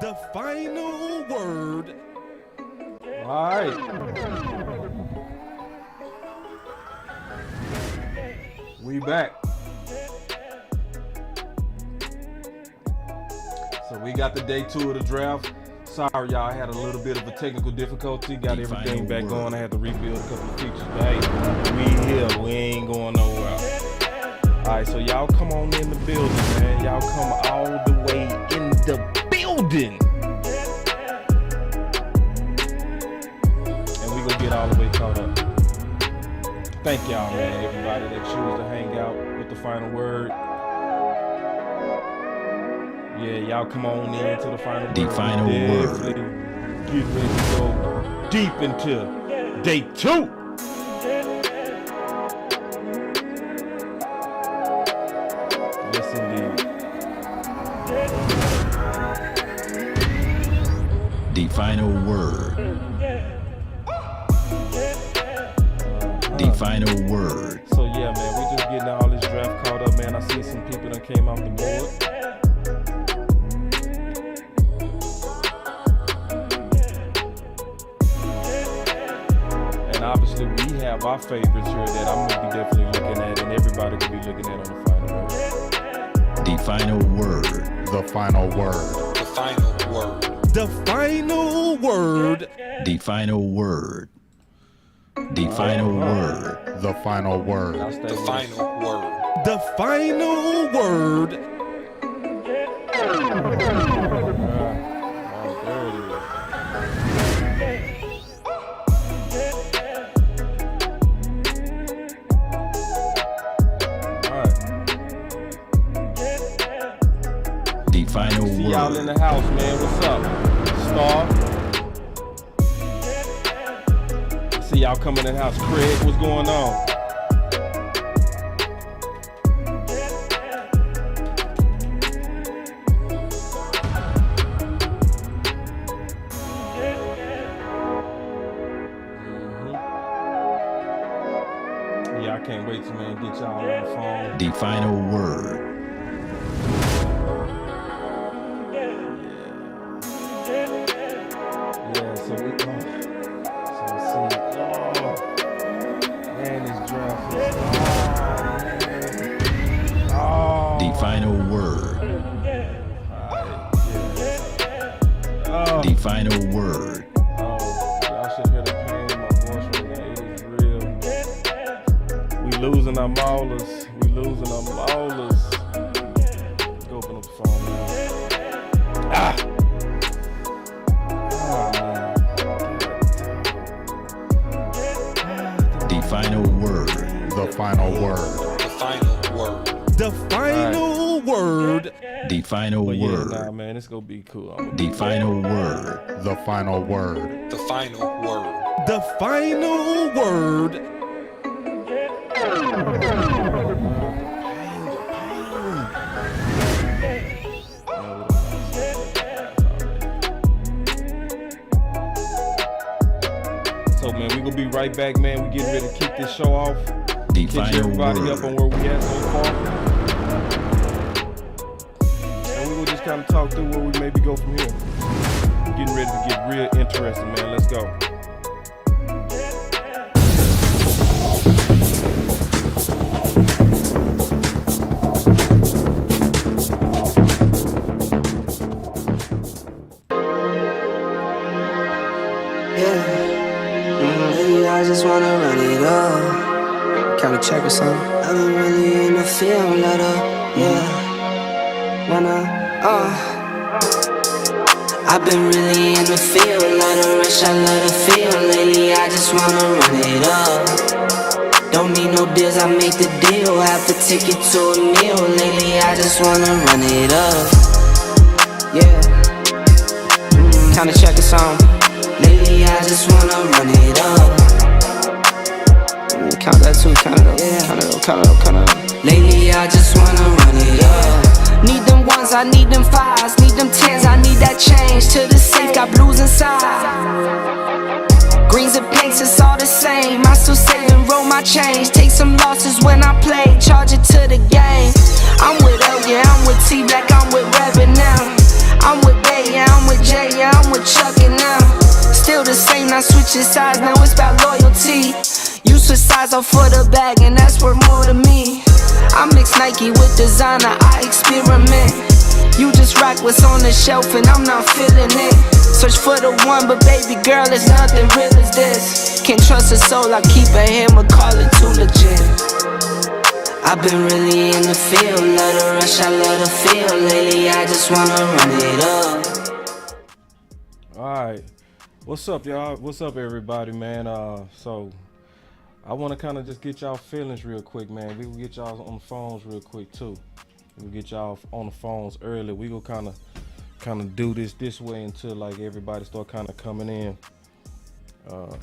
The final word. All right. We back. So we got the day 2 of the draft. Sorry, y'all, I had a little bit of a technical difficulty. Got everything back going. I had to rebuild a couple of features. But hey, we here. We ain't going nowhere. All right, so y'all come on in the building, man. Y'all come all the way in the building. And we gonna get all the way caught up. Thank y'all, man, everybody that choose to hang out with the final word. Yeah, y'all come on in to the final word. The final word. Get ready to go deep into day 2. Yes, indeed. The final word. The final word. So yeah, man, we just getting all this draft caught up, man. I see some people that came off the board. And obviously we have our favorites here that I'm gonna be definitely looking at, and everybody will be looking at on the final word. The final word. The final word. The final word. The final word. The final word. The final word. The final word. Y'all stay The with us. final word. The final word. There it is. Alright. The final See y'all in word. the house, man. What's up? Star. See y'all coming in the house. Craig, what's going on? Yeah, I can't wait to, man, get y'all on the phone. The final word. Yeah, so we so see. Man, this draft is The final word. The final word. Y'all should hear the pain in my voice right now. It is real. We losing our maulers. We losing our maulers. Go open up the phone, man. Ah! The final word. The final word. The final word. The final word. The final But yeah, word. nah, man, it's gonna be cool. The final word. The final word. The final word. The final word. So man, we gonna be right back, man. We getting ready to kick this show off. The Catch final everybody word. up on where we at so far. And we will just kind of talk through where we maybe go from here. Getting ready to get real interesting, man. Let's go. Yeah, I just wanna run it up. Can we check or something? I've been really in the field, let up, yeah. I've been really in the field, let her rush, I let her feel. Lately, I just wanna run it up. Don't need no deals, I make the deal. Half a ticket to a meal. Lately, I just wanna run it up. Yeah. Kinda check or something. Lately I just wanna run it up. Count that too, count it up, yeah. Count it up, count it up, count it up. Lately I just wanna run it up. Need them ones, I need them fives. Need them tens, I need that change. To the safe, got blues inside. Greens and pinks, it's all the same. I still save and roll my change. Take some losses when I play, charge it to the game. I'm with L, yeah, I'm with T-Black, I'm with Reverend now. I'm with Bay, yeah, I'm with J, yeah, I'm with Chuck and now. Still the same, not switching sides, now it's about loyalty. You switch sides off for the bag, and that's worth more to me. I mix Nike with designer, I experiment. You just rock what's on the shelf, and I'm not feeling it. Search for the one, but baby girl, it's nothing real as this. Can't trust a soul, I keep a hammer, call it too legit. I've been really in the field, love the rush, I love the feel. Lately, I just wanna run it up. Alright, what's up, y'all? What's up, everybody, man? So I want to kind of just get y'all feelings real quick, man. We will get y'all on the phones real quick too. We'll get y'all on the phones early. We will kind of do this way until like everybody start kind of coming in. Y'all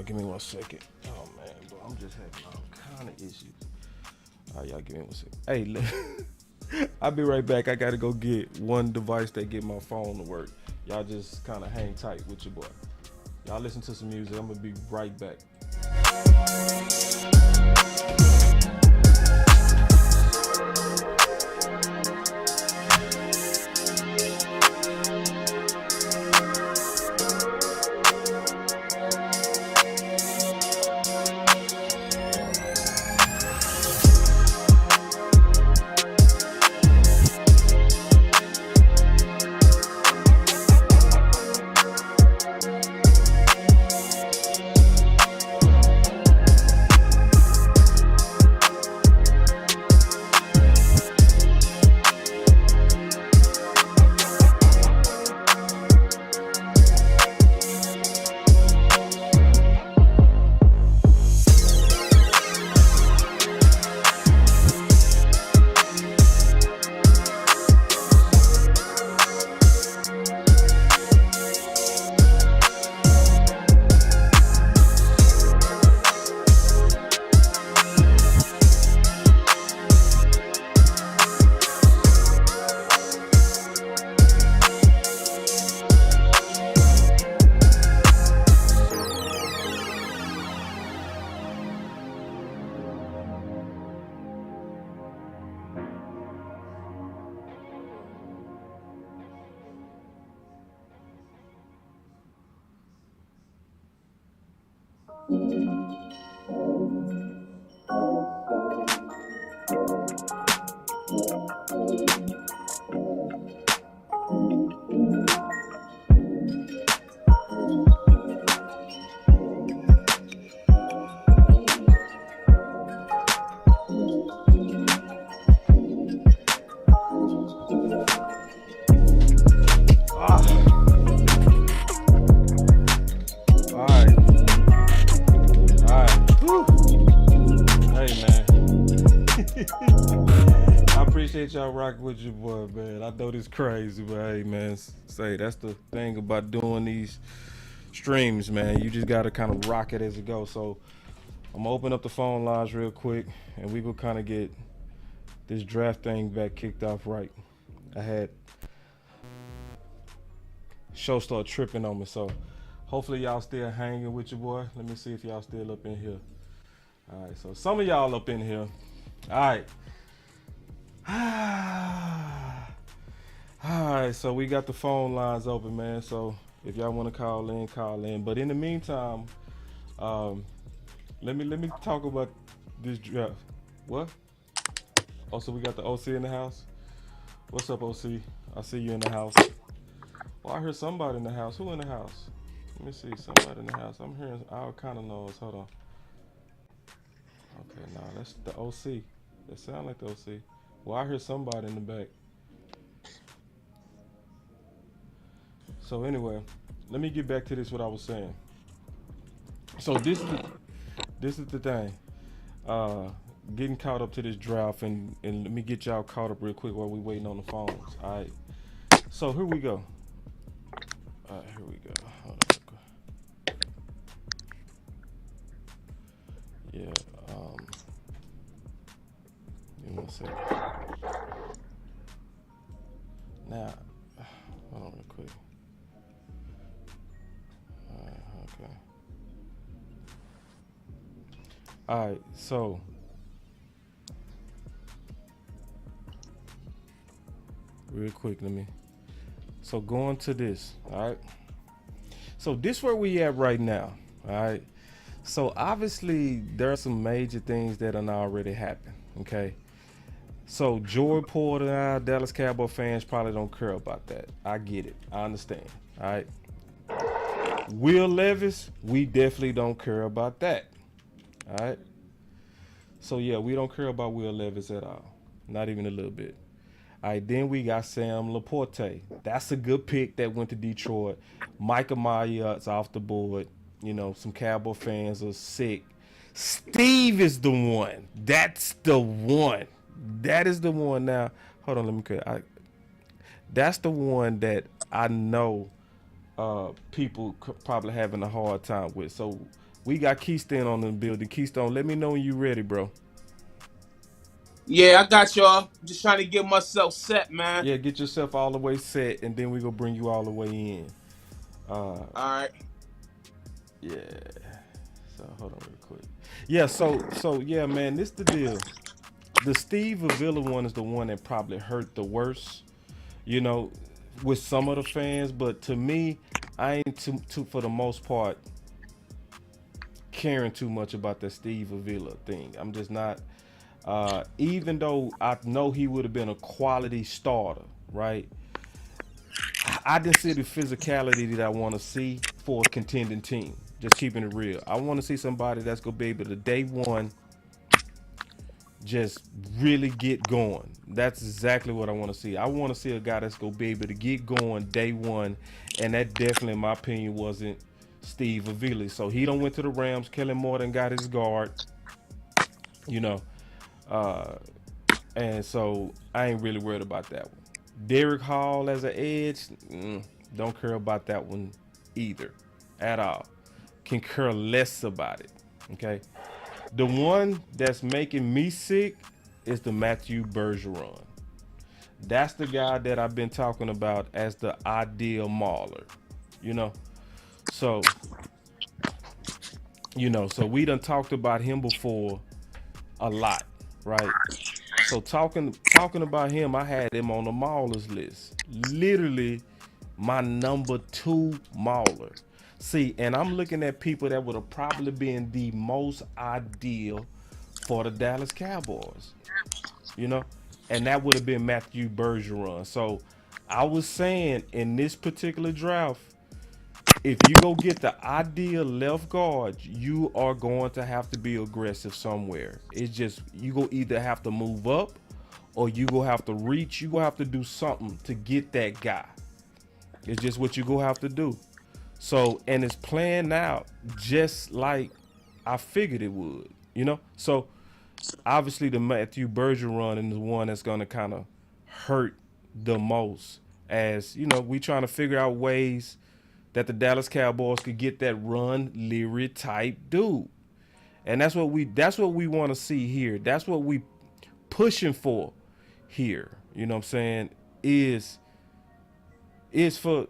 give me 1 second. Oh man, bro, I'm just having all kind of issues. All right, y'all give me 1 second. Hey, look, I'll be right back. I gotta go get one device that get my phone to work. Y'all just kind of hang tight with your boy. Y'all listen to some music. I'm gonna be right back. Y'all rock with your boy, man. I know this crazy, but hey, man, say that's the thing about doing these streams, man. You just gotta kind of rock it as it goes. So I'm gonna open up the phone lines real quick, and we will kind of get this draft thing back kicked off right. I had show start tripping on me, so hopefully y'all still hanging with your boy. Let me see if y'all still up in here. All right, so some of y'all up in here. All right. Alright, so we got the phone lines open, man. So if y'all want to call in, call in. But in the meantime, let me talk about this draft. What? Oh, so we got the OC in the house. What's up, OC? I see you in the house. Well, I heard somebody in the house. Who in the house? Let me see. Somebody in the house. I'm hearing all kind of noise. Hold on. Okay, nah, that's the OC. That sound like the OC. Well, I heard somebody in the back. So anyway, let me get back to this, what I was saying. So this is the thing. Getting caught up to this draft, and let me get y'all caught up real quick while we waiting on the phones. All right. So here we go. All right, here we go. Hold on. Yeah. Give me 1 second. Now, hold on real quick. Okay. All right, so real quick, let me. So going to this, all right. So this where we at right now, all right. So obviously there are some major things that are already happened. Okay. So Jordan Porter and I, Dallas Cowboy fans probably don't care about that. I get it. I understand. All right. Will Levis, we definitely don't care about that. All right. So yeah, we don't care about Will Levis at all. Not even a little bit. All right, then we got Sam Laporte. That's a good pick that went to Detroit. Micah Myers off the board. You know, some Cowboy fans are sick. Steve is the one. That's the one. That is the one. Now, hold on, let me cut. That's the one that I know people probably having a hard time with. So we got Keystone on the building. Keystone, let me know when you ready, bro. Yeah, I got y'all. Just trying to get myself set, man. Yeah, get yourself all the way set, and then we gonna bring you all the way in. All right. Yeah. So hold on real quick. Yeah. So yeah, man, this the deal. The Steve Avila one is the one that probably hurt the worst. You know, with some of the fans, but to me, I ain't too for the most part caring too much about the Steve Avila thing. I'm just not. Even though I know he would have been a quality starter, right? I didn't see the physicality that I want to see for a contending team. Just keeping it real. I want to see somebody that's gonna be able to day one just really get going. That's exactly what I want to see. I want to see a guy that's gonna be able to get going day one, and that definitely, in my opinion, wasn't Steve Avila. So he don't went to the Rams. Kellen Moore done got his guard. You know. And so I ain't really worried about that one. Derek Hall as an edge, don't care about that one either at all. Can care less about it. Okay. The one that's making me sick is the Matthew Bergeron. That's the guy that I've been talking about as the ideal mauler. You know, so so we done talked about him before a lot, right? So talking about him, I had him on the maulers list. Literally my number 2 mauler. See, and I'm looking at people that would have probably been the most ideal for the Dallas Cowboys. You know? And that would have been Matthew Bergeron. So I was saying in this particular draft, if you go get the ideal left guard, you are going to have to be aggressive somewhere. It's just you go either have to move up or you go have to reach. You go have to do something to get that guy. It's just what you go have to do. So, and it's playing out just like I figured it would, you know? So obviously the Matthew Bergeron is the one that's going to kind of hurt the most, as, you know, we trying to figure out ways that the Dallas Cowboys could get that Ron Leary type dude. And that's what we want to see here. That's what we pushing for here. You know what I'm saying? Is for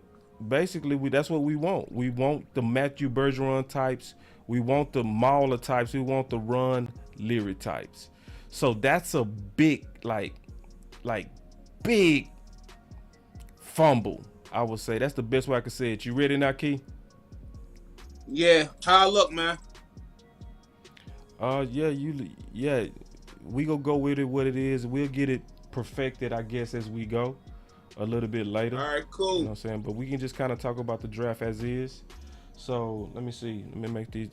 basically that's what we want. We want the Matthew Bergeron types. We want the Mauler types. We want the Ron Leary types. So that's a big like big fumble. I would say that's the best way I could say it. You ready now, Key? Yeah. How I look, man? Yeah. We gonna go with it what it is. We'll get it perfected, I guess, as we go a little bit later. All right, cool. You know what I'm saying? But we can just kind of talk about the draft as is. So let me see. Let me make these.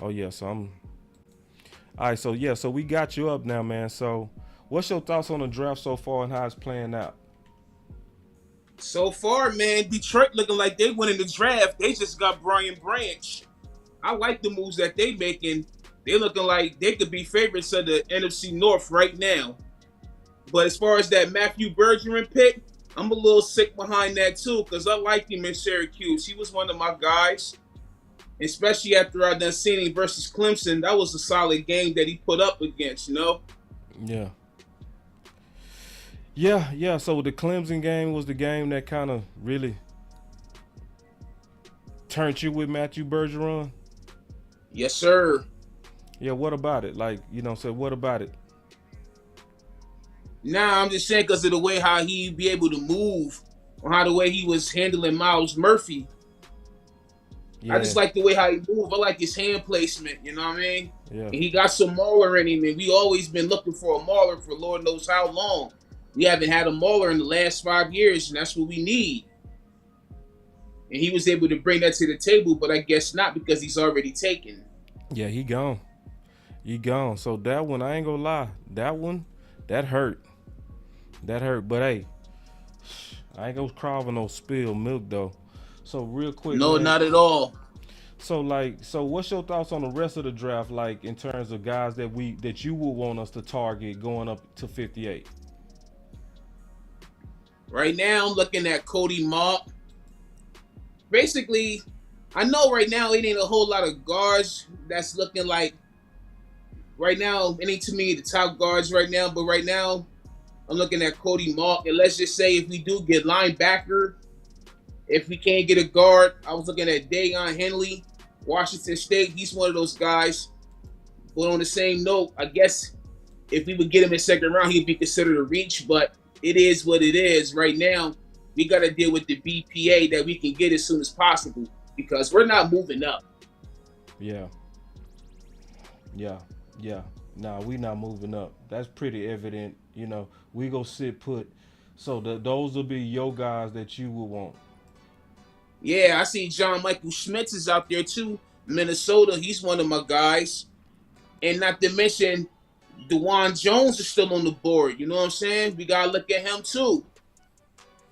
Oh yeah. So I'm. All right. So yeah. So we got you up now, man. So what's your thoughts on the draft so far and how it's playing out? So far, man, Detroit looking like they winning the draft. They just got Brian Branch. I like the moves that they making. They looking like they could be favorites of the NFC North right now. But as far as that Matthew Bergeron pick, I'm a little sick behind that too, because I liked him in Syracuse. He was one of my guys, especially after I done seen him versus Clemson. That was a solid game that he put up against, you know? Yeah. So the Clemson game was the game that kind of really turned you with Matthew Bergeron? Yes, sir. Yeah, what about it? Like, you know, so what about it? Nah, I'm just saying because of the way how he be able to move on how the way he was handling Miles Murphy. Yeah. I just like the way how he moved. I like his hand placement. You know what I mean? Yeah. And he got some mauler in him, and we always been looking for a mauler for Lord knows how long. We haven't had a mauler in the last 5 years, and that's what we need. And he was able to bring that to the table, but I guess not because he's already taken. Yeah, he gone. He gone. So that one, I ain't gonna lie. That one, that hurt. That hurt. But hey, I ain't gonna cry over no spilled milk though. So real quick, No, man, not at all. So what's your thoughts on the rest of the draft, like in terms of guys that you would want us to target going up to 58? Right now, I'm looking at Cody Mauch. Basically, I know right now it ain't a whole lot of guards that's looking like right now. It ain't to me the top guards right now, but right now I'm looking at Cody Mauch. And let's just say if we do get linebacker, if we can't get a guard, I was looking at Dayon Henley, Washington State. He's one of those guys. But on the same note, I guess if we would get him in second round, he'd be considered a reach. But it is what it is. Right now, we got to deal with the BPA that we can get as soon as possible because we're not moving up. Yeah. Nah, we not moving up. That's pretty evident. You know, we go sit put. So those will be your guys that you would want. Yeah, I see John Michael Schmitz is out there too. Minnesota, he's one of my guys. And not to mention, DeJuan Jones is still on the board. You know what I'm saying? We got to look at him too.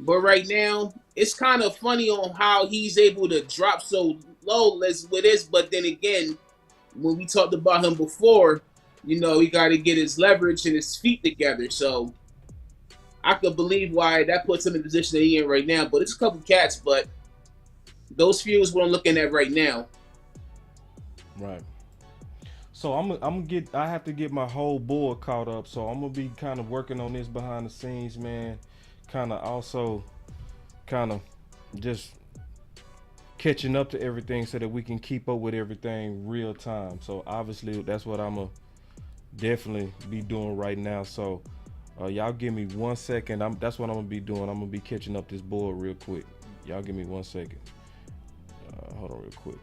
But right now, it's kind of funny on how he's able to drop so low with this. But then again, when we talked about him before, you know, he got to get his leverage and his feet together. So I could believe why that puts him in the position that he's in right now. But it's a couple cats, but those few is what I'm looking at right now. Right. So I have to get my whole board caught up. So I'm gonna be kind of working on this behind the scenes, man. Also just catching up to everything so that we can keep up with everything real time. So obviously that's what I'm gonna definitely be doing right now. So y'all give me 1 second. That's what I'm gonna be doing. I'm gonna be catching up this board real quick. Y'all give me 1 second. Hold on real quick.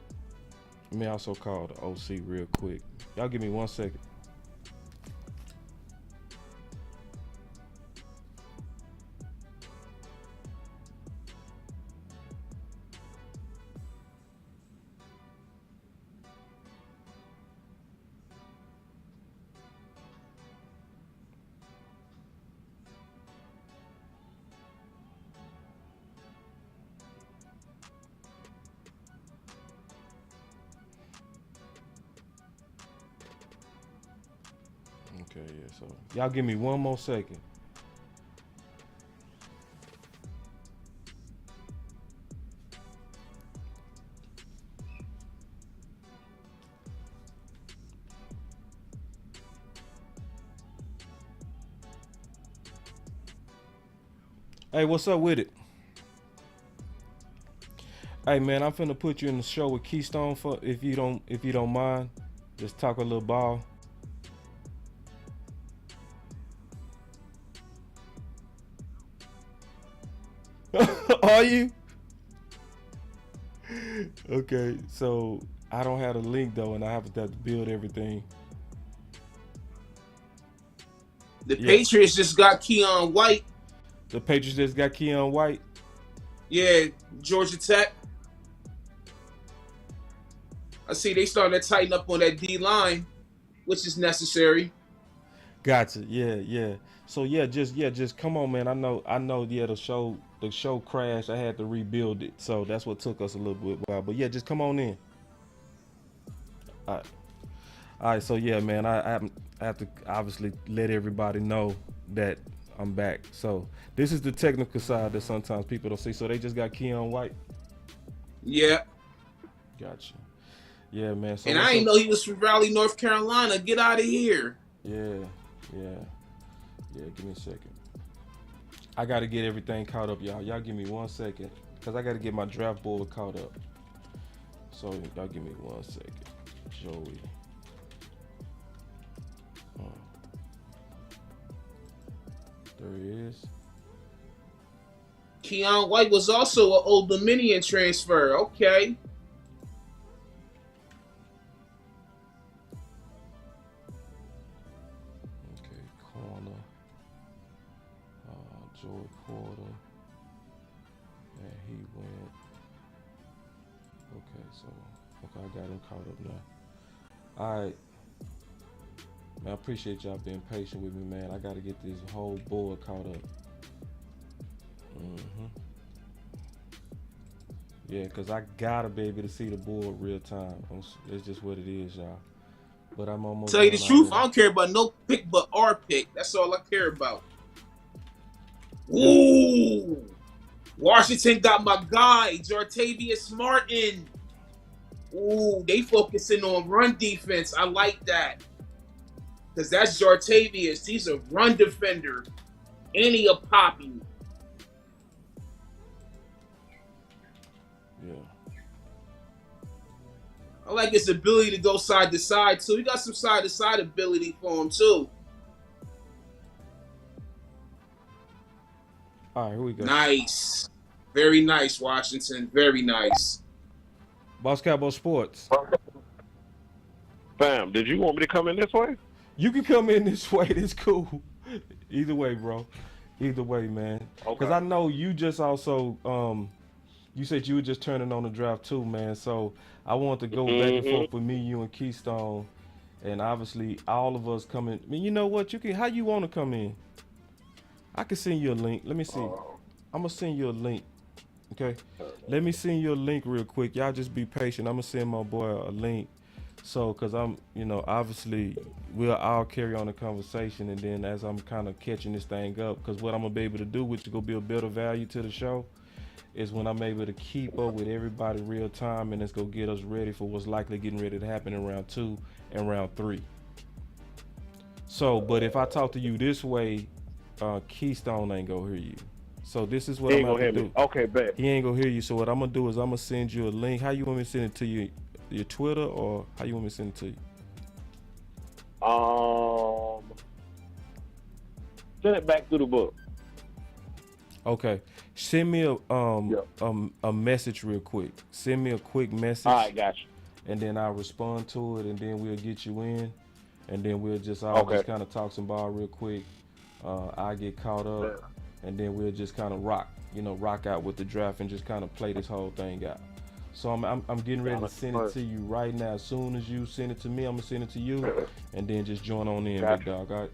Let me also call the OC real quick. Y'all give me 1 second. Okay, yeah, so y'all give me 1 more second. Hey, what's up with it? Hey man, I'm finna put you in the show with Keystone for if you don't mind. Just talk a little ball. Are you? Okay, so I don't have a link though, and I have to build everything. The Patriots just got Keon White. The Patriots just got Keon White. Yeah, Georgia Tech. I see they starting to tighten up on that D line, which is necessary. Gotcha. Yeah. So just come on, man. I know. Yeah, the show crashed. I had to rebuild it, so that's what took us a little bit while. But yeah, just come on in. All right. So yeah, man. I have to obviously let everybody know that I'm back. So this is the technical side that sometimes people don't see. So they just got Keon White. Yeah. Gotcha. Yeah, man. So and I didn't know he was from Raleigh, North Carolina. Get out of here. Yeah. Give me a second. I got to get everything caught up, y'all. Y'all give me 1 second, because I got to get my draft board caught up. So y'all give me 1 second. Joey. There he is. Keon White was also an Old Dominion transfer. Okay. Okay, corner. Joey Porter. And he went. Okay, so I got him caught up now. All right. Man, I appreciate y'all being patient with me, man. I got to get this whole board caught up. Yeah, because I got to be able to see the board real time. It's just what it is, y'all. But I'm almost. Tell you the truth, I don't care about no pick but our pick. That's all I care about. Ooh. Washington got my guy, Jartavius Martin. Ooh, they focusing on run defense. I like that. Because that's Jartavius. He's a run defender. And he a poppy. Yeah. I like his ability to go side to side, too. He got some side to side ability for him, too. All right, here we go. Nice. Very nice, Washington. Very nice. Boss Cowboy Sports. Fam, did you want me to come in this way? You can come in this way. It's cool. Either way, bro. Either way, man. Because I know you just also, you said you were just turning on the draft too, man. So I want to go back and forth with me, you, and Keystone. And obviously, all of us coming. I mean, you know what? You can. How you want to come in? I can send you a link. Let me see. I'm going to send you a link. Okay? Let me send you a link real quick. Y'all just be patient. I'm going to send my boy a link. So, because I'm, obviously, we'll all carry on the conversation. And then as I'm kind of catching this thing up, because what I'm going to be able to do, which is going to be a better value to the show, is when I'm able to keep up with everybody real time. And it's going to get us ready for what's likely getting ready to happen in round 2 and round 3. So, but if I talk to you this way, Keystone ain't gonna hear you. So this is what I'm gonna do. Okay, bet. He ain't gonna hear you. So what I'm gonna do is I'm gonna send you a link. How you want me to send it to you? Your Twitter, or how you want me to send it to you? Send it back through the book. Okay. Send me a message real quick. Send me a quick message. All right, gotcha. And then I'll respond to it, and then we'll get you in, and then we'll just just kind of talk some ball real quick. I get caught up, and then we'll just kind of rock out with the draft and just kind of play this whole thing out. So I'm getting ready to send it to you right now. As soon as you send it to me, I'm gonna send it to you, and then just join on in, big dog. All right?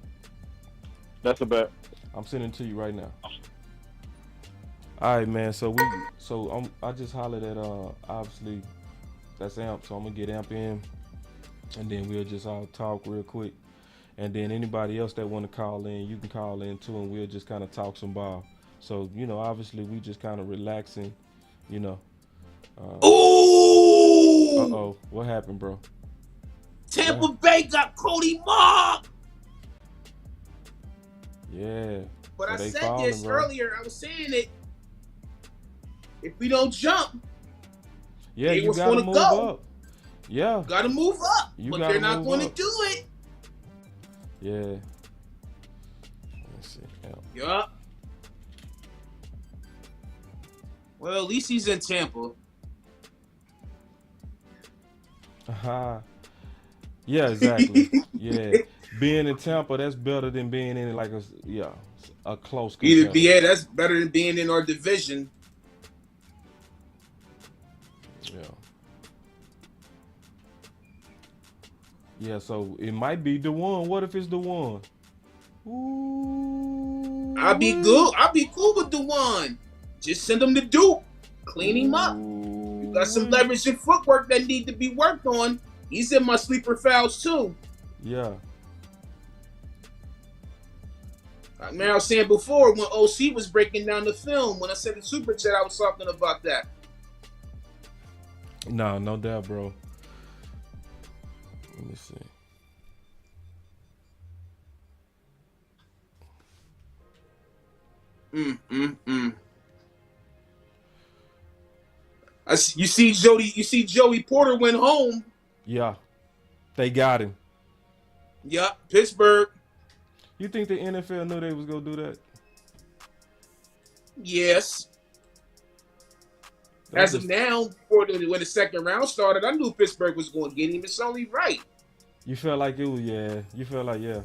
That's a bet. I'm sending it to you right now. All right, man. I just hollered at obviously that's Amp, so I'm gonna get Amp in, and then we'll just all talk real quick. And then anybody else that want to call in, you can call in too, and we'll just kind of talk some ball. So, obviously we just kind of relaxing, Ooh! Uh-oh. What happened, bro? Tampa Bay got Cody Mock! Yeah. But So I they said falling, this bro. earlier. I was saying it. If we don't jump, Yeah, they you was gotta gonna move go. up. Yeah. Gotta move up. You but gotta they're not move going to up. do it. Yeah. Let's see. Yeah. Yup. Well, at least he's in Tampa. Yeah, exactly. Yeah. Being in Tampa, that's better than being in like a close contender. That's better than being in our division. Yeah. Yeah, so it might be the one. What if it's the one? Ooh. I'll be good. I'll be cool with the one. Just send him to Duke. Clean him up. You got some leverage and footwork that need to be worked on. He's in my sleeper fouls too. Yeah. Man, I was saying before when OC was breaking down the film, when I said the super chat, I was talking about that. No, no doubt, bro. Let me see. You see Joey Porter went home. Yeah. They got him. Yup, Pittsburgh. You think the NFL knew they was gonna do that? Yes. As of now, when the second round started, I knew Pittsburgh was going to get him. It's only right. You felt like it was, yeah. You felt like, yeah.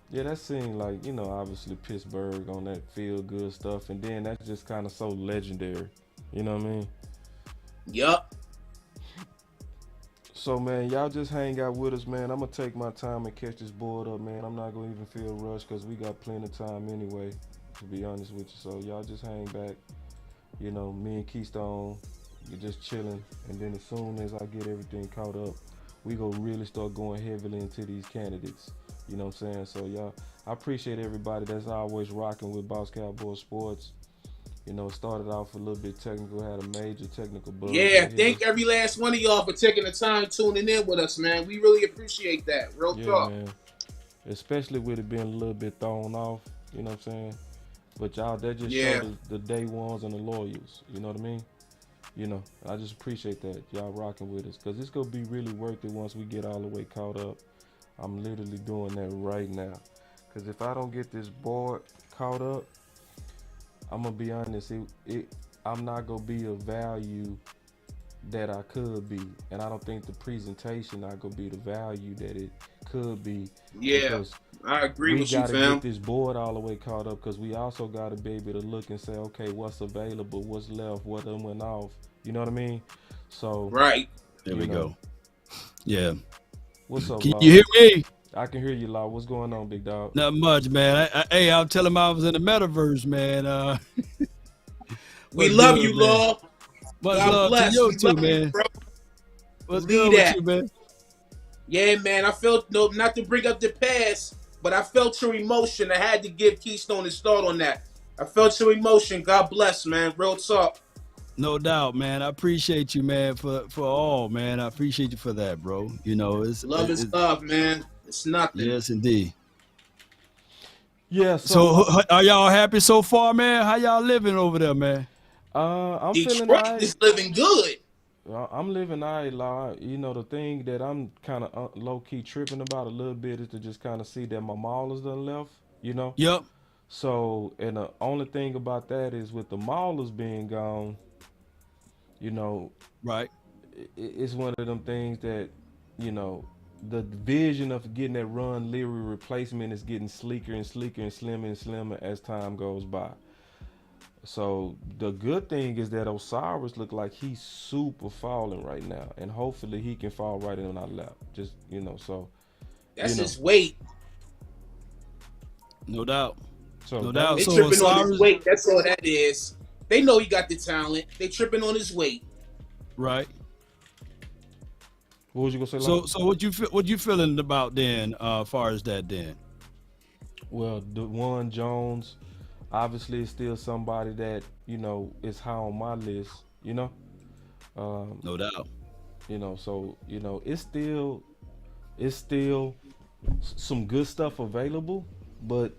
Yeah, that seemed like, obviously Pittsburgh on that feel good stuff, and then that's just kind of so legendary. You know what I mean? Yup. So, man, y'all just hang out with us, man. I'm going to take my time and catch this board up, man. I'm not going to even feel rushed because we got plenty of time anyway, to be honest with you. So, y'all just hang back. Me and Keystone, you're just chilling. And then as soon as I get everything caught up, we going to really start going heavily into these candidates. You know what I'm saying? So, y'all, I appreciate everybody that's always rocking with Boss Cowboy Sports. Started off a little bit technical, had a major technical bug. Yeah, thank every last one of y'all for taking the time tuning in with us, man. We really appreciate that. Real talk. Man. Especially with it being a little bit thrown off, you know what I'm saying? But y'all, that just showed the day ones and the loyals, you know what I mean? I just appreciate that. Y'all rocking with us. Because it's going to be really worth it once we get all the way caught up. I'm literally doing that right now. Because if I don't get this board caught up, I'm gonna be honest, I'm not gonna be of value that I could be, and I don't think the presentation not gonna be the value that it could be. Yeah, I agree with you, fam. We gotta get this board all the way caught up because we also gotta be able to look and say, okay, what's available, what's left, what done went off. You know what I mean? So right there we go. Yeah. What's up? Can you hear me? I can hear you, Law. What's going on, big dog? Not much, man. Hey, I'll tell him I was in the metaverse, man. We love you, Law. Much love to you too, man. Bro. What's good with you, man? Yeah, man. I felt, not to bring up the past, but I felt your emotion. I had to give Keystone his thought on that. I felt your emotion. God bless, man. Real talk. No doubt, man. I appreciate you, man, for all, man. I appreciate you for that, bro. It's love is love, man. It's nothing. Yes, indeed. Yeah. So are y'all happy so far, man? How y'all living over there, man? I'm Detroit feeling all right. is living good. I'm living all right, Law. The thing that I'm kind of low-key tripping about a little bit is to just kind of see that my Maulers done left, Yep. So, and the only thing about that is with the Maulers being gone, right. It's one of them things that, the vision of getting that Ron Leary replacement is getting sleeker and sleeker and slimmer and slimmer as time goes by. So the good thing is that Osiris look like he's super falling right now, and hopefully he can fall right in on our lap. Just so that's his weight. No doubt. So no doubt. They So tripping Osiris, on his weight. That's all that is. They know he got the talent. They tripping on his weight. Right. What was you gonna say? So what you feeling about then, as far as that then? Well, DeMarvion Jones, obviously, is still somebody that is high on my list. No doubt. So it's still some good stuff available, but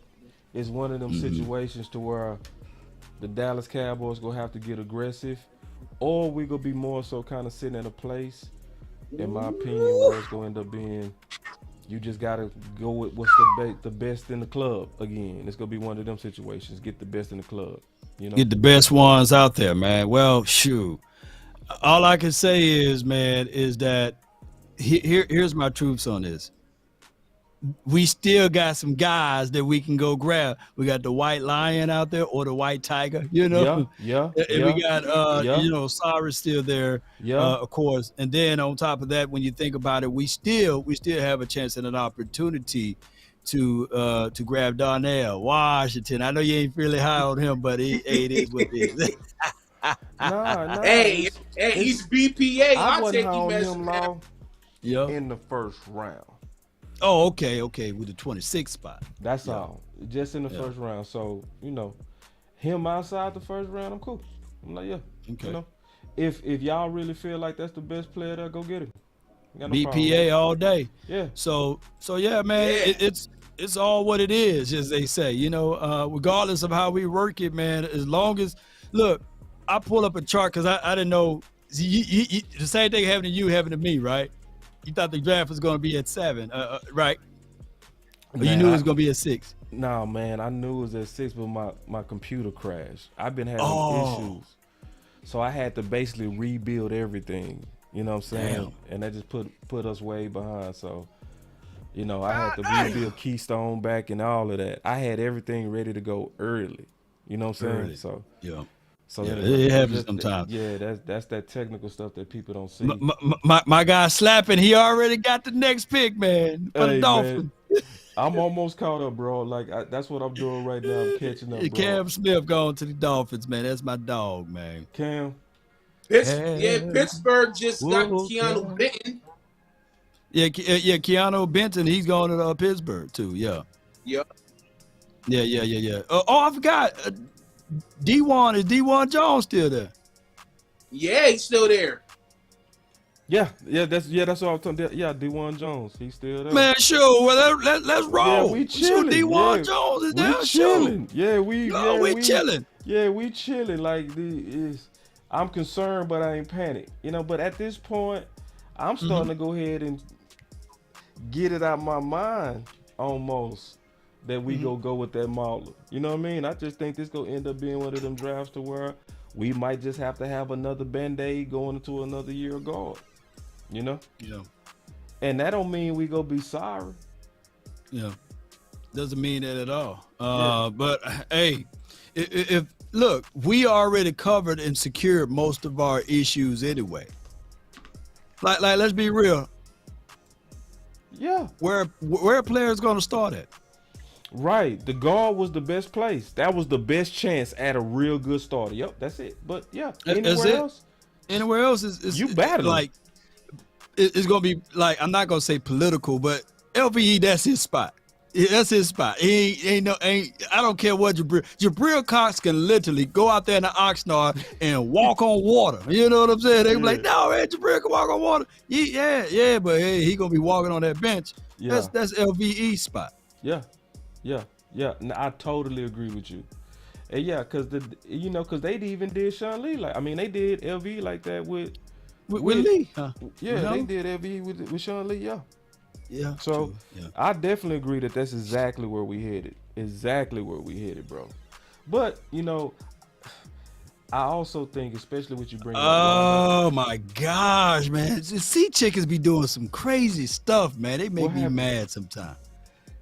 it's one of them situations to where the Dallas Cowboys gonna have to get aggressive, or we gonna be more so kind of sitting in a place, in my opinion, where it's gonna end up being you just gotta go with what's the best in the club again. It's gonna be one of them situations. Get the best in the club. Get the best ones out there, man. Well, shoot. All I can say is, man, is that here's my truths on this. We still got some guys that we can go grab. We got the White Lion out there or the White Tiger, Yeah. And we got Cyrus still there, of course. And then on top of that, when you think about it, we still have a chance and an opportunity to grab Darnell Washington. I know you ain't really high on him, but it is what it is. Nah. Hey, he's BPA. I I'll take wasn't him on as him, Yeah. in the first round. Oh, okay, with the 26th spot. That's all. Just in the first round. So, him outside the first round, I'm cool. I'm like, yeah. Okay. If y'all really feel like that's the best player there, go get him. No BPA all day. Yeah. So yeah, man, it's all what it is, as they say. Regardless of how we work it, man. As long as look, I pull up a chart because I didn't know. See, the same thing happened to you, happened to me, right? You thought the draft was going to be at 7, right? Or you knew it was going to be at 6. No, man, I knew it was at 6, but my computer crashed. I've been having issues. So I had to basically rebuild everything. You know what I'm saying? Damn. And that just put us way behind. So, you know, I had to rebuild Keystone back and all of that. I had everything ready to go early. You know what I'm saying? Early. So Yeah. so Yeah, anyway, it happens just sometimes. Yeah, that's that technical stuff that people don't see. My guy slapping, he already got the next pick, man, for the Hey, Dolphins. man, I'm almost caught up, bro. Like that's what I'm doing right now. I'm catching up, bro. Cam Smith going to the Dolphins, man. That's my dog, man. Cam. Pittsburgh just got Whoa, Keanu Cam. Benton. Yeah, Keanu Benton, he's going to Pittsburgh too. Yeah. Yep. Yeah. I forgot. D1 is D1 Jones still there? Yeah, he's still there. Yeah, that's what I'm talking about. Yeah, D1 Jones, he's still there. Man, sure. Well, let's roll. Yeah, we chilling. D1 Jones is there. We chilling. Yeah, we chilling. Yeah, we chilling. Like I'm concerned, but I ain't panicked. You know, but at this point, I'm starting to go ahead and get it out my mind almost that we go with that Mauler. You know what I mean? I just think this gonna end up being one of them drafts to where we might just have to have another Band-Aid going into another year of guard. You know? Yeah. And that don't mean we go be sorry. Yeah. Doesn't mean that at all. But hey, if look, we already covered and secured most of our issues anyway. Like let's be real. Yeah. Where are players gonna start at? Right. The guard was the best place. That was the best chance at a real good starter. Yep, that's it. But yeah, Anywhere else is you battling. Like it's gonna be like, I'm not gonna say political, but LVE, that's his spot. That's his spot. I don't care what Jabril Cox can literally go out there in the Oxnard and walk on water. You know what I'm saying? They be like, no, man, Jabril can walk on water. Yeah, but hey, he gonna be walking on that bench. Yeah. That's LVE's spot. Yeah. No, I totally agree with you. And yeah, cause they even did Sean Lee they did LV like that with Lee. Huh? Yeah, they did LV with Sean Lee. Yeah. Yeah. So true. Yeah. I definitely agree that that's exactly where we headed. Bro. But I also think, especially what you bring up. Oh my gosh, man! Sea chickens be doing some crazy stuff, man. They make me mad sometimes.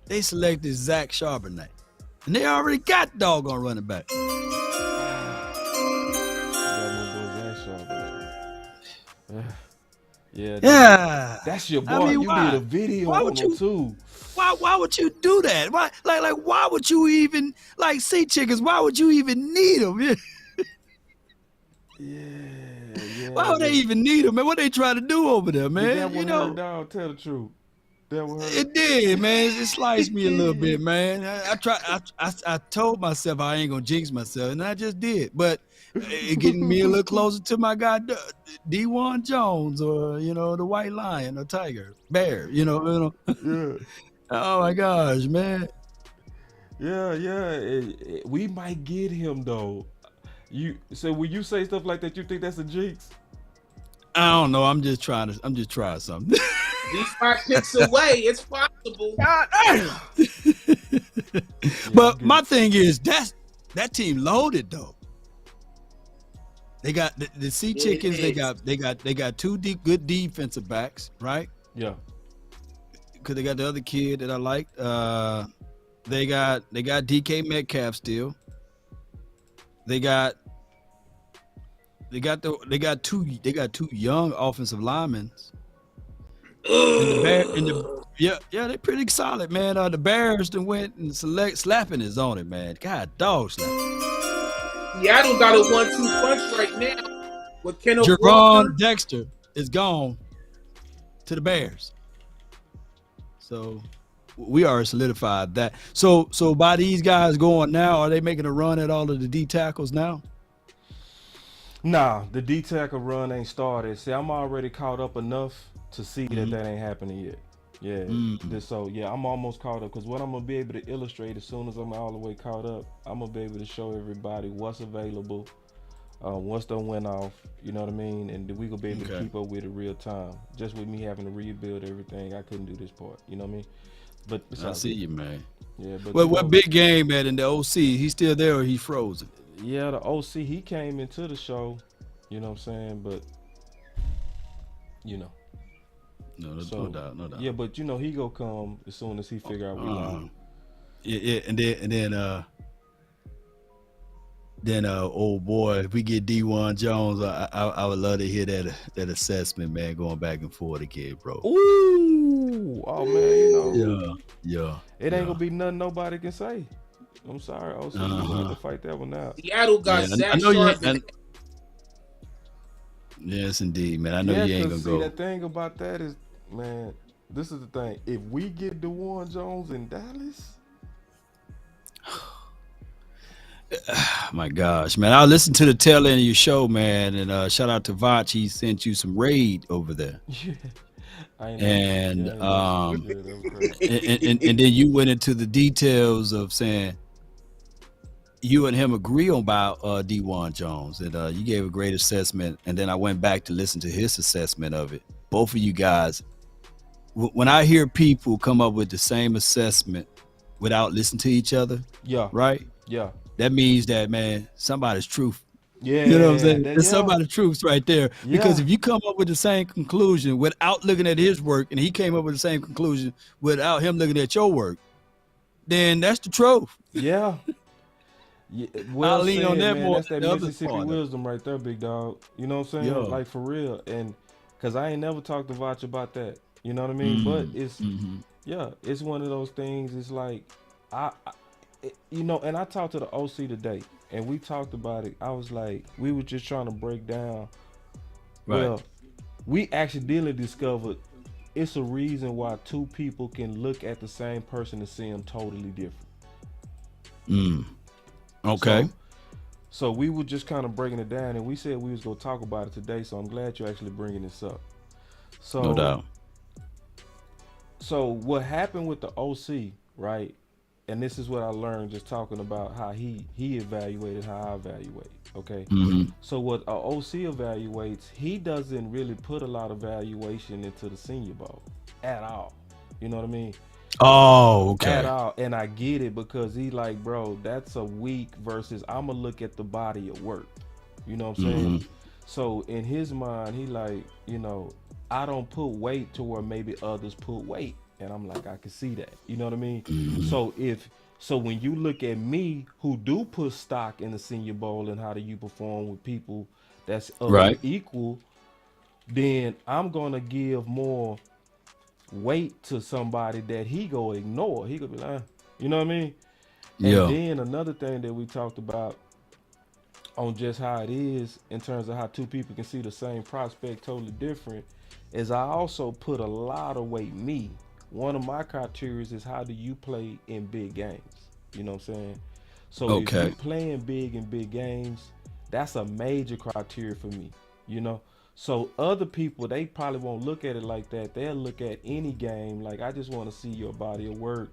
They selected Zach Charbonnet, and they already got doggone running back. Yeah. That's your boy. You did a video on him too. Why would you do that? Why why would you even sea chickens? Why would you even need them? Yeah. Why would they even need them, man? What they trying to do over there, man? Dog, tell the truth. It did, man. It sliced me a little bit, man. I told myself I ain't gonna jinx myself, and I just did. But it getting me a little closer to my guy D1 Jones, or the White Lion or Tiger Bear. Yeah. Oh my gosh, man. Yeah. We might get him though. When you say stuff like that, you think that's a jinx? I don't know. I'm just trying something. These 5 picks away, it's possible. But my thing is that team loaded though. They got the Sea Chickens. They got 2 good defensive backs, right? Yeah. Because they got the other kid that I liked. They got DK Metcalf still. They got two young offensive linemen. They're pretty solid, man. The Bears then went and slapping is on it, man. God, dog slap. Seattle got a 1-2 punch right now with Kenneth Javon Walker. Dexter is gone to the Bears. So we already solidified that. So by these guys going now, are they making a run at all of the D tackles now? Nah, the D tackle run ain't started. See, I'm already caught up enough to see that ain't happening yet. Yeah. So yeah, I'm almost caught up, because what I'm gonna be able to illustrate as soon as I'm all the way caught up, I'm gonna be able to show everybody what's available, what's done went off. You know what I mean? And we gonna be able to keep up with it real time. Just with me having to rebuild everything, I couldn't do this part. You know what I mean? But it's I all see good. you, man. Yeah, but Well, what big game at in the OC? He's still there or he frozen? Yeah, the OC, he came into the show, you know what I'm saying? But, you know. No doubt. Yeah, but, you know, he go come as soon as he figure out we live. Yeah, and then old boy, if we get D1 Jones, I would love to hear that assessment, man, going back and forth again, bro. Ooh, oh man, you know. Yeah. It ain't gonna be nothing nobody can say. I'm sorry, OC, you gonna have to fight that one out. Seattle got Zach Charbonnet. Yes, indeed, man. I know you ain't gonna see, go. The thing about that is, man, this is the thing. If we get DeWan Jones in Dallas, my gosh, man. I'll listen to the tail end of your show, man. And shout out to Vach. He sent you some raid over there. Yeah. And then you went into the details of saying you and him agree about D1 Jones, and you gave a great assessment. And then I went back to listen to his assessment of it. Both of you guys, when I hear people come up with the same assessment without listening to each other, right? Yeah. That means that, man, somebody's truth. Yeah. You know what I'm saying? There's somebody's truth right there. Yeah. Because if you come up with the same conclusion without looking at his work, and he came up with the same conclusion without him looking at your work, then that's the truth. Yeah. Well, I'll lean on that more. That's that Mississippi wisdom right there, big dog. You know what I'm saying? Yo. Like, for real. And because I ain't never talked to Vach about that. You know what I mean? But it's, it's one of those things. It's like, you know, and I talked to the OC today, and we talked about it. I was like, we were just trying to break down. Right. Well, we accidentally discovered it's a reason why two people can look at the same person and see them totally different. Okay. So we were just kind of breaking it down, and we said we was gonna talk about it today. So I'm glad you're actually bringing this up. So no doubt. So what happened with the OC, right? And this is what I learned just talking about how he evaluated, how I evaluate. Okay. So what a OC evaluates, he doesn't really put a lot of valuation into the Senior Bowl at all. You know what I mean? Oh, okay. At all. And I get it, because he like, bro, that's a week versus I'm gonna look at the body of work. You know what I'm saying? So in his mind, he like, you know, I don't put weight to where maybe others put weight. And I'm like, I can see that. You know what I mean? So when you look at me, who do put stock in the Senior Bowl and how do you perform with people that's equal, then I'm gonna give more weight to somebody that he go ignore. He could be like, you know what I mean? And then another thing that we talked about on just how it is in terms of how two people can see the same prospect totally different is I also put a lot of weight me. One of my criteria is how do you play in big games? You know what I'm saying? So if you're playing big in big games, that's a major criteria for me, you know? So other people, they probably won't look at it like that. They'll look at any game like, I just want to see your body of work,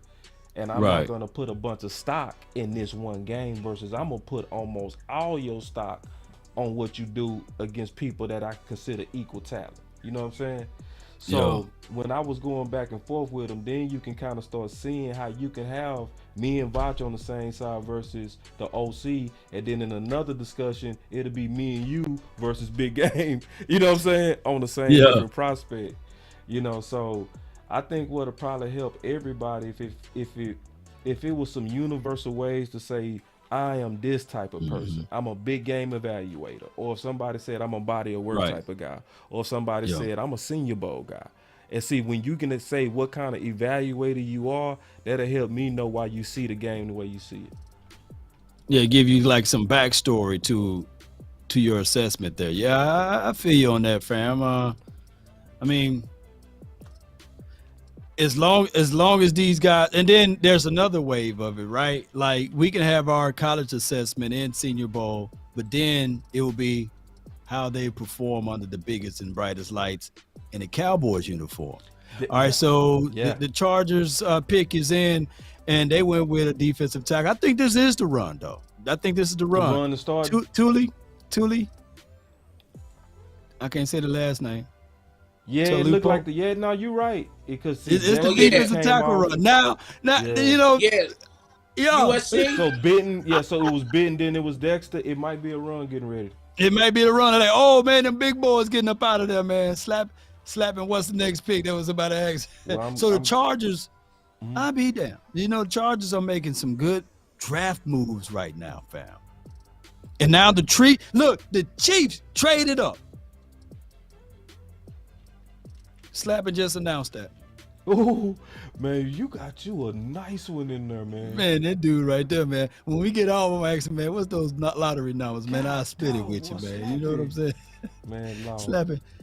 and I'm not going to put a bunch of stock in this one game versus I'm going to put almost all your stock on what you do against people that I consider equal talent. You know what I'm saying? So when I was going back and forth with him, then you can kind of start seeing how you can have me and Vach on the same side versus the OC. And then in another discussion, it'll be me and you versus big game. You know what I'm saying? On the same different prospect. You know, so I think what'll probably help everybody if it was some universal ways to say, I am this type of person. I'm a big game evaluator. Or if somebody said I'm a body of work type of guy. Or if somebody said I'm a Senior Bowl guy. And see, when you can say what kind of evaluator you are, that'll help me know why you see the game the way you see it. Yeah, give you like some backstory to your assessment there. Yeah, I feel you on that, fam. I mean, as long as these guys, and then there's another wave of it, right? Like we can have our college assessment in Senior Bowl, but then it will be how they perform under the biggest and brightest lights in a Cowboys uniform. All right, so the Chargers pick is in, and they went with a defensive tackle. I think this is the run, though. I think this is the run. The run to start. Thule. I can't say the last name. Yeah, it looked like no, you're right. Because It's the defensive tackle run. Now, you know, USC. So Benton, so it was Benton, then it was Dexter. It might be a run getting ready. It might be the run. Like, oh man, them big boys getting up out of there, man. Slapping. What's the next pick? That was about to ask. Well, the Chargers, I'll be damned. You know, the Chargers are making some good draft moves right now, fam. And now the Chiefs traded up. Slapping just announced that. Oh man, you got you a nice one in there, man. Man, that dude right there, man. When we get off, I'm asking, man, what's those lottery numbers, man? I'll spit it with you, man. You know what I'm saying? Man,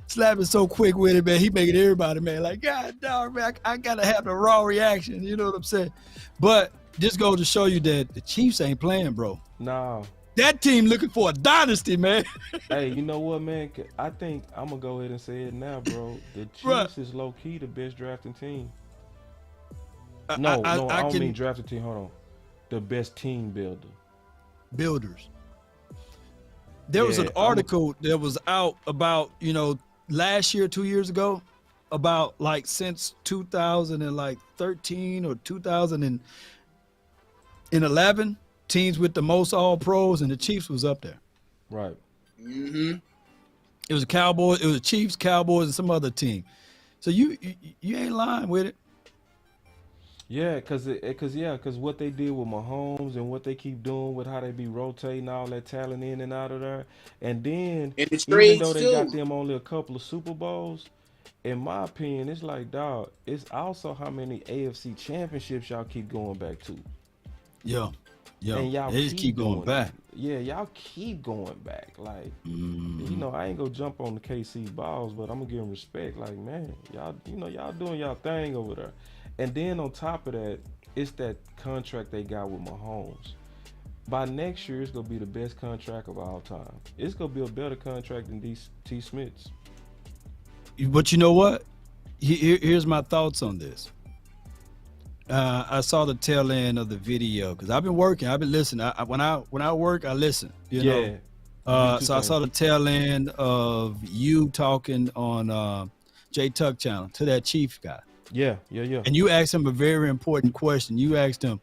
slapping so quick with it, man. He making everybody, man, like, God dog, man, I gotta have the raw reaction. You know what I'm saying? But this goes to show you that the Chiefs ain't playing, bro. No. That team looking for a dynasty, man. Hey, you know what, man? I think I'm gonna go ahead and say it now, bro. The Chiefs is low key the best drafting team. I don't mean drafting team. Hold on, the best team builders. There was an article that was out about last year, 2 years ago, about like since 2013 or 2011. Teams with the most all pros, and the Chiefs was up there. Right. Mm-hmm. It was Cowboys, it was Chiefs, Cowboys, and some other team. So you ain't lying with it. Yeah, cause what they did with Mahomes and what they keep doing with how they be rotating all that talent in and out of there, and then even though they got them only a couple of Super Bowls, in my opinion, it's like, dog, it's also how many AFC championships y'all keep going back to. Yeah. And y'all they just keep going back. Yeah, y'all keep going back. Like, I ain't gonna jump on the KC balls, but I'm gonna give them respect. Like, man, y'all doing y'all thing over there. And then on top of that, it's that contract they got with Mahomes. By next year, it's gonna be the best contract of all time. It's gonna be a better contract than T. Smith's. But you know what? Here's my thoughts on this. I saw the tail end of the video because I've been working. I've been listening. When I work, I listen. You know. So I saw the tail end of you talking on J Tuck channel to that Chief guy. Yeah. And you asked him a very important question. You asked him,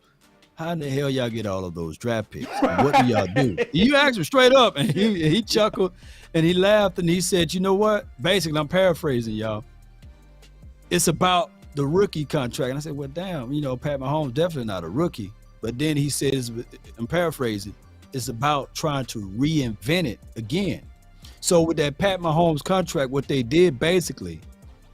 "How in the hell y'all get all of those draft picks? What do y'all do?" You asked him straight up, and he chuckled and he laughed and he said, "You know what? Basically, I'm paraphrasing, y'all. It's about the rookie contract." And I said, well, damn, Pat Mahomes definitely not a rookie. But then he says, I'm paraphrasing, it's about trying to reinvent it again. So with that Pat Mahomes contract, what they did basically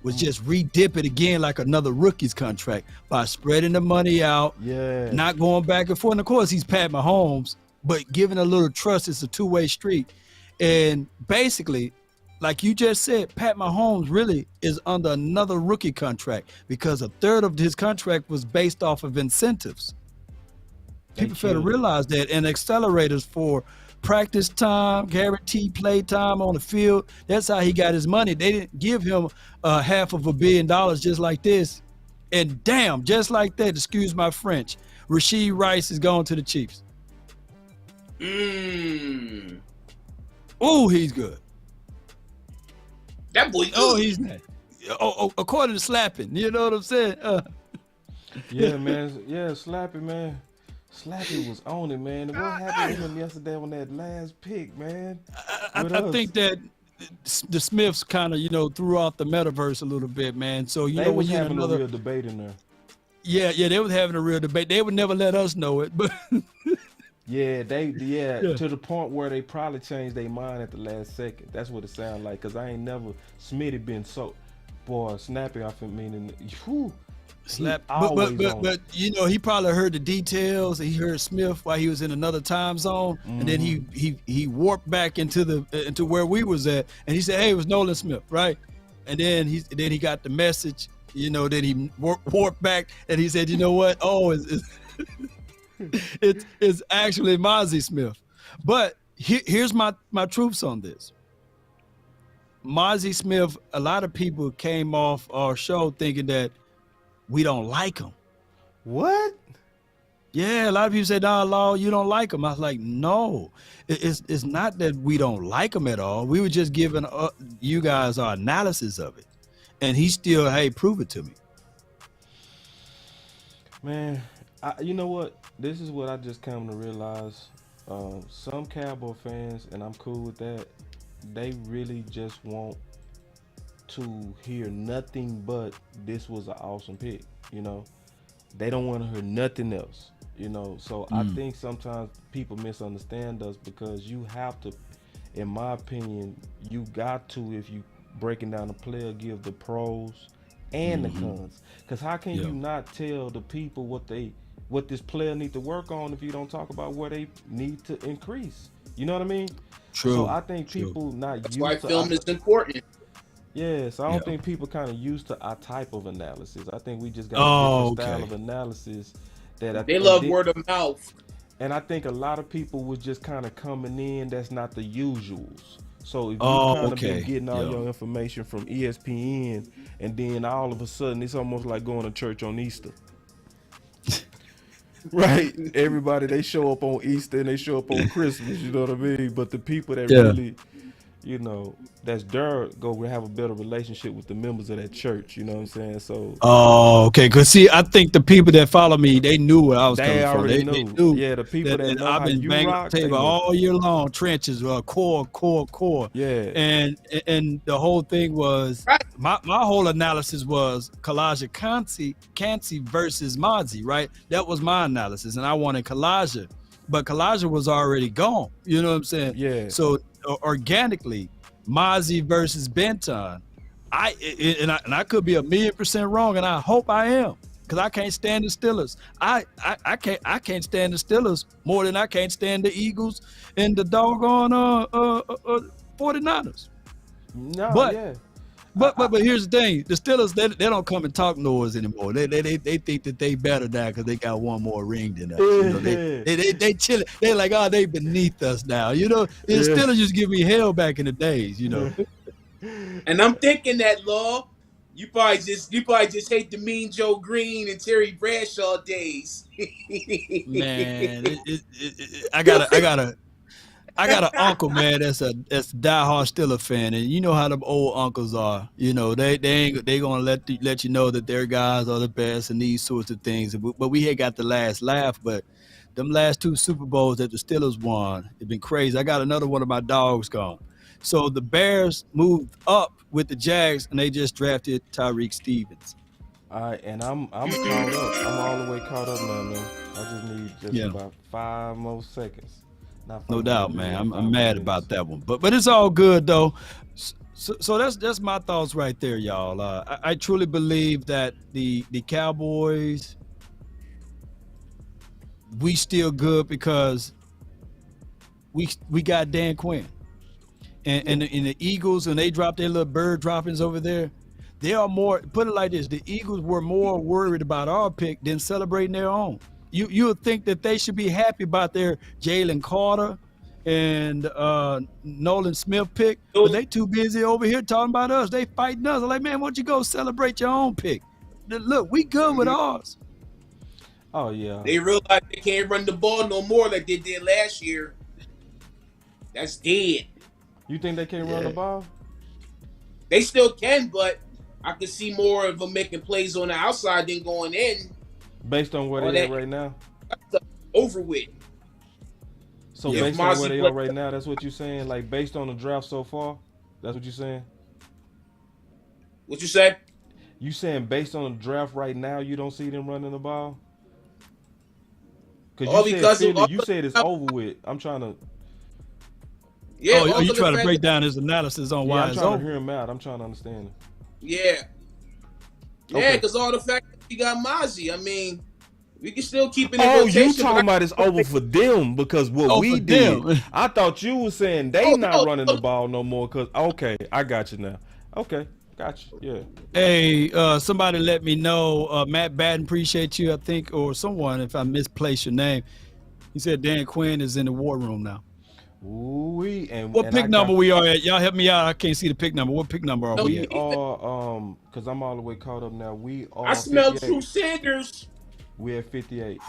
was just re-dip it again like another rookie's contract by spreading the money out, not going back and forth. And of course, he's Pat Mahomes, but giving a little trust. It's a two-way street. And basically, like you just said, Pat Mahomes really is under another rookie contract because a third of his contract was based off of incentives. People fail to realize that, and accelerators for practice time, guaranteed play time on the field. That's how he got his money. They didn't give him $500 million just like this. And damn, just like that, excuse my French, Rashee Rice is going to the Chiefs. Oh, he's good. That boy good. Oh, he's not. According to Slapping, you know what I'm saying? Yeah, man. Yeah, Slapping, man. Slappy was on it, man. What happened to him yesterday on that last pick, man? I think that the Smiths kind of, threw off the metaverse a little bit, man. So, they was having a real debate in there. Yeah, they was having a real debate. They would never let us know it, but to the point where they probably changed their mind at the last second. That's what it sounded like. Cause I ain't never Smitty been so snappy. I mean, slap. But he probably heard the details. He heard Smith while he was in another time zone, and then he warped back into where we was at, and he said, "Hey, it was Nolan Smith, right?" And then he got the message. Then he warped back, and he said, "You know what? Oh, it's actually Mazi Smith." But here's my truths on this. Mazi Smith, a lot of people came off our show thinking that we don't like him. What? Yeah, a lot of people say, "Nah, Law, you don't like him." I was like, no, it's not that we don't like him at all. We were just giving you guys our analysis of it. and he still, hey, prove it to me. Man, you know what? This is what I just come to realize. Some Cowboy fans, and I'm cool with that, they really just want to hear nothing but this was an awesome pick. You know, they don't want to hear nothing else. You know, so I think sometimes people misunderstand us because you have to, in my opinion, you got to, if you breaking down the player, give the pros and the cons. Because how can you not tell the people what this player need to work on if you don't talk about where they need to increase? You know what I mean? True. So I think people not That's used why to film is important. Yeah, so I don't think people kind of used to our type of analysis. I think we just got a different style of analysis that they love word of mouth. And I think a lot of people was just kind of coming in that's not the usuals. So if you kind of been getting all your information from ESPN, and then all of a sudden it's almost like going to church on Easter. Right? Everybody, they show up on Easter and they show up on Christmas, you know what I mean? But the people that really, you know, that's there go have a better relationship with the members of that church, you know what I'm saying? So because see, I think the people that follow me, they knew where I was coming from. They knew. Yeah, the people that know I've how been you banging rock, the table all year long, trenches, core. Yeah. And the whole thing was my whole analysis was Kalijah Kancey versus Mazi, right? That was my analysis, and I wanted Kalijah, but Kalijah was already gone. You know what I'm saying? Yeah. So organically, Mazi versus Benton. I could be 1,000,000% wrong, and I hope I am, because I can't stand the Steelers. I can't stand the Steelers more than I can't stand the Eagles and the doggone 49ers. No, but here's the thing: the Steelers, they don't come and talk noise anymore. They think that they better now because they got one more ring than us. You know, they chilling. They're like, oh, they beneath us now. You know, the Steelers just give me hell back in the days. You know. And I'm thinking that, Law, you probably just hate the Mean Joe Green and Terry Bradshaw days. Man, I got an uncle, man, that's a diehard Steeler fan, and you know how them old uncles are. You know, they gonna let you know that their guys are the best and these sorts of things. But we had got the last laugh, but them last 2 Super Bowls that the Steelers won, it's been crazy. I got another one of my dogs gone. So the Bears moved up with the Jags, and they just drafted Tyreek Stevens. All right, and I'm caught up. I'm all the way caught up now, man. I just need about 5 more seconds. No doubt, man. I'm mad about that one, but it's all good though. So that's my thoughts right there, y'all. I truly believe that the Cowboys, we still good because we got Dan Quinn, and the Eagles, and they dropped their little bird droppings over there. They are more, put it like this: the Eagles were more worried about our pick than celebrating their own. You would think that they should be happy about their Jalen Carter and Nolan Smith pick, but they too busy over here talking about us. They fighting us. I'm like, man, why don't you go celebrate your own pick? Look, we good with ours. Oh, yeah. They realize they can't run the ball no more like they did last year. That's dead. You think they can't run the ball? They still can, but I could see more of them making plays on the outside than going in. Based on where they at right now? That's over with. So based on where they are right now, that's what you're saying? Like, based on the draft so far? That's what you're saying? What you say? You saying based on the draft right now, you don't see them running the ball? Because you said it's over with. I'm trying to... Yeah, you trying to break down his analysis on why it's over? I'm trying to hear him out. I'm trying to understand him. Yeah. Yeah, because all the fact that we got Mazi, I mean, we can still keep it in rotation. You talking about it's over for them because what we did. I thought you were saying they not running the ball no more because, okay, I got you now. Okay, got you, yeah. Hey, somebody let me know, Matt Batten, appreciate you, I think, or someone, if I misplaced your name. He said Dan Quinn is in the war room now. Ooh-wee. What pick number we are at? Y'all help me out. I can't see the pick number. What pick number are we at? We are, because I'm all the way caught up now. We are I smell Drew Sanders. We're at 58.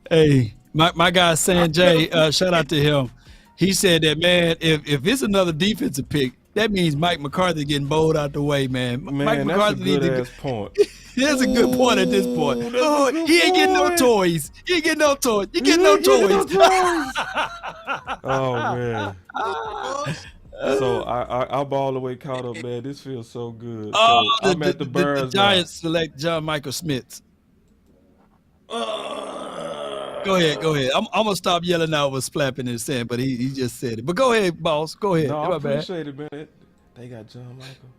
Hey, my guy Sanjay, shout out to him. He said that, man, if it's another defensive pick, that means Mike McCarthy getting bowled out the way, man. Mike Man, that's a McCarthy good need to ass point. That's a good point at this point. Ooh, that's a Oh, good he ain't getting no point. toys. He ain't getting no toys. You He getting no ain't getting no toys. Oh man. Pause. So I'm all the way caught up, man. This feels so good. Oh, So I'm at the Bears now. Giants select John Michael Smith. Go ahead. I'm gonna stop yelling out what Splapping is saying, but he just said it. But go ahead, boss. Go ahead. No, I My bad. appreciate it, man. They got John Michael.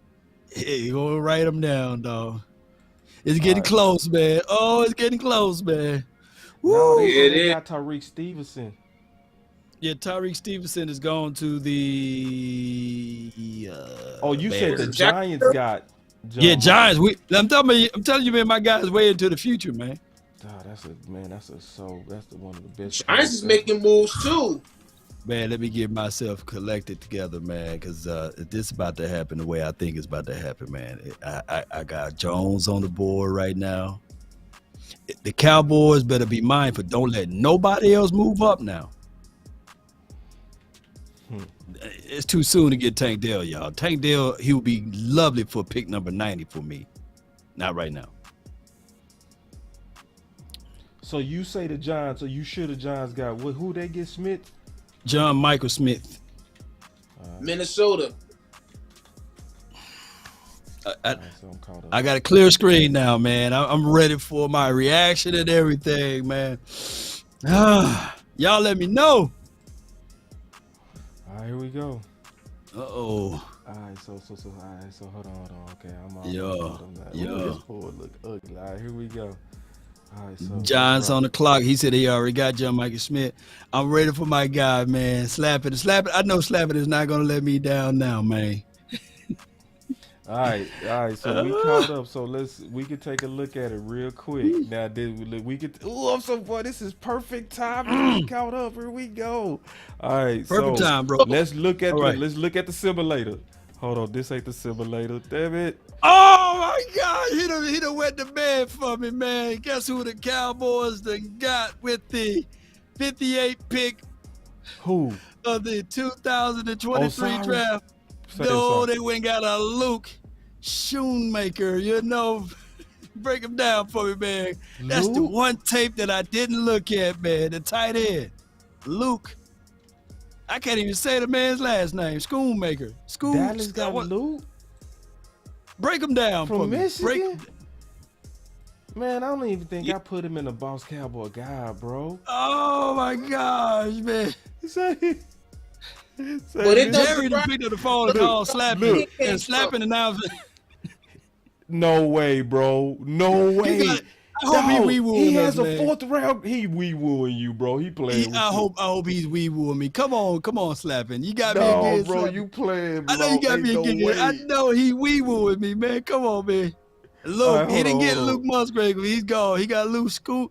Hey, you gonna write them down, dog. It's getting right. close, man. Oh, it's getting close, man. No, Woo. they got Tariq Stevenson. Yeah, Tyreek Stevenson is going to the. Oh, you said the Bears. Giants got John Yeah, Michael. Giants. I'm telling you, man. My guy's way into the future, man. That's the one of the best. Giants is making moves too. Man, let me get myself collected together, man, because this is about to happen the way I think it's about to happen, man. I got Jones on the board right now. The Cowboys better be mindful. Don't let nobody else move up now. It's too soon to get Tank Dell, y'all. Tank Dell, he would be lovely for pick number 90 for me. Not right now. So you say the Giants, or you sure the Giants got who they get Smith? John Michael Smith. Minnesota. I got a clear screen now, man. I'm ready for my reaction and everything, man. Y'all let me know. All right, here we go. Uh-oh. All right, so hold on. Okay, I'm all Yeah. This board look ugly. All right, here we go. All right, so John's on the clock. He said he already got John Michael Smith. I'm ready for my guy, man. Slap it. I know Slap It is not gonna let me down now, man. All right. So we caught up. So we can take a look at it real quick. Now, we could? Oh, I'm so boy. This is perfect time. We caught up. Here we go. All right. Perfect time, bro. Let's look at All right. let's look at the simulator. Hold on. This ain't the simulator. Damn it. Oh my God, he done went to bed for me, man. Guess who the Cowboys done got with the 58 pick Who? of the 2023 Osiris? draft? Say No, something. they went and got a Luke Schoonmaker. You know, break him down for me, man. That's the Luke? one tape that I didn't look at, man. The tight end, Luke. I can't even say the man's last name. Schoonmaker. Dallas got Luke Break him down for from me. Michigan. Man, I don't even think I put him in the Boss Cowboy guy, bro. Oh my gosh, man. But it Jerry doesn't. done picked up the phone and called Slapping and Slapping announced. No way, bro. No way. I hope he wee-wooing He has us, a man. fourth round. He wee-wooing you, bro. He playing with I you. hope he's wee-wooing me. Come on, Slapping. You got me No, again, bro, Slapping. you playing, bro. I know you got me Ain't no again. way. I know he wee-wooing me, man. Come on, man. Luke, All right, he didn't get hold on. Luke Musgrave. He's gone. He got Luke Schoonmaker.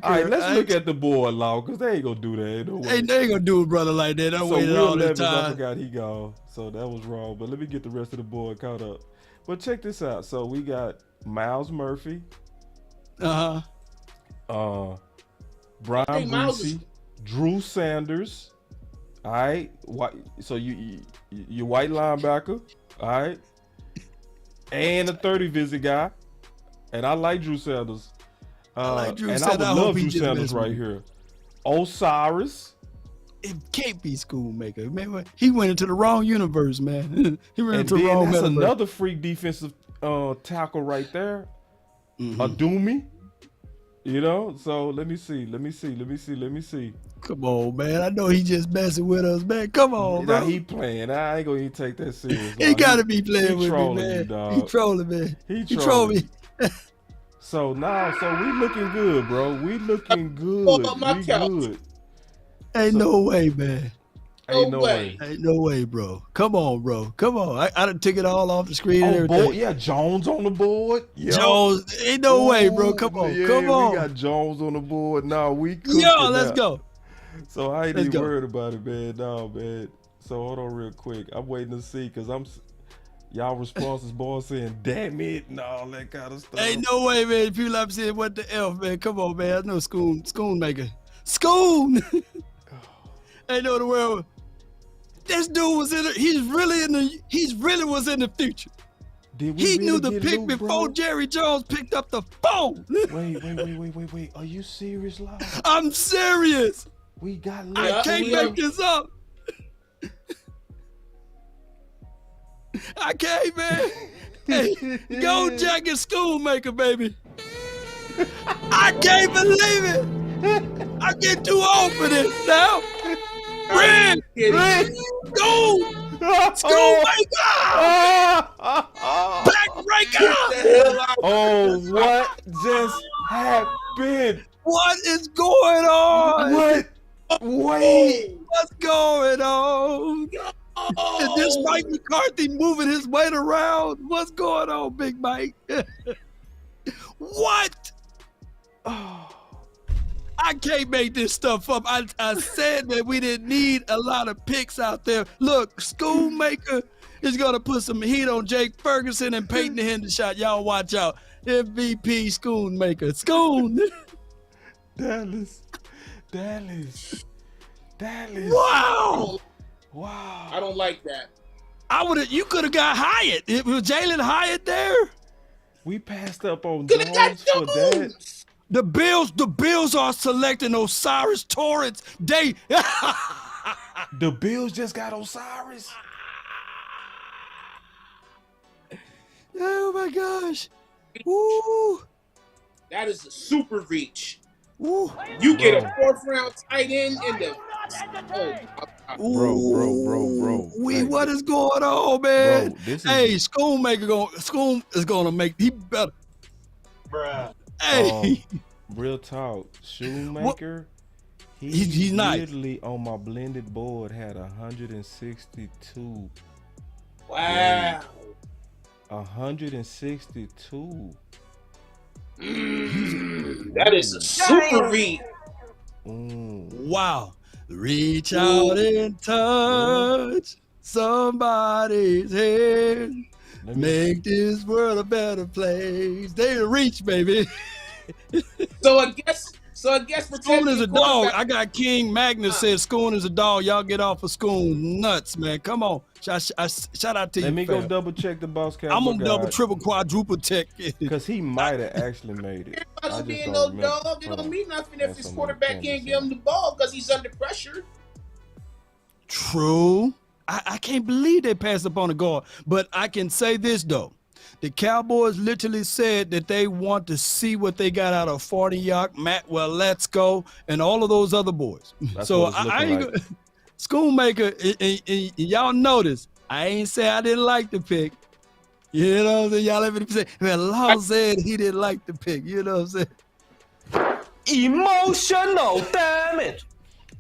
All right, let's look at the board, Law, because they ain't going to do that. Ain't no way. Hey, they ain't gonna do a brother like that. Don't So wait Will all this Levis, I time. forgot he gone. So that was wrong. But let me get the rest of the board caught up. But check this out. So we got Miles Murphy, Uh-huh. Brian Miles Bresee, Drew Sanders. All right. So you white linebacker. All right. And a 30 visit guy. And I like Drew Sanders. I like Drew and Sanders. I I would hope love he Drew just Sanders mess right with me. here. Osiris. It can't be Schoonmaker. Man, he went into the wrong universe, man. He went And into the then wrong that's universe. another freak defensive tackle right there. Mhm. Adumi. You know, so let me see. Come on, man. I know he just messing with us, man. Come on, Now bro. he playing. I ain't gonna even take that serious. He gotta be playing with me, trolling man. you, dog. He trolling, man. He He trolling. troll me. So we looking good, bro. We looking good. Pull up my We couch. good. Ain't no way, man. Ain't No no way. way. Ain't no way, bro. Come on, bro. Come on. I done took it all off the screen and Oh, everything. boy, yeah, Jones on the board. Yeah. Jones, ain't no way, bro. Come on. Yeah, Come on. We got Jones on the board. Nah, we cooking Yo, let's now. go. So I ain't Let's even go. worried about it, man. No, man. So hold on real quick. I'm waiting to see because y'all responses, boy, saying damn it and all that kind of stuff. Ain't no way, man. People up saying what the F, man. Come on, man. I know Schoonmaker. Schoon. Ain't no the world. This dude was in. He's really was in the future. Did we He really knew the get pick Luke, before bro? Jerry Jones picked up the phone. Wait. Are you serious, Lyle? I'm serious. We got Luke. I can't we are. make this up. I can't, man. Hey, go Jacket Schoolmaker, baby. I can't believe it. I get too old for this now. Red, go, Schoolmaker, backbreaker. Oh, what just happened? What is going on? What? Wait. What's going on? Is this Mike McCarthy moving his weight around? What's going on, Big Mike? What? Oh, I can't make this stuff up. I said that we didn't need a lot of picks out there. Look, Schoolmaker is going to put some heat on Jake Ferguson and Peyton Hendershot. Y'all watch out. MVP Schoolmaker. Schoon. Dallas. Wow. Wow. I don't like that. You could have got Hyatt. It was Jalen Hyatt there. We passed up on Could have got Jones for that. Jones. The Bills are selecting Osiris Torrance. The Bills just got Osiris. Oh my gosh. Woo. That is a super reach. Woo. You get a 4th round tight end in the. Bro. Hey, What is going on, man? Bro, this Schoon is is gonna make. He better. Bruh. Hey. real talk. Shoemaker. He's nice. Literally on my blended board had 162. Wow. 162. That is a super read. Wow. Reach out and touch somebody's hand. Make this world a better place. They reach, baby. So I guess Schoon is a dog. I got King Magnus said Schoon is a dog. Y'all get off of Schoon nuts, man. Come on. Shout out to you. Let me fam. go double check the boss cap. I'm gonna double, triple, quadruple check. Because he might have actually made it. Everybody's being no dog. It don't mean nothing if his quarterback can't give him the ball because he's under pressure. True. I can't believe they passed up on the guard. But I can say this, though. The Cowboys literally said that they want to see what they got out of 40-Yock, Matt, well, let's go, and all of those other boys. That's so what it's I ain't looking like. Schoonmaker, and y'all notice, I ain't say I didn't like the pick. You know what I'm saying? Y'all let me say, man, Law said he didn't like the pick. You know what I'm saying? Emotional damage.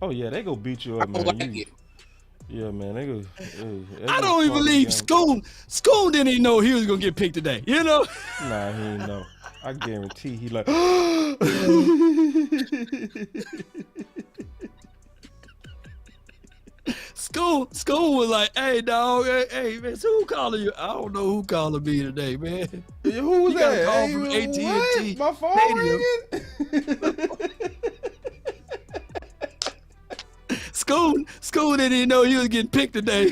Oh, yeah, they go beat you up, man. Yeah, man, they go. I don't even believe Schoon didn't even know he was going to get picked today. You know? Nah, he ain't know. I guarantee he like. School was like, hey, dog, hey, man, so who calling you? I don't know who calling me today, man. Who was You got a that? call Hey, from AT&T. My phone Stadium. ringing? School didn't even know he was getting picked today.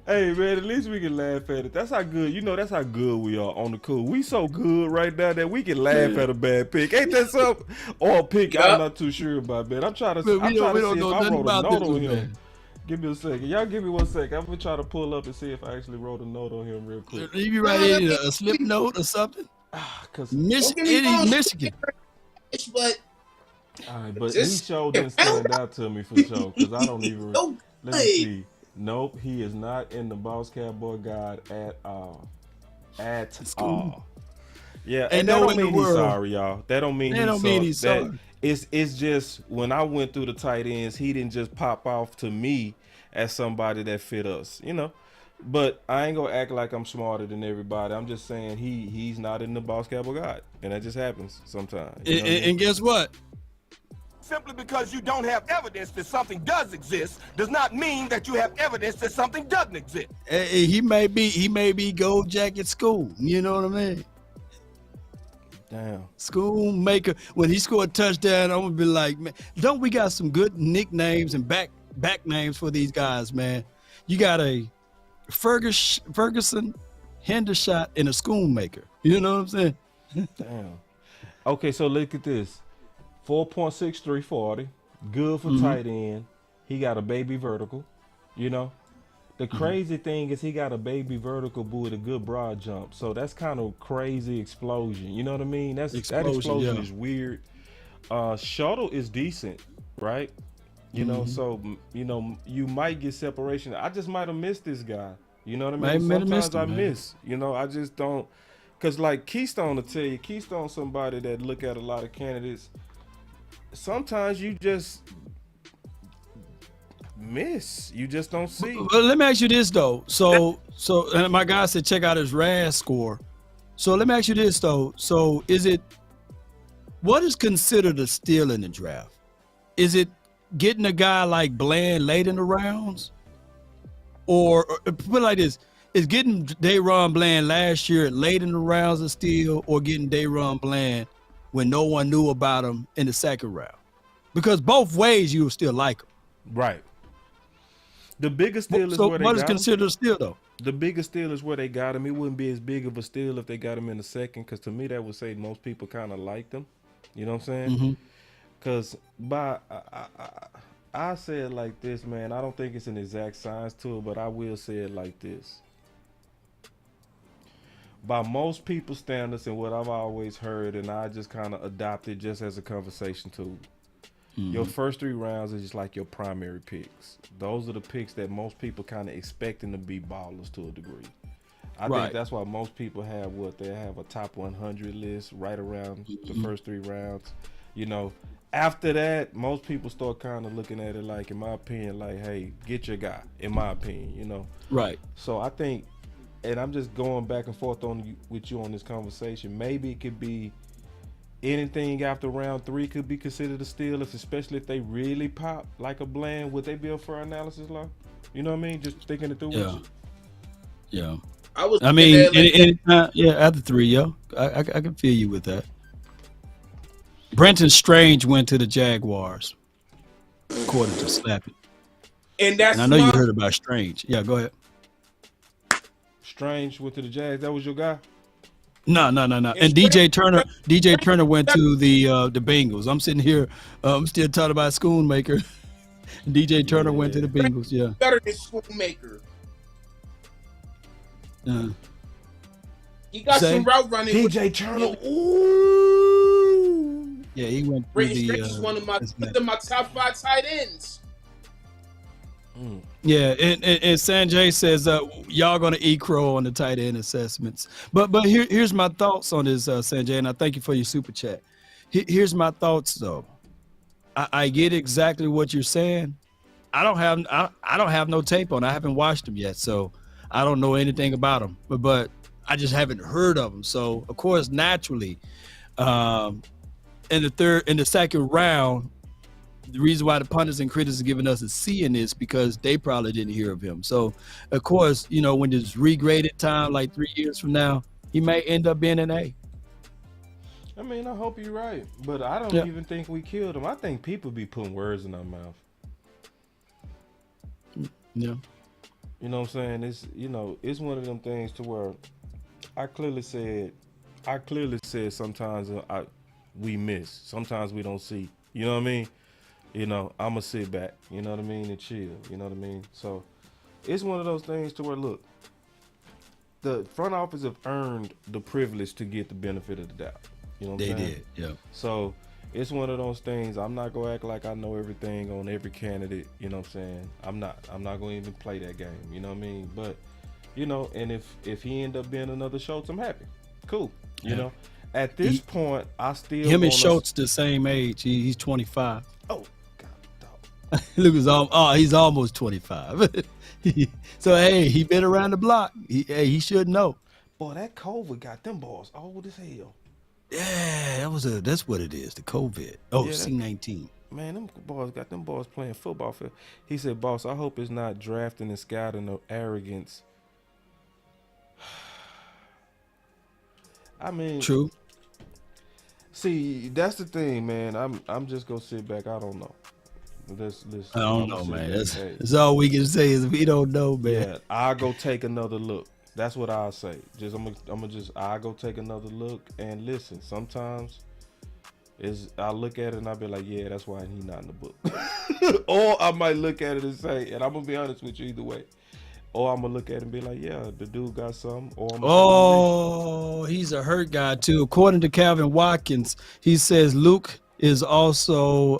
Hey, man, at least we can laugh at it. That's how good, that's how good we are on the cool. We so good right now that we can laugh at a bad pick. Ain't that something? Or a pick I'm not too sure about, man. I'm trying to see if I wrote a note on him. Man. Give me a second. Y'all give me 1 second. I'm going to try to pull up and see if I actually wrote a note on him real quick. Leave you right in a slip note or something? Michigan. But all right, but he sure didn't stand out to me for sure, because I don't even. Let me see. Nope, he is not in the Boss Cowboy Guide at all. At all. Yeah, and that don't mean he's sorry, y'all. That don't mean he's sorry. It's just when I went through the tight ends, he didn't just pop off to me as somebody that fit us, But I ain't gonna act like I'm smarter than everybody. I'm just saying he's not in the Boss Cowboy Guide, and that just happens sometimes. And guess what? Simply because you don't have evidence that something does exist does not mean that you have evidence that something doesn't exist. He may be Gold Jacket School. You know what I mean? Damn. Schoonmaker. When he scored a touchdown, I'm gonna be like, man, don't we got some good nicknames and back back names for these guys, man. You got a Ferguson, Hendershot, and a Schoonmaker. You know what I'm saying? Damn. Okay, so look at this. 4.63 40. Good for tight end. He got a baby vertical. You know? The crazy thing is he got a baby vertical with a good broad jump. So that's kind of crazy explosion. You know what I mean? That explosion is weird. Shuttle is decent, right? You know, so you know, you might get separation. I just might have missed this guy. You know what I mean? Sometimes I miss. You know, I just don't. Cause like Keystone will tell you, Keystone somebody that look at a lot of candidates. Sometimes you just miss. You just don't see. But let me ask you this though. So and my guy said check out his RAS score. So let me ask you this though. So what is considered a steal in the draft? Is it getting a guy like Bland late in the rounds? Or put it like this, is getting DaRon Bland last year late in the rounds a steal, or getting DaRon Bland when no one knew about him in the second round? Because both ways you will still like him. Right. The biggest steal is where they got him. What is considered a steal though? The biggest steal is where they got him. It wouldn't be as big of a steal if they got him in the second, because to me that would say most people kind of liked him. You know what I'm saying? Because I say it like this, man. I don't think it's an exact science to it, but I will say it like this. By most people's standards and what I've always heard, and I just kind of adopted just as a conversation tool, your first 3 rounds is just like your primary picks. Those are the picks that most people kind of expecting to be ballers to a degree. I think that's why most people have they have a top 100 list right around the first 3 rounds. You know, after that, most people start kind of looking at it like, in my opinion, like, hey, get your guy, in my opinion, you know. Right. So I think, and I'm just going back and forth with you on this conversation, maybe it could be anything after round 3 could be considered a steal, especially if they really pop like a Bland. Would they be up for analysis, law? You know what I mean? Just thinking it through with you. Yeah. I mean, after 3, yo. I can feel you with that. Brenton Strange went to the Jaguars, according to Slappy. And I know you heard about Strange. Yeah, go ahead. Strange went to the Jags. That was your guy? No. And DJ Turner went to the Bengals. I'm sitting here, I'm still talking about Schoonmaker. DJ Turner went to the Bengals. Yeah. Better than Schoonmaker. He got some route running. DJ Turner. Ooh. Yeah, he went. He's one of my top 5 tight ends. Yeah, and Sanjay says y'all gonna eat crow on the tight end assessments. But here's my thoughts on this, Sanjay, and I thank you for your super chat. Here's my thoughts though. I get exactly what you're saying. I don't have no tape on. I haven't watched them yet, so I don't know anything about them. But I just haven't heard of them. So of course, naturally, in the second round, the reason why the pundits and critics are giving us a C in this because they probably didn't hear of him. So, of course, you know, when there's regraded time, like 3 years from now, he may end up being an A. I mean, I hope you're right, but I don't even think we killed him. I think people be putting words in our mouth. Yeah. You know what I'm saying? It's, you know, it's one of them things to where I clearly said sometimes we miss. Sometimes we don't see. You know what I mean? You know, I'm going to sit back, you know what I mean, and chill, you know what I mean? So it's one of those things to where, look, the front office have earned the privilege to get the benefit of the doubt. You know what I'm saying? They did, yeah. So it's one of those things. I'm not going to act like I know everything on every candidate, you know what I'm saying? I'm not going to even play that game, you know what I mean? But, you know, and if he end up being another Schultz, I'm happy. Cool, you know? At this point, I still him and Schultz the same age. He's 25. Oh. Look, he's almost 25. So hey, he been around the block. He should know. Boy, that COVID got them boys old as hell. Yeah, that's what it is. The COVID. Oh, yeah, C19. Man, them boys playing football. He said, "Boss, I hope it's not drafting and scouting or arrogance." I mean, true. See, that's the thing, man. I'm just gonna sit back. I don't know. Let's I don't I'ma know, sit man. back. That's all we can say is we don't know, man. Yeah, I'll go take another look. That's what I'll say. I'll go take another look and listen. Sometimes I look at it and I'll be like, yeah, that's why he's not in the book. Or I might look at it and say, and I'm gonna be honest with you either way. Or I'm gonna look at it and be like, yeah, the dude got something. Or I'm gonna He's a hurt guy too. According to Calvin Watkins, he says Luke is also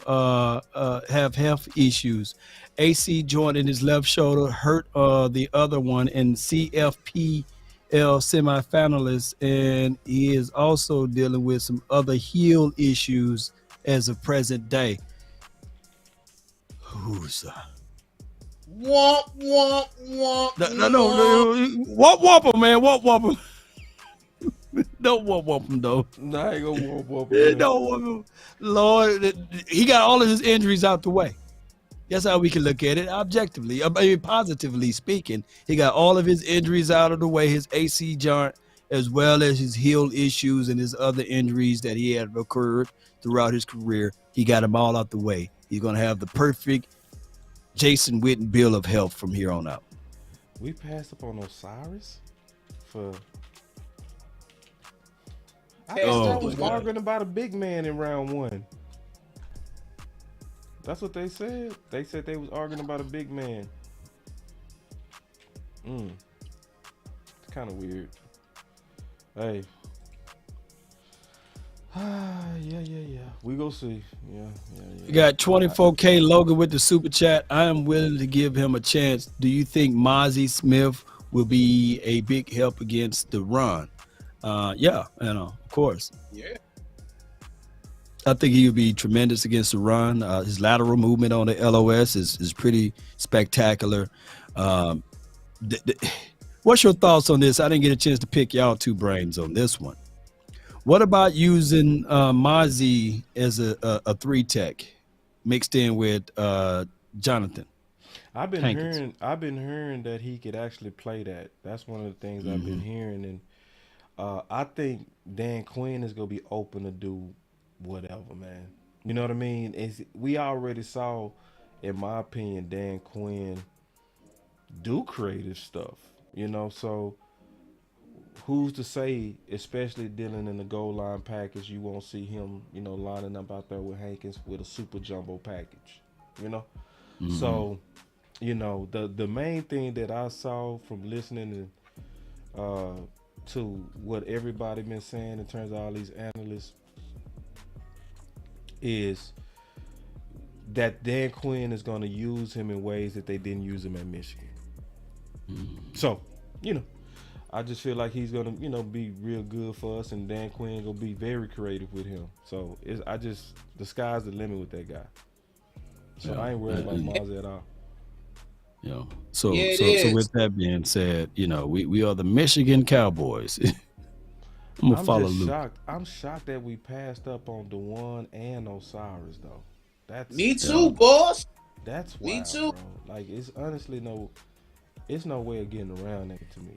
have health issues. AC joint in his left shoulder hurt the other one in CFPL semifinalist, and he is also dealing with some other heel issues as of present day. Who's Womp womp womp. no. Womp him, man. Womp him. Don't womp him though. No, I ain't gonna whoop him. Don't womp him. Lord, he got all of his injuries out the way. That's how we can look at it objectively. I mean, positively speaking, he got all of his injuries out of the way, his AC joint, as well as his heel issues and his other injuries that he had occurred throughout his career. He got them all out the way. He's going to have the perfect Jason Witten bill of health from here on out. We passed up on Osiris for. I was arguing about a big man in round 1. That's what they said. They said they was arguing about a big man. It's kind of weird. Hey. Yeah. We go see. Yeah. You got 24K Logan with the super chat. I am willing to give him a chance. Do you think Mazi Smith will be a big help against the run? Yeah, of course. Yeah. I think he would be tremendous against the run. His lateral movement on the LOS is pretty spectacular. What's your thoughts on this? I didn't get a chance to pick y'all two brains on this one. What about using Mazi as a 3-tech mixed in with Jonathan? I've been hearing that he could actually play that. That's one of the things I've been hearing, and I think Dan Quinn is gonna be open to do whatever, man. You know what I mean? We already saw, in my opinion, Dan Quinn do creative stuff. So who's to say, especially dealing in the goal line package, you won't see him, lining up out there with Hankins with a super jumbo package, So, the main thing that I saw from listening to what everybody been saying in terms of all these analysts is that Dan Quinn is going to use him in ways that they didn't use him at Michigan. So, I just feel like he's going to, be real good for us, and Dan Quinn going to be very creative with him. So, the sky's the limit with that guy. So, I ain't worried about Mazi at all. So with that being said, we are the Michigan Cowboys. I'm gonna follow Luke. I'm shocked that we passed up on DeJuan and Osiris though. That's me too, boss. That's wild, me too. Bro. Like it's honestly no way of getting around that to me.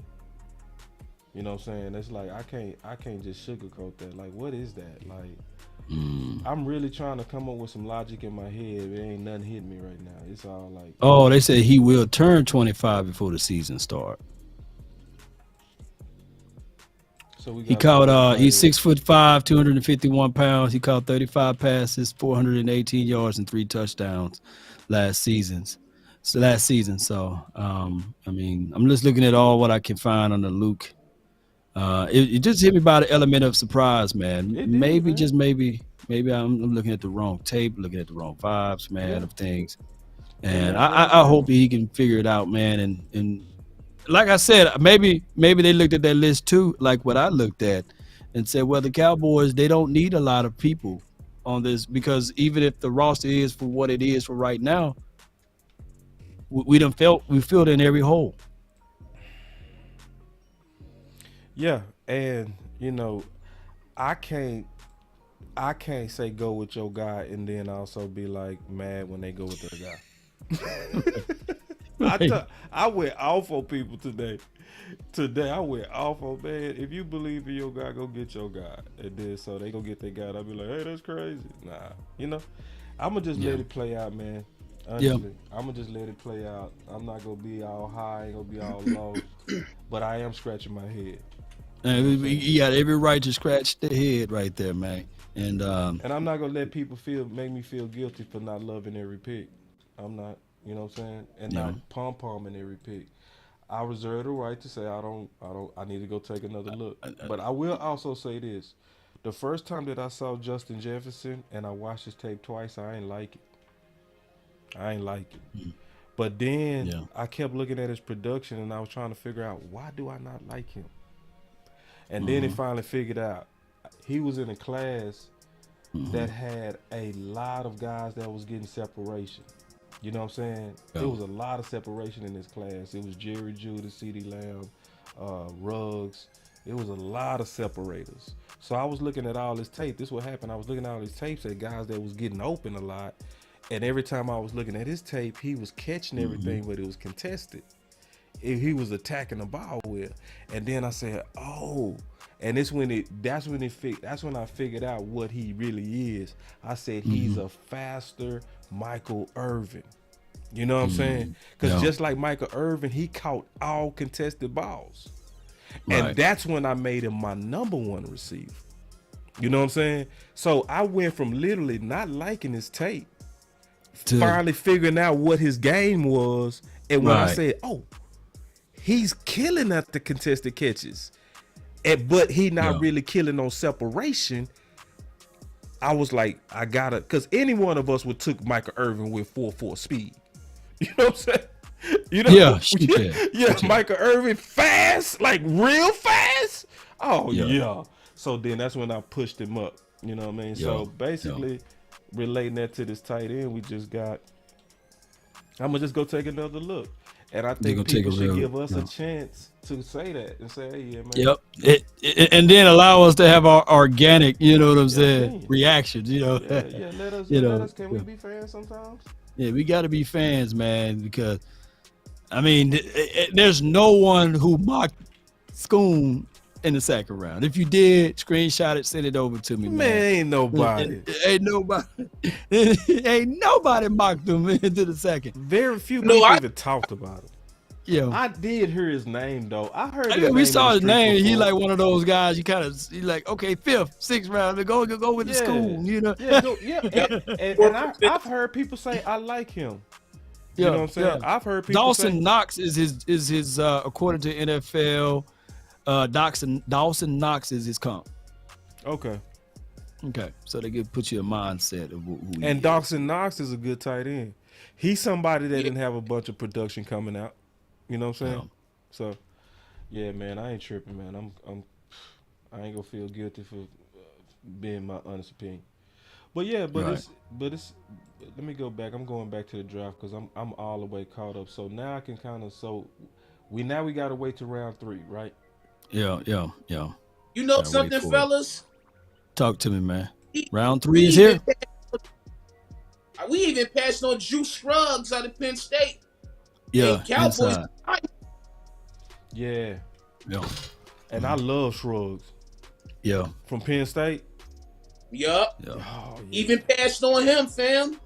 You know what I'm saying? It's like I can't just sugarcoat that. Like what is that? Like I'm really trying to come up with some logic in my head. There ain't nothing hitting me right now. It's all like they said he will turn 25 before the season starts. So he caught he's 6'5", 251 pounds. He caught 35 passes, 418 yards, and 3 touchdowns last season. So I mean, I'm just looking at all what I can find on the Luke. It just hit me by the element of surprise, man. Just maybe I'm looking at the wrong tape, looking at the wrong vibes, man, of things. And I hope he can figure it out, man. And like I said, maybe they looked at that list too, like what I looked at, and said, well, the Cowboys, they don't need a lot of people on this, because even if the roster is for what it is for right now, we filled in every hole. Yeah, and I can't say go with your guy and then also be like mad when they go with their guy. I went off on people today. Today I went off on, man. If you believe in your guy, go get your guy. And then so they go get their guy. I'll be like, hey, that's crazy. Nah, I'm gonna just let it play out, man. Honestly, I'm gonna just let it play out. I'm not gonna be all high, ain't gonna be all low, but I am scratching my head. And you got every right to scratch the head right there, man. And I'm not gonna let people make me feel guilty for not loving every pick. I'm not, you know what I'm saying, and not pom-pomming every pick. I reserve the right to say I need to go take another look. But I will also say this: the first time that I saw Justin Jefferson and I watched his tape twice, I ain't like it. But then I kept looking at his production and I was trying to figure out, why do I not like him? And then it finally figured out. He was in a class that had a lot of guys that was getting separation. You know what I'm saying? There was a lot of separation in this class. It was Jerry Judy, C.D. Lamb, Ruggs. It was a lot of separators. So I was looking at all this tape. This is what happened. I was looking at all these tapes at guys that was getting open a lot. And every time I was looking at his tape, he was catching everything, but it was contested. He was attacking the ball with. And then I said, oh. And that's when I figured out what he really is. I said he's a faster Michael Irvin. You know what I'm saying? Because just like Michael Irvin, he caught all contested balls. And that's when I made him my number one receiver. You know what I'm saying? So I went from literally not liking his tape to finally figuring out what his game was. And when I said, oh, he's killing at the contested catches, but he not really killing on separation, I was like, I gotta, because any one of us would took Michael Irvin with 4.4 speed. You know what I'm saying? You know, Michael Irvin fast, like real fast. Oh yeah. So then that's when I pushed him up. You know what I mean? So basically, relating that to this tight end, I'm gonna just go take another look. And I think people should give us a chance to say that and say, hey, yeah, man. And then allow us to have our organic, you know what I'm saying, reactions, you know. Let us, can we be fans sometimes? Yeah, we got to be fans, man, because, I mean, there's no one who mocked Schoon in the second round. If you did, screenshot it, send it over to me, man. Ain't nobody. Ain't nobody mocked him into the second. Very few people even talked about him. Yeah, I did hear his name though. I heard. We saw his name. He like one of those guys. He like, okay, 5th, 6th round. Go with the Schoon. You know. And I've heard people say I like him. You know what I'm saying? I've heard people Dawson Knox is his according to NFL. Dawson Knox is his comp. Okay, so they could put you in a mindset of who he is. Dawson Knox is a good tight end. He's somebody that didn't have a bunch of production coming out. You know what I'm saying? Yeah. So, yeah, man, I ain't tripping, man. I ain't gonna feel guilty for being my honest opinion. But yeah, it's. Let me go back. I'm going back to the draft because I'm all the way caught up. So now I can kind of we got to wait to round 3, right? Yeah. You know something, fellas? Talk to me, man. Round 3 is here. We even passed on Juice Scruggs out of Penn State. Yeah, Cowboys. Yeah. And I love Scruggs. Yeah. From Penn State. Yup. Yeah. Oh, yeah. Even passed on him, fam.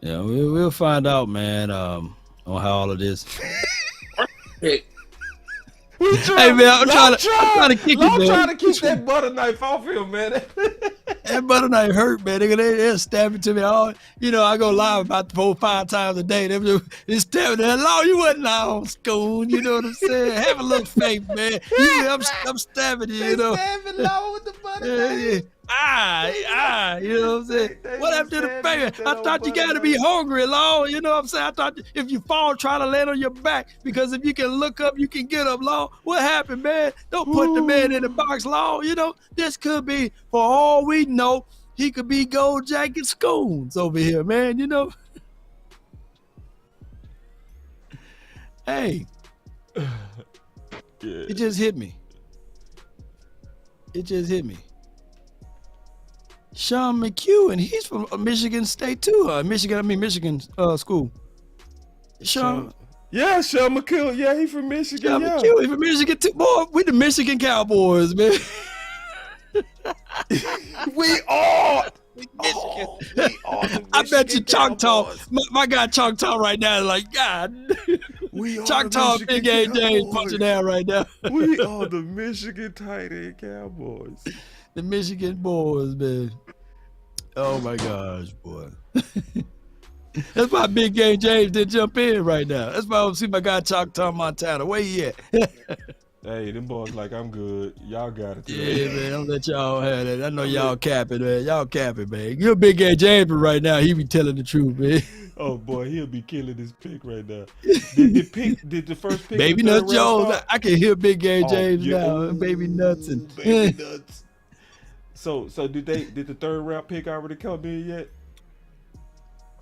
Yeah, we'll find out, man, on how all of this. Hey, man, I'm trying to kick it, man. I'm trying to keep that butter knife off him, man. That butter knife hurt, man. They're stabbing to me all. You know, I go live about 4 or 5 times a day. They're stabbing. Law, you wasn't on school. You know what I'm saying? Have a little faith, man. I'm stabbing you. You know. Stabbing Law with the butter knife. You know what I'm saying? What happened to the baby? I thought you got to be hungry, Law. You know what I'm saying? I thought if you fall, try to land on your back, because if you can look up, you can get up, Law. What happened, man? Don't put the man in the box, Law. You know, this could be, for all we know, he could be Gold Jacket Schoons over here, man. You know? Hey. It just hit me. Sean McEwen, he's from Michigan State too. Michigan school. Sean McEwen. Yeah, he's from Michigan. Sean McEwen, he's from Michigan too. Boy, we the Michigan Cowboys, man. We are. Michigan. We are the I bet you Michigan Choctaw, Cowboys. my guy Choctaw right now is like, God, We are Choctaw the Big Michigan A James Cowboys. punching down right now. We are the Michigan tight end Cowboys. The Michigan boys, man. Oh my gosh, boy. That's why Big Game James didn't jump in right now. That's why I don't see my guy Choctaw Montana. Where he at? Hey, them boys like, I'm good. Y'all got it. Yeah, man. Don't let y'all have that. I know y'all capping, man. Y'all capping, man. You're Big Game James right now. He be telling the truth, man. Oh boy, he'll be killing this pick right now. Did the first pick? Baby in the third Nuts round Jones. start? I can hear Big Game Oh, James yeah. now. Ooh, Baby Nuts and Baby Nuts. So did the third round pick already come in yet?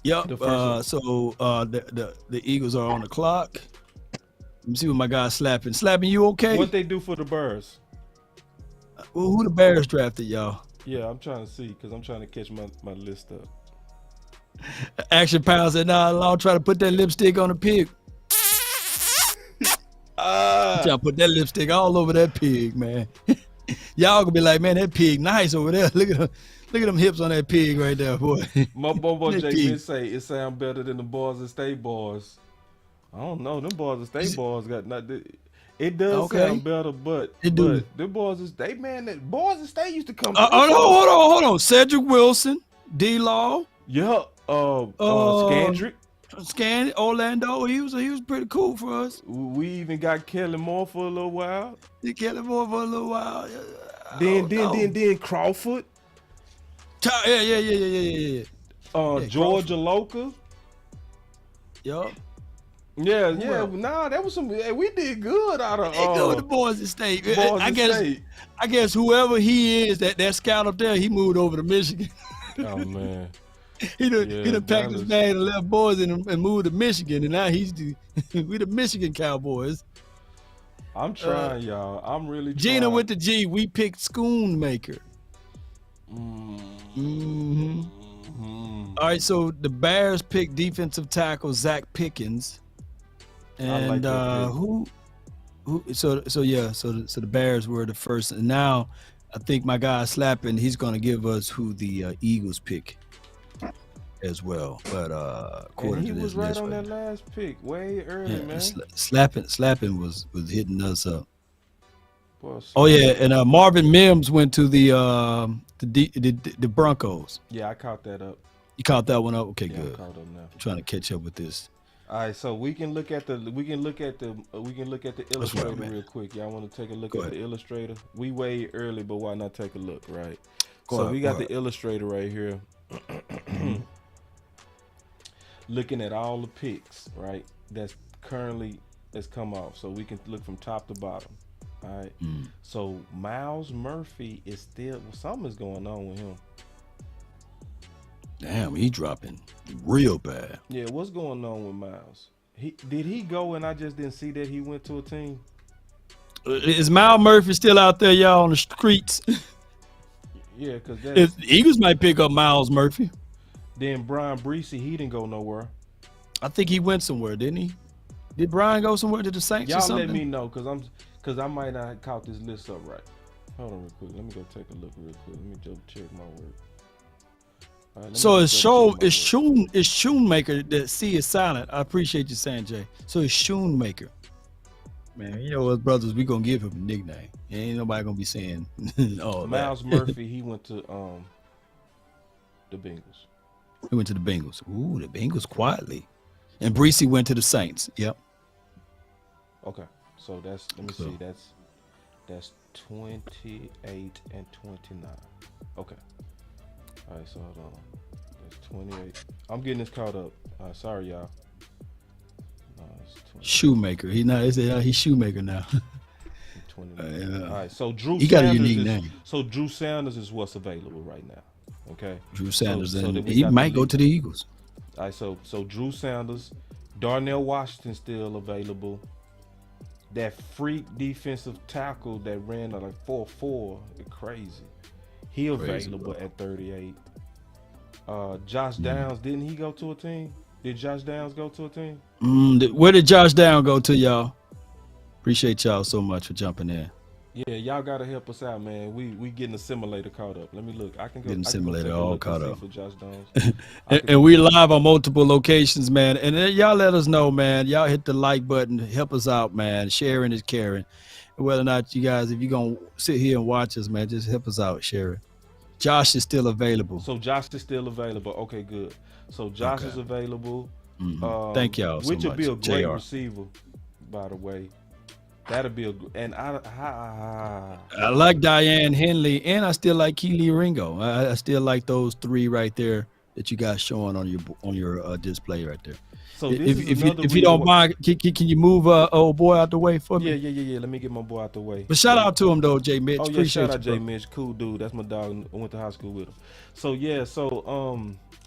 Yep. The first The Eagles are on the clock. Let me see what my guy's slapping. Slapping, you okay? What they do for the Bears? Well, who the Bears drafted, y'all? Yeah, I'm trying to see because I'm trying to catch my list up. Action Pound said, nah, I'll try to put that lipstick on the pig. Try to put that lipstick all over that pig, man. Y'all gonna be like, man, that pig nice over there. Look at them hips on that pig right there, boy. My boy That Jay pig. Smith say it sound better than the Boys and State Boys. I don't know. Them Boys and State Boys got nothing. It does Okay. sound better, but It do. them Boys and State, man, that Boys and State used to come. Hold on. Cedric Wilson, D-Law, Yeah, Scandrick. Scan Orlando. He was pretty cool for us. We even got Kelly Moore for a little while. He kept him over for a little while. Then Crawford. Yeah. Georgia Loca. Yup. Yeah. else? Nah, that was some. We did good out of. They go with the Boys and State. Boys I and guess. State. I guess whoever he is, that scout up there, he moved over to Michigan. Oh man. he done Yeah, packed his Dallas. bag and left Boys and moved to Michigan, and now we the Michigan Cowboys. I'm trying, y'all. I'm really trying. Gina with the G. We picked Schoonmaker. Mm-hmm. All right, so the Bears picked defensive tackle Zach Pickens, and like that pick. who? So the Bears were the first, and now I think my guy Slapping, he's going to give us who the Eagles pick as well. But according And he to this was right list, on that last pick, way early, man. Slapping was hitting us up. Boy, Oh yeah, and Marvin Mims went to the Broncos. Yeah, I caught that up. You caught that one up? Okay, Yeah, I good. caught up now. I'm trying to catch up with this. All right, so we can look at the illustrator man. real quick. Y'all want to take a look Go at ahead. the illustrator? We way early, but why not take a look, right? Go So ahead, we go got the ahead. illustrator right here. Looking at all the picks, right? That's come off. So we can look from top to bottom. All right. So Miles Murphy is still something is going on with him. Damn, he dropping real bad. Yeah, what's going on with Miles? Did he go and I just didn't see that he went to a team? Is Miles Murphy still out there, y'all, on the streets? Yeah, because The Eagles might pick up Miles Murphy. then Brian Breesy, he didn't go nowhere. I think he went somewhere, didn't he? Did Brian go somewhere to the Saints or Y'all something? let me know because I might not have caught this list up right. Hold on real quick. Let me go take a look real quick. Let me double check my work. All right, let me So just it's double check my work. it's Shoemaker. That C is silent. I appreciate you saying, Jay. So it's Shoemaker. Man, you know what, brothers, we gonna give him a nickname. Ain't nobody gonna be saying oh Miles Murphy, he went to the Bengals. He went to the Bengals. Ooh, the Bengals quietly. And Breesy went to the Saints. Yep. Okay, so that's let me So- see. That's 28 and 29. Okay. All right, so hold on. That's 28. I'm getting this caught up. Sorry, y'all. No, it's 20, Shoemaker. He's Shoemaker now. 29. Yeah. All right, so Drew He got a Sanders unique is, name. So Drew Sanders is what's available right now. Okay. Drew Sanders, so and then we he got the might go league. to the Eagles. All right, so Drew Sanders, Darnell Washington still available. That freak defensive tackle that ran like 4.4, crazy. He Crazy, available bro. at 38. Josh Downs, didn't he go to a team? Did Josh Downs go to a team? Where did Josh Down go to, y'all? Appreciate y'all so much for jumping in. Yeah, y'all gotta help us out, man. We getting the simulator caught up. Let me look. I can go. Getting I can go simulator take a all look caught and up. see for Josh Downs. And we live on multiple locations, man. And then y'all let us know, man. Y'all hit the like button, help us out, man. Sharing is caring. Whether or not you guys, if you're gonna sit here and watch us, man, just help us out, sharing. Josh is still available. So Josh is still available. Okay, good. So Josh is available. Thank y'all so which would be a much, great JR. receiver, by the way. That'll be and I like Diane Henley, and I still like Keely Ringo. I still like those three right there that you got showing on your display right there. So this if you don't mind, can you move old boy out the way for me? Yeah. Let me get my boy out the way. But shout out to him though, J Mitch. Oh yeah, Appreciate shout out you, J Mitch, cool dude. That's my dog. I went to high school with him. So yeah,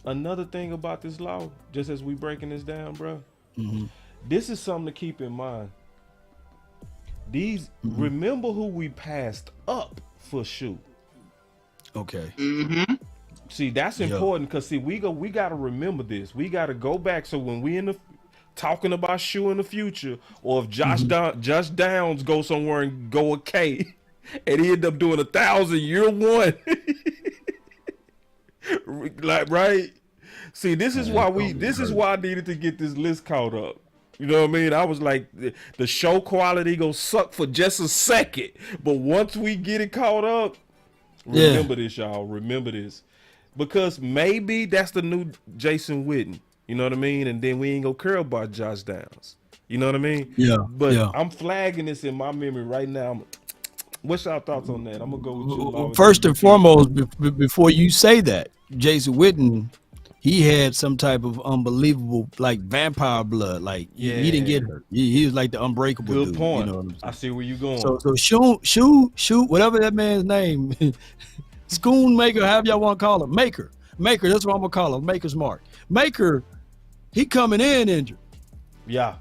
another thing about this law, just as we breaking this down, bro. This is something to keep in mind. Remember who we passed up for shoe. Okay. See, that's important because we got to remember this. We got to go back. So when we talking about shoe in the future, or if Josh Downs go somewhere and go a K, and he end up doing 1,000 year one, like right. See, this is why I needed to get this list caught up. You know what I mean? I was like, the show quality gonna suck for just a second, but once we get it caught up, remember this, y'all. Remember this, because maybe that's the new Jason Witten. You know what I mean? And then we ain't gonna care about Josh Downs. You know what I mean? Yeah. But I'm flagging this in my memory right now. What's your thoughts on that? I'm gonna go with you. First and foremost, before you say that, Jason Witten, he had some type of unbelievable like vampire blood. Like he didn't get hurt. He was like the unbreakable Good dude. point. You know what I'm saying? I see where you going. So shoot, whatever that man's name, Schoonmaker, however y'all want to call him, Maker. That's what I'm gonna call him. Maker's Mark. Maker, he coming in injured. Yeah.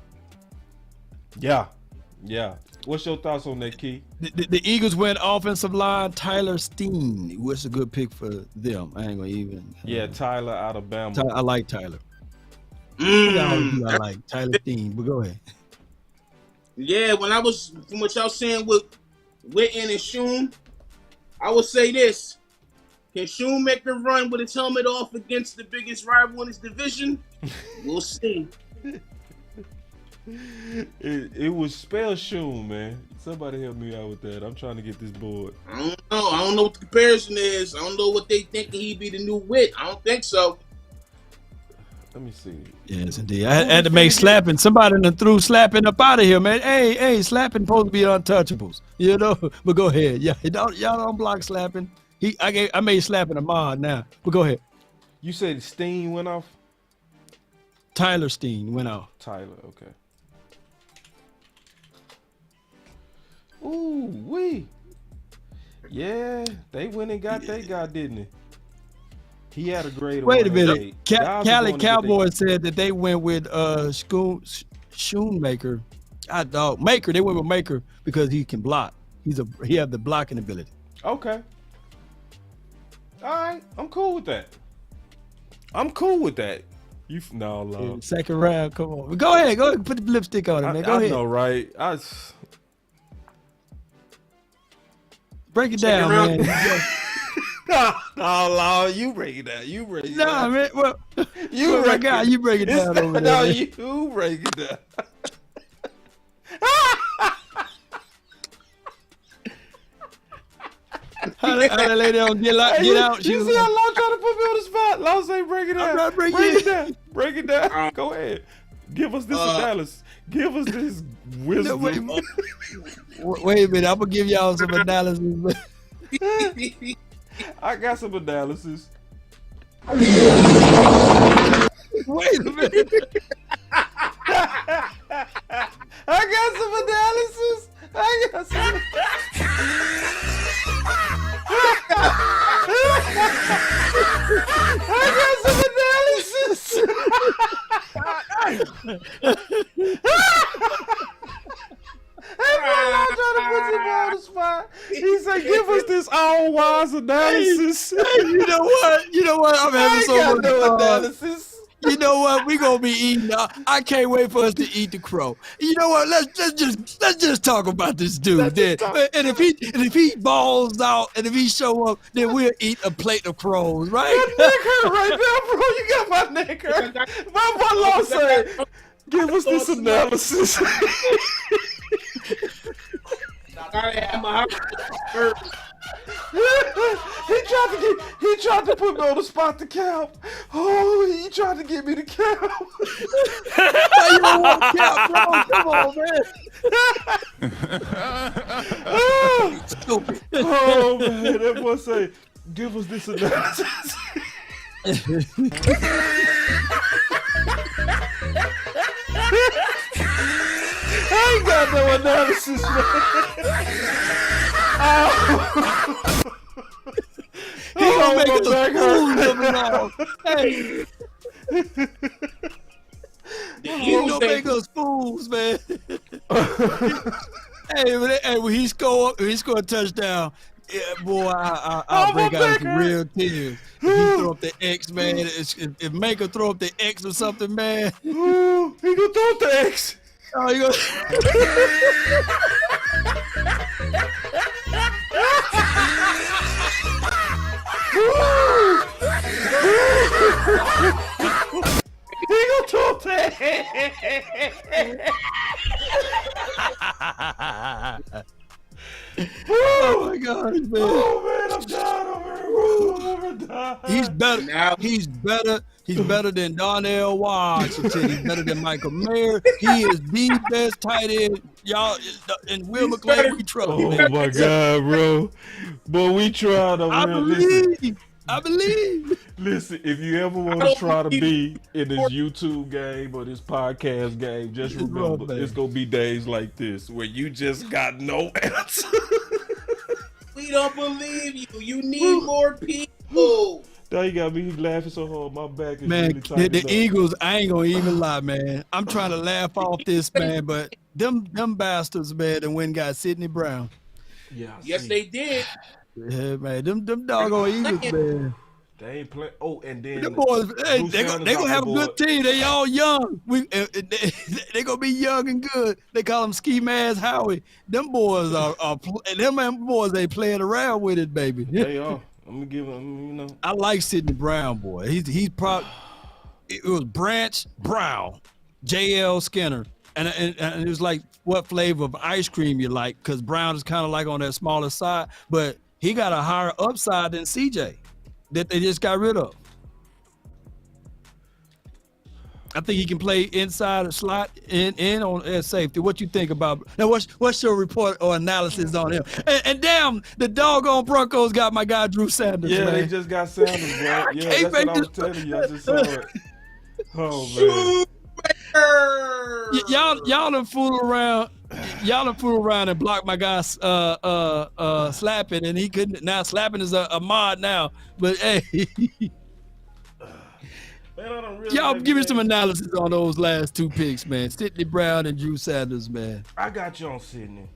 What's your thoughts on that, Key? The Eagles went offensive line Tyler Steen. What's a good pick for them? I ain't gonna even. Tyler out of Bama. I like Tyler. I like Tyler Steen, but go ahead. Yeah, from what y'all saying with Witten and Shoon, I would say this. Can Shoemaker run with his helmet off against the biggest rival in his division? We'll see. It was spell Shoon, man. Somebody help me out with that. I'm trying to get this board. I don't know what the comparison is. I don't know what they think he'd be the new Witt. I don't think so. Let me see. Yes, indeed. I had to make Slapping. Somebody done threw Slapping up out of here, man. Hey, Slapping supposed to be untouchables, you know. But go ahead. Yeah, y'all don't block Slapping. I made Slapping a mod now. But go ahead. You said Steen went off? Tyler Steen went off. Tyler, okay. Ooh, wee. Yeah, they went and got that guy, didn't they? He had a grade. Wait a minute. Cali Cowboys said that they went with Shoemaker. Maker. They went with Maker because he can block. He have the blocking ability. Okay. All right, I'm cool with that. Second round, come on. Go ahead, put the lipstick on it, man. Go ahead. I know, right? Break it down, man. No, Lord, you break it down. Nah, man. Well, you break it down over there. No, you break it down. How that lady don't get out? You see how Law trying to put me on the spot? Law say break it down. I'm not breaking it down. Break it down. Go ahead. Give us this analysis. Give us this wisdom. No, wait a minute. I'm gonna give y'all some analysis. I got some analysis. Wait a minute. I got some analysis. He said, "Give us this all-wise analysis." Hey, you know what? I'm having so much fun. Analysis. You know what? We gonna be eating. I can't wait for us to eat the crow. You know what? Let's just talk about this dude. Then, and if he balls out, and if he show up, then we'll eat a plate of crows, right? My neck hurt right now, bro. You got my neck hurt. My law said, give us this analysis. He tried to put me on the spot to count. Oh, he tried to get me to count. Now you don't want to count, bro. Come on, man. Stupid. Oh man, that boy say, give us this analysis. I ain't got no analysis, man. He gonna make us fools of it all. Hey. He gonna make us fools, man. Hey, when he score a touchdown, yeah, boy, I'll break out into real tears. If he throw up the X, man, if Maker throw up the X or something, man. Ooh, he gonna throw up the X. Oh, you gonna... He gonna throw up the Oh my gosh, man. Oh man, I'm dying over here. He's better. He's better than Donnell Washington. He's better than Michael Mayer. He is the best tight end. Y'all and Will McClay, we trust. Oh my God, bro. But we tried over here. I believe. Listen, if you ever want to try to be in this YouTube game or this podcast game, just remember it's gonna be days like this where you just got no answer. We don't believe you. You need more people. Now you got me laughing so hard. My back is man, really tight. the Eagles, I ain't gonna even lie, man. I'm trying to laugh off this, man, but them bastards, man, and went and got Sidney Brown. Yeah. Yes, they did. Yeah, man. Them doggone Eagles, man. They ain't play. Oh, and then them boys, hey, they gonna have a good team. They all young. They gonna be young and good. They call them Ski Mask Howie. Them boys them boys ain't playing around with it, baby. They are. I'm gonna give them, you know. I like Sidney Brown, boy. He's probably it was Branch Brown, J.L. Skinner, and it was like what flavor of ice cream you like, because Brown is kind of like on that smaller side, but he got a higher upside than CJ that they just got rid of. I think he can play inside a slot in on safety. What you think about now? What's your report or analysis on him? And damn, the doggone Broncos got my guy Drew Sanders. Yeah, man. They just got Sanders, bro. Yeah, that's what I was telling you. I just saw it. Oh man. Y'all done fool around. Y'all done fool around and block my guy Slapping, and he couldn't. Now Slapping is a mod now, but hey. Man, y'all give me some analysis on those last two picks, man. Sidney Brown and Drew Sanders, man. I got you on Sidney.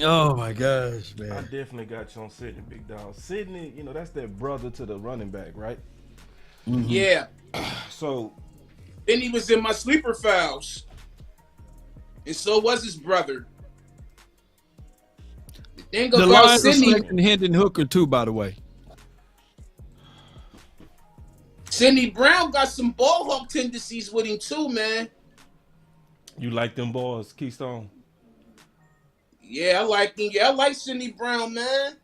Oh my gosh, man. I definitely got you on Sidney, big dog. Sidney, you know, that's that brother to the running back, right? Mm-hmm. Yeah. So then he was in my sleeper files. And so was his brother. The thing the about Lions Sidney, selecting Hendon Hooker too, by the way. Sidney Brown got some ball hawk tendencies with him too, man. You like them boys, Keystone? Yeah, I like him. Yeah, I like Sidney Brown, man.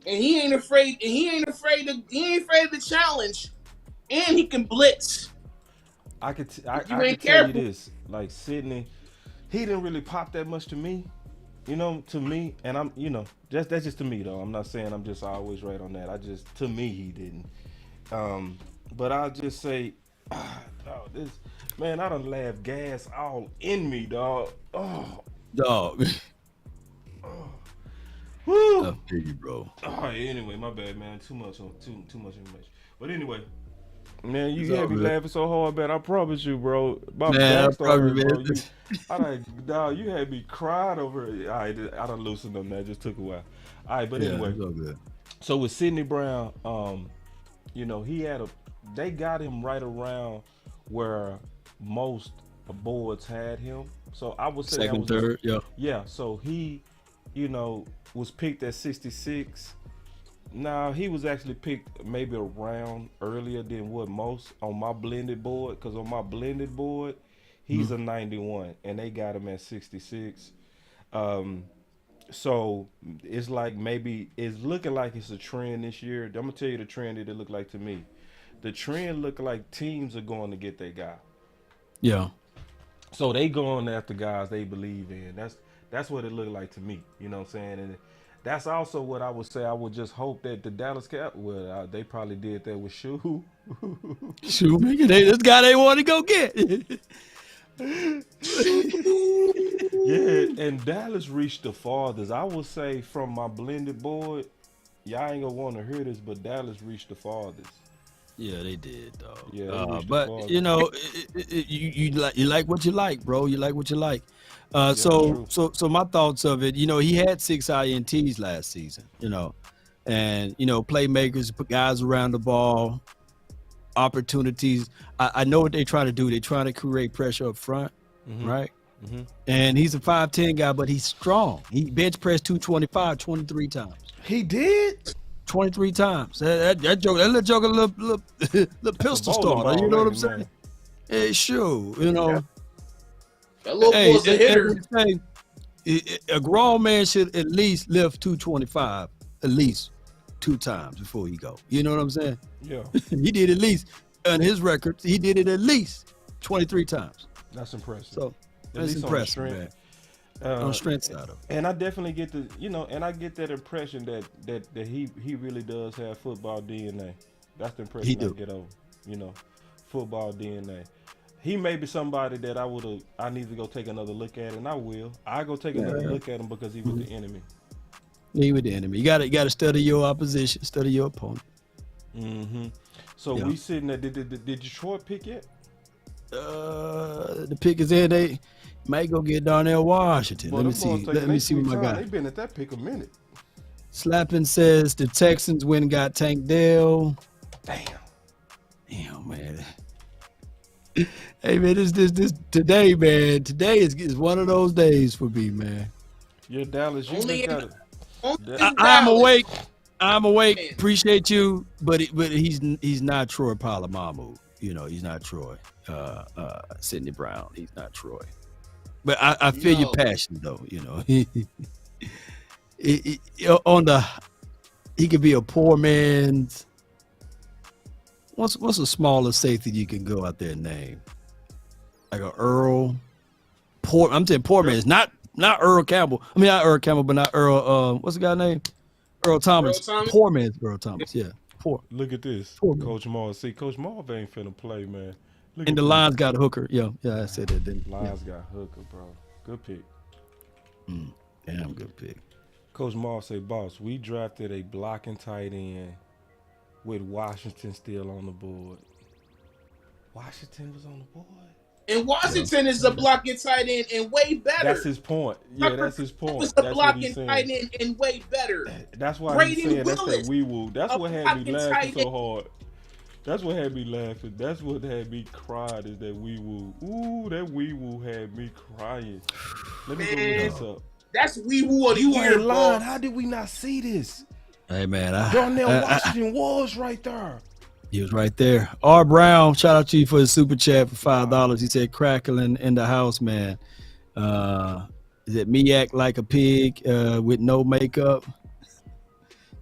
And he ain't afraid. And he ain't afraid of the challenge. And he can blitz. I could tell you this, like Sidney, he didn't really pop that much to me, you know, to me, and I'm, you know, that's just to me though. I'm not saying I'm just always right on that. To me, he didn't. But I'll just say, dog, this man, I done laughed gas all in me, dog. Oh, dog. Woo. I feel you, bro. Oh, anyway, my bad, man. Too much information. But anyway, man, you had me laughing so hard, man. I promise you, bro. My back started, bro. Dog, you had me crying over it. All right, I done loosened them. That just took a while. All right, but anyway. So with Sidney Brown, you know, they got him right around where most boards had him. So I would say that Second, was third, yeah. yeah. So he, was picked at 66. Now he was actually picked maybe around earlier than what most on my blended board. Because on my blended board, he's a 91, and they got him at 66. So it's like maybe it's looking like it's a trend this year. I'm gonna tell you the trend that it looked like to me. The trend look like teams are going to get their guy. Yeah. So they going after guys they believe in. That's what it looked like to me. You know what I'm saying? And that's also what I would say. I would just hope that the Dallas they probably did that with Shoe. Shoemaker, this guy they want to go get. Yeah, and Dallas reached the farthest. I would say from my blended board, y'all ain't gonna want to hear this, but Dallas reached the farthest. Yeah, they did, though. Yeah, but you like what you like, bro. You like what you like. Yeah, So my thoughts of it, he had 6 INTs last season, and playmakers, put guys around the ball, opportunities. I know what they try to do. They try to create pressure up front, right? Mm-hmm. And he's a 5'10" guy, but he's strong. He bench pressed 225 23 times. He did 23 times. That little joke, a little pistol starter. You know what I'm saying? Hey, sure. That little boy's a hitter. A grown man should at least lift 225 at least 2 times before he go. You know what I'm saying? Yeah. He did at least, on his records, he did it at least 23 times. That's impressive. So that's impressive, man. On strength side of it. And I definitely get and I get that impression that he really does have football DNA. That's the impression I get over, football DNA. He may be somebody that I need to go take another look at, and I will. I go take another look at him because he was the enemy. He was the enemy. You gotta study your opposition, study your opponent. Mm-hmm. So we sitting at did Detroit pick yet? The pick is in. They might go get Darnell Washington. Let me see what my guy. They've been at that pick a minute. Slapping says the Texans went and got Tank Dell. Damn, man. Hey man, this today, man. Today is one of those days for me, man. Yeah, Dallas. I'm awake. I'm awake. Man. Appreciate you, but he's not Troy Polamalu. He's not Troy. Sidney Brown. He's not Troy. But I feel your passion, though. He could be a poor man's. What's the smallest safety you can go out there and name? Like a Earl. I'm saying poor man's not Earl Campbell. I mean not Earl Campbell, but not Earl. What's the guy's name? Earl Thomas. Poor man's Earl Thomas. Yeah. Poor. Look at this. Coach Marv. See, Coach Marv ain't finna play, man. And the Lions got Hooker. Yeah, I said that. Didn't Lions got Hooker, bro. Good pick. Damn good pick. Coach Marv say, boss, we drafted a blocking tight end with Washington still on the board. Washington was on the board. And Washington is a blocking tight end and way better. That's his point. Yeah, that's his point. Was a blocking tight end and way better. That's why he's saying that's that wee woo. That's what had me laughing so hard. That's what had me laughing. That's what had me crying is that wee woo. Ooh, that wee woo had me crying. Let me go look this up. That's wee woo on the You ear, ain't lying. How did we not see this? Hey man, Darnell Washington was right there. He was right there. R. Brown, shout out to you for the super chat for $5. He said, crackling in the house, man. Is it me act like a pig with no makeup?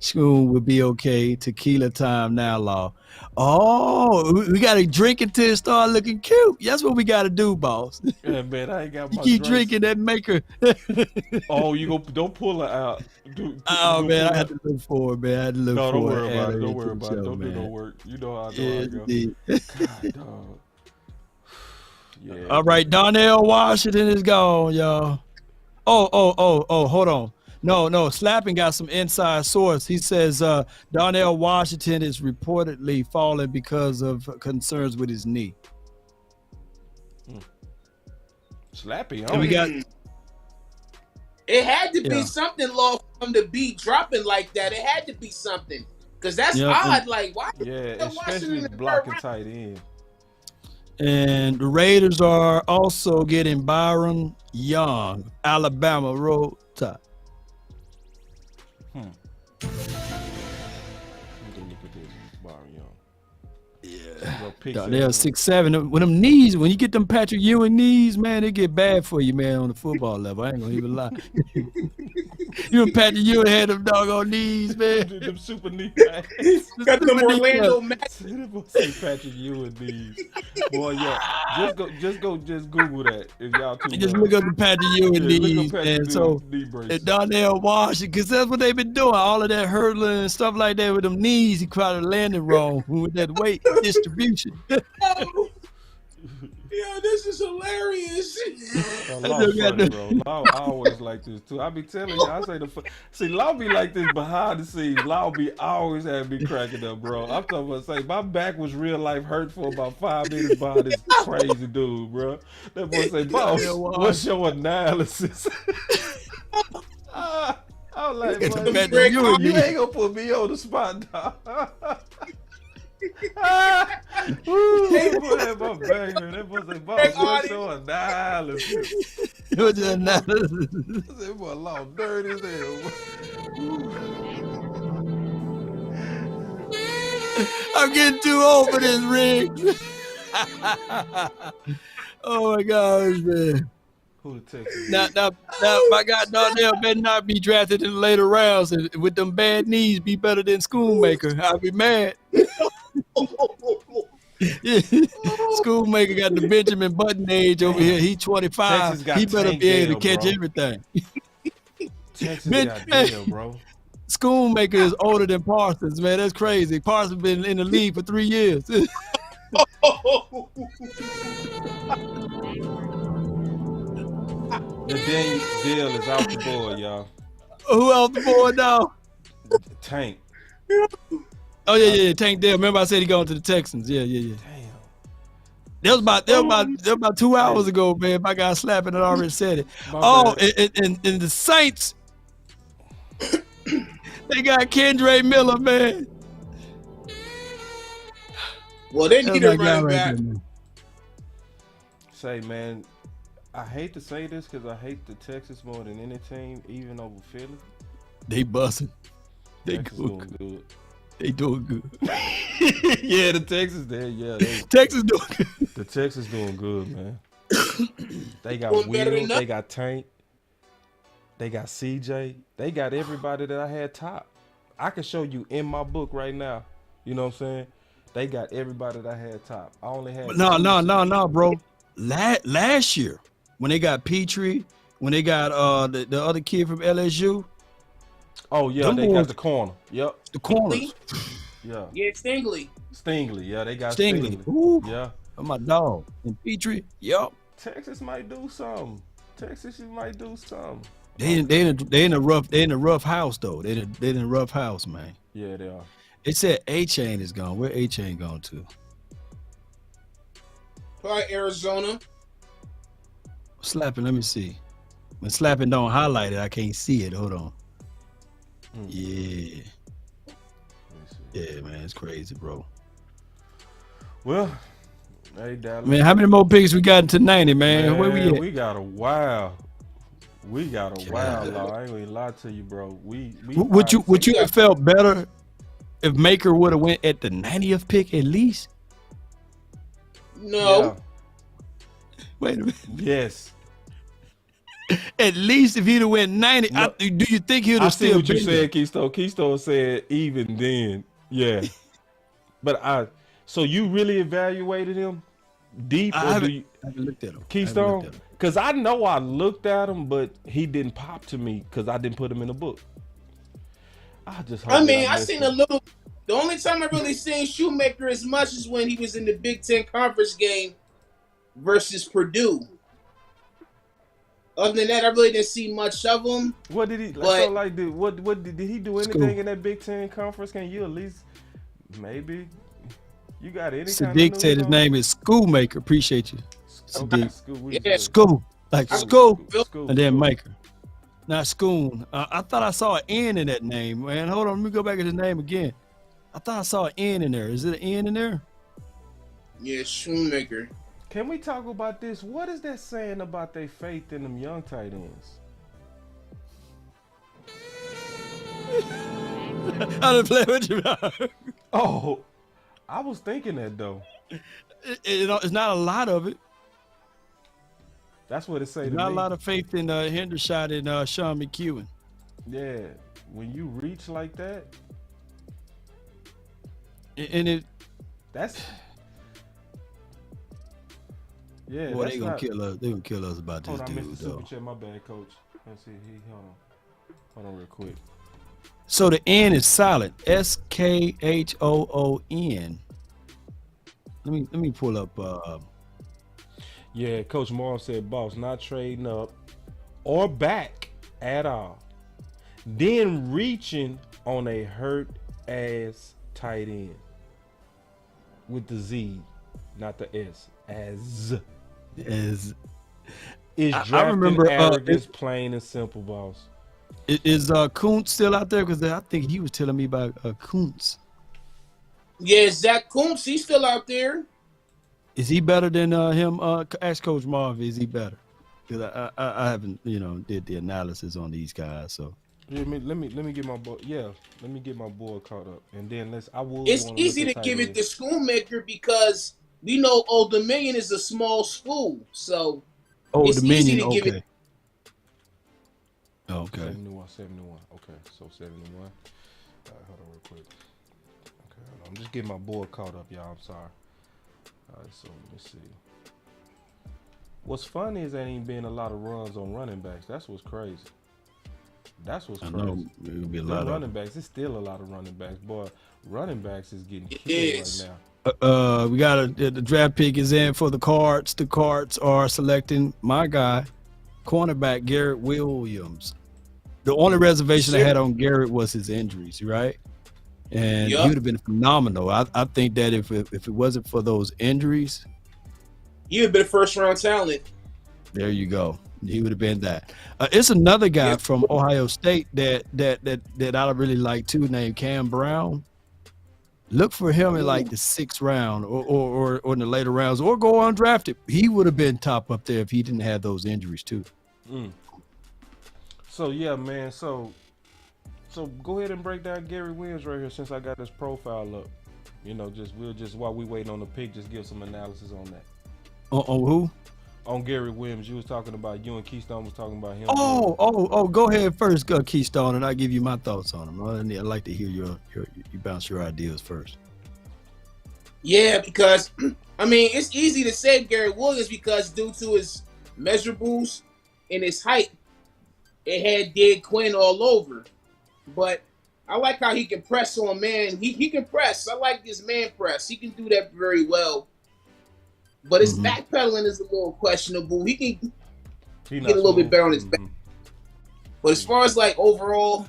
Schoon would be okay. Tequila time now, Law. Oh, we got to drink until it start looking cute. That's what we got to do, boss. Yeah, man, I ain't got my You keep drinking that maker. Oh, don't pull it out. Man, I had to look for it, man. I had to look for it. Don't worry about it. Don't worry about it. Don't do no work. You know how I go. God, dog. Yeah. All right, Darnell Washington is gone, y'all. Oh, hold on. No, Slapping got some inside source. He says Darnell Washington is reportedly falling because of concerns with his knee. Slappy, and we got. It had to be something low for him to be dropping like that. It had to be something because that's odd. Like why? Yeah, especially blocking tight end. And the Raiders are also getting Byron Young, Alabama Roll Tide. Let me look at this. Byron Young. They're 6'7". When them knees, when you get them Patrick Ewing knees, man, they get bad for you, man, on the football level. I ain't gonna even lie. You and Patrick Ewing had them doggone knees, man. Them super knees. Got them Orlando Magic. Say Patrick Ewing knees. Boy, yeah. Just Google that if y'all too. Just look up the Patrick Ewing knees, and so and Donnell Washington, because that's what they've been doing. All of that hurdling and stuff like that with them knees. He probably landed wrong with that weight distribution. Yo, this is hilarious. Law funny, bro. Law always like this too. I be telling you, I say see, Law be like this behind the scenes. Law be always had me cracking up, bro. I'm talking about say my back was real life hurt for about 5 minutes behind this crazy dude, bro. That boy say, boss, what's your analysis? I'm like, you ain't gonna put me on the spot, dog. That boy bang, man. That boy say, boss, what's your analysis? What's your analysis? That boy law dirty as hell. I'm getting too old for this ring. Oh my gosh, man. Who the Texans? Now, my guy Darnell better not be drafted in the later rounds, and with them bad knees, be better than Schoonmaker. I'll be mad. Schoonmaker got the Benjamin Button age over here. He 25. He better be able to catch everything. Texas got deal, bro. Schoonmaker is older than Parsons, man. That's crazy. Parsons been in the league for 3 years. Nathaniel Deal is out the board, y'all. Who out the board now? Tank. Oh yeah. Tank Dell. Remember I said he going to the Texans. Yeah. Damn. That was about 2 hours ago, man. My guy slapping it already said it. And the Saints, they got Kendre Miller, man. Well, they need a running back. Say, man, I hate to say this because I hate the Texans more than any team, even over Philly. They busting. They doing good. They doing good. Yeah, the Texans there. Yeah, Texas doing good. The Texans doing good, man. They got Will. They got Tank. They got CJ. They got everybody that I had top. I can show you in my book right now. You know what I'm saying? They got everybody that I had top. I only had. No, bro. Last year, when they got Petrie, when they got the other kid from LSU. Oh yeah, they got the corner. Yep, the corners. Yeah, Stingley. Yeah, they got Stingley. Ooh. Yeah, oh, my dog. And Petrie. Yep. Texas might do something. They in a rough house though. They in a rough house, man. Yeah, they are. They said A-Chain is gone. Where A-Chain gone to? Probably Arizona. Slapping, let me see. When Slapping don't highlight it, I can't see it. Hold on. Yeah. Yeah, man, it's crazy, bro. Well, hey, Dallas. Man, how many more picks we got into 90, man? Where we at? We got a while. Law. I ain't gonna lie to you, bro. Would you have felt better if Maker would have went at the 90th pick at least? No. Yeah. Wait a minute. Yes. At least if he'd have went 90, no. Do you think he'd have still been? I see what you said, Keystone. Keystone said even then. Yeah. But so you really evaluated him deep? I haven't looked at him. Keystone? Because I know I looked at him, but he didn't pop to me because I didn't put him in the book. I seen a little. The only time I really seen Shoemaker as much is when he was in the Big Ten Conference game versus Purdue. Other than that, I really didn't see much of him. What did he? Did he do anything in that Big Ten Conference game? You at least maybe you got any Sadiq kind of said his name is Schoolmaker. Appreciate you, Sadiq. School. School, and then Maker. Not Schoon. I thought I saw an N in that name, man. Hold on, let me go back to the name again. I thought I saw an N in there. Is it an N in there? Yeah, Shoemaker. Can we talk about this? What is that saying about their faith in them young tight ends? I didn't play with you. Oh, I was thinking that though. It's not a lot of it. That's what it say to Not me. a lot of faith in Hendershot and Sean McEwen. Yeah, when you reach like that, And that's yeah. boy, that's they gonna not, kill us. They gonna kill us about this hold on, I dude, missed the though. super chat. My bad, coach. Let's see. Hold on real quick. So the N is silent. SKHOON. Let me pull up. Yeah, Coach Morrow said, boss, not trading up or back at all. Then reaching on a hurt ass tight end with the Z, not the S. As Is drafting I remember arrogance, plain and simple, boss. is Kuntz still out there? Because I think he was telling me about Kuntz. Yeah, Zach Kuntz, he's still out there. Is he better than him? Ask Coach Marv. Is he better? Because I haven't did the analysis on these guys. So Let me get my boy. Yeah, let me get my boy caught up, and then It's easy to give it to Schoolmaker because we know Old Dominion is a small school, so it's Dominion. easy to give it. Okay. 71. Okay, so 71. All right, hold on real quick. Okay, hold on. I'm just getting my boy caught up, y'all. I'm sorry. All right, so let me see. What's funny is there ain't been a lot of runs on running backs. That's what's crazy. That's what's I crazy. know it'll be a Them lot running of backs. It's still a lot of running backs, boy. Running backs is getting It killed is. right now. We got the draft pick is in for the Cards. The Cards are selecting my guy, cornerback Garrett Williams. The only reservation I had on Garrett was his injuries, right? And he would have been phenomenal. I think that if it wasn't for those injuries, He would have been a first-round talent. there you go. He would have been that. It's another guy from Ohio State that I really like too, named Cam Brown. Look for him in like the 6th round or in the later rounds, or go undrafted. He would have been top up there if he didn't have those injuries too. So yeah, man. So go ahead and break down Gary Williams right here, since I got this profile up. We'll while we waiting on the pick, just give some analysis on that. On who? On Gary Williams, you was talking about, you and Keystone was talking about him. Oh, go ahead first, Keystone, and I'll give you my thoughts on him. I'd like to hear you bounce your ideas first. Yeah, because I mean it's easy to say Gary Williams because due to his measurables and his height, it had Dig Quinn all over. But I like how he can press on man. He can press. I like this man press. He can do that very well. But his backpedaling is a little questionable. He can get a little bit better on his back. But as far as like overall,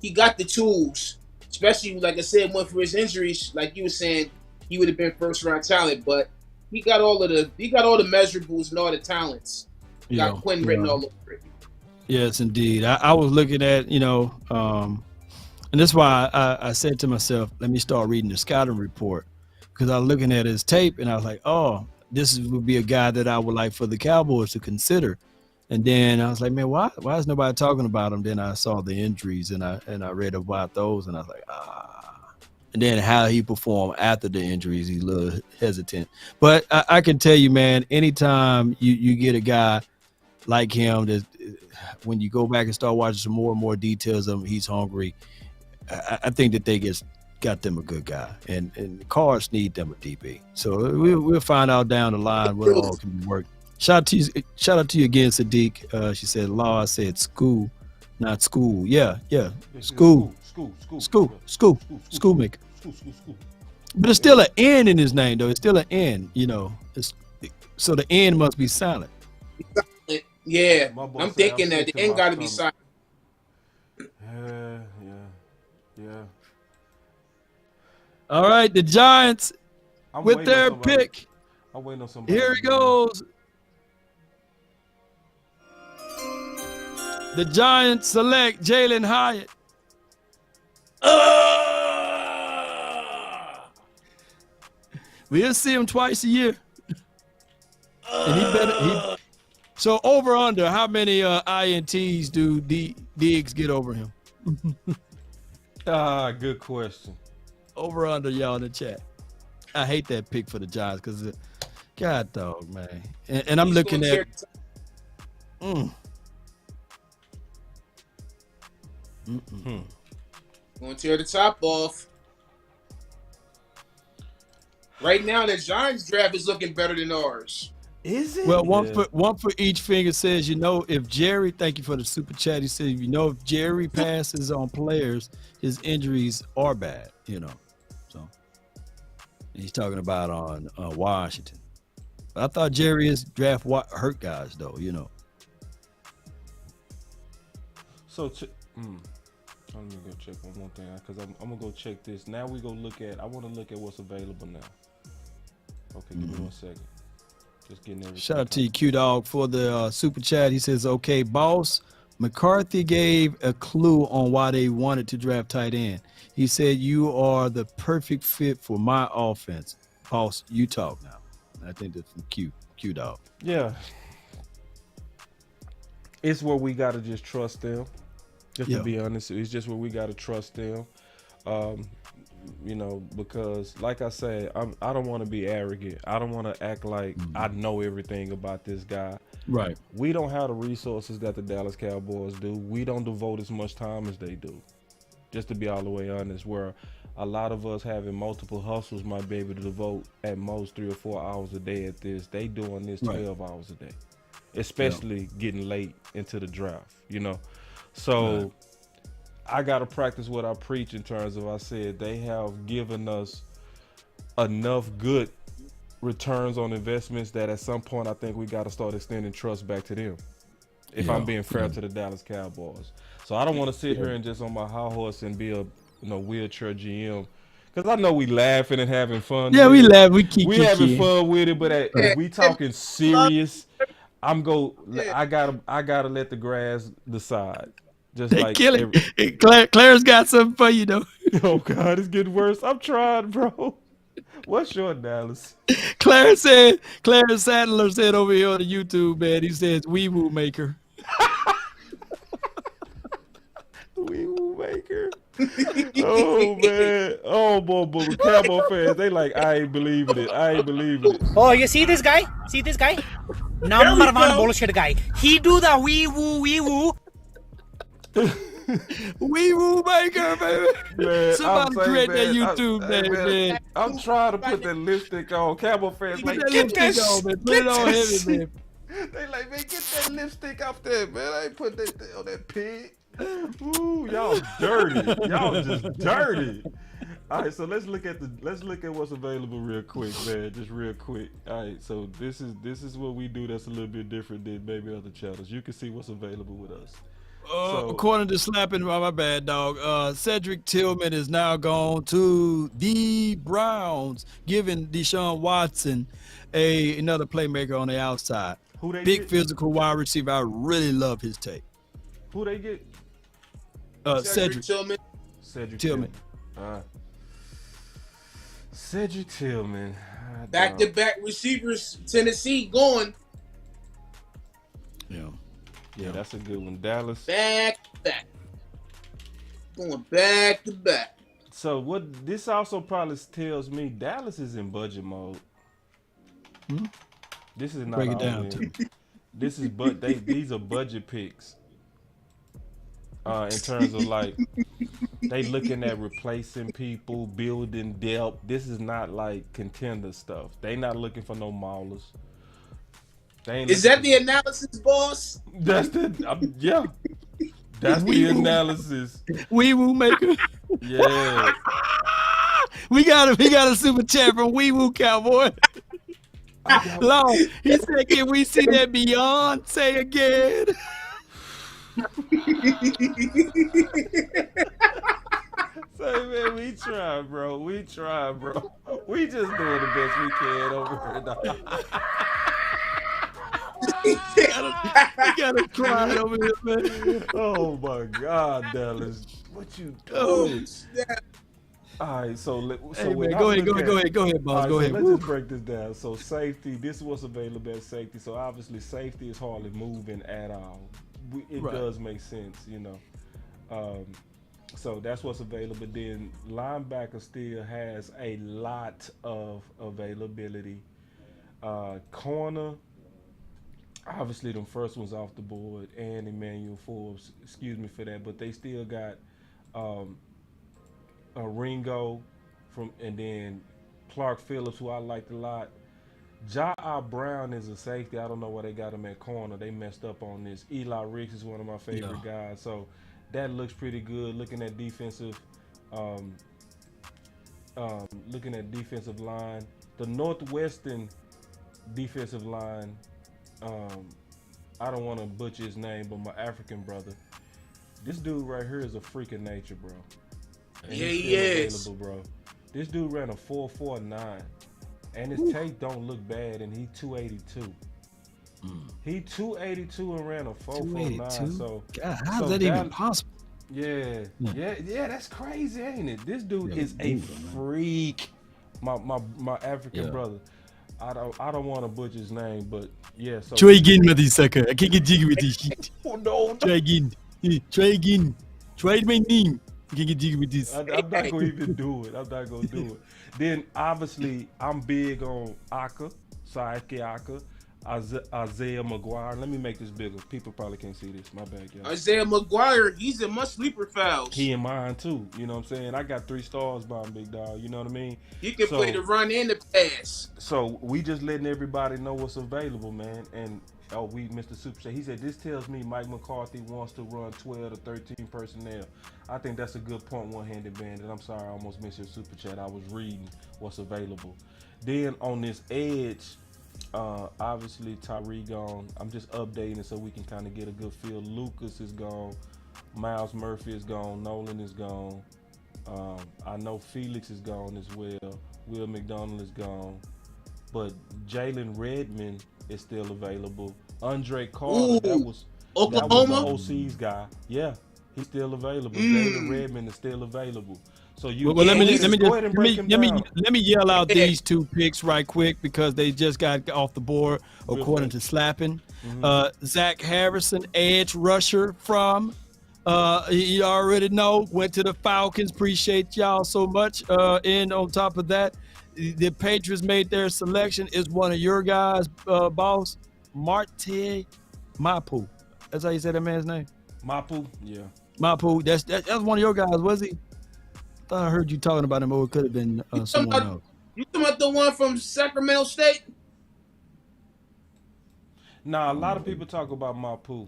he got the tools. Especially like I said, went for his injuries. Like you were saying, he would have been first round talent. But he got all the measurables and all the talents. He got Quinn written all over it. Yes, indeed. I was looking at and that's why I said to myself, let me start reading the scouting report, because I was looking at his tape and I was like, oh, this would be a guy that I would like for the Cowboys to consider. And then I was like, man, why is nobody talking about him? Then I saw the injuries and I read about those and I was like, And then how he performed after the injuries, he's a little hesitant. But I can tell you, man, anytime you get a guy like him, that when you go back and start watching some more and more details of him, he's hungry. I think that they got them a good guy, and the Cards need them a DB. So we'll find out down the line what all can work. Shout out to you again, Sadiq. She said, "Law." I said, "School, not school." Yeah. School maker. But it's still an N in his name, though. It's still an N. So the N must be silent. Yeah, I'm thinking that the N got to be silent. Yeah. All right, the Giants with their pick. I'm waiting on somebody. Here he goes. The Giants select Jalen Hyatt. We'll see him twice a year. And he better. So over under, how many INTs do Diggs get over him? Good question. Over under, y'all in the chat. I hate that pick for the Giants because, God dog, man. And I'm looking at. Going to tear the top off. Right now, the Giants draft is looking better than ours. Is it? Well, one for each finger says, if Jerry, thank you for the super chat. He said, if Jerry passes on players, his injuries are bad, So he's talking about on Washington. But I thought Jerry is draft hurt guys, though, So, let me go check one more thing because I'm gonna go check this. Now we go look at. I want to look at what's available now. Okay, give me 1 second. Just getting everything. Shout out to you, Q Dog, for the super chat. He says, "Okay, boss. McCarthy gave a clue on why they wanted to draft tight end. He said you are the perfect fit for my offense. Boss, you talk now." I think that's from Q Dog. Yeah, it's where we gotta just trust them. Just to be honest, it's just where we gotta trust them. Because like I said, I don't want to be arrogant. I don't want to act like I know everything about this guy. Right. We don't have the resources that the Dallas Cowboys do. We don't devote as much time as they do. Just to be all the way honest, where a lot of us having multiple hustles might be able to devote at most 3 or 4 hours a day at this. They doing this 12 hours a day, especially getting late into the draft, So I got to practice what I preach in terms of, I said, they have given us enough good returns on investments that at some point I think we got to start extending trust back to them. If I'm being fair to the Dallas Cowboys. So I don't want to sit here and just on my high horse and be a wheelchair GM. Because I know we laughing and having fun. Yeah, we laugh. We having fun with it, but if we talking serious, I gotta let the grass decide. Just they like kill it. Claire's got something for you though. Oh God, it's getting worse. I'm trying, bro. What's your Dallas? Clarence Sadler said over here on the YouTube, man. He says Wee Woo Maker. Wee Woo Maker. Oh man. Oh boy, Cowboy fans, they like, I ain't believing it. Oh, you see this guy? Number one bullshit guy. He do the wee woo. Wee Woo Maker, baby. Man, somebody create that YouTube name, man. I'm trying to put that lipstick on. Cowboy fans like, get that on, man. Put it on heavy, man. They like, man, get that lipstick off there, man. I ain't put that on that pig. Ooh, y'all dirty. Y'all just dirty. All right, so let's look at what's available real quick, man. Just real quick. All right, so this is what we do that's a little bit different than maybe other channels. You can see what's available with us. According to Slapping, my bad, dog. Cedric Tillman is now gone to the Browns, giving Deshaun Watson another playmaker on the outside. Who they Big get? Physical wide receiver. I really love his tape. Who they get? Cedric Tillman. Cedric Tillman. Cedric Tillman. Back-to-back receivers, Tennessee going. Yeah, that's a good one. Dallas. Back-to-back. Going back-to-back. So what this also probably tells me, Dallas is in budget mode. This is not break it down. This is these are budget picks. In terms of like they looking at replacing people, building depth. This is not like contender stuff. They not looking for no maulers. Is that the analysis, boss? That's the That's the analysis. Wee Woo Maker. Yeah. we got a super chat from Wee Woo Cowboy. Long. He said, "Can we see that Beyonce again?" Say, man, we try, bro. We just doing the best we can over here. We gotta cry over here, man. Oh my God, Dallas, what you doing? All right, so Hey, when man, I go ahead, look at- go ahead, boss. all right, Go so ahead. let's Woo. just break this down. So safety, this is what's available at safety. So obviously safety is hardly moving at all. It Right. does make sense, you know. So that's what's available. Then linebacker still has a lot of availability. Corner, obviously them first ones off the board, and Emmanuel Forbes, excuse me for that, but they still got a Ringo and then Clark Phillips, who I liked a lot. Ja Brown is a safety. I don't know why they got him at corner. They messed up on this. Eli Ricks is one of my favorite guys. So that looks pretty good. Looking at defensive line. The Northwestern defensive line, I don't want to butcher his name, but my African brother. This dude right here is a freak of nature, bro. And Yeah, he's he still is. available, bro. This dude ran a 4.49, and his tape don't look bad, and he 282. He 282 and ran a 4.49. So, God, how's that even possible? Yeah, that's crazy, ain't it? This dude is a freak. My African brother. I don't want to butcher his name, but yeah. So Try again, Matty Sucker. I can't get jiggy with this shit. Oh no! Try again. Try again. Try my name. I can't get jiggy with this. I'm not gonna even do it. I'm not gonna do it. Then obviously I'm big on Aka, Saiki Aka, Isaiah McGuire. Let me make this bigger. People probably can't see this. My bad, y'all. Isaiah McGuire, he's in my sleeper files. He in mine too. You know what I'm saying? I got 3 stars by him, big dog. You know what I mean? He can play the run and the pass. So we just letting everybody know what's available, man. And we Mr. Super Chat. He said this tells me Mike McCarthy wants to run 12 to 13 personnel. I think that's a good point, one-handed bandit. I'm sorry, I almost missed your super chat. I was reading what's available. Then on this edge, obviously Tyree gone. I'm just updating it so we can kind of get a good feel. Lucas is gone. Miles Murphy is gone. Nolan is gone. I know Felix is gone as well. Will McDonald is gone. But Jalen Redmond is still available. Andre Carter, that was Oklahoma the OC's guy. Yeah, he's still available. Jalen Redmond is still available. So you let me yell out Yeah. these 2 picks right quick because they just got off the board according to Slapping. Zach Harrison, edge rusher from you already know, went to the Falcons. Appreciate y'all so much. And on top of that, the Patriots made their selection. Is one of your guys, boss, Marte Mapu. That's how you say that man's name. Mapu, yeah. Mapu. That's one of your guys, was he? I thought I heard you talking about him, or it could have been someone else. You talking about the one from Sacramento State? Nah, a lot of people talk about Mapu.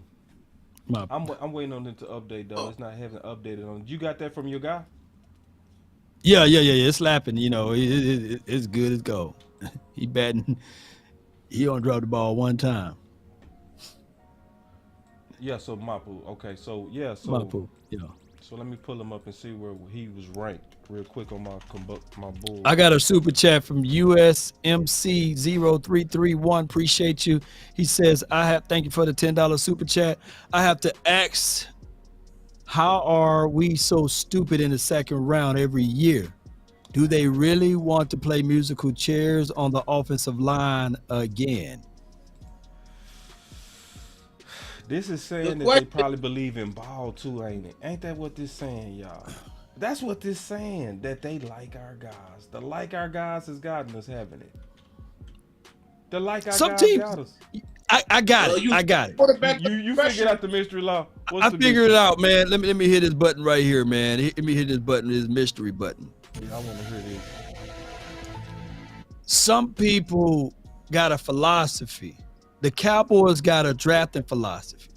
I'm waiting on them to update though. It's not having updated on. You got that from your guy? Yeah. It's slapping. You know, it's good as gold. He batting. He only dropped the ball one time. Yeah. So Mapu. Okay. So yeah. So Mapu. Yeah. So let me pull him up and see where he was ranked real quick on my board. I got a super chat from USMC0331. Appreciate you. He says, thank you for the $10 super chat. I have to ask, how are we so stupid in the second round every year? Do they really want to play musical chairs on the offensive line again? This is saying that they probably believe in ball too, ain't it? Ain't that what this saying, y'all? That's what this saying, that they like our guys. The like our guys has gotten us, haven't it? The like our Some guys teams, got us. I got it. I got it. You figured out the mystery law. I figured it out, man. Let me hit this button right here, man. Let me hit this button, this mystery button. Yeah, I want to hear this. Some people got a philosophy. The Cowboys got a drafting philosophy.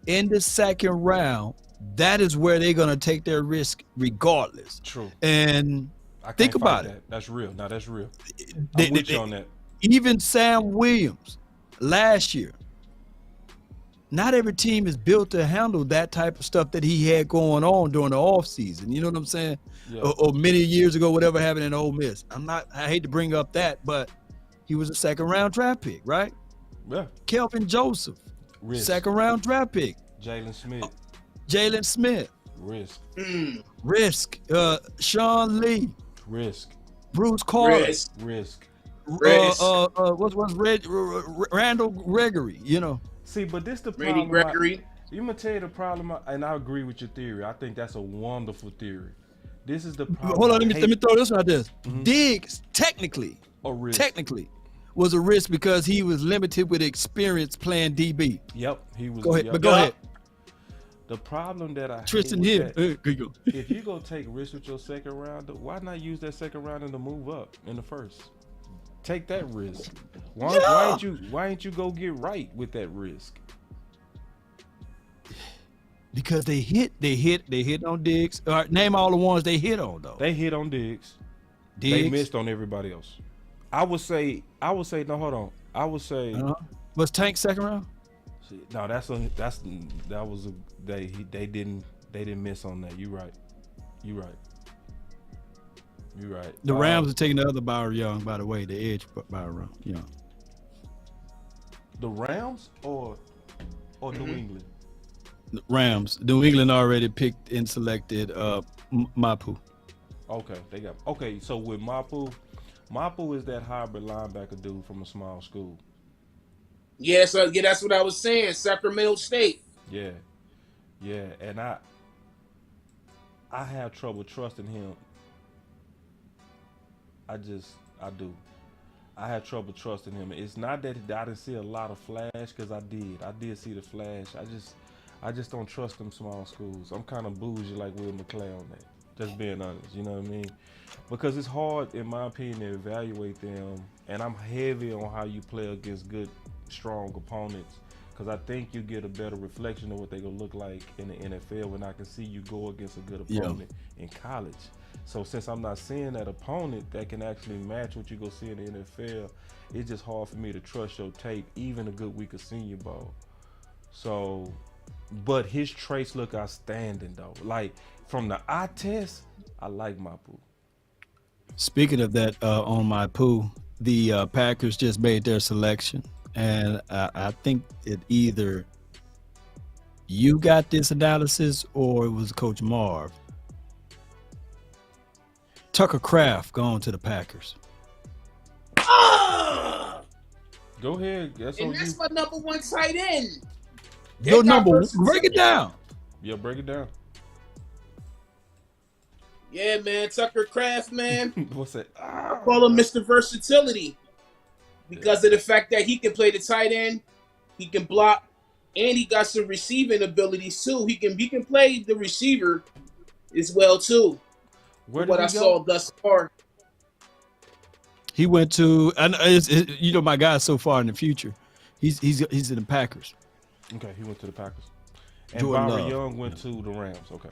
In the second round, that is where they're going to take their risk regardless. True. And think about it. That's real. Now that's real. I'm with you on that. Even Sam Williams last year, not every team is built to handle that type of stuff that he had going on during the offseason. You know what I'm saying? Yeah. Or many years ago, whatever happened in Ole Miss. I hate to bring up that, but he was a second round draft pick, right? Yeah. Kelvin Joseph, Risk. second round draft pick. Jalen Smith. Risk. Risk. Sean Lee. Risk. Bruce Carter. Risk. What's Randall Gregory? You know. See, but this the Randy problem. Gregory. I'm gonna tell you the problem, and I agree with your theory. I think that's a wonderful theory. This is the problem. Hold on, let me throw this out there. Mm-hmm. Diggs technically was a risk because he was limited with experience playing DB. Yep, he was. Go ahead, yep. but go ahead. The problem that I Tristan hate Hill. with that, if you go take risks with your second rounder, why not use that second rounder to move up in the first? Take that risk. Why ain't you go get right with that risk? Because they hit on Diggs. All right, name all the ones they hit on though. They hit on Diggs. They missed on everybody else. I would say no, hold on. I would say was Tank second round? No, they didn't miss on that. You right. The Rams are taking the other Byron Young, by the way, the edge Byron Young. The Rams or New England? The Rams. New England already picked and selected Mapu. Okay, so with Mapu is that hybrid linebacker dude from a small school. Yeah, that's what I was saying. Sacramento State. Yeah, and I have trouble trusting him. I do. I had trouble trusting him. It's not that I didn't see a lot of flash, because I did see the flash. I just don't trust them small schools. I'm kind of bougie like Will McClay on that. Just being honest, you know what I mean? Because it's hard, in my opinion, to evaluate them. And I'm heavy on how you play against good, strong opponents, because I think you get a better reflection of what they're going to look like in the NFL when I can see you go against a good opponent in college. So since I'm not seeing that opponent that can actually match what you go see in the NFL, it's just hard for me to trust your tape, even a good week of senior ball. So, but his traits look outstanding though. Like from the eye test, I like Mapu. Speaking of that, on Mapu, the Packers just made their selection, and I think it either you got this analysis or it was Coach Marv. Tucker Kraft going to the Packers. Go ahead. That's my number one tight end. Your number. Break it down. Yeah, break it down. Yeah, man. Tucker Kraft, man. What's that? I call him Mr. Versatility because of the fact that he can play the tight end, he can block, and he got some receiving abilities too. He can play the receiver as well too. What I saw thus far. He went to, and my guy so far in the future. He's in the Packers. Okay, he went to the Packers. And Jordan Byron Love. Young went to the Rams. Okay.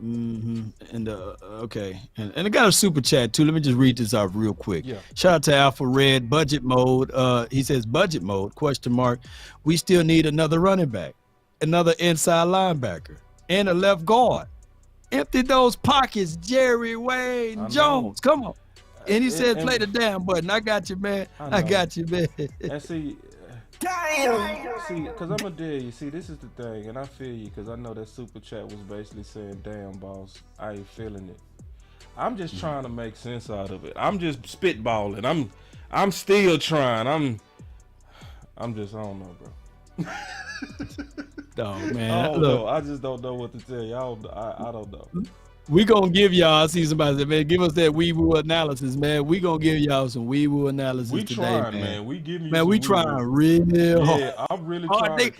And okay, and I got a super chat too. Let me just read this off real quick. Yeah. Shout out to Alpha Red. Budget mode. He says budget mode ? We still need another running back, another inside linebacker, and a left guard. Empty those pockets, Jerry Wayne Jones. Come on. And he said, play the damn button. I got you, man. I got you, man. And see, because I'm going to tell you, see, this is the thing, and I feel you, because I know that super chat was basically saying, damn, boss, I ain't feeling it. I'm just trying to make sense out of it. I'm just spitballing. I'm still trying. I'm just, I don't know, bro. No, man. I don't know. I just don't know what to tell you. I don't know. We gonna give y'all. I see somebody say, man, give us that wee woo analysis, man. We gonna give y'all some wee woo analysis we today, trying, man. We giving you man. some We trying real hard. Yeah, I'm really trying.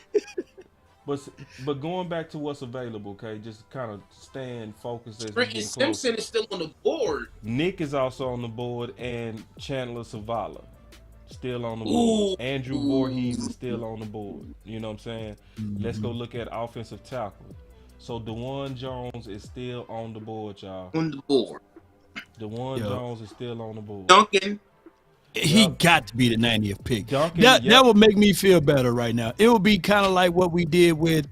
But going back to what's available, okay, just kind of staying focused as we Brenton get Simpson is still on the board. Nick is also on the board, and Chandler Savala still on the board. Andrew Voorhees is still on the board. You know what I'm saying? Let's go look at offensive tackle. So DeJuan Jones is still on the board, y'all. On the board. DeJuan Jones is still on the board. Duncan. He got to be the 90th pick. Duncan, that would make me feel better right now. It would be kind of like what we did with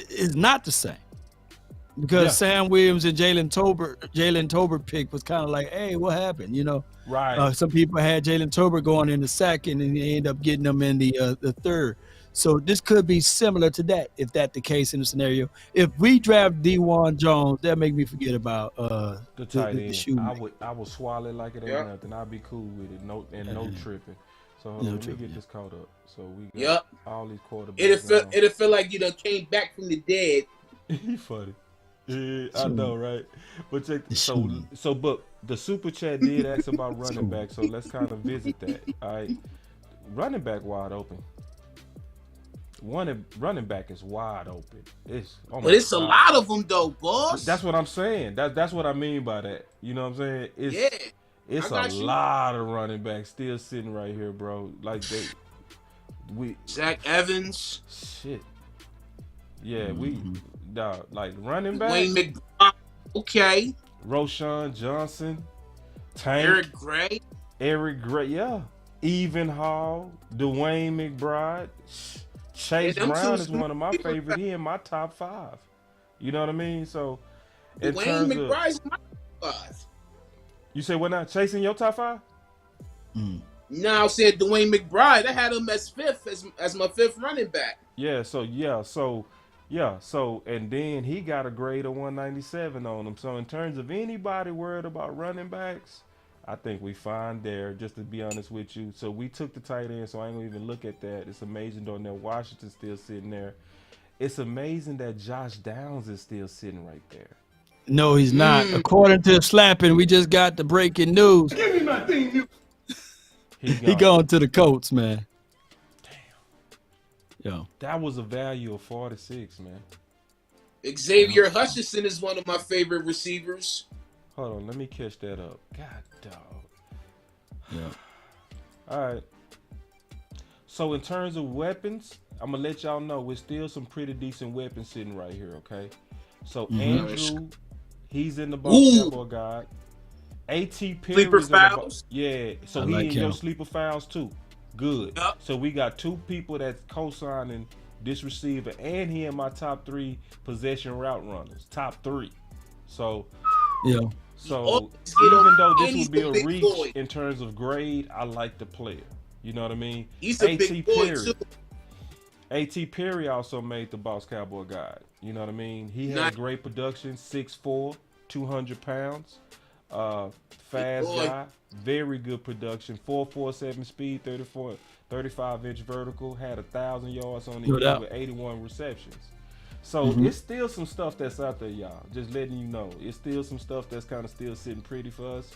it's not the same. Because Sam Williams and Jalen Tolbert pick was kind of like, hey, what happened? You know? Right. Some people had Jalen Tolbert going in the second, and they end up getting them in the third. So this could be similar to that, if that's the case in the scenario. If we draft D1 Jones, that make me forget about the tight end. shoe. I would swallow it like it ain't nothing. I'd be cool with it. No tripping. So hold on, let me get this caught up. So we got all these quarterbacks. It'll feel like you done came back from the dead. He funny. Yeah, I know, right? But check but the super chat did ask about running back, so let's kind of visit that. All right, running back wide open. Running back is wide open. But it's a lot of them though, boss. That's what I'm saying. That's what I mean by that. You know what I'm saying? It's a lot of running backs still sitting right here, bro. Like Zach Evans. Shit. Yeah, like running back. Wayne McBride. Okay. Roshan Johnson. Tank. Eric Gray. Yeah. Even Hall. Dwayne McBride. Chase Brown is one of my favorite. He in my top 5. You know what I mean? So, Dwayne McBride's in my top 5. You say what now? Chase in your top 5? No, I said Dwayne McBride. I had him as 5th, as my 5th running back. So and then he got a grade of 197 on him. So in terms of anybody worried about running backs, I think we fine there, just to be honest with you. So we took the tight end, so I ain't gonna even look at that. It's amazing though that Washington's still sitting there. It's amazing that Josh Downs is still sitting right there. No, he's not. According to Slapping, we just got the breaking news. Give me my thing. He going to the Colts, man. Damn. Yo. That was a value of 46, man. Xavier Hutchinson is one of my favorite receivers. Hold on, let me catch that up. God, dog. Yeah. All right. So in terms of weapons, I'm gonna let y'all know there's still some pretty decent weapons sitting right here. Okay. So Andrew, he's in the Cowboy guide. A.T. Perry Sleeper fouls. Yeah. So he in your sleeper fouls too. Good. Yep. So we got 2 people that's co-signing this receiver, and he in my top 3 possession route runners. Top 3. So yeah. So even though this would be a reach in terms of grade, I like the player. You know what I mean? He's a big boy too. A.T. Perry also made the Boss Cowboy guide. You know what I mean? He had great production, 6'4", 200 pounds. Fast guy, very good production, 4.47 speed, 35-inch vertical, had 1,000 yards on the year with 81 receptions. So it's still some stuff that's out there, y'all. Just letting you know, it's still some stuff that's kind of still sitting pretty for us.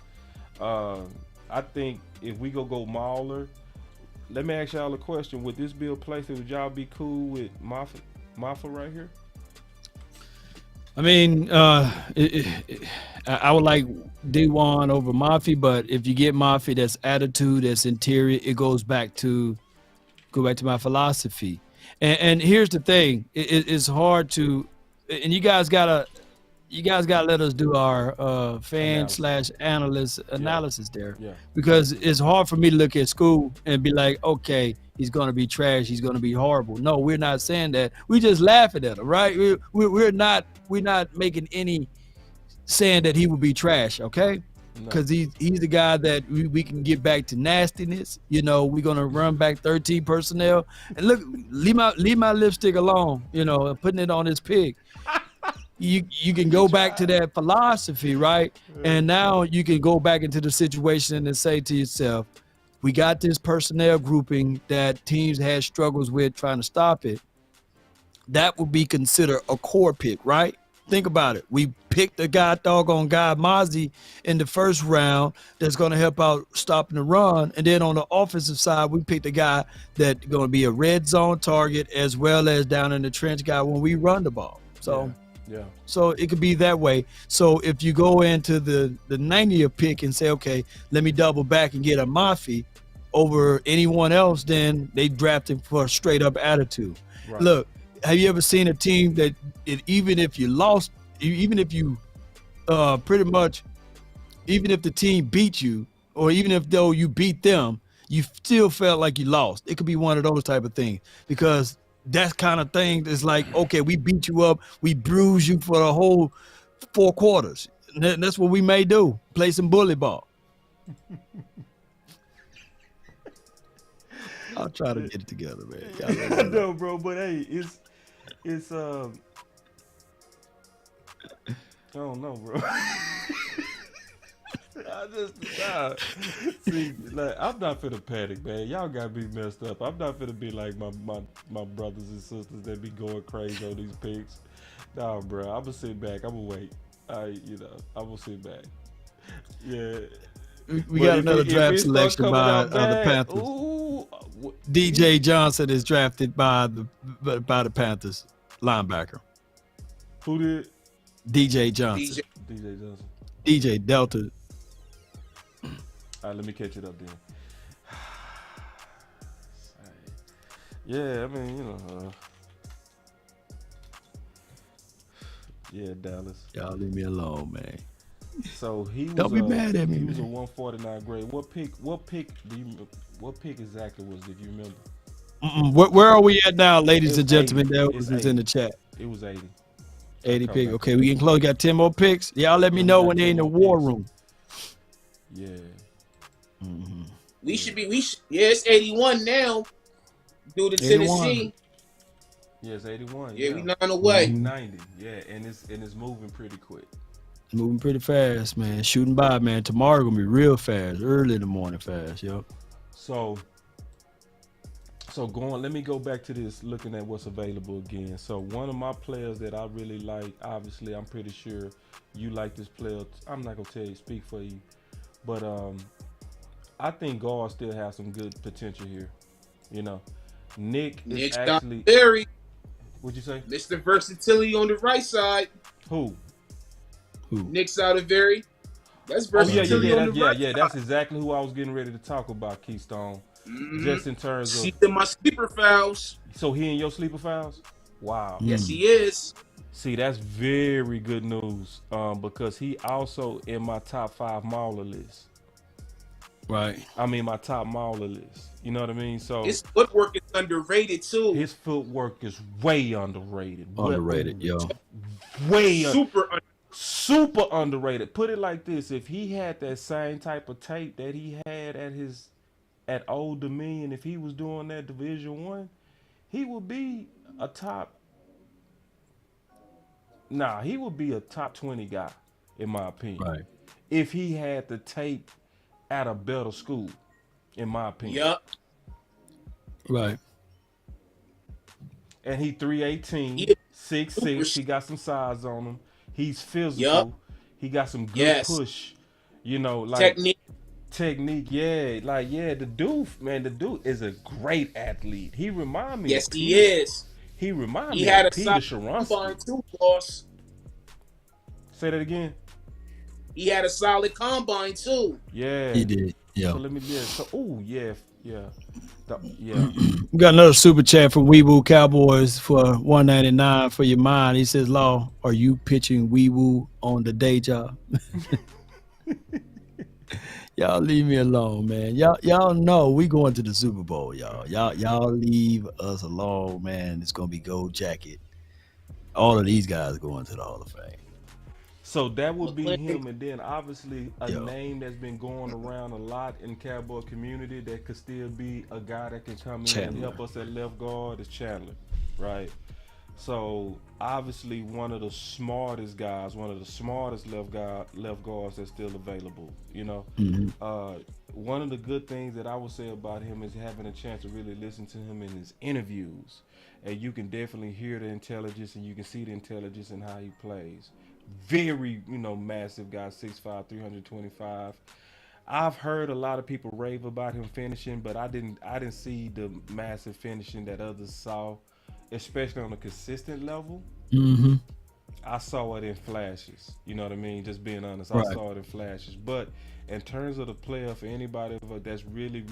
I think if we go Mauler, let me ask y'all a question: would this be a place that would y'all be cool with Maffa right here? I mean, I would like D1 over Mafia, but if you get Mafia, that's attitude, that's interior, it goes back to my philosophy. And here's the thing: it's hard to, and you guys gotta let us do our fan/analyst analysis there, because it's hard for me to look at school and be like, okay, he's gonna be trash, he's gonna be horrible. No, we're not saying that. We just laughing at him, right? We're not making any saying that he will be trash, okay? Because he's the guy that we can get back to nastiness. You know, we're gonna run back 13 personnel. And look, leave my lipstick alone. You know, putting it on his pig. You can go back to that philosophy, right? And now you can go back into the situation and say to yourself, we got this personnel grouping that teams had struggles with trying to stop it. That would be considered a core pick, right? Think about it. We picked a doggone guy, Mazi, in the first round that's going to help out stopping the run. And then on the offensive side, we picked a guy that's going to be a red zone target as well as down in the trench guy when we run the ball. So, so it could be that way. So if you go into the 90th pick and say, okay, let me double back and get a Mafi over anyone else, then they draft him for a straight up attitude. Right. Look, have you ever seen a team that even if you lost, even if you pretty much, even if the team beat you, or even if though you beat them, you still felt like you lost? It could be one of those type of things, because that kind of thing is like, okay, we beat you up, we bruised you for the whole 4 quarters. And that's what we may do, play some bully ball. Y'all try to get it together, man. I know, bro, but hey, it's I don't know, bro. I just see, like, I'm not finna panic, man. Y'all got me messed up. I'm not finna be like my brothers and sisters that be going crazy on these picks. Nah, bro. I'm gonna sit back. I'm gonna wait. I'm gonna sit back. Yeah. We got another draft selection by the Panthers. Ooh, DJ Johnson is drafted by the Panthers linebacker. Who did? DJ Johnson. DJ Johnson. DJ Delta. All right, let me catch it up then. Yeah, I mean, yeah, Dallas. Y'all leave me alone, man. So he was. Don't be mad at me. He was man. a 149 grade. What pick exactly was? Did you remember? Where are we at now, ladies and gentlemen? That was in the chat. It was 80. 80 pick. Okay, we can close. Got 10 more picks. Y'all let me know when they're in the war room. Yeah. Mm-hmm. We should be. Yeah, it's 81 now. Due to Tennessee. Yeah, it's 81. Yeah, we 9 away. 90. Yeah, and it's moving pretty quick. Moving pretty fast, man. Shooting by, man. Tomorrow gonna be real fast. Early in the morning fast, yo. So let me go back to this, looking at what's available again. So one of my players that I really like, obviously, I'm pretty sure you like this player. I'm not gonna tell you, speak for you, but I think guard still has some good potential here. Nick is actually. Berry. What'd you say? Mr. Versatility on the right side. Who? Nick Saldivari. That's versatility on the right side. That's exactly who I was getting ready to talk about, Keystone. Mm-hmm. Just in terms of. He's in my sleeper files. So he in your sleeper files? Wow. Yes, he is. See, that's very good news because he also in my top 5 Mauler list. Right. I mean, my top Mauler list. You know what I mean? So his footwork is underrated too. His footwork is way underrated. Underrated, yo. Way super underrated. Put it like this: if he had that same type of tape that he had at Old Dominion, if he was doing that Division I, he would be a top. He would be a top 20 guy, in my opinion. Right. If he had the tape at a better school, in my opinion. Yep. Right. And he 318, 6'6". He got some size on him. He's physical. Yep. He got some good push. Technique. Yeah. The dude is a great athlete. He remind me. Yes, he is. He remind me of Peter Sharonsky. Combine too, boss. Say that again. He had a solid combine too. Yeah. He did. Yeah. So let me yeah. We got another super chat from Weeble Cowboys for $1.99 for your mind. He says, "Law, are you pitching Weeble on the day job?" Y'all leave me alone, man. Y'all know we going to the Super Bowl, y'all. Y'all leave us alone, man. It's gonna be Gold Jacket. All of these guys going to the Hall of Fame. So that would be him, and then obviously a name that's been going around a lot in Cowboy community that could still be a guy that can come in and help us at left guard is Chandler, right? So obviously one of the smartest guys, one of the smartest left guards that's still available. One of the good things that I would say about him is having a chance to really listen to him in his interviews, and you can definitely hear the intelligence and you can see the intelligence in how he plays. Very, massive guy, 6'5", 325. I've heard a lot of people rave about him finishing, but I didn't see the massive finishing that others saw, especially on a consistent level. Mm-hmm. I saw it in flashes. You know what I mean? Just being honest, right. I saw it in flashes. But in terms of the player, for anybody that's really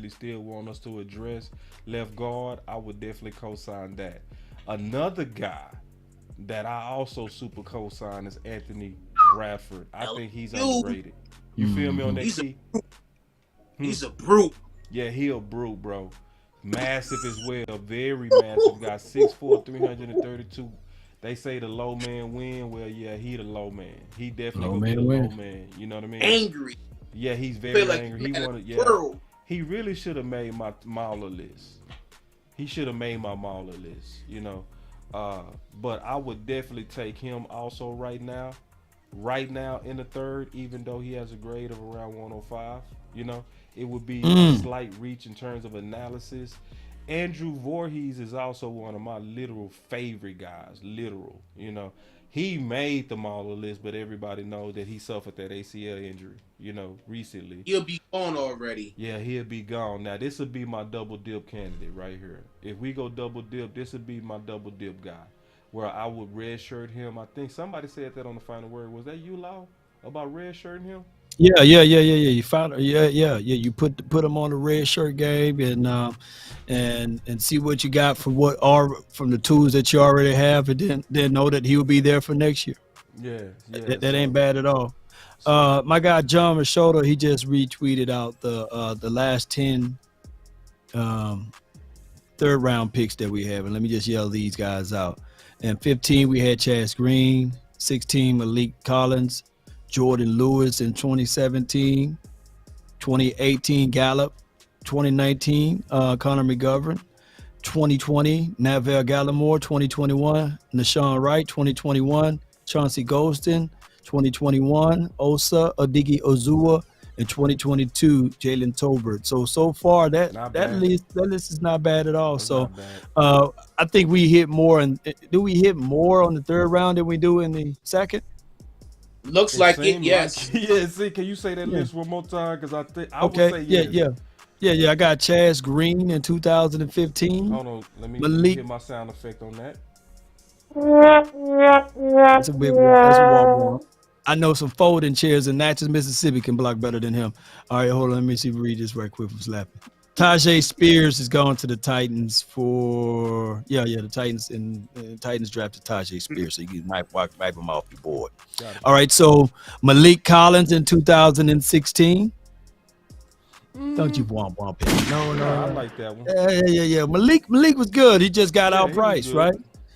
still want us to address left guard, I would definitely co-sign that. Another guy that I also super co-sign is Anthony Bradford. I think he's underrated. You feel me on that key? He's a brute. Yeah, he a brute, bro. Massive as well. Very massive guy. 6'4", 332. They say the low man win. Well, yeah, he the low man. He definitely gonna be the low man. You know what I mean? Angry. Yeah, he's very angry. he really should have made my Mauler list. He should have made my Mauler list, you know. But I would definitely take him also right now in the third, even though he has a grade of around 105. You know, it would be a slight reach in terms of analysis. Andrew Voorhees is also one of my literal favorite guys. Literal, you know. He made the Mauler list, but everybody knows that he suffered that ACL injury, you know, recently. He'll be gone already. Yeah, he'll be gone. Now, this would be my double dip candidate right here. If we go double dip, this would be my double dip guy, where I would redshirt him. I think somebody said that on the final word. Was that you, Lau, about redshirting him? Yeah. You found, yeah. You put him on the red shirt game and see what you got from from the tools that you already have, and then know that he will be there for next year. Yeah. That ain't bad at all. My guy John Machado, he just retweeted out the last 10 third round picks that we have, and let me just yell these guys out. And 15 we had Chaz Green, 16 Malik Collins, Jordan Lewis in 2017, 2018 Gallup, 2019 Connor McGovern, 2020 Navell Gallimore, 2021 Nashawn Wright, 2021 Chauncey Golston, 2021 Osa Adigi Ozua, and 2022 Jalen Tolbert. So far that list is not bad at all. It's so I think we hit more. And do we hit more on the third round than we do in the second? Looks like it, yes. Yeah, see, can you say that list one more time? Because I think I would say yeah. I got Chaz Green in 2015. Hold on, let me get my sound effect on that. That's a big one. That's a walk. I know some folding chairs in Natchez, Mississippi can block better than him. All right, hold on. Let me see. Read this right quick from Slapping. Tajay Spears is going to the Titans for the Titans, and Titans drafted Tajay Spears, so you can wipe him off your board. All right, so Malik Collins in 2016. Don't you womp him? No, I like that one. Yeah. Malik was good. He just got outpriced, right?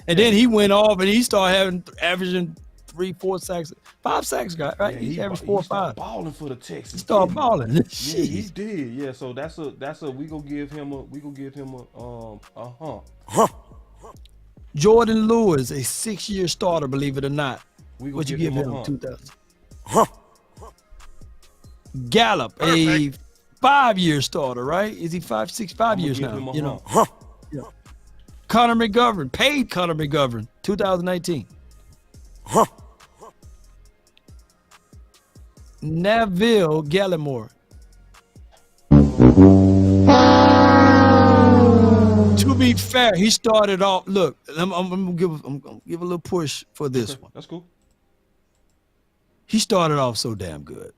And then he went off and he started averaging 3-4 sacks, 5 sacks, right? Yeah, he averaged 4 or 5. Balling for the Texans. He started balling. Yeah, he did. Yeah, so that's a we gonna give him a Jordan Lewis, a 6-year starter, believe it or not. What you give him? 2000. Gallup, a 5-year starter, right? Is he 5 years now? You know. Yeah. Connor McGovern, paid Connor McGovern, 2019. Navell Gallimore. To be fair, he started off. Look, I'm gonna give a little push for this one. That's cool. He started off so damn good.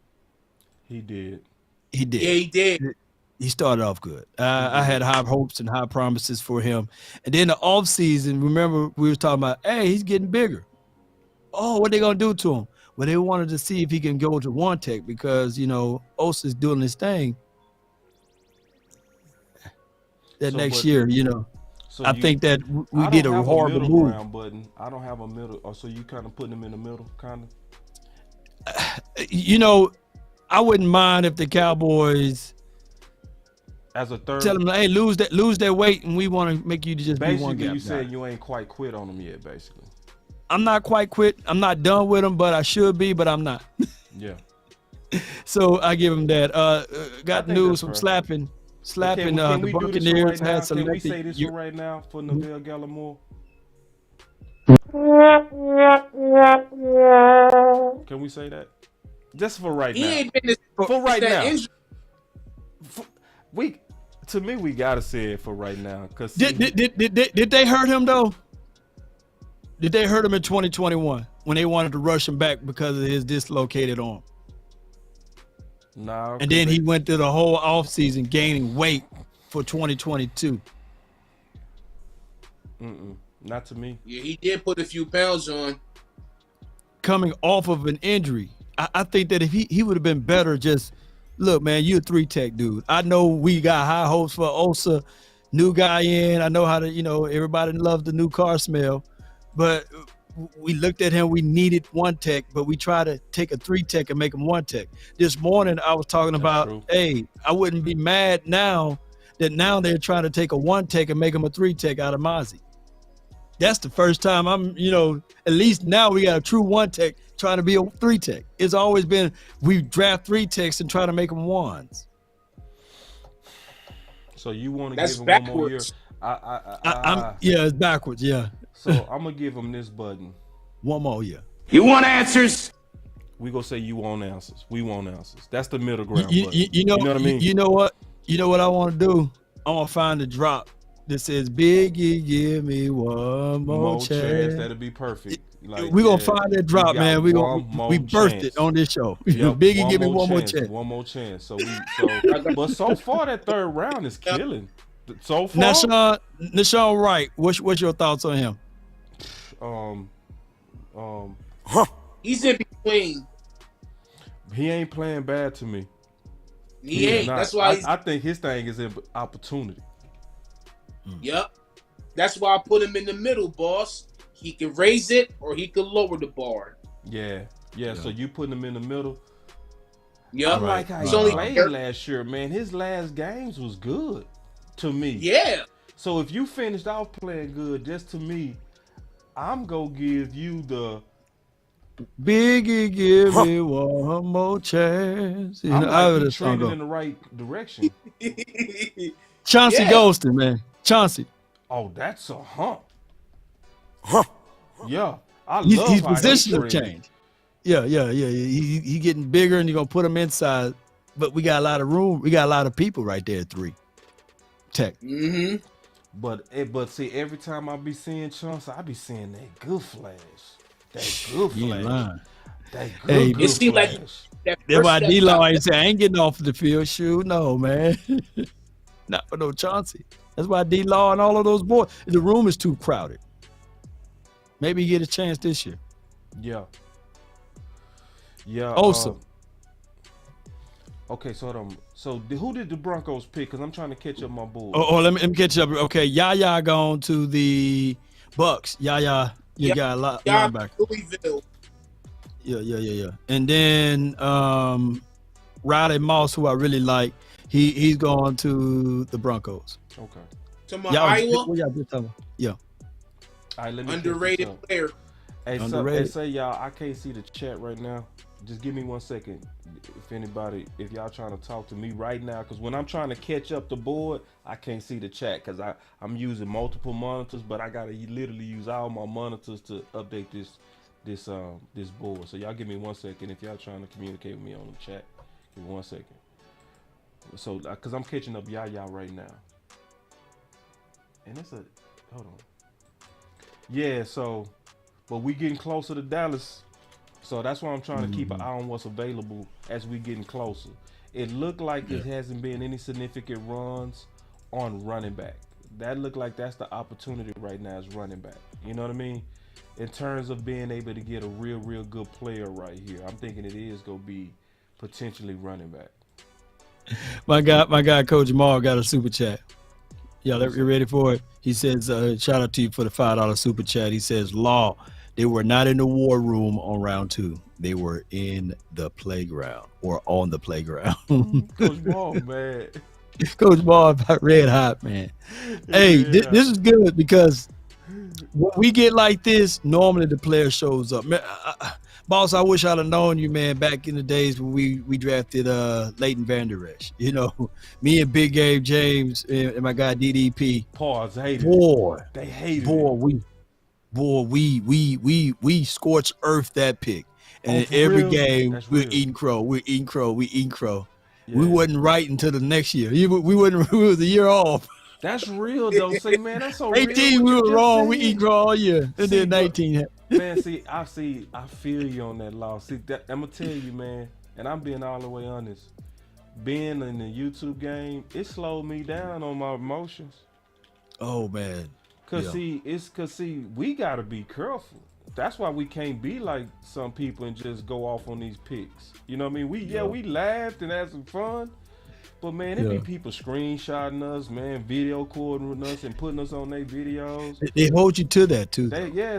He did. Yeah, he did. He started off good. I had high hopes and high promises for him. And then the offseason, remember we were talking about, hey, he's getting bigger. Oh, what they gonna do to him? Well, they wanted to see if he can go to One Tech because, you know, Osa's doing his thing. Next year, you know. So I think that we did a horrible move. Button. I don't have a middle. Oh, so you kind of putting him in the middle, kind of? You know, I wouldn't mind if the Cowboys as a third tell them, hey, lose that weight, and we want to make you just basically be one guy. You said you ain't quite quit on them yet, basically. I'm not quite quit. I'm not done with them, but I should be, but I'm not. Yeah. So I give him that. Got news from Slapping. Can The Buccaneers had selected. Can we say this one right now for Navell Gallimore? Can we say that? Just for right now. He ain't been for right now. We gotta say it for right now. Cause did they hurt him though? Did they hurt him in 2021 when they wanted to rush him back because of his dislocated arm? No. And then he went through the whole offseason gaining weight for 2022. Not to me. Yeah, he did put a few pounds on. Coming off of an injury. I think that if he would have been better, just look, man, you're a 3-tech dude. I know we got high hopes for Osa, new guy in. I know how to, you know, everybody loves the new car smell. But we looked at him. We needed one tech, but we try to take a 3 tech and make him 1 tech. This morning I was talking about, true. hey, I wouldn't be mad now that now they're trying to take a 1 tech and make him a 3 tech out of Mazi. That's the first time I'm, at least now we got a true 1 tech trying to be a 3 tech. It's always been we draft 3 techs and try to make them 1s. So you want to That's give him backwards. 1 more year? Yeah, it's backwards. Yeah. So I'm gonna give him this button. 1 more year. You want answers? We gonna say you want answers. We want answers. That's the middle ground. You know what I mean? You know what? You know what I want to do? I want to find a drop that says Biggie, give me one more chance. That'll be perfect. Like, we're gonna find that drop, man. We birthed it on this show. Yep, Biggie, give me one more chance. One more chance. But so far that third round is killing. So far, Nashawn Wright. What's your thoughts on him? He's in between. He ain't playing bad to me. He ain't. That's why I think his thing is in opportunity. Yep. That's why I put him in the middle, boss. He can raise it or he can lower the bar. Yeah. So you putting him in the middle. Yep. I like how he played last year, man. His last games was good to me. Yeah. So if you finished off playing good, just to me, I'm gonna give you the Biggie, give me one more chance. I was trending in the right direction. Chauncey Golston, man. Chauncey. Oh, that's a hump. Yeah, I love his how positional change. Yeah. He getting bigger, and you're gonna put him inside. But we got a lot of room. We got a lot of people right there at 3 tech. Mm-hmm. But see, every time I be seeing Chauncey, I be seeing that good flash. That good flash. That good it seems like that's why D-Law ain't say I ain't getting off the field. Shoot, no, man. Not for no Chauncey. That's why D-Law and all of those boys. The room is too crowded. Maybe he get a chance this year. Yeah. Awesome. Okay, so who did the Broncos pick? Because I'm trying to catch up my board. Oh, let me catch up. Okay, Yaya gone to the Bucks. Yaya, you got a lot linebacker. Louisville. Yeah. And then Riley Moss, who I really like, he's gone to the Broncos. Okay. To my Iowa. What y'all just talking about? Yeah. All right, let me underrated player. Hey, underrated. Say y'all, I can't see the chat right now. Just give me 1 second. If y'all trying to talk to me right now, because when I'm trying to catch up the board, I can't see the chat because I'm using multiple monitors, but I gotta literally use all my monitors to update this board. So y'all give me 1 second if y'all trying to communicate with me on the chat. Give me 1 second. So, because I'm catching up Yaya right now. And hold on. Yeah, so, but we getting closer to Dallas. So that's why I'm trying to keep an eye on what's available as we getting closer. It looked like it hasn't been any significant runs on running back. That looked like that's the opportunity right now is running back. You know what I mean? In terms of being able to get a real good player right here, I'm thinking it is going to be potentially running back. My guy, Coach Maul, got a super chat. Y'all, you ready for it? He says, shout out to you for the $5 super chat. He says, Law, they were not in the war room on round 2. They were in the playground or on the playground. Coach Maul, man. Coach Maul, red hot, man. Hey, this is good because when we get like this, normally the player shows up. Man, boss, I wish I'd have known you, man, back in the days when we drafted Leighton Vander Esch. You know, me and Big Gabe James and my guy DDP. Pause, hated boy, it. They hated it. We scorched earth that pick. And every game we're eating crow. Yeah. We wasn't right until the next year. We was a year off. That's real though. Say, man, that's so 18, real. we were wrong. We eat crow all year. And then 19. Man, I feel you on that, Law. See, I'm gonna tell you, man, and I'm being all the way honest. Being in the YouTube game, it slowed me down on my emotions. Oh man. Cause we gotta be careful. That's why we can't be like some people and just go off on these picks. You know what I mean? We laughed and had some fun, But man, it be people screenshotting us, man, video recording with us and putting us on their videos. They hold you to that too.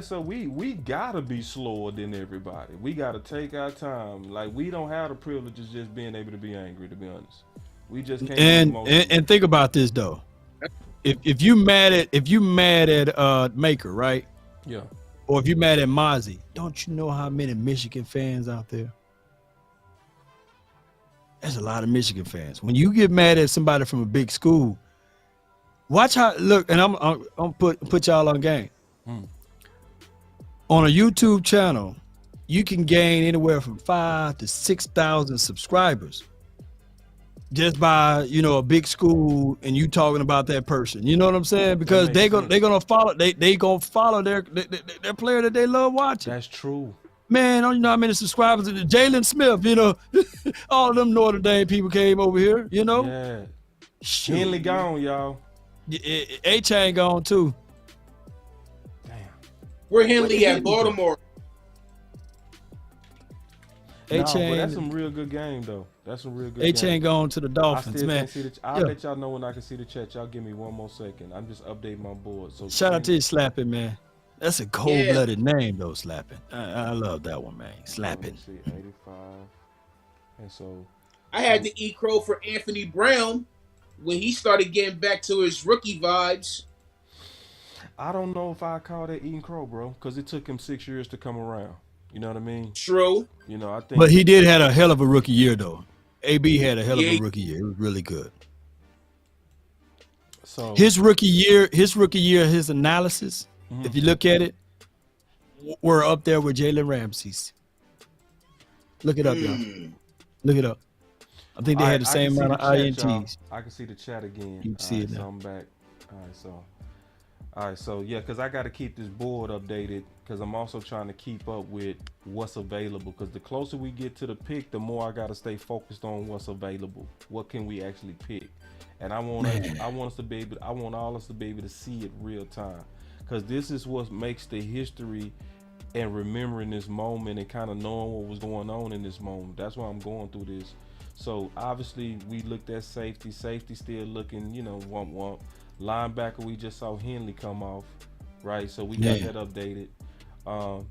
So we gotta be slower than everybody. We gotta take our time. Like we don't have the privilege of just being able to be angry, to be honest. We just can't. And think about this though. If you mad at Maker, right? Yeah. Or if you mad at Mazi, don't you know how many Michigan fans out there? There's a lot of Michigan fans. When you get mad at somebody from a big school, watch how look. And I'm put y'all on game. On a YouTube channel, you can gain anywhere from 5,000 to 6,000 subscribers just by a big school and you talking about that person. You know what I'm saying? Because they're gonna follow their player that they love watching. That's true. Man, don't you know how many subscribers? Jalen Smith, all of them Notre Dame people came over here, Yeah. Henley gone, y'all. A-Chain gone too. Damn. Where Henley at? Baltimore. A-Chain. But that's some real good game though. That's some real good. A-Chain gone to the Dolphins, man. I'll let y'all know when I can see the chat. Y'all give me one more second. I'm just updating my board. So shout out to you, Slapping, man. That's a cold-blooded name, though, Slapping. I love that one, man. Slapping. 85. And so I had to eat crow for Anthony Brown when he started getting back to his rookie vibes. I don't know if I call that eating crow, bro, because it took him 6 years to come around. You know what I mean? True. I think. But he did had a hell of a rookie year, though. AB had a hell of a rookie year. It was really good. So his rookie year, his analysis, if you look at it, we're up there with Jalen Ramsey's. Look it up, y'all. Look it up. I think they had the same amount of INTs. I can see the chat again. You can see it now. So I'm back. All right, so yeah, because I got to keep this board updated because I'm also trying to keep up with what's available. Because the closer we get to the pick, the more I got to stay focused on what's available. What can we actually pick? And I want us to be able. I want all us to be able to see it real time. Because this is what makes the history and remembering this moment and kind of knowing what was going on in this moment. That's why I'm going through this. So obviously we looked at safety. Safety still looking, womp. Linebacker, we just saw Henley come off, right? So we got that updated.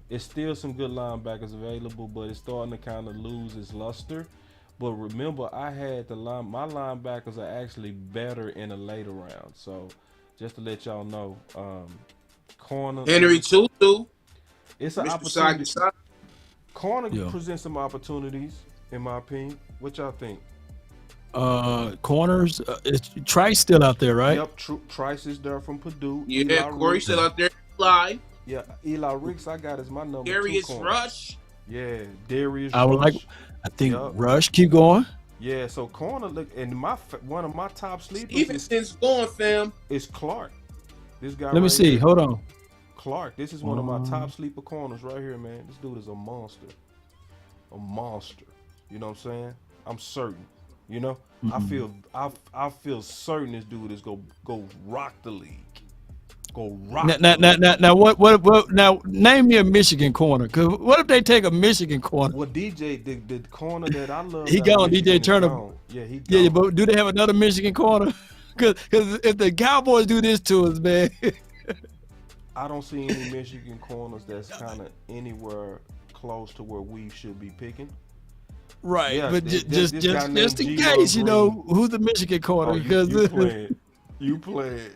It's still some good linebackers available, but it's starting to kind of lose its luster. But remember, I had my linebackers are actually better in a later round. So just to let y'all know, corner Henry Tutu. It's an opportunity. Corner presents some opportunities, in my opinion. What y'all think? Corners, Trice still out there, right? Yep, Trice is there from Purdue. Yeah, Corey's still out there. Eli. Yeah, Eli Ricks I got as my number Darius 2 corner. Rush. Yeah, Darius Rush. I think Rush, keep going. Yeah, so corner, look, and one of my top sleepers Stevenson's going, fam. Is Clark. This guy. Let me see. Here. Hold on. Clark. This is one of my top sleeper corners right here, man. This dude is a monster. A monster. You know what I'm saying? I'm certain. I feel certain this dude is go rock the league. Go rock. Now what? Now name me a Michigan corner. Cause what if they take a Michigan corner? Well, DJ, the corner that I love. He gone. DJ Turner. Yeah, he gone. Yeah, but do they have another Michigan corner? Cause if the Cowboys do this to us, man. I don't see any Michigan corners that's kind of anywhere close to where we should be picking. Right, yeah, but just in Gino case, Green. who's the Michigan corner? Because you playing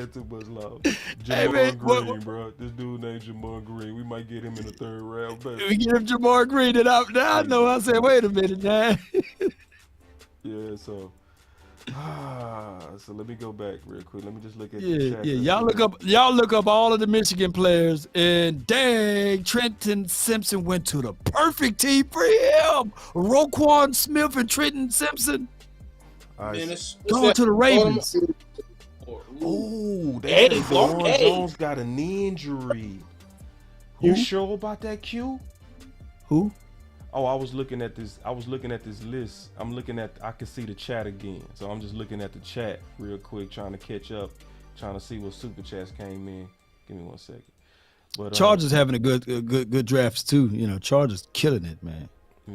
too much love. Jamar Green, bro. This dude named Jamar Green. We might get him in the 3rd round. Baby. We get him Jamar Green, and I know. I said, wait a minute, man. Yeah, so let me go back real quick. Let me just look at the chat. Yeah, y'all look up all of the Michigan players, and dang, Trenton Simpson went to the perfect team for him. Roquan Smith and Trenton Simpson going to the Ravens. Oh, Deion Jones got an injury. You sure about that, Q? Who? Oh, I was looking at this list. I can see the chat again. So I'm just looking at the chat real quick, trying to catch up, trying to see what super chats came in. Give me 1 second. But Chargers having a good drafts too. Chargers killing it, man.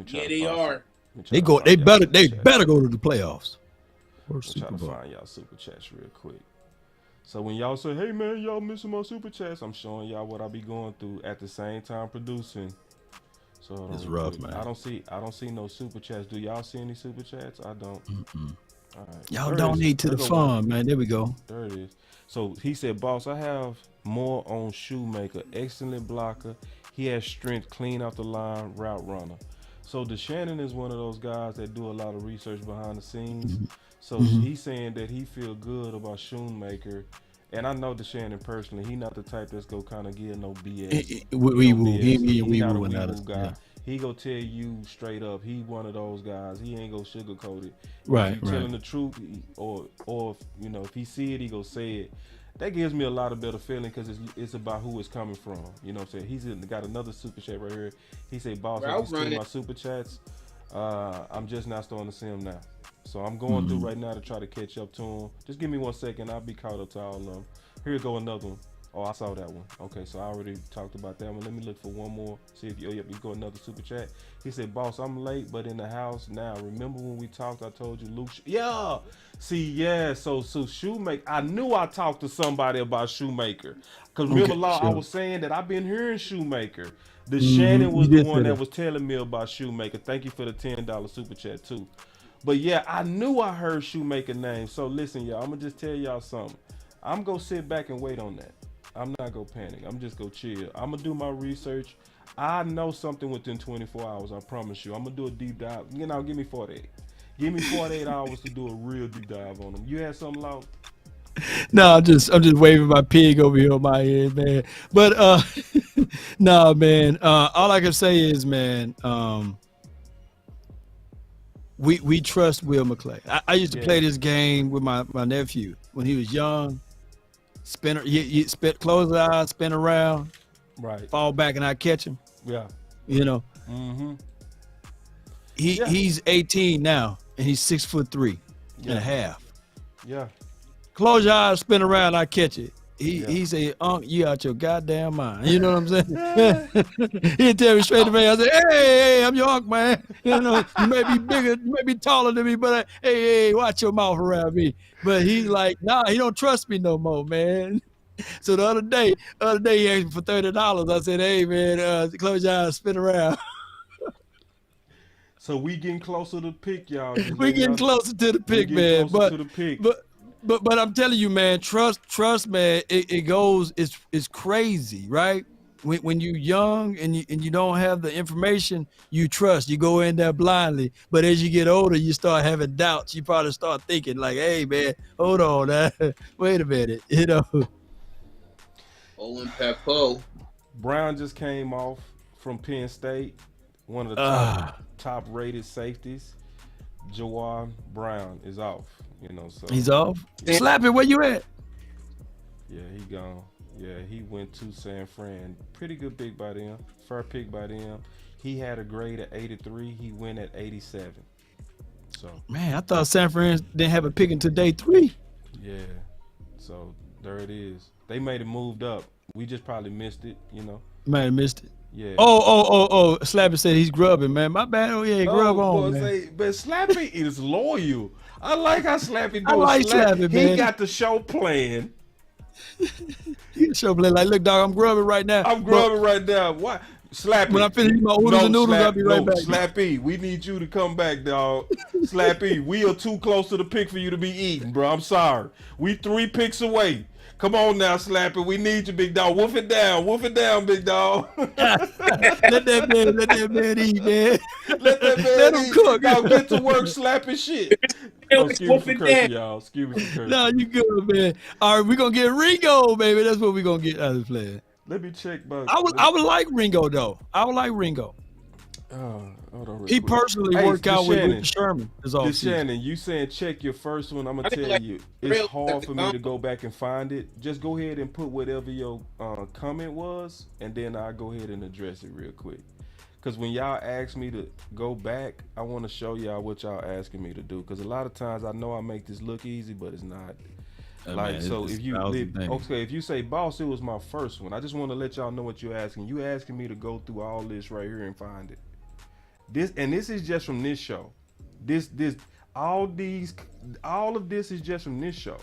Yeah, they are. They better go to the playoffs. I'm trying to find y'all super chats real quick. So when y'all say, "Hey man, y'all missing my super chats," I'm showing y'all what I be going through at the same time producing. So it's rough, man. I don't see no super chats. Do y'all see any super chats? I don't. All right. Y'all donate to the fund, man. There we go. There it is. So he said, "Boss, I have more on Shoemaker. Excellent blocker. He has strength, clean off the line, route runner." So DeShannon is one of those guys that do a lot of research behind the scenes. So he's saying that he feel good about Shoemaker. And I know DeShannon personally. He not the type that's go kind of give no BS. He not a wee-woo guy. Yeah. He go tell you straight up. He one of those guys. He ain't go sugarcoat it. Right, if you telling the truth, or if he see it, he go say it. That gives me a lot of better feeling because it's about who it's coming from. You know what I'm saying? He's got another super chat right here. He said, "Boss, I see my super chats. I'm just not starting to see them now. So I'm going through right now to try to catch up to him. Just give me 1 second. I'll be caught up to all of them. Here go another one. Oh, I saw that one. Okay, so I already talked about that one. Let me look for one more. See if you go another super chat. He said, "Boss, I'm late, but in the house now. Remember when we talked? I told you Luke. Yeah. See, yeah. So Shoemaker. I knew I talked to somebody about Shoemaker. Cause remember, I was saying that I've been hearing Shoemaker. Shannon was the one that was telling me about Shoemaker. Thank you for the $10 super chat too. But yeah, I knew I heard Shoemaker name. So listen, y'all. I'm gonna just tell y'all something. I'm gonna sit back and wait on that. I'm not gonna panic. I'm just gonna chill. I'm gonna do my research. I know something within 24 hours. I promise you. I'm gonna do a deep dive. Give me 48. Give me 48 hours to do a real deep dive on them. You had something, Law? No, I'm just waving my pig over here on my head, man. But no, man. All I can say is, man, we trust Will McClay. I used to play this game with my nephew when he was young. Close his eyes, spin around, right, fall back, and I catch him. Yeah, you know. He's 18 now, and he's 6'3" and a half. Yeah. Close your eyes, spin around, I catch it. He say, "Unc, you out your goddamn mind." You know what I'm saying? He'd tell me straight to me. I say, "Hey, I'm your unc, man. You know, you may be bigger, you may be taller than me, but hey, watch your mouth around me." But he's like, "Nah, he don't trust me no more, man." So the other day he asked me for $30. I said, "Hey, man, close your eyes, spin around." So we getting closer to the pick, y'all. We getting closer to the pick, man. But I'm telling you, man, trust, man. It goes. It's crazy, right? When you're young and you don't have the information, you trust. You go in there blindly. But as you get older, you start having doubts. You probably start thinking like, "Hey, man, hold on, wait a minute," you know. Owen Peppo. Brown just came off from Penn State, one of the top rated safeties. Jawar Brown is off. You know, so he's off. Slap it. Where you at? Yeah, he gone. Yeah, he went to San Fran. Pretty good pick by them. Fair pick by them. He had a grade at 83. He went at 87. So man, I thought San Fran didn't have a pick until day 3. Yeah. So there it is. They made it moved up. We just probably missed it. You know. Might have missed it. Yeah. Oh! Slappy said he's grubbing, man. My bad. Oh yeah, grub on, man. But Slappy is loyal. I like how Slappy do. I like Slappy, man. He got the show playing. He show playing like, "Look, dog, I'm grubbing right now. Right now. Why, Slappy? When I finish my oodles and noodles, I'll be right back." Slappy, we need you to come back, dog. Slappy, we are too close to the pick for you to be eating, bro. I'm sorry. We 3 picks away. Come on now, Slappy. We need you, big dog. Wolf it down, big dog. Let that man eat, man. Let him cook. Now get to work, slapping shit. Excuse me for cursing, y'all. Excuse me for cursing. No, you good, man. All right, we're gonna get Ringo, baby. That's what we're gonna get out of this player. Let me check, but I would like Ringo though. I would like Ringo. Hold on, he personally worked out with Sherman. Shannon, you saying check your first one? I'm gonna tell you, it's hard for me to go back and find it. Just go ahead and put whatever your comment was, and then I'll go ahead and address it real quick. Because when y'all ask me to go back, I want to show y'all what y'all asking me to do. Because a lot of times I know I make this look easy, but it's not. If you say, "Boss, it was my first one," I just want to let y'all know what you're asking. You asking me to go through all this right here and find it. This is just from this show. All of this is just from this show.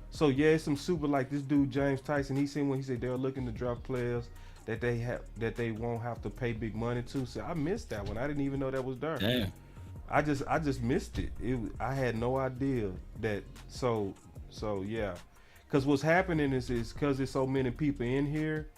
So yeah, it's some super like this dude James Tyson. He said they're looking to draft players that they won't have to pay big money to. So I missed that one. I didn't even know that was there. Damn. I just missed it. I had no idea that. So yeah, because what's happening is because there's so many people in here,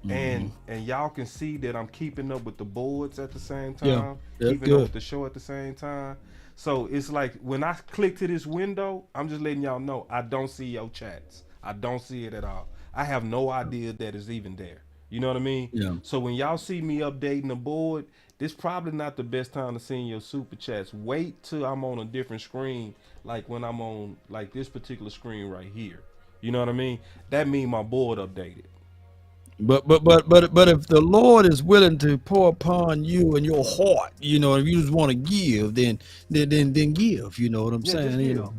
and y'all can see that I'm keeping up with the boards at the same time, keeping up with the show at the same time. So it's like when I click to this window, I'm just letting y'all know I don't see your chats. I don't see it at all. I have no idea that it's even there. You know what I mean? Yeah. So when y'all see me updating the board, this probably not the best time to send your super chats. Wait till I'm on a different screen, like when I'm on like this particular screen right here. You know what I mean? That means my board updated. But if the Lord is willing to pour upon you and your heart, you know, if you just want to give, then give. You know what I'm saying? You know,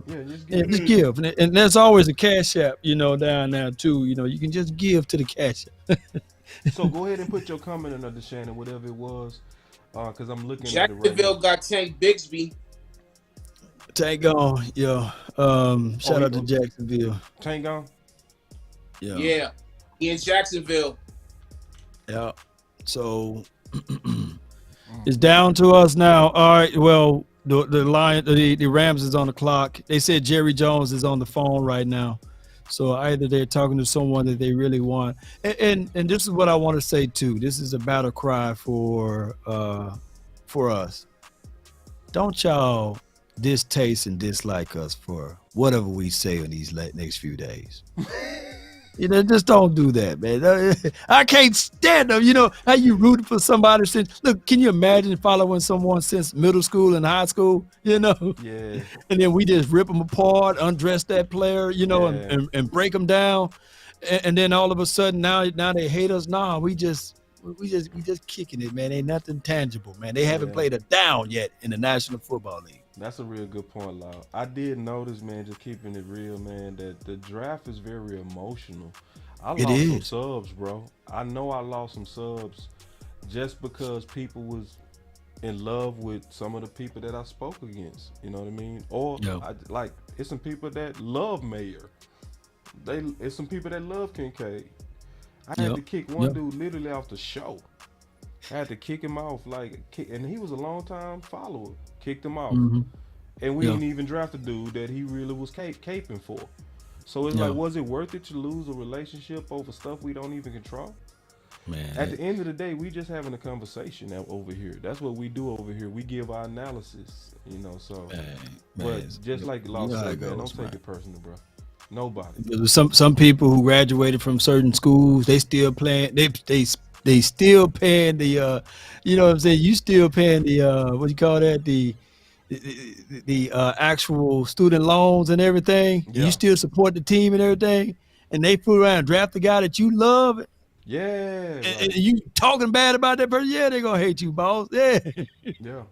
just give. And there's always a cash app, you know, down there too. You know, you can just give to the cash app. So go ahead and put your comment in there, Shannon, whatever it was, because I'm looking at it right Jacksonville now. got Tank Bigsby. Tank gone, yeah. Shout out to Jacksonville. Tank gone? Yeah. He in Jacksonville. Yeah. So it's down to us now. All right. Well, the Rams is on the clock. They said Jerry Jones is on the phone right now. So either they're talking to someone that they really want. And this is what I want to say too. This is a battle cry for us. Don't y'all distaste and dislike us for whatever we say in these next few days. You know, just don't do that, man. I can't stand them. You know how you rooting for somebody since. Look, can you imagine following someone since middle school and high school? You know, yeah. And then we just rip them apart, undress that player, you know, and break them down, and then all of a sudden now they hate us. Nah, we just kicking it, man. Ain't nothing tangible, man. They haven't played a down yet in the National Football League. That's a real good point, Lau. I did notice, man, just keeping it real, man, that the draft is very emotional. I lost some subs, bro. I know I lost some subs just because people was in love with some of the people that I spoke against. You know what I mean? Or it's some people that love Mayer. It's some people that love Kincaid. I had to kick one dude literally off the show. I had to kick him off, and he was a long time follower. Kicked him off, and we didn't even draft a dude that he really was caping for. So it's like, was it worth it to lose a relationship over stuff we don't even control? Man, at the end of the day, we just having a conversation over here. That's what we do over here. We give our analysis, you know. So, but just like Law said, man, don't take it personal, bro. Nobody. Some people who graduated from certain schools, they still playing. They still paying the, you know what I'm saying? You still paying the, what do you call that? The actual student loans and everything. Yeah. You still support the team and everything. And they fool around and draft the guy that you love. Yeah. And you talking bad about that person. Yeah, they're going to hate you, boss. Yeah. Yeah.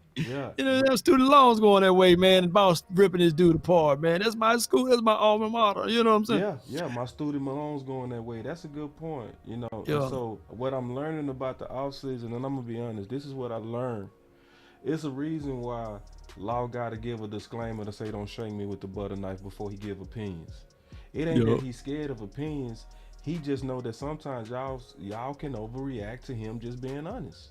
You know, them student loans going that way, man. And boss ripping this dude apart, man. That's my school. That's my alma mater. You know what I'm saying? Yeah. My student loans going that way. That's a good point. You know, so what I'm learning about the offseason, and I'm going to be honest, this is what I learned. It's a reason why Law got to give a disclaimer to say don't shake me with the butter knife before he give opinions. It ain't that he's scared of opinions. He just know that sometimes y'all can overreact to him just being honest.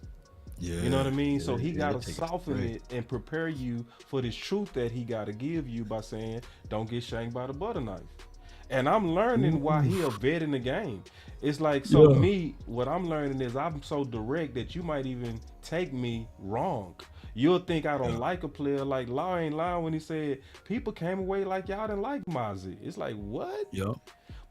Yeah, you know what I mean? So he got to soften it and prepare you for this truth that he got to give you by saying, don't get shanked by the butter knife. And I'm learning why he a vet in the game. It's like, me, what I'm learning is I'm so direct that you might even take me wrong. You'll think I don't like a player. Like Law ain't lying when he said people came away like y'all didn't like Mazi. It's like, what?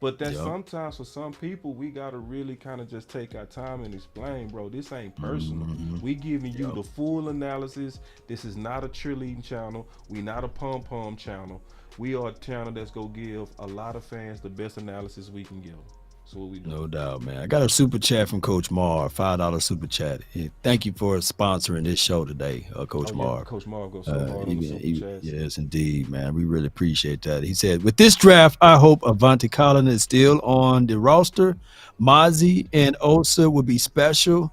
But that sometimes for some people, we got to really kind of just take our time and explain, bro, this ain't personal. We giving you the full analysis. This is not a cheerleading channel. We not a pom-pom channel. We are a channel that's going to give a lot of fans the best analysis we can give. So what we do. No doubt, man. I got a super chat from Coach Marv, $5 super chat. Thank you for sponsoring this show today, Coach Marv. Coach Marv goes so hard on the super chats. Yes, indeed, man. We really appreciate that. He said, with this draft, I hope Avante Collins is still on the roster. Mazi and Osa would be special.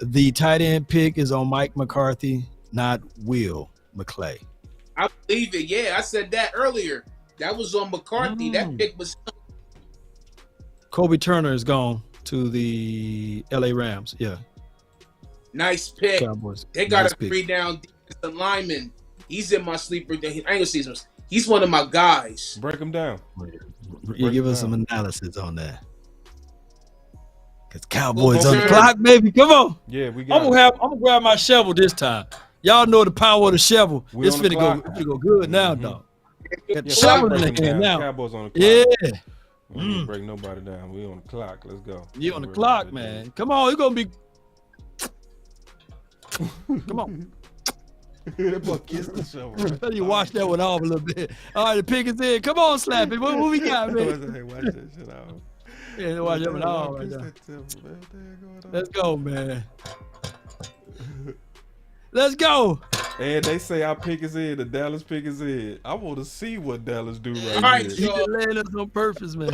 The tight end pick is on Mike McCarthy, not Will McClay. I believe it. Yeah, I said that earlier. That was on McCarthy. That pick was. Kobe Turner is gone to the LA Rams. Yeah. Nice pick. Cowboys. They got Nice a pick. 3-down defensive lineman. He's in my sleeper. I ain't gonna see him. He's one of my guys. Break him down. You give us some analysis on that. Cause Cowboys on the clock, baby. Come on. Yeah, we got. I'm gonna grab my shovel this time. Y'all know the power of the shovel. It's finna go good now, dog. Got the shovel in the hand now. Cowboys on the clock. Yeah. We ain't break nobody down. We on the clock. Let's go. You on the clock, man. Come on, you gonna be. Come on. That boy kissed the shovel. You wash that one off a little bit. All right, the pick is in. Come on, slap it. What we got, man? Hey, watch that shit out. Yeah, watch that one off right now. Let's go, man. Let's go. And they say our pick is in. The Dallas pick is in. I want to see what Dallas do All right, here. You laying us on purpose, man.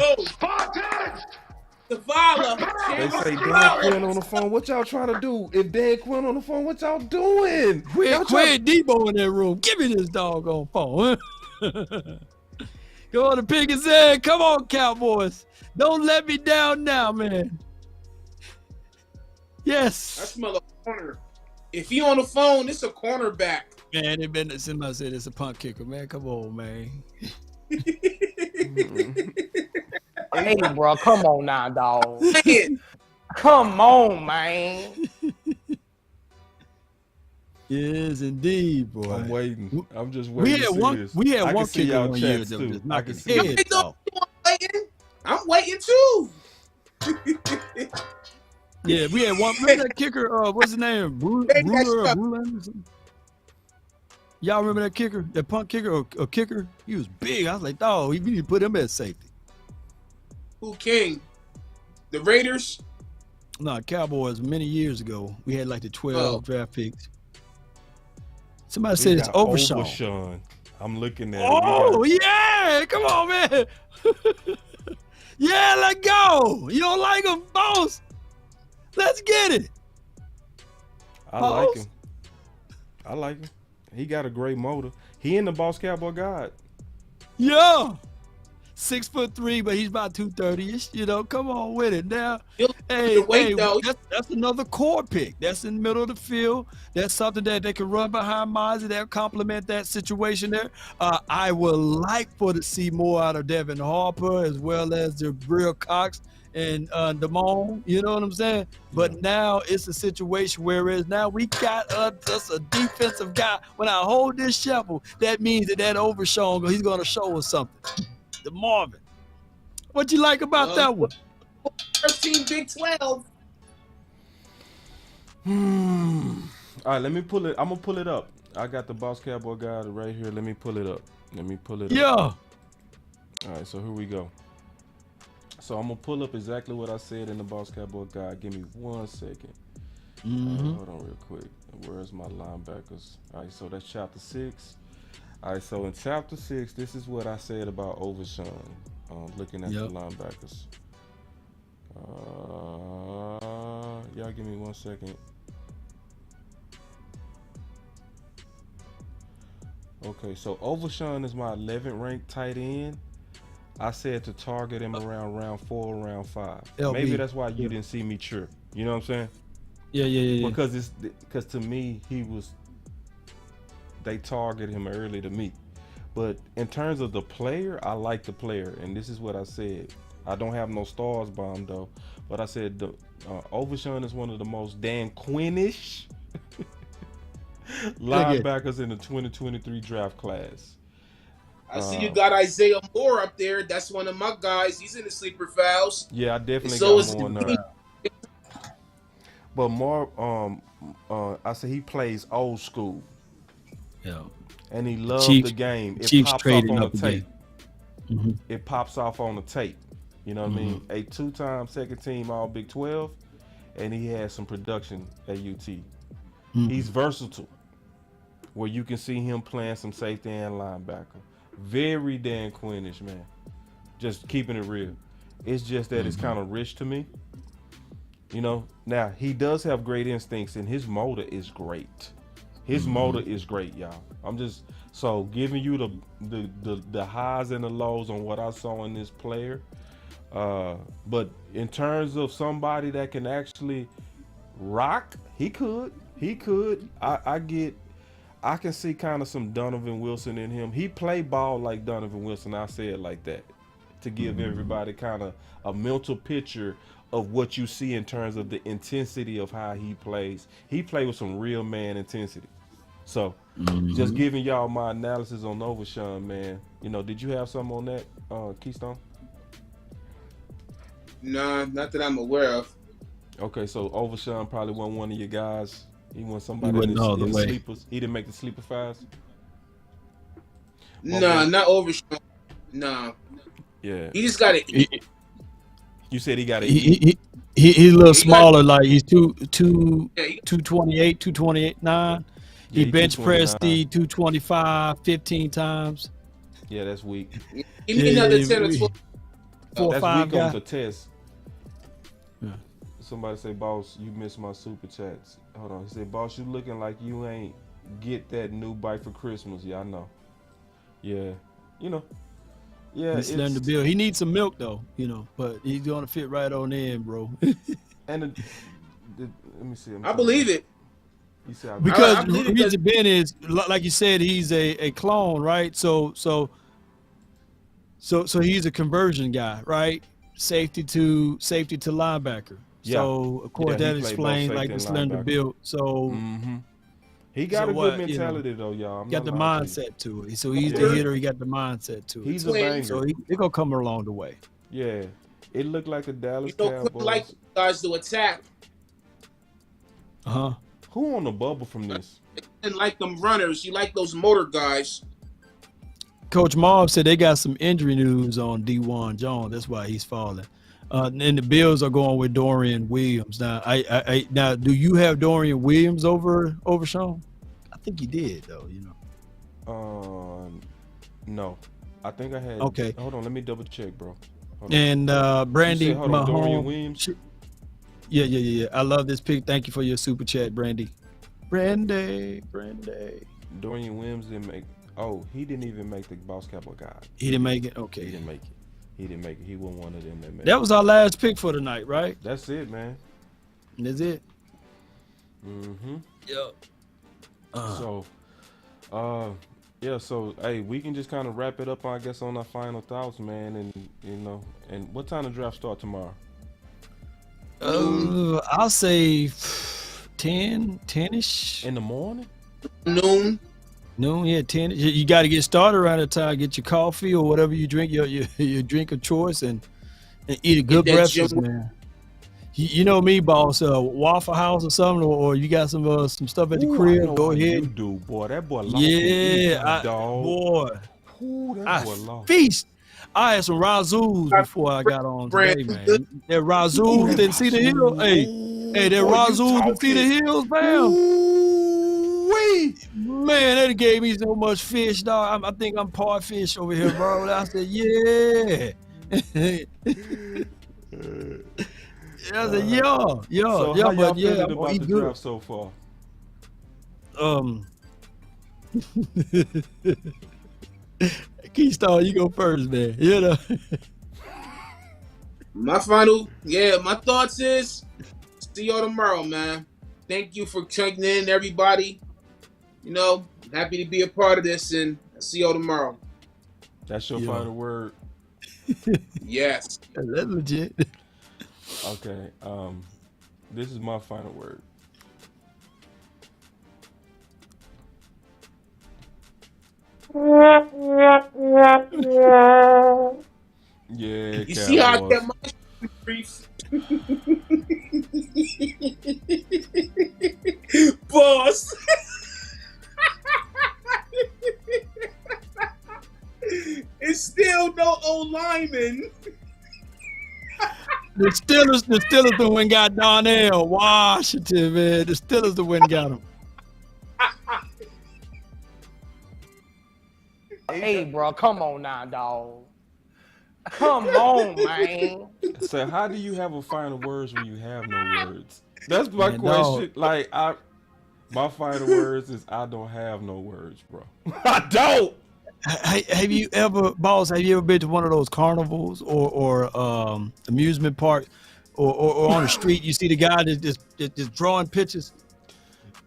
Zavala. They say Dan Quinn on the phone. What y'all trying to do? If Dan Quinn on the phone, what y'all doing? Quinn Debo in that room. Give me this doggone phone. Go on, the pick is in. Come on, Cowboys. Don't let me down now, man. Yes. I smell a corner. If he on the phone, it's a cornerback. Man, it been somebody said it's a punt kicker, man. Come on, man. Hey, bro, come on now, dog. Come on, man. Yes, indeed, boy. I'm waiting. I'm just waiting. We had one kicker y'all one year chats that too. was just I knocking can see heads off. I'm waiting too. Yeah, we had one. Remember that kicker? What's his name? Y'all remember that kicker? That punt kicker or kicker? He was big. I was like, dog, we need to put him at safety. Who King? The Raiders? No, Cowboys. Many years ago, we had like the 12 draft picks. Somebody said it's Overshown. I'm looking at it. Oh, yeah. Come on, man. Yeah, let's go. You don't like him, boss? Let's get it. I like him. I like him. He got a great motor. He in the Boss Cowboy Guide. Yeah. 6'3", but he's about 230-ish. You know, come on with it now. Hey, that's another core pick. That's in the middle of the field. That's something that they can run behind Mazi. They'll complement that situation there. I would like to see more out of Devin Harper as well as the Brill Cox and Damone. You know what I'm saying? But now it's a situation whereas now we got us a defensive guy. When I hold this shovel, that means that Overshown, he's going to show us something. DeMarvion. What you like about that one? 13 Big 12. All right, let me pull it. I'm gonna pull it up. I got the Boss Cowboy Guide right here. Let me pull it up. Yeah. All right, so here we go. So I'm gonna pull up exactly what I said in the Boss Cowboy Guide. Give me 1 second. Hold on real quick. Where's my linebackers? All right, so that's chapter 6. All right, so in chapter 6, this is what I said about Overshown. Looking at the linebackers. Y'all give me 1 second. Okay, so Overshown is my 11th ranked tight end. I said to target him around round 4 or round 5. LB. Maybe that's why you didn't see me chirp. You know what I'm saying? Yeah. Because to me, they target him early to me. But in terms of the player, I like the player. And this is what I said. I don't have no stars bomb though. But I said Overshown is one of the most Dan Quinn-ish linebackers in the 2023 draft class. I see you got Isaiah Moore up there. That's one of my guys. He's in the sleeper files. Yeah, I definitely so got more on that. But more, I said he plays old school. Yeah. And he loves the game. It pops off on the tape. It pops off on the tape. You know what I mean? A 2-time second team All Big 12, and he has some production at UT. He's versatile, where you can see him playing some safety and linebacker. Very Dan Quinn-ish, man. Just keeping it real. It's just that it's kind of rich to me. You know, now he does have great instincts, and his motor is great. His motor is great, y'all. I'm just giving you the highs and the lows on what I saw in this player. But in terms of somebody that can actually rock, he could. I can see kind of some Donovan Wilson in him. He play ball like Donovan Wilson. I say it like that to give everybody kind of a mental picture of what you see in terms of the intensity of how he plays. He play with some real man intensity. So just giving y'all my analysis on Overshown, man. You know, did you have something on that, Keystone? Nah, not that I'm aware of. Okay, so Overshown probably wasn't one of your guys. He was somebody He in wasn't all the the way. sleepers. He didn't make the sleeper fives. Nah, not Overshown. Nah. Yeah. He just got it. You said he got it. He's a little smaller, like he's 228, Yeah, 228, 9. Yeah, He bench pressed 229. the 225 15 times. Yeah, that's weak. Give me another 10 or 12. 4 or That's 5 weak on guy. the test. Yeah. Somebody say, boss, you missed my super chats. Hold on. He said, boss, you looking like you ain't get that new bike for Christmas. Yeah, I know. Yeah. You know. Yeah. He's learning to build. He needs some milk though, you know, but he's gonna fit right on in, bro. And let me see. I believe it. He said, Because I believe it Reggie Ben is, like you said, he's a clone, right? So he's a conversion guy, right? Safety to linebacker. Yeah. So of course Yeah, that he played explains both like safety this and learn to linebacker. build. So he got So a what, good you know, mentality though, y'all. I'm got the not lying to you. mindset to it. So he's the hitter. He got the mindset to it. He's a banger. So he gonna come along the way. Yeah. It looked like the Dallas You know, Cowboys. Quinn like guys to attack Who on the bubble from this? and like them runners. You like those motor guys. Coach Marv said they got some injury news on D1 Jones. That's why he's falling. And the Bills are going with Dorian Williams. Now, now, do you have Dorian Williams over Sean? I think you did, though. You know. No. I think I had. Okay. Hold on, let me double check, bro. Hold on. And Brandy You said, hold on, Dorian Mahomes. Williams? Yeah. I love this pick. Thank you for your super chat, Brandy. Brandy. Dorian Williams didn't make. Oh, he didn't even make the Boss Cowboy guide. He didn't make it. Okay. He didn't make it. He wasn't one of them that made That it. was our last pick for the night, right? That's it, man. That's it. Yep. Yeah. So, hey, we can just kind of wrap it up, I guess, on our final thoughts, man. And you know, and what time the draft start tomorrow? I'll say 10-ish. In the morning? Noon, yeah, 10. You got to get started around that time. Get your coffee or whatever you drink, your drink of choice, and eat a good that breakfast, gym- man. You know me, boss. Waffle House or something, or you got some stuff at the Ooh, I crib. know Go how ahead. You do, boy. That boy lost his Yeah, dog. boy. Ooh, that I boy lost. feast. I had some Razoo's before I got on today, man. That Razoo's in Cedar Hill. Hey, that Razoo's in Cedar Hills, man. Wait. Man, that gave me so much fish, dog. I think I'm part fish over here, bro. I said, yeah. I said, yeah, So how but y'all yeah, feeling I'm gonna about eat the good. draft so far? Keystone, you go first, man. You know. my thoughts is see y'all tomorrow, man. Thank you for checking in, everybody. You know, happy to be a part of this, and see y'all tomorrow. That's your final word. Yes. That's legit. Okay. This is my final word. Yeah. You see how I Cowboys. kept my brief? Boss. It's still no old lineman. The Steelers the one got Donnell Washington, man. The Steelers the one got him. Hey, bro, come on now, dog. Come on, man. So how do you have a final words when you have no words? That's my Man, question. dog. Like my final words is I don't have no words, bro. I don't. Have you ever, boss? Have you ever been to one of those carnivals or amusement parks, or on the street? You see the guy that's just drawing pictures,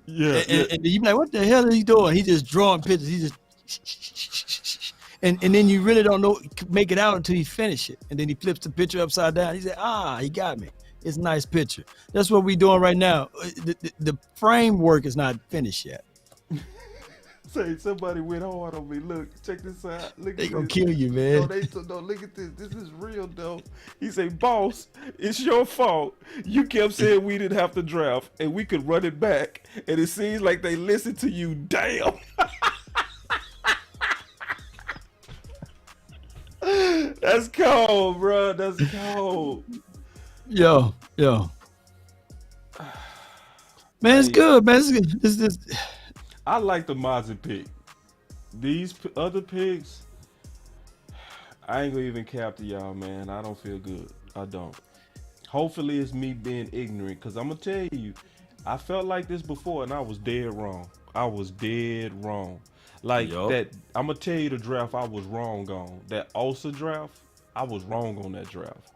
Yeah, and you be like, "What the hell is he doing?" He just drawing pictures. He just, and then you really don't know, make it out until you finish it, and then he flips the picture upside down. He said, "Ah, he got me. It's a nice picture." That's what we're doing right now. The framework is not finished yet. Say somebody went hard on me. Look, check this out. Look, They at gonna this. kill you, man. No, look at this. This is real though. He say, "Boss, it's your fault. You kept saying we didn't have to draft, and we could run it back, and it seems like they listened to you. Damn." That's cold, bro. That's cold. Yo. Man, it's good, man. It's good. This. I like the Mazi pick. These other picks, I ain't gonna even cap to y'all, man. I don't feel good. I don't. Hopefully it's me being ignorant, because I'm gonna tell you, I felt like this before and I was dead wrong. I was dead wrong. Like that, I'm gonna tell you the draft I was wrong on. That Osa draft, I was wrong on that draft.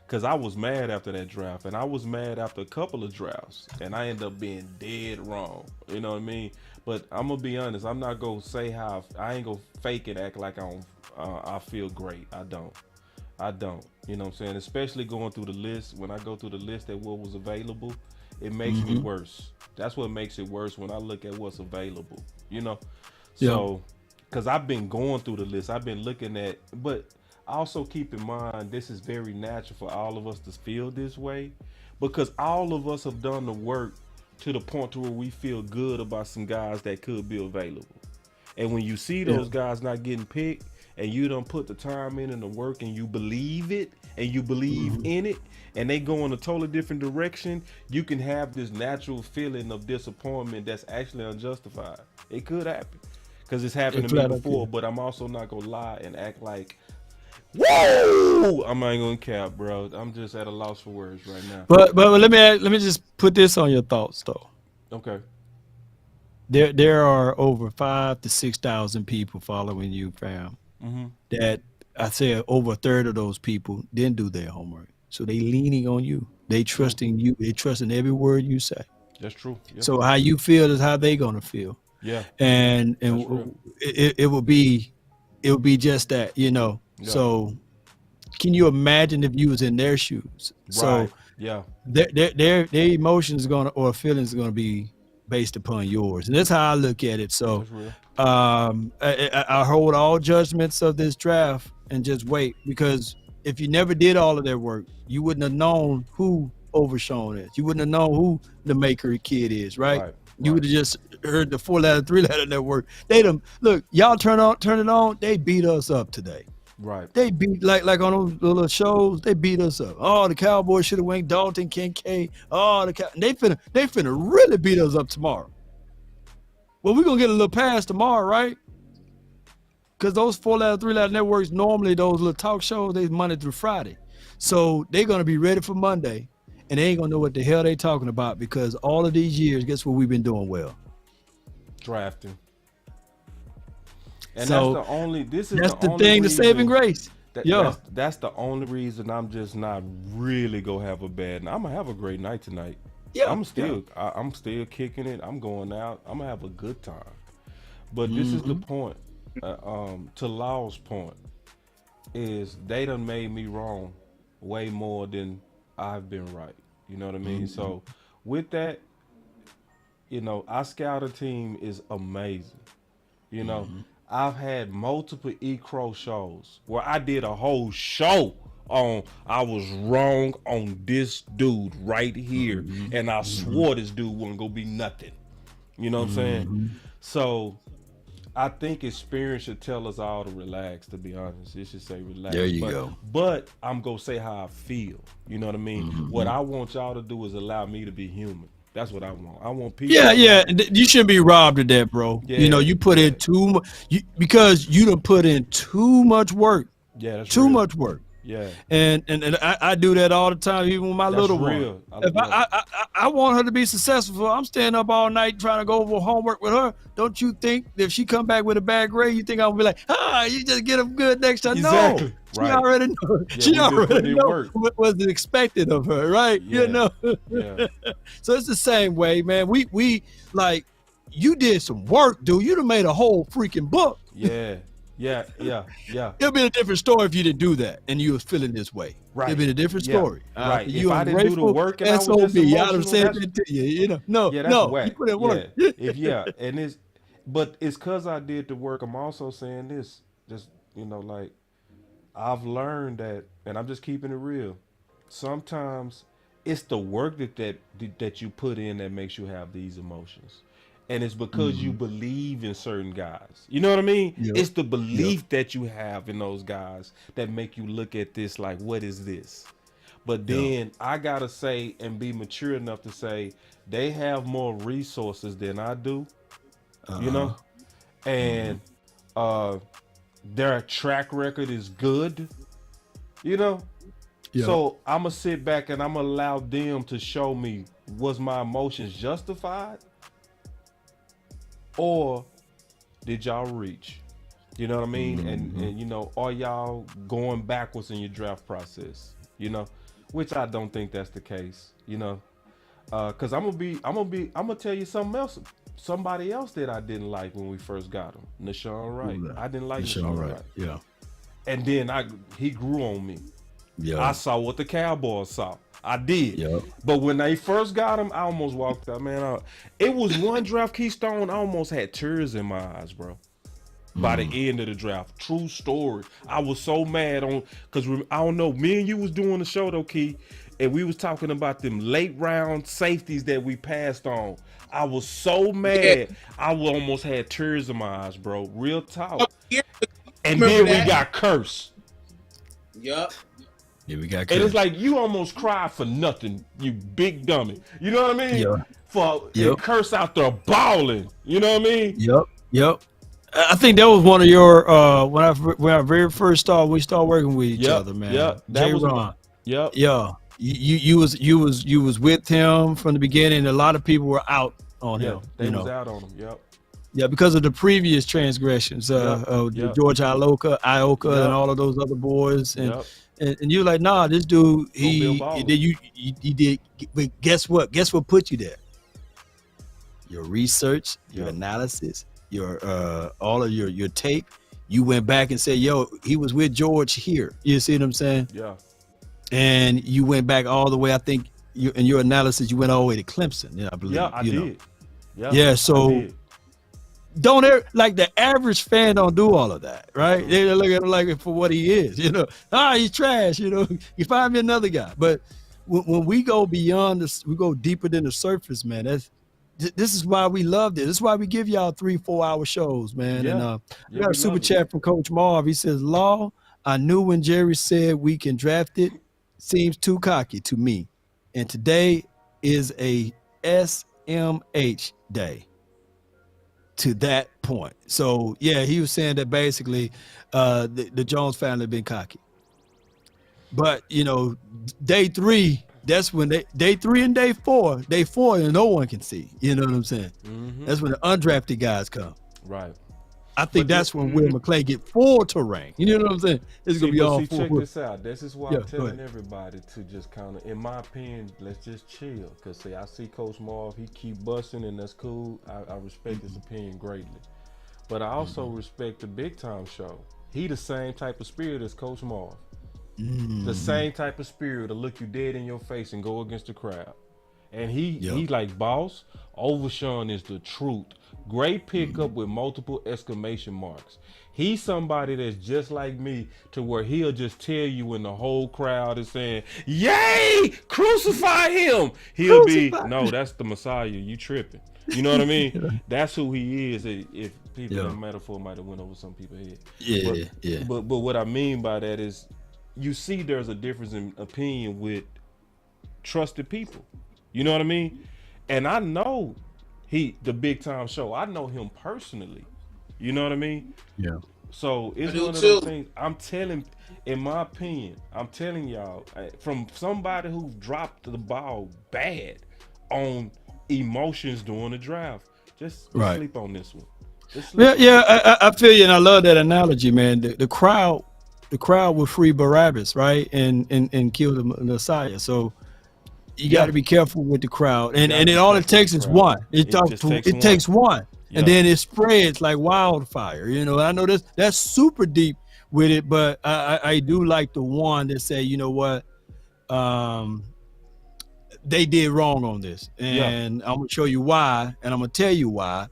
Cause I was mad after that draft, and I was mad after a couple of drafts, and I ended up being dead wrong. You know what I mean? But I'm gonna be honest. I'm not gonna say how I ain't gonna fake it, act like I feel great. I don't. You know what I'm saying? Especially going through the list. When I go through the list at what was available, it makes me worse. That's what makes it worse when I look at what's available. You know? So, cause I've been going through the list. I've been looking at, but also keep in mind, this is very natural for all of us to feel this way, because all of us have done the work to the point to where we feel good about some guys that could be available. And when you see those guys not getting picked, and you don't put the time in and the work, and you believe it, and you believe in it, and they go in a totally different direction, you can have this natural feeling of disappointment that's actually unjustified. It could happen, because it's happened to me before. But I'm also not gonna lie and act like, whoa, I'm not gonna cap, bro. I'm just at a loss for words right now. But let me just put this on your thoughts though. Okay. There are over 5,000 to 6,000 people following you, fam. That I say over a third of those people didn't do their homework, so they leaning on you. They trusting you. They trusting every word you say. That's true. Yep. So how you feel is how they gonna feel. Yeah. And it will be just that, you know. Yeah. So can you imagine if you was in their shoes? Right. So yeah, their emotions or feelings are gonna be based upon yours, and that's how I look at it. So I hold all judgments of this draft and just wait, because if you never did all of their work, you wouldn't have known who Overshown is. You wouldn't have known who the Maker kid is, right? You would have just heard the 4-letter, 3-letter network. Look, y'all turn it on. They beat us up today. Right. They beat like on those little shows. They beat us up. Oh, the Cowboys should have went Dalton Kincaid. Oh, they finna really beat us up tomorrow. Well, we're gonna get a little pass tomorrow, right? Because those 4-letter, 3-letter networks, normally those little talk shows, they Monday through Friday. So they're gonna be ready for Monday, and they ain't gonna know what the hell they talking about, because all of these years, guess what we've been doing well? Drafting. And so that's the only. This is that's the the thing, the saving grace. That's the only reason I'm just not really gonna have a bad night. I'm gonna have a great night tonight. Yeah, I'm still kicking it. I'm going out. I'm gonna have a good time. But this is the point. To Law's point, is they done made me wrong way more than I've been right. You know what I mean? So with that, you know, our scouting team is amazing. You know. I've had multiple E-Crow shows where I did a whole show on I was wrong on this dude right here, and I swore this dude wasn't gonna be nothing. You know what I'm saying? So I think experience should tell us all to relax, to be honest. It should say relax. There you go. But I'm gonna say how I feel. You know what I mean? What I want y'all to do is allow me to be human. That's what I want. I want people. Yeah. You shouldn't be robbed of that, bro. Yeah, you know, you put in too much because you done put in too much work Yeah, that's too real. much work. Yeah, and I do that all the time, even with my that's little real. one. If I want her to be successful, I'm staying up all night trying to go over homework with her. Don't you think if she come back with a bad grade, you think I'll be like, you just get them good next time? Exactly. No, she Right. already know. Yeah, She already know work. what was expected of her, right? Yeah. You know. Yeah. So it's the same way, man. We like, you did some work, dude. You done made a whole freaking book. Yeah. It'll be a different story if you didn't do that and you was feeling this way. Right. It'll be a different story. Right. You if I didn't do the work and I was just SOB, I'd emotional, have said that to you. You know, no, yeah, that's no, whack. you put in work. And but it's because I did the work. I'm also saying this, just like I've learned that, and I'm just keeping it real. Sometimes it's the work that you put in that makes you have these emotions. And it's because you believe in certain guys. You know what I mean? Yep. It's the belief that you have in those guys that make you look at this like, what is this? But then I gotta say and be mature enough to say they have more resources than I do. You know? And their track record is good. You know? Yep. So I'ma sit back and I'ma allow them to show me, was my emotions justified? Or did y'all reach? You know what I mean? And are y'all going backwards in your draft process? Which I don't think that's the case. Cause I'm gonna tell you something else. Somebody else that I didn't like when we first got him, Nashawn Wright. I didn't like Nashawn Wright. Yeah. And then he grew on me. Yeah. I saw what the Cowboys saw. I did. Yep. But when they first got him, I almost walked out, man. It was one draft keystone. I almost had tears in my eyes, bro. By the end of the draft. True story. I was so mad because I don't know, me and you was doing the show though, Key, and we was talking about them late round safeties that we passed on. I was so mad. I almost had tears in my eyes, bro. Real talk. And then we got cursed. Yup. Yeah, we got cursed. And it's like you almost cried for nothing, you big dummy. You know what I mean? Yeah. For curse out there balling. You know what I mean? Yep. I think that was one of your when I very first started. We started working with each other, man. Yeah, that was Ron. Yep. Yeah. You was with him from the beginning. A lot of people were out on him. They was out on him. Yep. Yeah, because of the previous transgressions, George Ioka, and all of those other boys, and you're like, nah, this dude, he did. But guess what? Guess what put you there? Your research, your analysis, your all of your tape. You went back and said, yo, he was with George here. You see what I'm saying? Yeah. And you went back all the way. I think in your analysis, you went all the way to Clemson. Yeah, I believe. Yeah, I did. Yeah, so. Don't ever, like the average fan don't do all of that, right? They look at him like for what he is, he's trash, you find me another guy. But when we go beyond this, we go deeper than the surface, man. This is why we love this. This is why we give y'all 3-4 hour shows, man. And we got a super chat from Coach Marv. He says, Law, I knew when Jerry said we can draft it, seems too cocky to me. And today is a SMH day. To that point. So yeah, he was saying that basically the Jones family been cocky. But day 3, that's when day 3 and day 4, and no one can see. You know what I'm saying? That's when the undrafted guys come. Right. I think that's when Will McClay get full terrain. You know what I'm saying? It's gonna be all full. Check this out. This is why I'm telling everybody to just kind of, in my opinion, let's just chill. Cause see, I see Coach Marv, he keep busting, and that's cool. I respect his opinion greatly, but I also respect the Big Time Show. He the same type of spirit as Coach Marv. The same type of spirit to look you dead in your face and go against the crowd. And he like, boss, Overshown is the truth. Great pickup with multiple exclamation marks. He's somebody that's just like me, to where he'll just tell you when the whole crowd is saying, yay, crucify him. He'll be, no, that's the Messiah. You tripping. You know what I mean? That's who he is. If people, that metaphor might have went over some people's head. But what I mean by that is, you see there's a difference in opinion with trusted people. You know what I mean? And I know the Big Time Show, I know him personally. You know what I mean? Yeah. So it's I do one of too. those things. In my opinion, I'm telling y'all, from somebody who dropped the ball bad on emotions during the draft. Just Right. sleep on this one. I feel you, and I love that analogy, man. The crowd will free Barabbas, right, and kill the Messiah. So you got to be careful with the crowd, and it all it takes is one. It takes one, and then it spreads like wildfire. You know, I know that's super deep with it, but I do like the one that say, you know what, they did wrong on this, and I'm gonna show you why, and I'm gonna tell you why.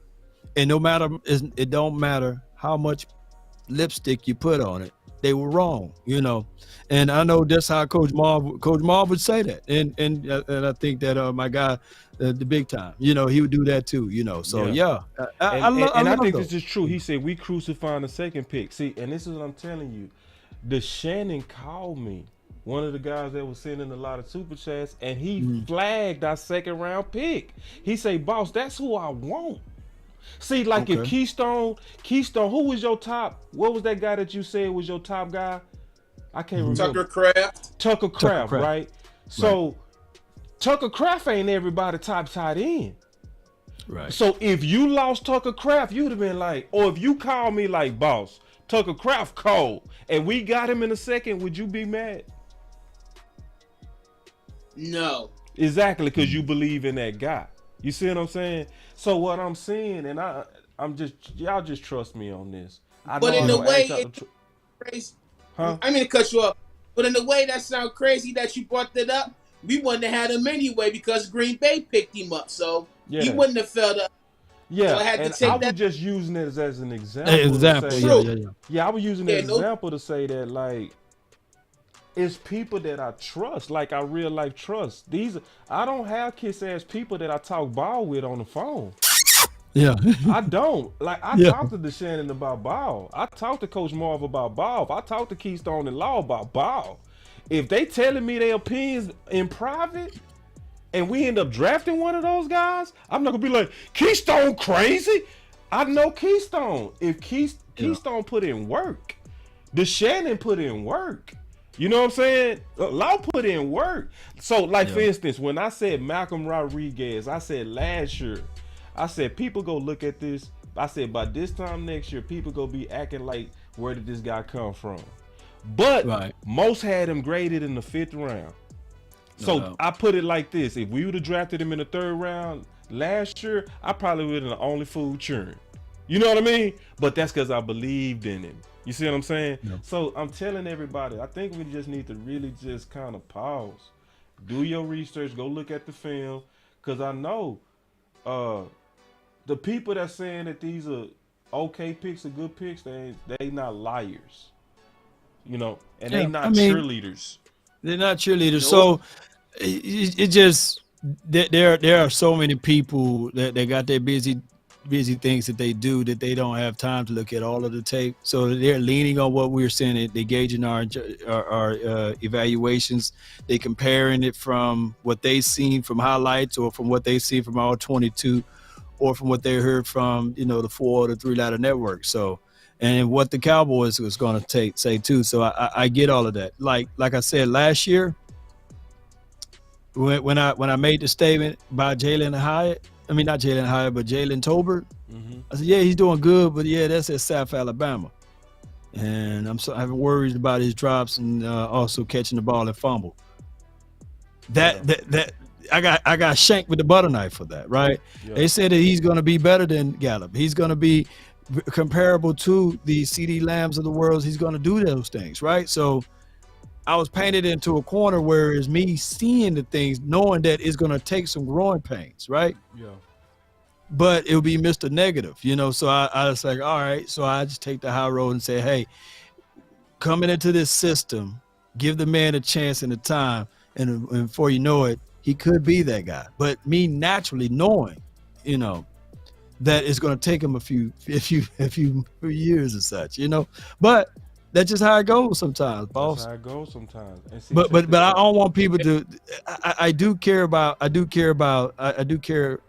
And no matter, it don't matter how much lipstick you put on it, they were wrong, you know. And I know that's how Coach Marv would say that, and I think that my guy, the big time, you know, he would do that too, you know. So I think this is true. He said we crucifying the second pick. See, and this is what I'm telling you. The Shannon called me, one of the guys that was sending a lot of super chats, and he flagged our second round pick. He say, "Boss, that's who I want." See, like if Keystone, who was your top? What was that guy that you said was your top guy? I can't remember. Tucker Craft, right? So Tucker Craft ain't everybody top tight end. Right. So if you lost Tucker Craft, you'd have been like, or if you called me like, boss, Tucker Craft cold, and we got him in a second, would you be mad? No. Exactly, because you believe in that guy. You see what I'm saying? So what I'm saying, and I'm just, y'all just trust me on this. But in the way it's crazy, I mean to cut you off, but in the way that sounds crazy that you brought that up, we wouldn't have had him anyway because Green Bay picked him up, so he wouldn't have felt up. Yeah, so I had and to take I was just using it as an example. Yeah, I was using it as an example to say that, like, it's people that I trust, like I real life trust. I don't have kiss ass people that I talk ball with on the phone. Yeah. I don't. Like, I talk to DeShannon about ball. I talk to Coach Marv about ball. I talk to Keystone and Law about ball. If they telling me their opinions in private and we end up drafting one of those guys, I'm not gonna be like, Keystone crazy. I know Keystone. If Keystone put in work, DeShannon put in work. You know what I'm saying? Law put in work. So, like, for instance, when I said Malcolm Rodriguez, I said last year, I said, people go look at this. I said, by this time next year, people go be acting like, where did this guy come from? But most had him graded in the 5th round. So I put it like this. If we would have drafted him in the 3rd round last year, I probably would have been the only fool cheering. You know what I mean? But that's because I believed in him. You see what I'm saying? Yeah. So I'm telling everybody, I think we just need to really just kind of pause. Do your research. Go look at the film. Because I know the people that's saying that these are okay picks or good picks, they not liars. You know, and they not cheerleaders. They're not cheerleaders. Nope. So it just, there are so many people that they got their busy things that they do that they don't have time to look at all of the tape. So they're leaning on what we're saying. They gauging our evaluations. They comparing it from what they've seen from highlights or from what they see from our 22 or from what they heard from, you know, the 4 or the 3-ladder network. So, and what the Cowboys was going to say too. So I get all of that. Like I said, last year, when I made the statement by Jalen Hyatt, I mean, not Jalen Hyatt, but Jalen Tolbert. I said, yeah, he's doing good, but yeah, that's at South Alabama. And I'm having worries about his drops and also catching the ball and fumble. That I got shanked with the butter knife for that, right? Yeah. They said that he's going to be better than Gallup. He's going to be comparable to the CD Lambs of the world. He's going to do those things, right? So I was painted into a corner where it's me seeing the things, knowing that it's going to take some growing pains, right? Yeah. But it'll be Mr. Negative, you know? So I was like, all right. So I just take the high road and say, hey, coming into this system, give the man a chance and a time. And before you know it, he could be that guy. But me naturally knowing, you know, that it's going to take him a few years and such, you know? But that's just how it goes sometimes, boss. That's how it goes sometimes. And see, But I don't want people to. I do care about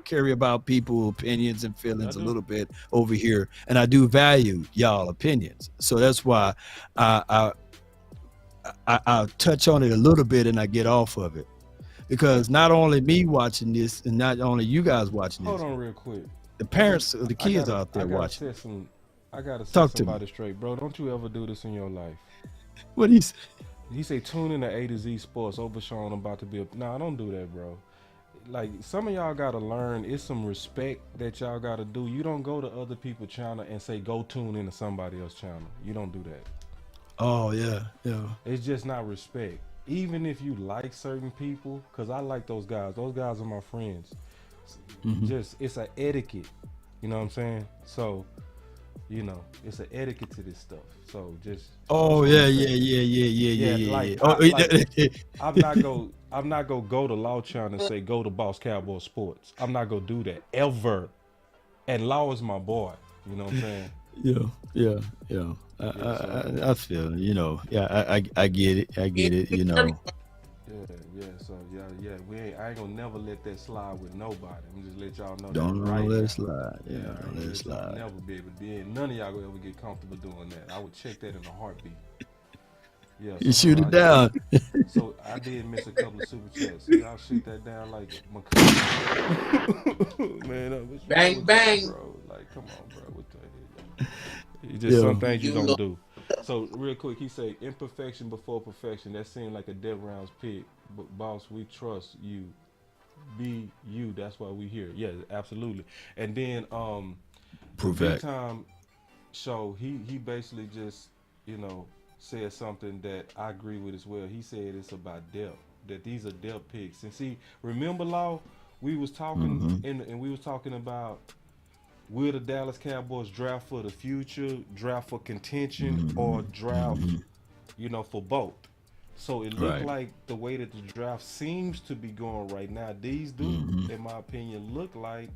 carry about people's opinions and feelings a little bit over here, and I do value y'all opinions. So that's why I touch on it a little bit and I get off of it, because not only me watching this and not only you guys watching this. Hold on real quick. The parents of the kids out there watching. I gotta Talk set to somebody straight, bro. Don't you ever do this in your life? What he say? He say tune in to A to Z Sports. Overshown about to be a. Nah, don't do that, bro. Like some of y'all gotta learn. It's some respect that y'all gotta do. You don't go to other people's channel and say go tune into somebody else's channel. You don't do that. Oh yeah. It's just not respect. Even if you like certain people, cause I like those guys. Those guys are my friends. Just it's an etiquette. You know what I'm saying? So. You know, it's an etiquette to this stuff. So just. Oh yeah. Like, I'm not gonna go to Law Channel and say go to Boss Cowboy Sports. I'm not gonna do that ever. And Law is my boy. You know what I'm saying? Yeah. I feel. You know. Yeah. I get it. You know. Yeah. So I ain't gonna never let that slide with nobody. I'm just let y'all know. Don't that let it slide. Yeah, don't let it slide. I'll never be able to do it. None of y'all gonna ever get comfortable doing that. I would check that in a heartbeat. Yeah. You shoot it down. So I did miss a couple of super chats. So y'all shoot that down like McCullough. Man, bang bang, bro. Like, come on, bro. What the hell? It's just some things you don't do. So real quick, he say imperfection before perfection. That seemed like a dead rounds pick. But boss, we trust you. Be you. That's why we here. Yeah, absolutely. And then Prove big that. time show. He basically just said something that I agree with as well. He said it's about depth. That these are depth picks. And see, remember, Law, we was talking and we was talking about. Will the Dallas Cowboys draft for the future, draft for contention, or draft, for both? So it looked like the way that the draft seems to be going right now, these do, in my opinion, look like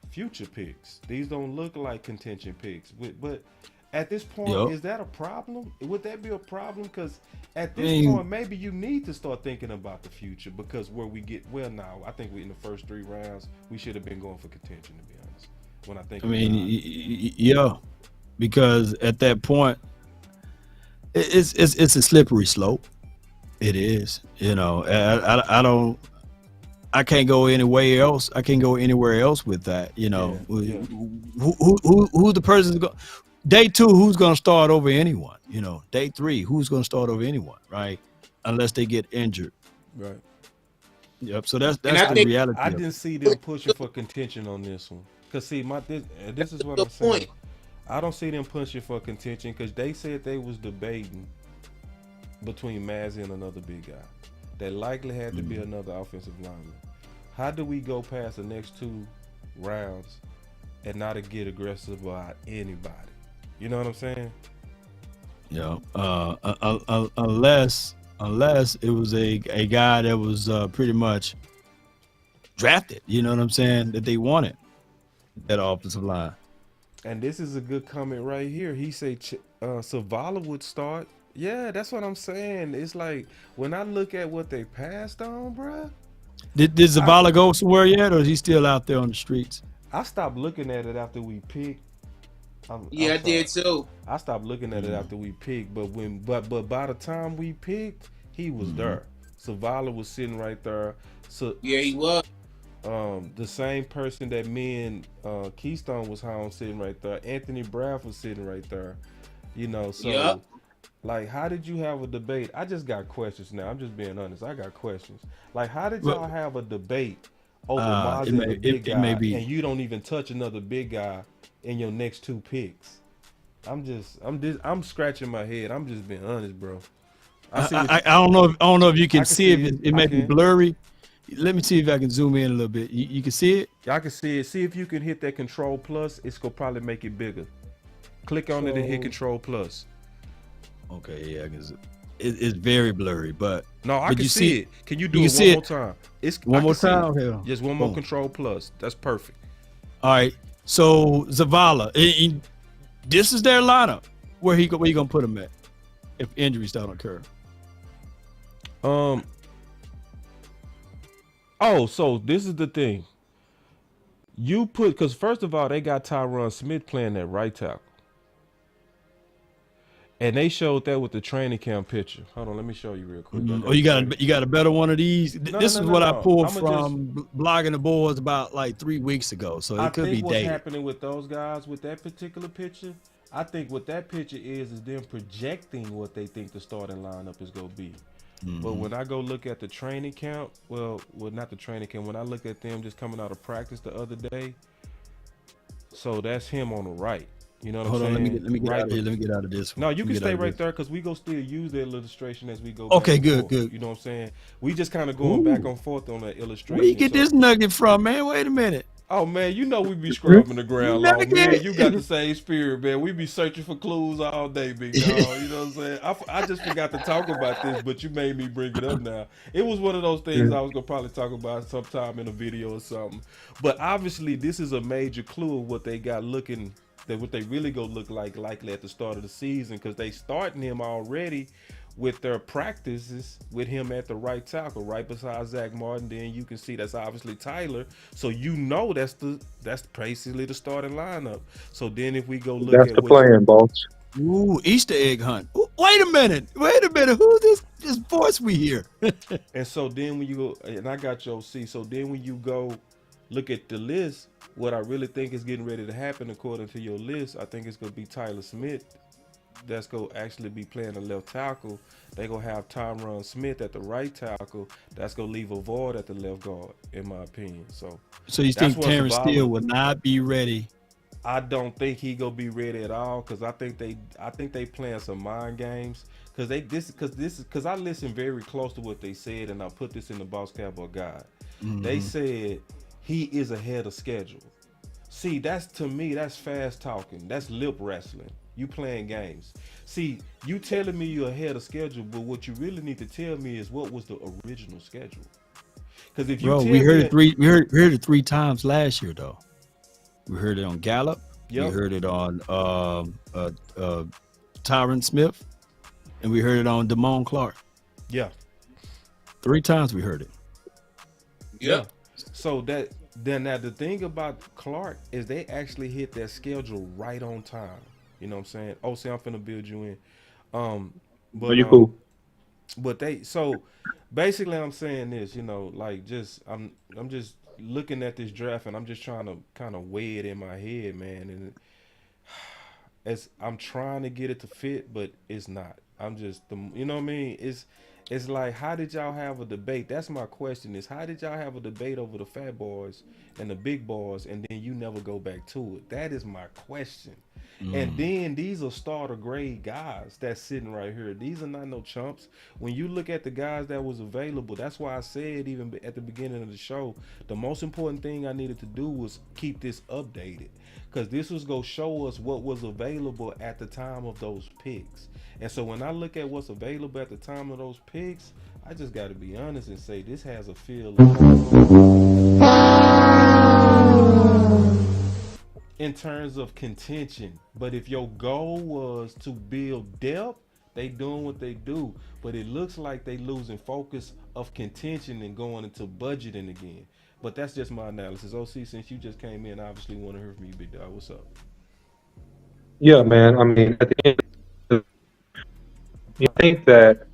future picks. These don't look like contention picks. But at this point, is that a problem? Would that be a problem? Because at this point, maybe you need to start thinking about the future, because where we get, now, I think we in the first 3 rounds, we should have been going for contention, to be honest. When I think because at that point, it's a slippery slope. It is, I can't go anywhere else. I can't go anywhere else with that. Who the person's going? Day 2, who's going to start over anyone? Day 3, who's going to start over anyone? Right, unless they get injured. Right. Yep. So that's the reality. I didn't see them pushing for contention on this one. Cause see, this is what I'm saying. I don't see them pushing for contention because they said they was debating between Mazi and another big guy. That likely had to be another offensive lineman. How do we go past the next 2 rounds and not to get aggressive about anybody? You know what I'm saying? Yeah. Unless it was a guy that was pretty much drafted. You know what I'm saying? That they wanted that offensive line. And this is a good comment right here. He say Zavala would start. Yeah, that's what I'm saying. It's like when I look at what they passed on, bruh. Did Zavala go somewhere yet, or is he still out there on the streets? I stopped looking at it after we picked. I did too. I stopped looking at it after we picked, but by the time we picked, he was there. Zavala was sitting right there. So yeah, he was. The same person that me and Keystone was home sitting right there. Anthony Braff was sitting right there. So like, how did you have a debate? I just got questions now. I'm just being honest. I got questions. Like, how did y'all have a debate over Mazi and the big guy, and you don't even touch another big guy in your next 2 picks? I'm scratching my head. I'm just being honest, bro. I don't know if you can see it. It may be blurry. Let me see if I can zoom in a little bit. You can see it? Y'all can see it. See if you can hit that Control Plus. It's gonna probably make it bigger. Click on it and hit Control Plus. Okay, yeah, I can. It's very blurry, but no, I can see it. Can you do it one more time? One more time. Okay. Just one more Control Plus. That's perfect. All right. So Zavala, this is their lineup. where you gonna put him at if injuries don't occur? Oh, so this is the thing. You put, because first of all, they got Tyron Smith playing that right tackle. And they showed that with the training camp picture. Hold on, let me show you real quick. Oh, you got a better one of these? This is what I pulled I'ma from blogging the boards about like 3 weeks ago. So it could be dated. What's happening with those guys with that particular picture, I think what that picture is them projecting what they think the starting lineup is going to be. But when I go look at the training camp, well, not the training camp, when I look at them just coming out of practice the other day, so that's him on the right. You know what I'm saying? Hold on, let me get out of here. Let me get out of this one. No, you can stay right there because we go still use that illustration as we go. Okay, good. You know what I'm saying? We just kind of going back and forth on that illustration. Where you get this nugget from, man? Wait a minute. Oh man, you know we be scrubbing the ground long, man. You got the same spirit, man. We be searching for clues all day, big dog. You know what I'm saying? I just forgot to talk about this, but you made me bring it up now. It was one of those things I was gonna probably talk about sometime in a video or something. But obviously, this is a major clue of what they got looking. That what they really go look like likely at the start of the season, because they starting him already with their practices with him at the right tackle, right beside Zach Martin. Then you can see that's obviously Tyler, so you know that's basically the starting lineup. So then if we go look that's at the plan, boss. Ooh, Easter egg hunt. Ooh, wait a minute, who's this voice we hear? And so then when you go, and I got your C, so then when you go look at the list, what I really think is getting ready to happen according to your list, I think it's going to be Tyler Smith that's going to actually be playing the left tackle. They're going to have Tyron Smith at the right tackle. That's going to leave a void at the left guard, in my opinion. So you think Terrence Steele will not be ready? I don't think he going to be ready at all, because I think they playing some mind games. Because I listened very close to what they said, and I put this in the Boss Cowboy Guide. They said he is ahead of schedule. See, to me, that's fast talking. That's lip wrestling. You playing games. See, you telling me you're ahead of schedule, but what you really need to tell me is what was the original schedule. Because if you we heard it 3 times last year though. We heard it on Gallup. Yep. We heard it on Tyron Smith, and we heard it on Damone Clark. Yeah. 3 times we heard it. Yeah. So now the thing about Clark is they actually hit that schedule right on time. You know what I'm saying? Oh, see, I'm finna build you in. But you cool. But so basically I'm saying this, like I'm just looking at this draft and I'm just trying to kind of weigh it in my head, man. And I'm trying to get it to fit, but it's not. I'm just you know what I mean? It's like, how did y'all have a debate? That's my question, is how did y'all have a debate over the fat boys and the big boys, and then you never go back to it? That is my question. And then these are starter grade guys that's sitting right here. These are not no chumps. When you look at the guys that was available, that's why I said even at the beginning of the show, the most important thing I needed to do was keep this updated, because this was going to show us what was available at the time of those picks. And so when I look at what's available at the time of those picks, I just got to be honest and say this has a feel in terms of contention. But if your goal was to build depth, they doing what they do. But it looks like they losing focus of contention and going into budgeting again. But that's just my analysis. OC, since you just came in, I obviously want to hear from you, big dog. What's up? Yeah, man. I mean, at the end, you think that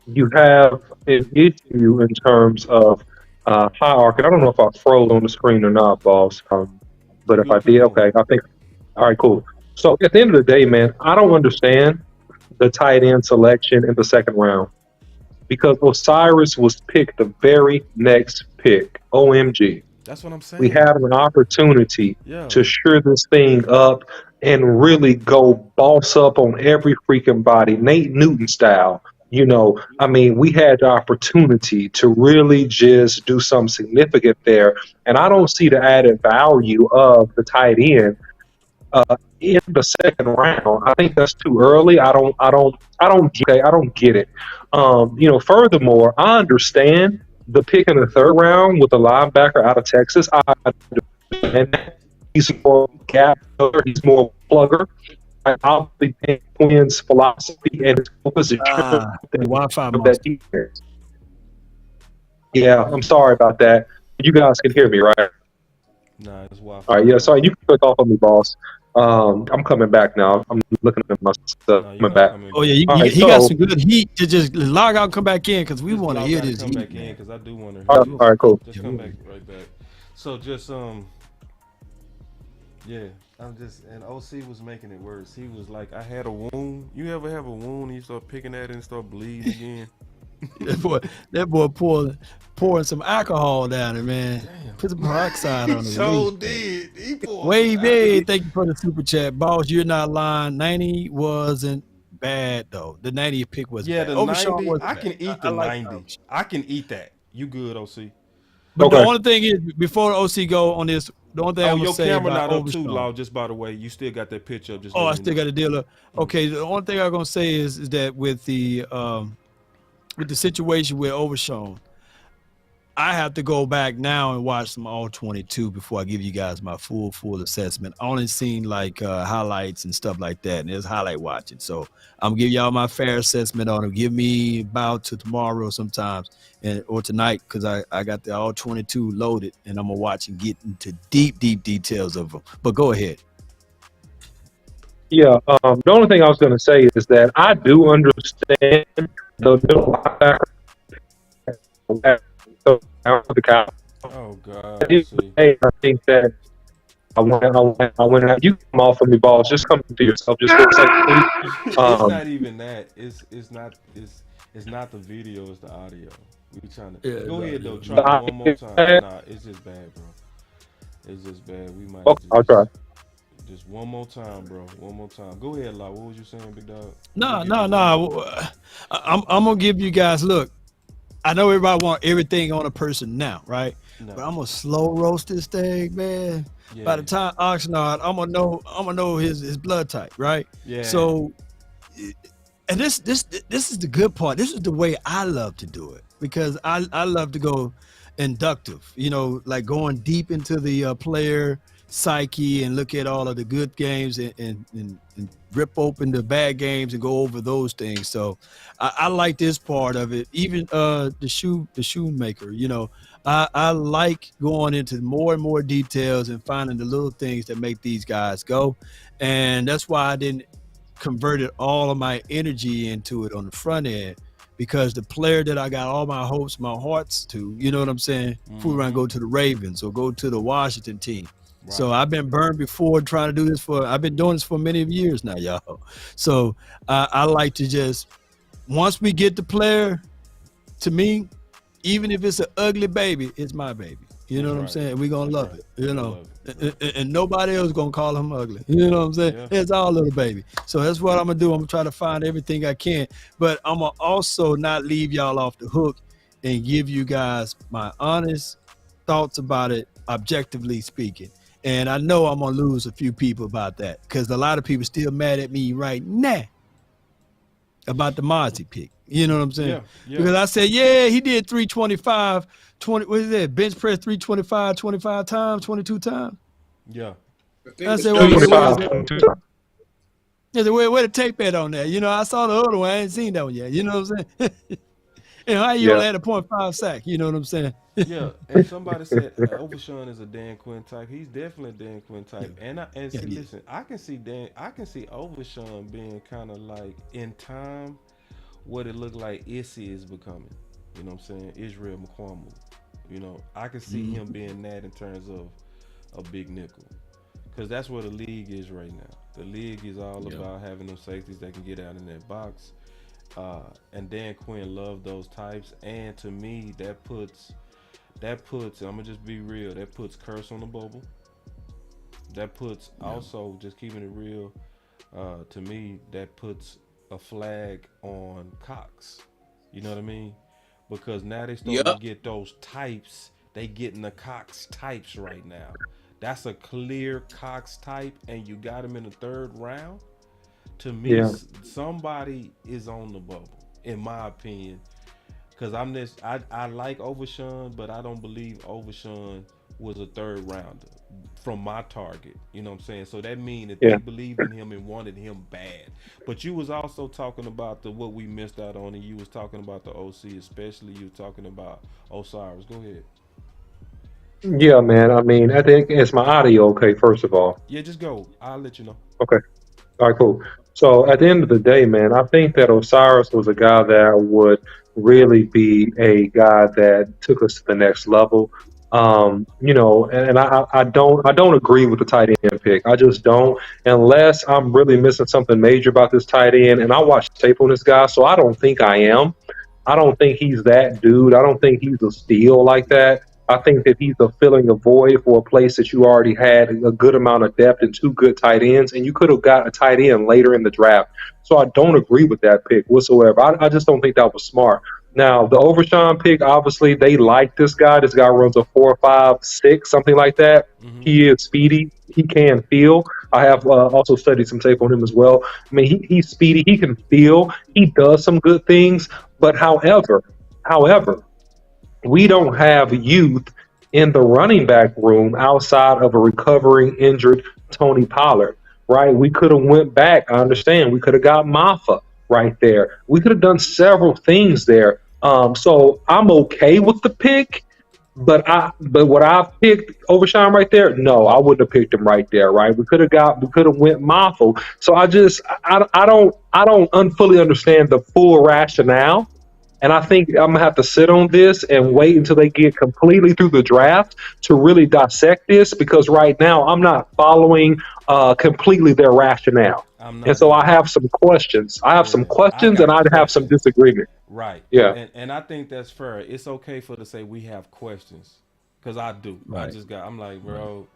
you have an issue in terms of hierarchy. I don't know if I froze on the screen or not, boss. But if I did, okay, I think, all right, cool. So at the end of the day, man, I don't understand the tight end selection in the second round, because Osiris was picked the very next pick. OMG. That's what I'm saying. We have an opportunity to shore this thing up and really go boss up on every freaking body, Nate Newton style. I mean, we had the opportunity to really just do something significant there, and I don't see the added value of the tight end in the second round. I think that's too early. I don't get it. Furthermore, I understand the pick in the third round with the linebacker out of Texas. I understand that. He's more gap, he's more plugger. obviously Dan Quinn's philosophy and his focus is The Wi-Fi that monster. defense. Yeah, I'm sorry about that. You guys can hear me, right? Nah, it's Wi-Fi. All right, yeah. Sorry, you can click off on me, boss. I'm coming back now. I'm looking at my stuff. Coming back. Oh yeah, All right, he got some good heat to just log out, and come back in because we want to hear this Come heat. back in because I do want to hear. All right, cool. Just come back right back. So just yeah, I'm just, and OC was making it worse. He was like, I had a wound. You ever have a wound and you start picking at it and start bleeding again? that boy pouring some alcohol down it, man. Damn. Put some peroxide on it. So did. He poured. Wavy, thank you for the super chat. Boss, you're not lying. 90 wasn't bad though. The 90 pick was bad. The Overshown 90, was I bad. can eat the like 90. I can eat that. You good, OC? But the only thing is, before OC go on this, the only thing I'm gonna say camera about not up too Overshown. loud. Just by the way, you still got that picture up. Just I still got a deal up. Okay, the only thing I'm gonna say is that with the situation with Overshown, I have to go back now and watch some all 22 before I give you guys my full assessment. I only seen like highlights and stuff like that, and there's highlight watching. So I'm gonna give y'all my fair assessment on them. Give me about to tomorrow sometimes, or tonight, because I got the all 22 loaded, and I'm gonna watch and get into deep details of them. But go ahead. Yeah, the only thing I was going to say is that I do understand the middle linebacker. The Cowboys. Oh God! I think that I went out. You come off of me, balls. Just come to yourself. Just for a second, please. It's not even that. It's not the video. It's the audio. We trying to go ahead though. Try it one more time. Nah, it's just bad, bro. It's just bad. We might. Okay, I'll try. Just one more time, bro. One more time. Go ahead, Law. What was you saying, big dog? No. I'm gonna give you guys. Look, I know everybody want everything on a person now, right? No. But I'm gonna slow roast this thing, man. Yeah. By the time Oxnard, I'm gonna know his blood type, right? Yeah. So, and this is the good part. This is the way I love to do it, because I love to go inductive. You know, like going deep into the player psyche and look at all of the good games and rip open the bad games and go over those things. So I like this part of it. Even the shoemaker, you know, I like going into more and more details and finding the little things that make these guys go. And that's why I didn't converted all of my energy into it on the front end, because the player that I got all my hopes, my hearts to, you know what I'm saying? If we want to go to the Ravens or go to the Washington team. Right. So I've been burned before trying to do this I've been doing this for many years now, y'all. So I like to just, once we get the player, to me, even if it's an ugly baby, it's my baby. You know what I'm saying? We're going to love it, you know, and nobody else going to call him ugly. You know what I'm saying? Yeah. It's our little baby. So that's what I'm going to do. I'm going to try to find everything I can, but I'm going to also not leave y'all off the hook and give you guys my honest thoughts about it, objectively speaking. And I know I'm going to lose a few people about that, because a lot of people still mad at me right now about the Mazi pick. You know what I'm saying? Yeah. Because I said, yeah, he did 325, 20, what is that? Bench press 325, 25 times, 22 times. Yeah. I said, where the tape at on that? You know, I saw the other one. I ain't seen that one yet. You know what I'm saying? And how you only had a 0.5 sack? You know what I'm saying? Yeah. And somebody said Overshown is a Dan Quinn type. He's definitely a Dan Quinn type. Yeah. Listen, I can see Overshown being kind of like in time what it looked like Issy is becoming. You know what I'm saying? Israel McQuamu. You know, I can see him being that in terms of a big nickel, because that's where the league is right now. The league is all about having them safeties that can get out in that box. And Dan Quinn loved those types, and to me that puts I'm gonna just be real, that puts curse on the bubble. That puts also, just keeping it real, to me, that puts a flag on Cox. You know what I mean? Because now they starting to get those types. They getting the Cox types right now. That's a clear Cox type, and you got him in the 3rd round. To me, somebody is on the bubble, in my opinion. Because I like Overshown, but I don't believe Overshown was a third rounder from my target. You know what I'm saying? So that means that Yeah. they believed in him and wanted him bad. But you was also talking about the what we missed out on, and you was talking about the OC, especially you were talking about Osiris. Go ahead. Yeah, man. I mean, I think is my audio okay, first of all? Yeah, just go. I'll let you know. Okay. All right, cool. So at the end of the day, man, I think that Osiris was a guy that would really be a guy that took us to the next level. And I don't agree with the tight end pick. I just don't, unless I'm really missing something major about this tight end. And I watched tape on this guy, so I don't think I am. I don't think he's that dude. I don't think he's a steal like that. I think that he's a filling a void for a place that you already had a good amount of depth and two good tight ends, and you could have got a tight end later in the draft. So I don't agree with that pick whatsoever. I just don't think that was smart. Now the Overshown pick, obviously they like this guy. This guy runs a 4.56, something like that. He is speedy. He can feel. I have also studied some tape on him as well. I mean, he's speedy. He can feel. He does some good things. But however, we don't have youth in the running back room outside of a recovering injured Tony Pollard, right? We could have went back. I understand. We could have got Maffa right there. We could have done several things there. So I'm okay with the pick, but what I picked Overshine right there, no, I wouldn't have picked him right there, right? We could have went Maffa. So I don't fully understand the full rationale. And I think I'm gonna have to sit on this and wait until they get completely through the draft to really dissect this, because right now I'm not following completely their rationale. And so I have some questions. I have some questions, and I'd have some disagreement. Right. Yeah. And I think that's fair. It's okay for to say we have questions, because I do. Right. I'm like, bro.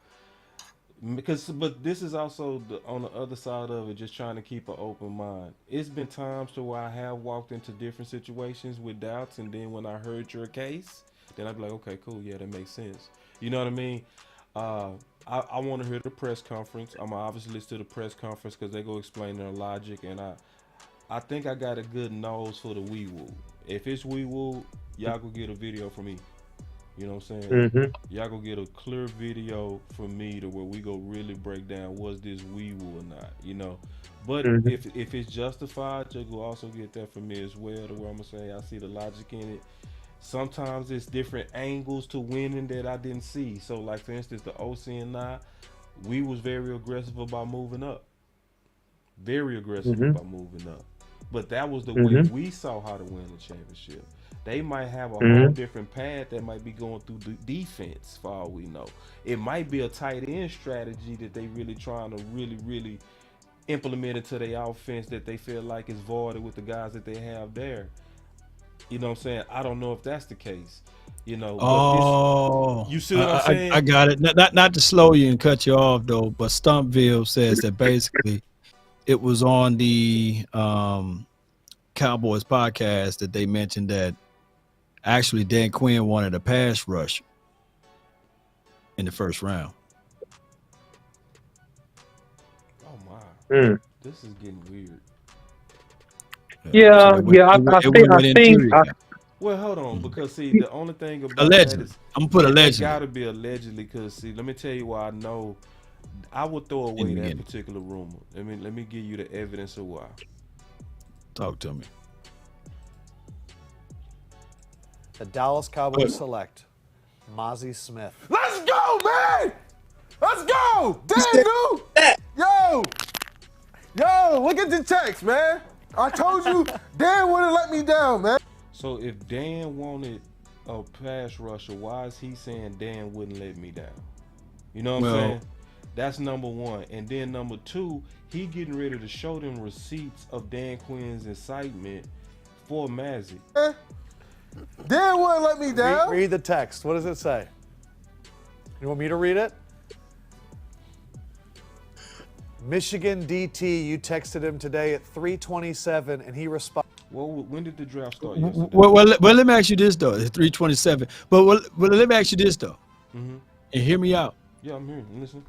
But this is also on the other side of it, just trying to keep an open mind. It's been times to where I have walked into different situations with doubts, and then when I heard your case, then I'd be like, okay, cool, yeah, that makes sense. You know what I mean? I want to hear the press conference. I'm obviously listen to the press conference because they go explain their logic, and I think I got a good nose for the wee woo. If it's wee woo, y'all go get a video from me. You know what I'm saying? Y'all go get a clear video from me to where we go really break down was this wee woo or not, you know. But if it's justified, you go also get that from me as well, to where I'm gonna say I see the logic in it. Sometimes it's different angles to winning that I didn't see. So like for instance, the OC and I, we was very aggressive about moving up. Very aggressive about moving up. But that was the way we saw how to win the championship. They might have a whole different path that might be going through the defense for all we know. It might be a tight end strategy that they really trying to really implement into their offense that they feel like is voided with the guys that they have there. You know what I'm saying? I don't know if that's the case. You know, but you see what I'm saying? I got it. Not to slow you and cut you off though, but Stumpville says that basically it was on the Cowboys podcast that they mentioned that actually Dan Quinn wanted a pass rush in the first round. Oh my. This is getting weird. I think. Well, hold on, because see, the only thing about allegedly, that is I'm gonna put allegedly. It gotta be allegedly, because see, let me tell you why I know. I would throw away that particular rumor. Let me give you the evidence of why. Talk to me. The Dallas Cowboys select Mazi Smith. Let's go, man! Let's go! Damn, dude! Yo, look at the text, man. I told you Dan wouldn't let me down, man. So if Dan wanted a pass rusher, why is he saying Dan wouldn't let me down? You know what I'm saying? That's number one. And then number two, he getting ready to show them receipts of Dan Quinn's incitement for Mazi. Dan wouldn't let me down. Read the text. What does it say? You want me to read it? Michigan DT, you texted him today at 3:27, and he responded. Well, when did the draft start yesterday? Well, let me ask you this though. It's 3:27. But let me ask you this though, and hear me out. Yeah, I'm hearing. Listen.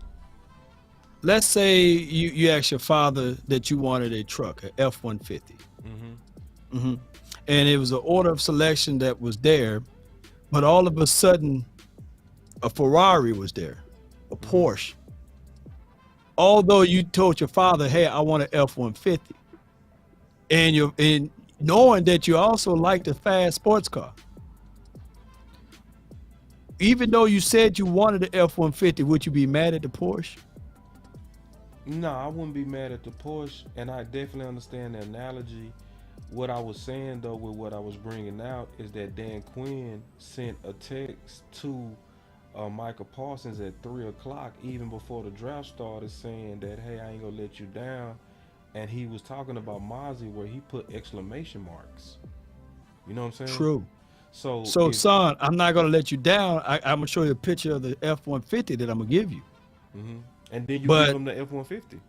Let's say you asked your father that you wanted a truck, a F-150, and it was an order of selection that was there, but all of a sudden a Ferrari was there, a Porsche. Although you told your father, hey, I want an F-150. And knowing that you also liked a fast sports car. Even though you said you wanted the F-150, would you be mad at the Porsche? No, I wouldn't be mad at the Porsche, and I definitely understand the analogy. What I was saying, though, with what I was bringing out is that Dan Quinn sent a text to Michael Parsons at 3 o'clock, even before the draft started, saying that, hey, I ain't gonna let you down. And he was talking about Mazi, where he put exclamation marks. You know what I'm saying? True. So son, I'm not gonna let you down. I'm gonna show you a picture of the F-150 that I'm gonna give you. And then you give him the F-150.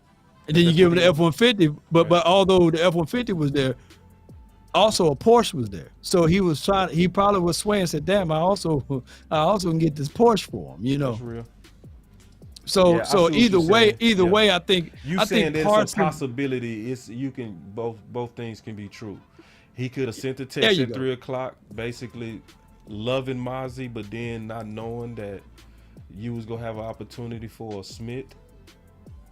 And then you give him the F-150. But although the F-150 was there, also a Porsche was there. So he was trying. He probably was swaying and said, "Damn, I also can get this Porsche for him." You know. That's real. So Yeah, so either way, I think you saying there's a possibility. You can both things can be true. He could have sent the text at 3 o'clock, basically loving Mazi, but then not knowing that you was gonna have an opportunity for a Smith.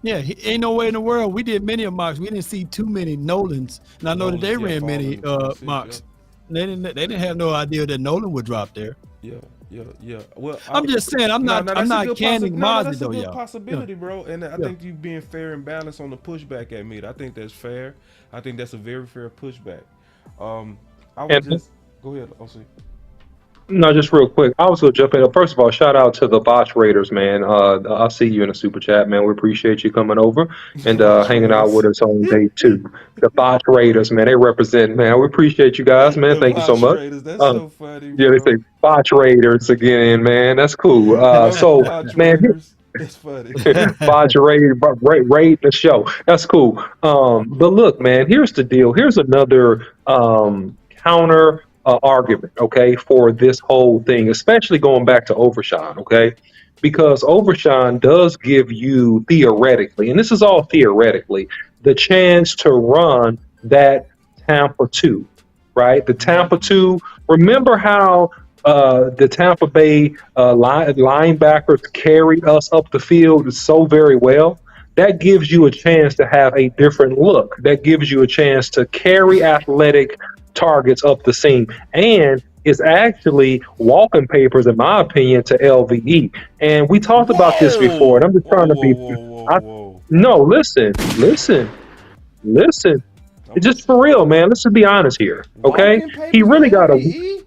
Yeah, ain't no way in the world. We did many of mocks. We didn't see too many Nolans, and I know that they ran many mocks. They didn't have no idea that Nolan would drop there. Yeah. Well, I'm just saying, I'm not canning Mazi though, y'all. y'all. Possibility, bro, and I think you being fair and balanced on the pushback at me. I think that's fair. I think that's a very fair pushback. I would just go ahead. I'll see. No, just real quick. I was gonna jump in. First of all, shout out to the Botch Raiders, man. I'll see you in a super chat, man. We appreciate you coming over and hanging out with us on day 2. The Botch Raiders, man, they represent, man. We appreciate you guys, man. Thank you so much. Raiders, that's so funny, yeah, they say Botch Raiders again, man. That's cool. So, man, it's funny. Botch Raiders, raid the show. That's cool. But look, man, here's the deal. Here's another counter argument, okay, for this whole thing, especially going back to Overshown, okay, because Overshown does give you theoretically, and this is all theoretically, the chance to run that Tampa 2, right? The Tampa 2. Remember how the Tampa Bay linebackers carried us up the field so very well? That gives you a chance to have a different look. That gives you a chance to carry athletic targets up the seam, and it's actually walking papers, in my opinion, to LVE. And we talked about this before, and I'm just trying to be. No, listen. Just for real, man. Let's just be honest here, okay? He really got a.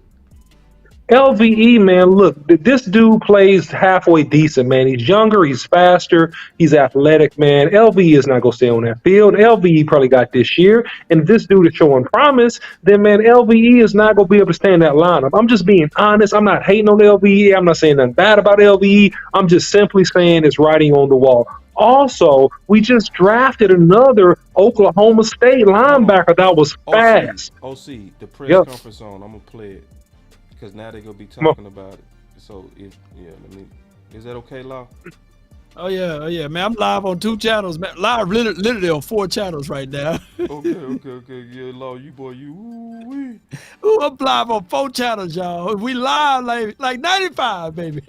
LVE, man, look, this dude plays halfway decent, man. He's younger, he's faster, he's athletic, man. LVE is not going to stay on that field. LVE probably got this year, and if this dude is showing promise, then, man, LVE is not going to be able to stay in that lineup. I'm just being honest. I'm not hating on LVE. I'm not saying nothing bad about LVE. I'm just simply saying it's writing on the wall. Also, we just drafted another Oklahoma State linebacker that was fast. OC, the press conference on, I'm going to play it. Because now they're gonna be talking about it. So is that okay, Law? Oh yeah, man. I'm live on 2 channels, man. Live literally on 4 channels right now. Okay. Yeah, Law, you Ooh, I'm live on 4 channels, y'all. We live like 95, baby.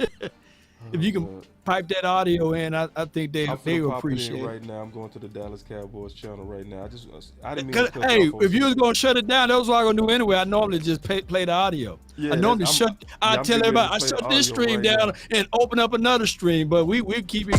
If you can pipe that audio in, I think they will appreciate it. Right now, I'm going to the Dallas Cowboys channel right now. I didn't mean to cut hey, off if you was gonna shut it down, that was what I'm gonna do anyway. I normally just play the audio. Yeah, I normally I tell everybody I shut this stream down and open up another stream, but we keep it.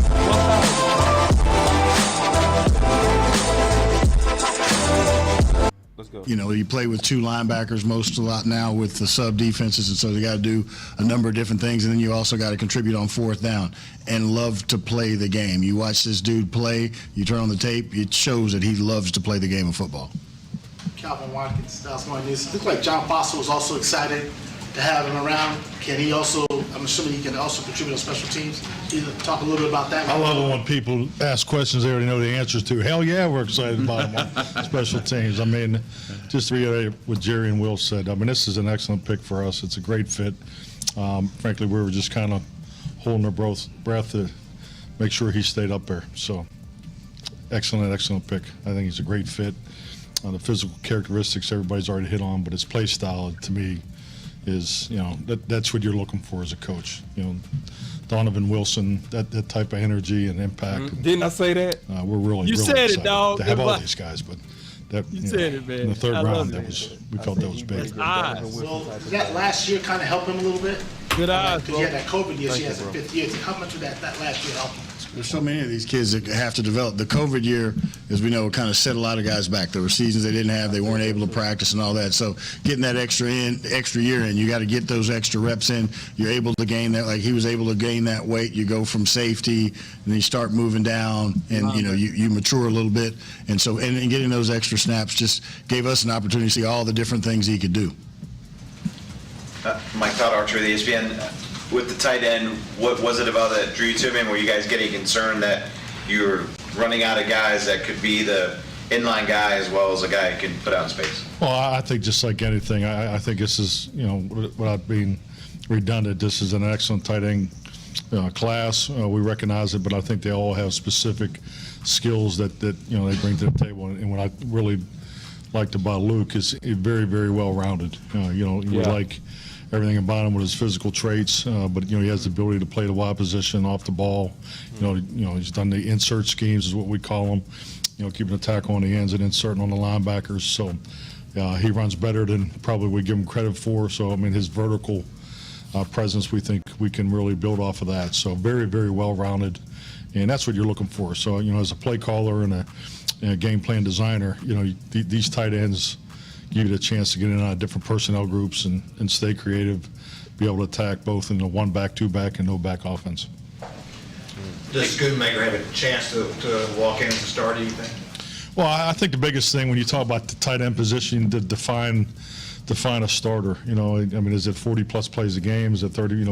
Let's go. You know, you play with 2 linebackers most a lot now with the sub defenses, and so they got to do a number of different things, and then you also got to contribute on 4th down and love to play the game. You watch this dude play, you turn on the tape, it shows that he loves to play the game of football. Calvin Watkins, Dallas Morning News. It looks like John Foster was also excited to have him around. Can he also, I'm assuming he can also contribute on special teams. Either talk a little bit about that. I love it when people ask questions they already know the answers to. Hell yeah, we're excited about them on special teams. I mean, just to reiterate what Jerry and Will said, I mean, this is an excellent pick for us. It's a great fit. Frankly, we were just kind of holding our breath to make sure he stayed up there. So, excellent pick. I think he's a great fit. The physical characteristics everybody's already hit on, but his play style, to me, is, you know, that's what you're looking for as a coach. You know, Donovan Wilson, that type of energy and impact. Didn't I say that? We're really, You really said it, excited dog. to have all these guys, but that You said it, man. in the third I love round, it. we felt that was big. Well, did that last year kind of help him a little bit? Good eyes, Because he had that COVID year, so he has a fifth year. How much would that last year help him? There's so many of these kids that have to develop. The COVID year, as we know, kind of set a lot of guys back. There were seasons they didn't have, they weren't able to practice and all that. So getting that extra year in, you got to get those extra reps in. You're able to gain that, like he was able to gain that weight. You go from safety, and then you start moving down, and you mature a little bit. And so, and getting those extra snaps just gave us an opportunity to see all the different things he could do. Mike Todd, Archer of the ESPN. With the tight end, what was it about that drew you to him? Were you guys getting concerned that you were running out of guys that could be the inline guy as well as a guy who can put out in space? Well, I think just like anything, I think this is, without being redundant, this is an excellent tight end class. We recognize it, but I think they all have specific skills that they bring to the table. And what I really liked about Luke is very, very well-rounded. You like everything about him with his physical traits, but he has the ability to play the wide position off the ball. He's done the insert schemes, is what we call them. Keeping the tackle on the ends and inserting on the linebackers. So he runs better than probably we give him credit for. So I mean, his vertical presence, we think we can really build off of that. So very, very well-rounded, and that's what you're looking for. So as a play caller and a game plan designer, these tight ends give you the chance to get in and out of different personnel groups and stay creative, be able to attack both in the one back, two back, and no back offense. Does Schoonmaker have a chance to walk in as a starter, do you think? Well, I think the biggest thing when you talk about the tight end position to define a starter, I mean, is it 40 plus plays a game? Is it 30?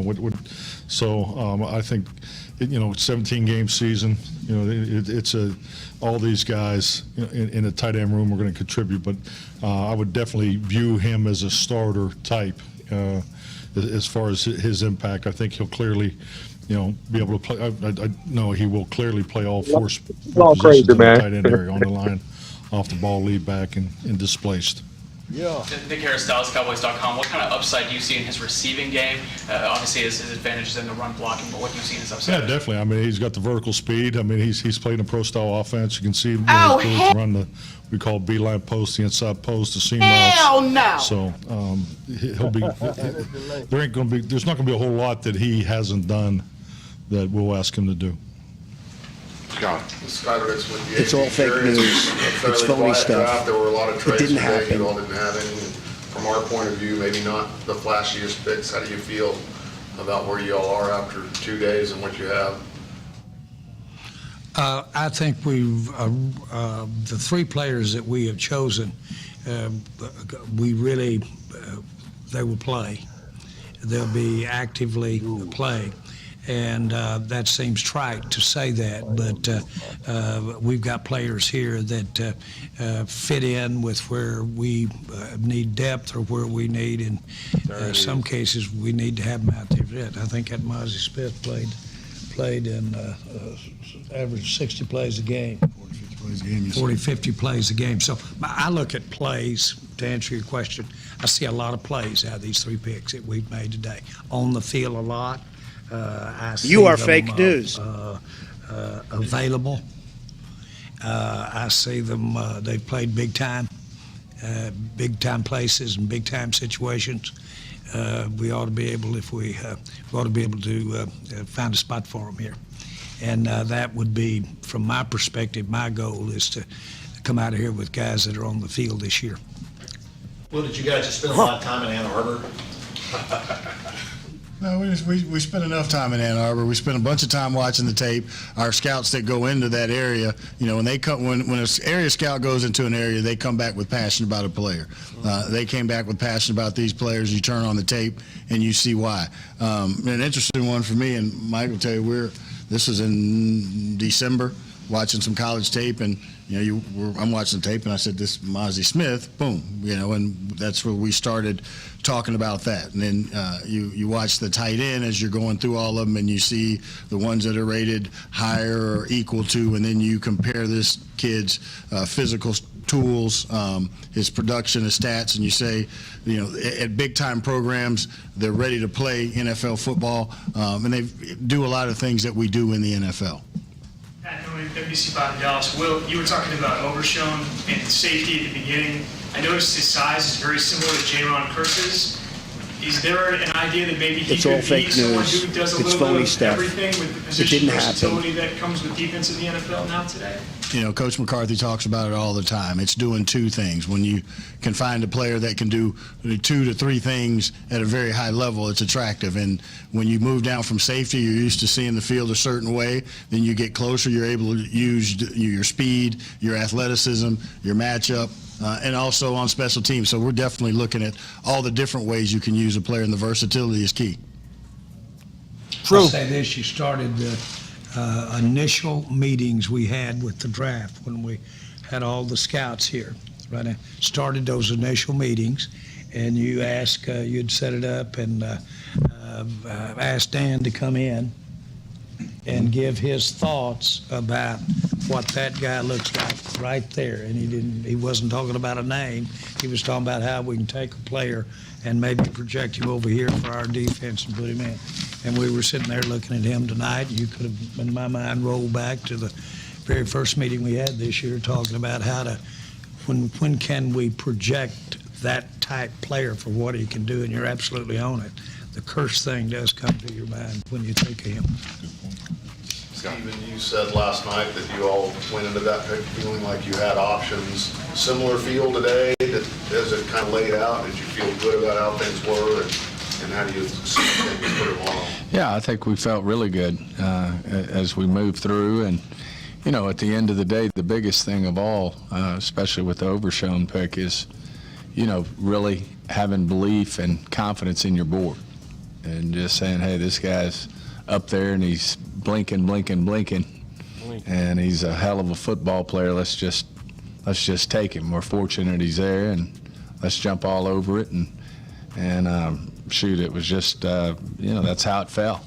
So I think, 17 game season, it's all these guys in the tight end room are going to contribute, but I would definitely view him as a starter type as far as his impact. I think he'll clearly, be able to play. I know he will clearly play all four positions in the tight end area, on the line, off the ball, lead back, and displaced. Yeah. Nick Harris, DallasCowboys.com. What kind of upside do you see in his receiving game? Obviously, his advantage is in the run blocking, but what do you see in his upside? Yeah, definitely. I mean, he's got the vertical speed. I mean, he's played in a pro-style offense. You can see him to run the, we call beeline post, the inside post, the seam routes. Hell no. So he'll be. There's not going to be a whole lot that he hasn't done that we'll ask him to do. It's all fake news. It's phony stuff. There were a lot of trades it didn't today. happen. You all didn't have any. From our point of view, maybe not the flashiest picks. How do you feel about where you all are after 2 days and what you have? I think we've the three players that we have chosen. We really they will play. They'll be actively playing. And that seems trite to say that, but we've got players here that fit in with where we need depth or where we need, in some cases, we need to have them out there. I think that Mazi Smith played in average 60 plays a game. 40, 50 plays a game. So I look at plays, to answer your question, I see a lot of plays out of these three picks that we've made today. On the field a lot. I see You are them, fake news. Available. I see them. They've played big time places and big time situations. We ought to be able, we ought to be able to find a spot for them here, and that would be, from my perspective, my goal is to come out of here with guys that are on the field this year. Well, did you guys just spend a lot of time in Ann Arbor? No, we spent enough time in Ann Arbor. We spent a bunch of time watching the tape. Our scouts that go into that area, when they come, when an area scout goes into an area, they come back with passion about a player. They came back with passion about these players. You turn on the tape and you see why. An interesting one for me, and Mike will tell you, this was in December, watching some college tape, and I'm watching the tape and I said, this Mazi Smith, boom, and that's where we started talking about that. And then you watch the tight end as you're going through all of them, and you see the ones that are rated higher or equal to, and then you compare this kid's physical tools, his production, his stats, and you say, at big time programs, they're ready to play NFL football, and they do a lot of things that we do in the NFL. WC Bob Dallas. Will, you were talking about Overshown and safety at the beginning. I noticed his size is very similar to Jaron Kearse's. Is there an idea that maybe he It's could all be fake someone news. who does a It's little phony bit of stuff. everything with the It position didn't happen. versatility that comes with defense in the NFL now today? Coach McCarthy talks about it all the time. It's doing two things. When you can find a player that can do 2 to 3 things at a very high level, it's attractive. And when you move down from safety, you're used to seeing the field a certain way. Then you get closer, you're able to use your speed, your athleticism, your matchup, and also on special teams. So we're definitely looking at all the different ways you can use a player, and the versatility is key. I'll say this, you started the initial meetings we had with the draft when we had all the scouts here, right? I started those initial meetings, and you asked, you'd set it up and asked Dan to come in and give his thoughts about what that guy looks like right there. And he wasn't talking about a name. He was talking about how we can take a player and maybe project him over here for our defense and put him in. And we were sitting there looking at him tonight. You could have, in my mind, rolled back to the very first meeting we had this year, talking about how to, when can we project that type player for what he can do, and you're absolutely on it. The curse thing does come to your mind when you think of him. Steven, you said last night that you all went into that pick feeling like you had options. Similar feel today, as it kind of laid out, did you feel good about how things were, and how do you see things put it along? Yeah, I think we felt really good as we moved through, and at the end of the day, the biggest thing of all, especially with the Overshown pick, is really having belief and confidence in your board, and just saying, hey, this guy's up there and he's blinking, and he's a hell of a football player. Let's just take him. We're fortunate he's there, and let's jump all over it. And shoot, it was just that's how it fell.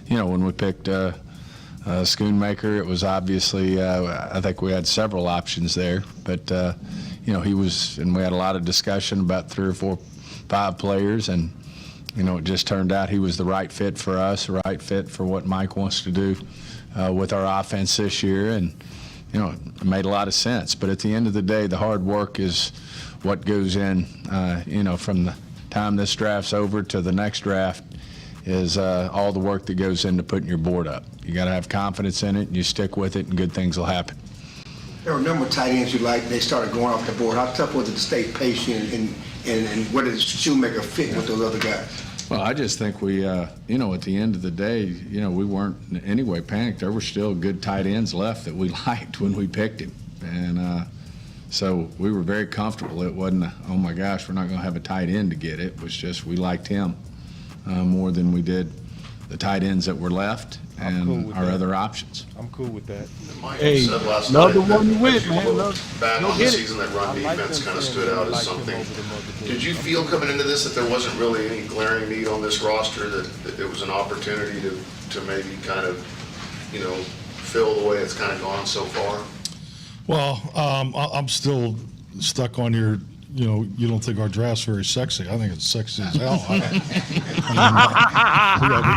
When we picked Schoonmaker, it was obviously I think we had several options there, but he was, and we had a lot of discussion about 3 or 4, 5 players, and it just turned out he was the right fit for us, the right fit for what Mike wants to do with our offense this year, and it made a lot of sense. But at the end of the day, the hard work is what goes in. From the time this draft's over to the next draft is all the work that goes into putting your board up. You got to have confidence in it, and you stick with it, and good things will happen. There were a number of tight ends you liked. They started going off the board. How tough was it to stay patient, and where did Shoemaker fit with those other guys? Well, I just think we, at the end of the day, we weren't in any way panicked. There were still good tight ends left that we liked when we picked him. And so we were very comfortable. It wasn't, oh my gosh, we're not going to have a tight end to get it. It was just we liked him more than we did the tight ends that were left and our other options. I'm cool with that. Hey, another one you win, man. Back on the season, that run defense kind of stood out as something. Did you feel coming into this that there wasn't really any glaring need on this roster, that it was an opportunity to maybe kind of, fill the way it's kind of gone so far? Well, I'm still stuck on your, you don't think our draft's very sexy. I think it's sexy as hell. We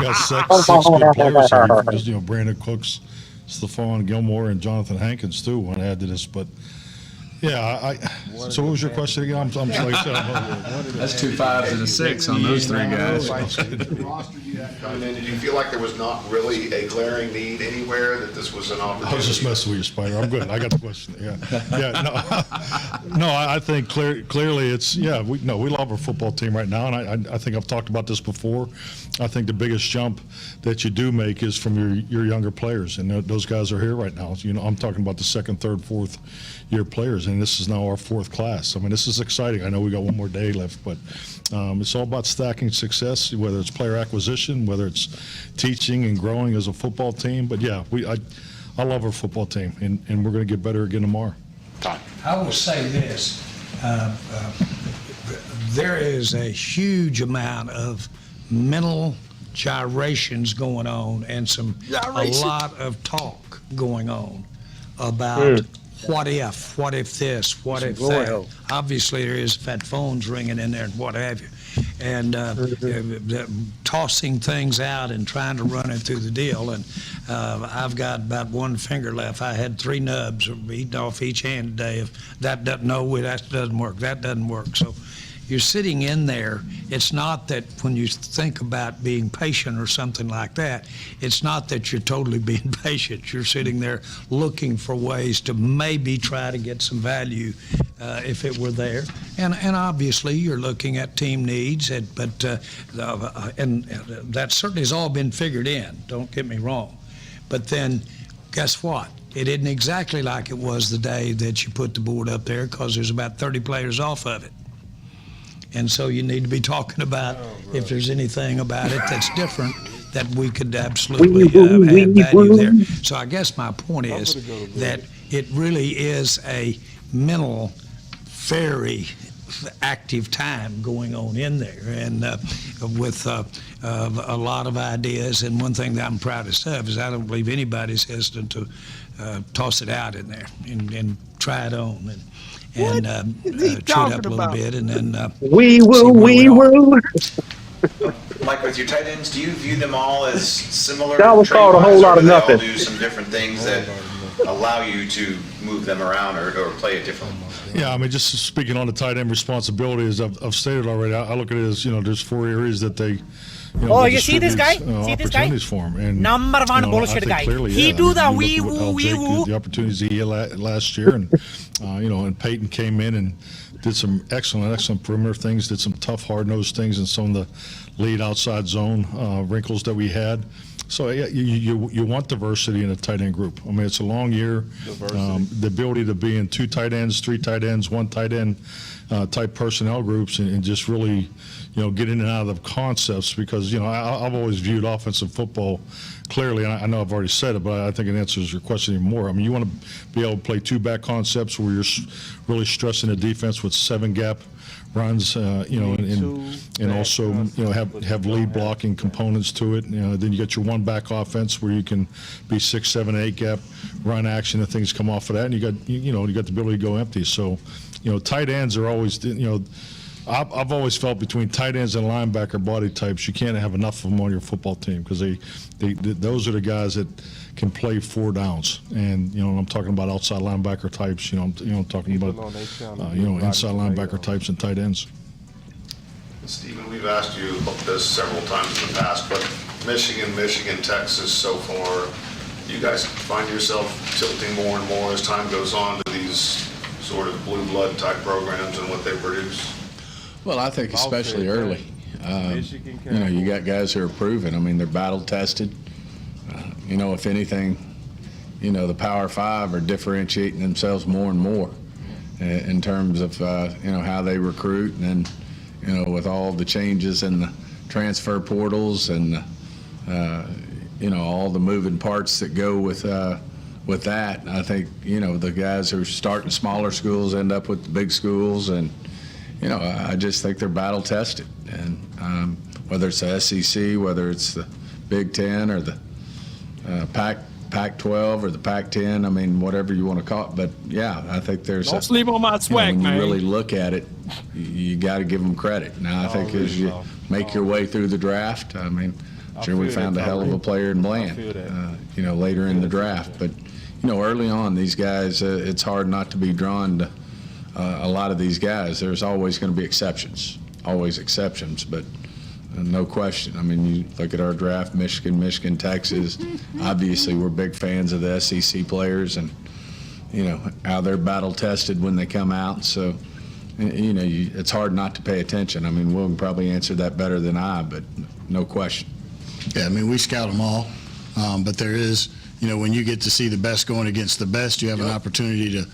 got six good players here. Just, Brandon Cooks, Stephon Gilmore, and Jonathan Hankins too want to add to this. But yeah, so what was your question again? I'm like, that's 2 5s and a 6 on those 3 guys. Did you feel like there was not really a glaring need anywhere, that this was an opportunity? I was just messing with you, Spider. I'm good. I got the question. No, I think clearly it's, we love our football team right now, and I think I've talked about this before. I think the biggest jump that you do make is from your younger players, and those guys are here right now. I'm talking about the 2nd, 3rd, 4th year players, and this is now our 4th class. I mean, this is exciting. I know we got one more day left, but it's all about stacking success, whether it's player acquisition, whether it's teaching and growing as a football team. But yeah, I love our football team, and we're going to get better again tomorrow. I will say this. There is a huge amount of mental gyrations going on and a lot of talk going on about what if this, what if that. Obviously, there is fat phones ringing in there and what have you. And tossing things out and trying to run it through the deal. And I've got about one finger left. I had 3 nubs eaten off each hand today. If that doesn't, that doesn't work. That doesn't work. So you're sitting in there. It's not that when you think about being patient or something like that, it's not that you're totally being patient. You're sitting there looking for ways to maybe try to get some value if it were there. And obviously you're looking at team needs, but that certainly has all been figured in, don't get me wrong. But then guess what? It isn't exactly like it was the day that you put the board up there, because there's about 30 players off of it. And so you need to be talking about if there's anything about it that's different that we could absolutely add value there. So I guess my point is that it really is a mental, very active time going on in there, and with a lot of ideas. And one thing that I'm proudest of is I don't believe anybody's hesitant to toss it out in there and try it on and chew it up a little bit, and then we will. Like with your tight ends, do you view them all as similar? That was called a whole lot of nothing. Or do they all do some different things that allow you to move them around or play it differently? Yeah, I mean, just speaking on the tight end responsibilities, I've stated already. I look at it as, there's 4 areas that they. You see this guy? See this guy? For him. And, Number one bullshit guy. Clearly, he do the wee woo. The opportunities he had last year, and and Peyton came in and did some excellent perimeter things, did some tough, hard-nosed things, and some of the lead outside zone wrinkles that we had. So yeah, you want diversity in a tight end group. I mean, it's a long year. The ability to be in 2 tight ends, 3 tight ends, 1 tight end type personnel groups, and just really, get in and out of the concepts, because I've always viewed offensive football clearly, and I know I've already said it, but I think it answers your question even more. I mean, you want to be able to play 2-back concepts where you're really stressing the defense with 7-gap runs, and also have lead blocking components to it. Then you got your 1-back offense where you can be 6, 7, 8 gap run action and things come off of that, and you got the ability to go empty. So, tight ends are always, I've always felt between tight ends and linebacker body types, you can't have enough of them on your football team, because those are the guys that can play 4 downs. And I'm talking about outside linebacker types. I'm talking about inside linebacker types and tight ends. Stephen, we've asked you this several times in the past, but Michigan, Texas, so far, you guys find yourself tilting more and more as time goes on to these sort of blue blood type programs and what they produce? Well, I think especially early. You got guys who are proven. I mean, they're battle tested. If anything, the Power 5 are differentiating themselves more and more in terms of, how they recruit, and then, with all the changes in the transfer portals and, all the moving parts that go with that. I think, the guys who are starting smaller schools end up with the big schools, and, I just think they're battle tested. And whether it's the SEC, whether it's the Big Ten or the Pac-12 or the Pac-10, I mean, whatever you want to call it. But yeah, I think there's Don't sleep on my swag, when man. you really look at it, you got to give them credit. Now, I think as you make your way through the draft, I mean, sure we found a hell of a player in Bland, later in the draft. But, early on, these guys, it's hard not to be drawn to a lot of these guys. There's always going to be exceptions, but no question. I mean, you look at our draft, Michigan, Texas. Obviously, we're big fans of the SEC players, and, how they're battle tested when they come out. So, it's hard not to pay attention. I mean, Will can probably answer that better than I, but no question. Yeah, I mean, we scout them all, but there is, when you get to see the best going against the best, you have an opportunity to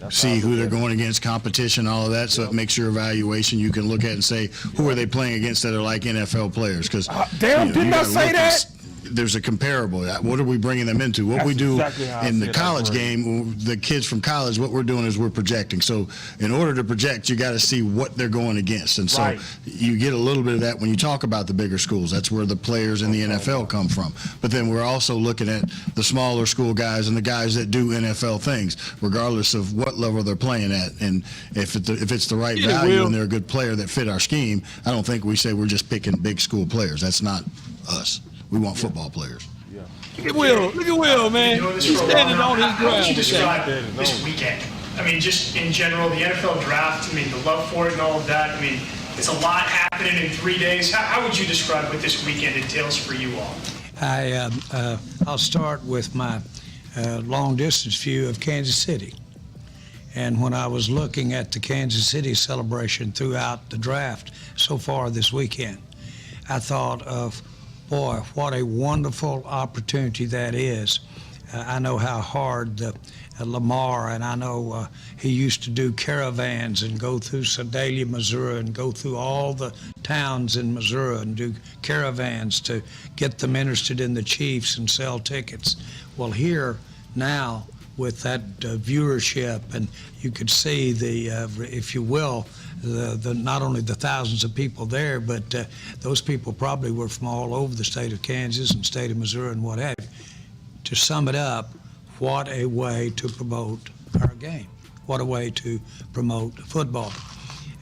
see who they're going against, competition, all of that. So it makes your evaluation. You can look at and say, who are they playing against that are like NFL players? Because damn, didn't I say that? there's a comparable. What are we bringing them into? What That's we do exactly how I in the said college that word. game, the kids from college, what we're doing is we're projecting. So in order to project, you got to see what they're going against. And so Right. you get a little bit of that when you talk about the bigger schools. That's where the players in the NFL come from. But then we're also looking at the smaller school guys and the guys that do NFL things, regardless of what level they're playing at. And if it's the right value and they're a good player that fit our scheme, I don't think we say we're just picking big school players. That's not us. We want football players. Look at Will, man. He's standing on his How would you ground. describe this weekend? I mean, just in general, the NFL draft, I mean, the love for it and all of that. I mean, it's a lot happening in 3 days. How would you describe what this weekend entails for you all? I'll start with my long distance view of Kansas City. And when I was looking at the Kansas City celebration throughout the draft so far this weekend, I thought of, boy, what a wonderful opportunity that is. I know how hard Lamar, and I know he used to do caravans and go through Sedalia, Missouri, and go through all the towns in Missouri and do caravans to get them interested in the Chiefs and sell tickets. Well, here now, with that viewership, and you could see the, if you will, the not only the thousands of people there, but those people probably were from all over the state of Kansas and state of Missouri and what have you. To sum it up, what a way to promote our game. What a way to promote football.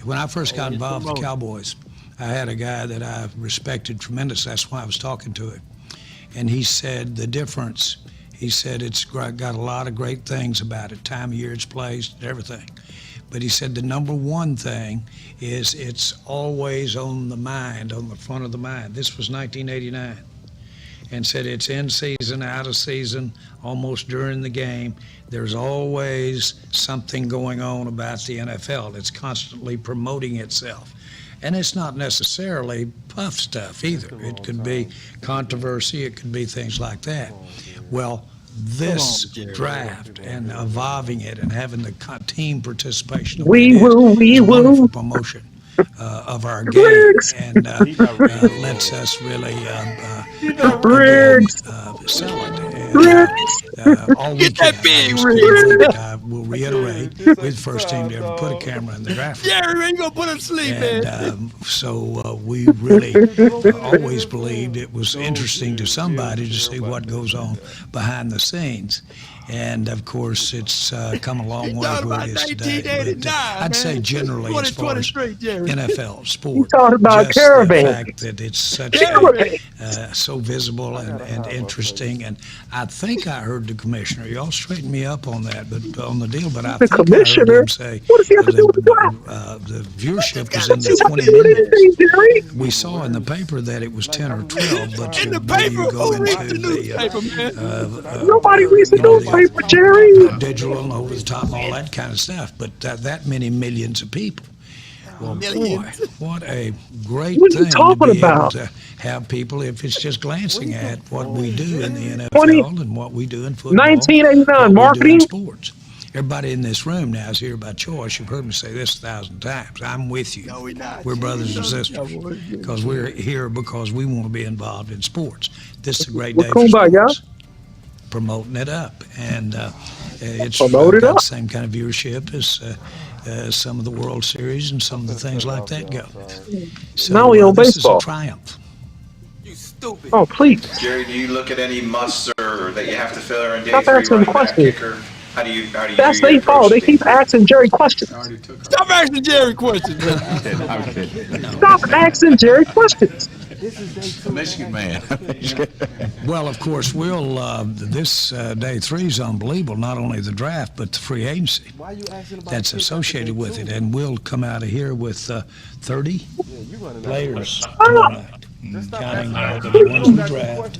When I first got involved with the Cowboys, I had a guy that I respected tremendously. That's why I was talking to him. And he said the difference, he said it's got a lot of great things about it, time of year it's placed, and everything. But he said the number one thing is it's always on the mind, on the front of the mind. This was 1989. And said it's in season, out of season, almost during the game. There's always something going on about the NFL. It's constantly promoting itself. And it's not necessarily puff stuff either. It could be controversy, it could be things like that. Well, this draft and evolving it and having the team participation, wonderful promotion of our game, and lets us really sell it. All we can, I will reiterate, we're the first team to ever put a camera in the draft. Jerry, ain't gonna put him to sleep, man. So we really always believed it was interesting to somebody to see what goes on behind the scenes. And of course, it's come a long way where it is today. But I'd say generally, as far as NFL sports, just the fact that it's such so visible and interesting. And I think I heard the commissioner. Y'all straighten me up on that, but on the deal. But I think I heard him say the viership was in the 20 millions. We saw in the paper that it was 10 or 12, but you go into the nobody reads the newspaper, Jerry. Digital and over the top and all that kind of stuff, but that many millions of people. Well, boy, what a great thing to be able to have people, if it's just glancing at what we do in the NFL and what we do in football. 1989 marketing. Sports. Everybody in this room now is here by choice. You've heard me say this 1,000 times. I'm with you. No, we're not. We're brothers and sisters because we're here because we want to be involved in sports. This is a great day for sports. Promoting it up, and it's got the same kind of viewership as some of the World Series and some of the things like that go. So now we own this baseball. Is a triumph. You stupid. Oh, please. Jerry, do you look at any musts or that you have to fill in day Stop 3 asking running back, questions. kicker? How do you That's do your their fault. They approach keep asking Jerry questions. Stop asking Jerry questions. Stop asking Jerry questions. Michigan man. Well, of course, we'll. This day 3 is unbelievable. Not only the draft, but the free agency that's associated with it, and we'll come out of here with 30 players tonight, counting the ones we draft.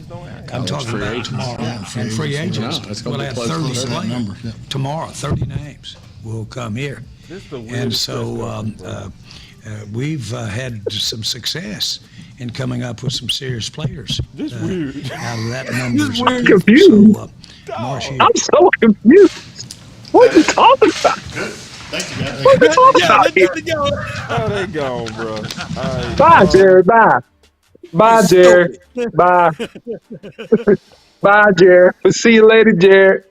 I'm talking about tomorrow and free agents. We'll have 30 players tomorrow. 30 names will come here, and so we've had some success in coming up with some serious players out of that number. I'm confused. So, I'm so confused. What are you talking about? Good. Thank you, guys. What are you talking about here? Oh, they gone, bro. Bye, Jerry. Bye. Bye, Jared. Stupid. Bye. Bye, Jared. See you later, Jared.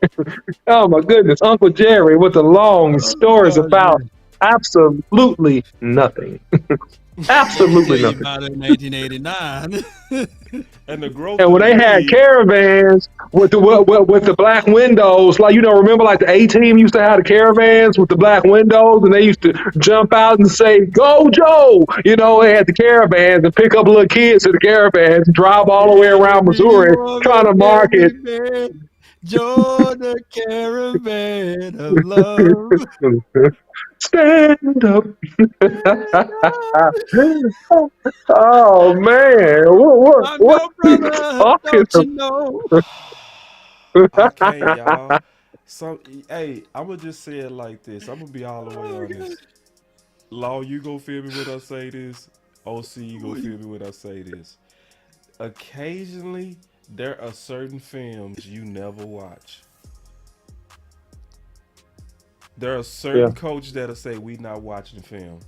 Oh my goodness, Uncle Jerry with the long Oh stories gosh, about man. absolutely nothing. Let me Absolutely tell you nothing. about it in 1989. And the growth And of when the they had league. caravans with the black windows, like remember like the A team used to have the caravans with the black windows, and they used to jump out and say "Go Joe," they had the caravans and pick up little kids to the caravans, drive all the way around Every Missouri trying woman, to market. every man, join the caravan of love. Stand up. Oh man, I'm what your are you brother, talking don't you know? I can't, y'all. about? Hey, I'm gonna just say it like this. I'm gonna be all the way honest. Law, you go feel me when I say this. OC, you go feel me when I say this. Occasionally, there are certain films you never watch. There are Yeah, certain coaches that'll say we not watching film.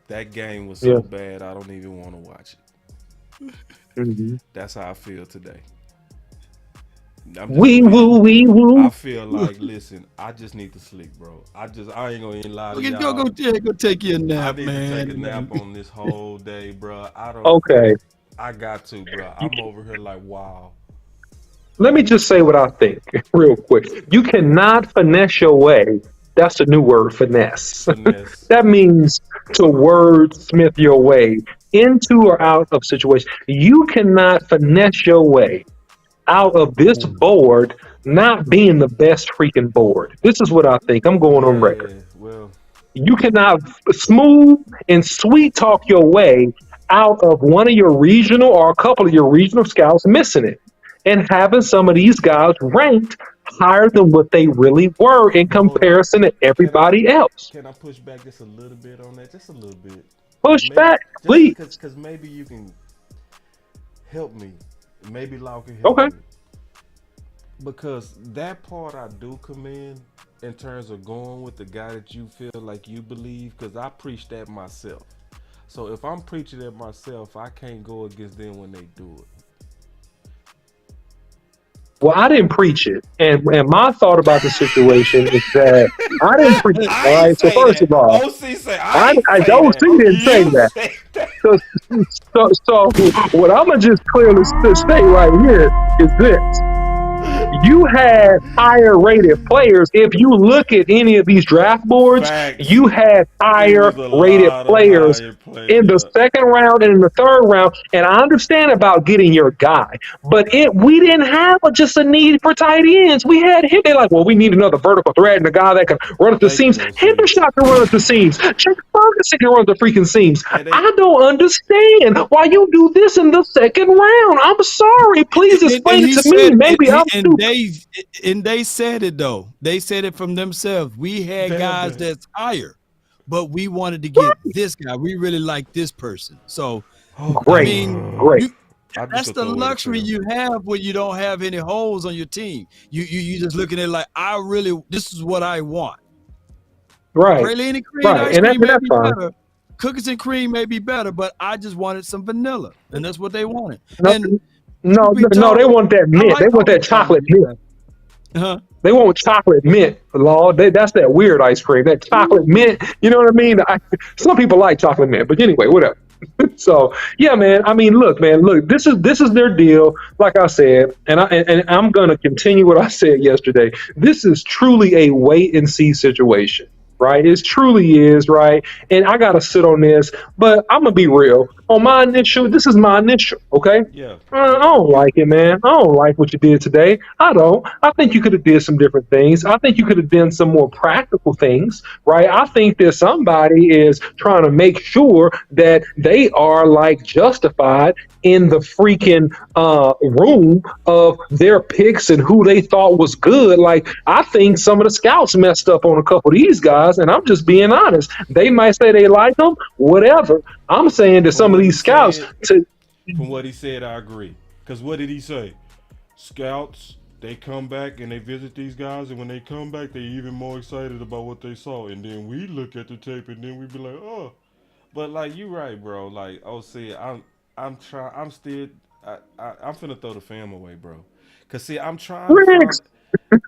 That game was yeah. so bad I don't even want to watch it. Mhm. That's how I feel today. I'm just gonna Wee be. woo, wee I woo. feel like, listen, I just need to sleep, bro. I ain't gonna even lie to Go, y'all. go take your I nap, need to take a man. nap on this whole day, bro. Okay, I got to, bro. I'm over here like, wow. let me just say what I think real quick. You cannot finesse your way. That's the new word, finesse. Finesse. That means to wordsmith your way into or out of situation. You cannot finesse your way out of this board not being the best freaking board. This is what I think. I'm going on record. Yeah, well, You cannot smooth and sweet talk your way out of one of your regional or a couple of your regional scouts missing it and having some of these guys ranked higher than what they really were in but hold on. comparison to Can I everybody else. can I push back just a little bit on that? Just a little bit. Push Maybe back, just please. because maybe you can help me. Maybe Lau can help Okay. me. Because that part I do commend in terms of going with the guy that you feel like you believe, because I preach that myself. So if I'm preaching it myself, I can't go against them when they do it. Well, I didn't preach it. And my thought about the situation is that I didn't preach it. All I ain't right. So say first that. of all, OC say I ain't I say don't that. see didn't say You that. say that. So, so what I'm gonna just clearly state right here is this: you had higher rated players. If you look at any of these draft boards, Facts. you had It higher was a rated lot of players higher play. in the Yeah. second round and in the third round. And I understand about getting your guy, but we didn't have just a need for tight ends. We had him. They're like, well, we need another vertical threat and a guy that can run at the Thank seams. you, OC. Hendershot can run at the seams. Jake Ferguson can run at the freaking seams. And they I don't understand why you do this in the second round. I'm sorry. Please And explain it he to me. said, Maybe I'm stupid. and they said it though. They said it from themselves. We had damn guys that. that's higher, but we wanted to get this guy. We really like this person. So, I Great, mean, great. you I just that's could the throw away the luxury film. you have when you don't have any holes on your team. You just looking at it like, this is what I want. Right, Praline and cream right, ice and cream may that's be fine. better. Cookies and cream may be better, but I just wanted some vanilla, and that's what they wanted. No, And no, truth be no. They told, want that I mint. They like want that Overshown to chocolate be mint. better. Huh? They want chocolate mint, Lord. That's that weird ice cream. That chocolate mint. You know what I mean? Some people like chocolate mint, but anyway, whatever. So yeah, man. I mean, look, man. Look, this is their deal. Like I said, and I'm gonna continue what I said yesterday. This is truly a wait and see situation, right? It truly is, right? And I gotta sit on this, but I'm gonna be real. On my initial, this is my initial, okay? Yeah. I don't like it, man. I don't like what you did today. I don't. I think you could have did some different things. I think you could have done some more practical things, right? I think that somebody is trying to make sure that they are like justified in the freaking room of their picks and who they thought was good. Like I think some of the scouts messed up on a couple of these guys, and I'm just being honest. They might say they like them, whatever. I'm saying that From some of what he these scouts said, to I agree. Because what did he say? Scouts, they come back and they visit these guys, and when they come back, they're even more excited about what they saw. And then we look at the tape, and then we be like, oh. But like you right, bro. Like OC, I'm finna throw the fam away, bro. Cause see, I'm trying to find,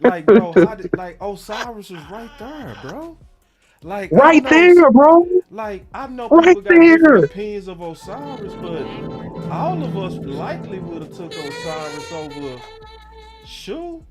like, bro, like Osiris is right there, bro. Like I Right know, there, bro. like I know Right people got different there. opinions of Osiris, but all of us likely would have took Osiris over Shu.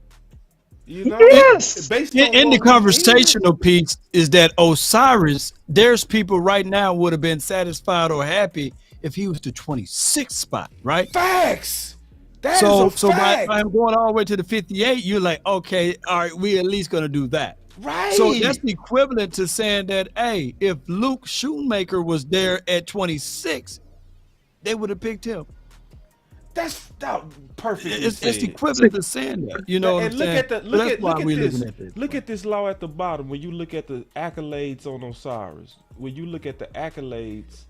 You know, Yes. based on In the what we hear. conversational piece is that Osiris, there's people right now would have been satisfied or happy if he was the 26th spot, right? Facts. That So is a fact. by him going all the way to the 58, you're like, okay, all right, we at least gonna do that. Right. So that's the equivalent to saying that, hey, if Luke Shoemaker was there at 26, they would have picked him. That's perfect. It's equivalent to saying that. You know what I'm look saying? at the So look that's at why look at we're this. looking at this. Look at this law at the bottom. When you look at the accolades on Osiris, when you look at the accolades,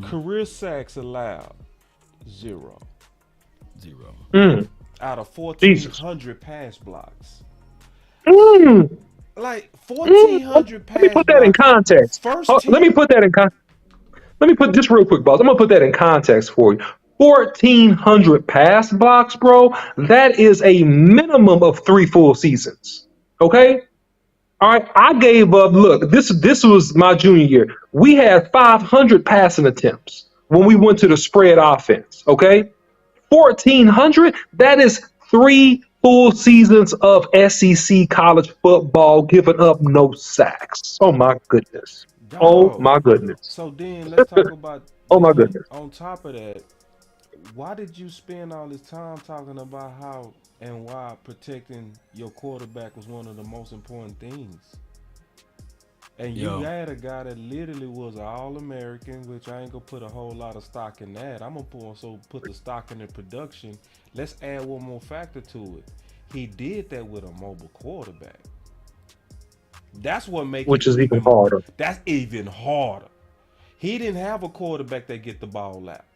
career sacks allowed 0. Out of 1,400 pass blocks. Like 1,400 pass blocks. Let me put that in context. Let me put that in context. Let me put this real quick, boss. I'm gonna put that in context for you. 1,400 pass blocks, bro. That is a minimum of 3 full seasons. Okay. All right. I gave up. Look, this was my junior year. We had 500 passing attempts when we went to the spread offense. Okay. 1,400. That is 3 full seasons of SEC college football, giving up no sacks. Oh my goodness. Oh my goodness. So then let's talk about oh my goodness. On top of that, why did you spend all this time talking about how and why protecting your quarterback was one of the most important things? And you had a guy that literally was an All-American, which I ain't gonna put a whole lot of stock in that. I'm gonna put the stock in the production. Let's add one more factor to it. He did that with a mobile quarterback. That's what makes Which is even harder. That's even harder. He didn't have a quarterback that get the ball out.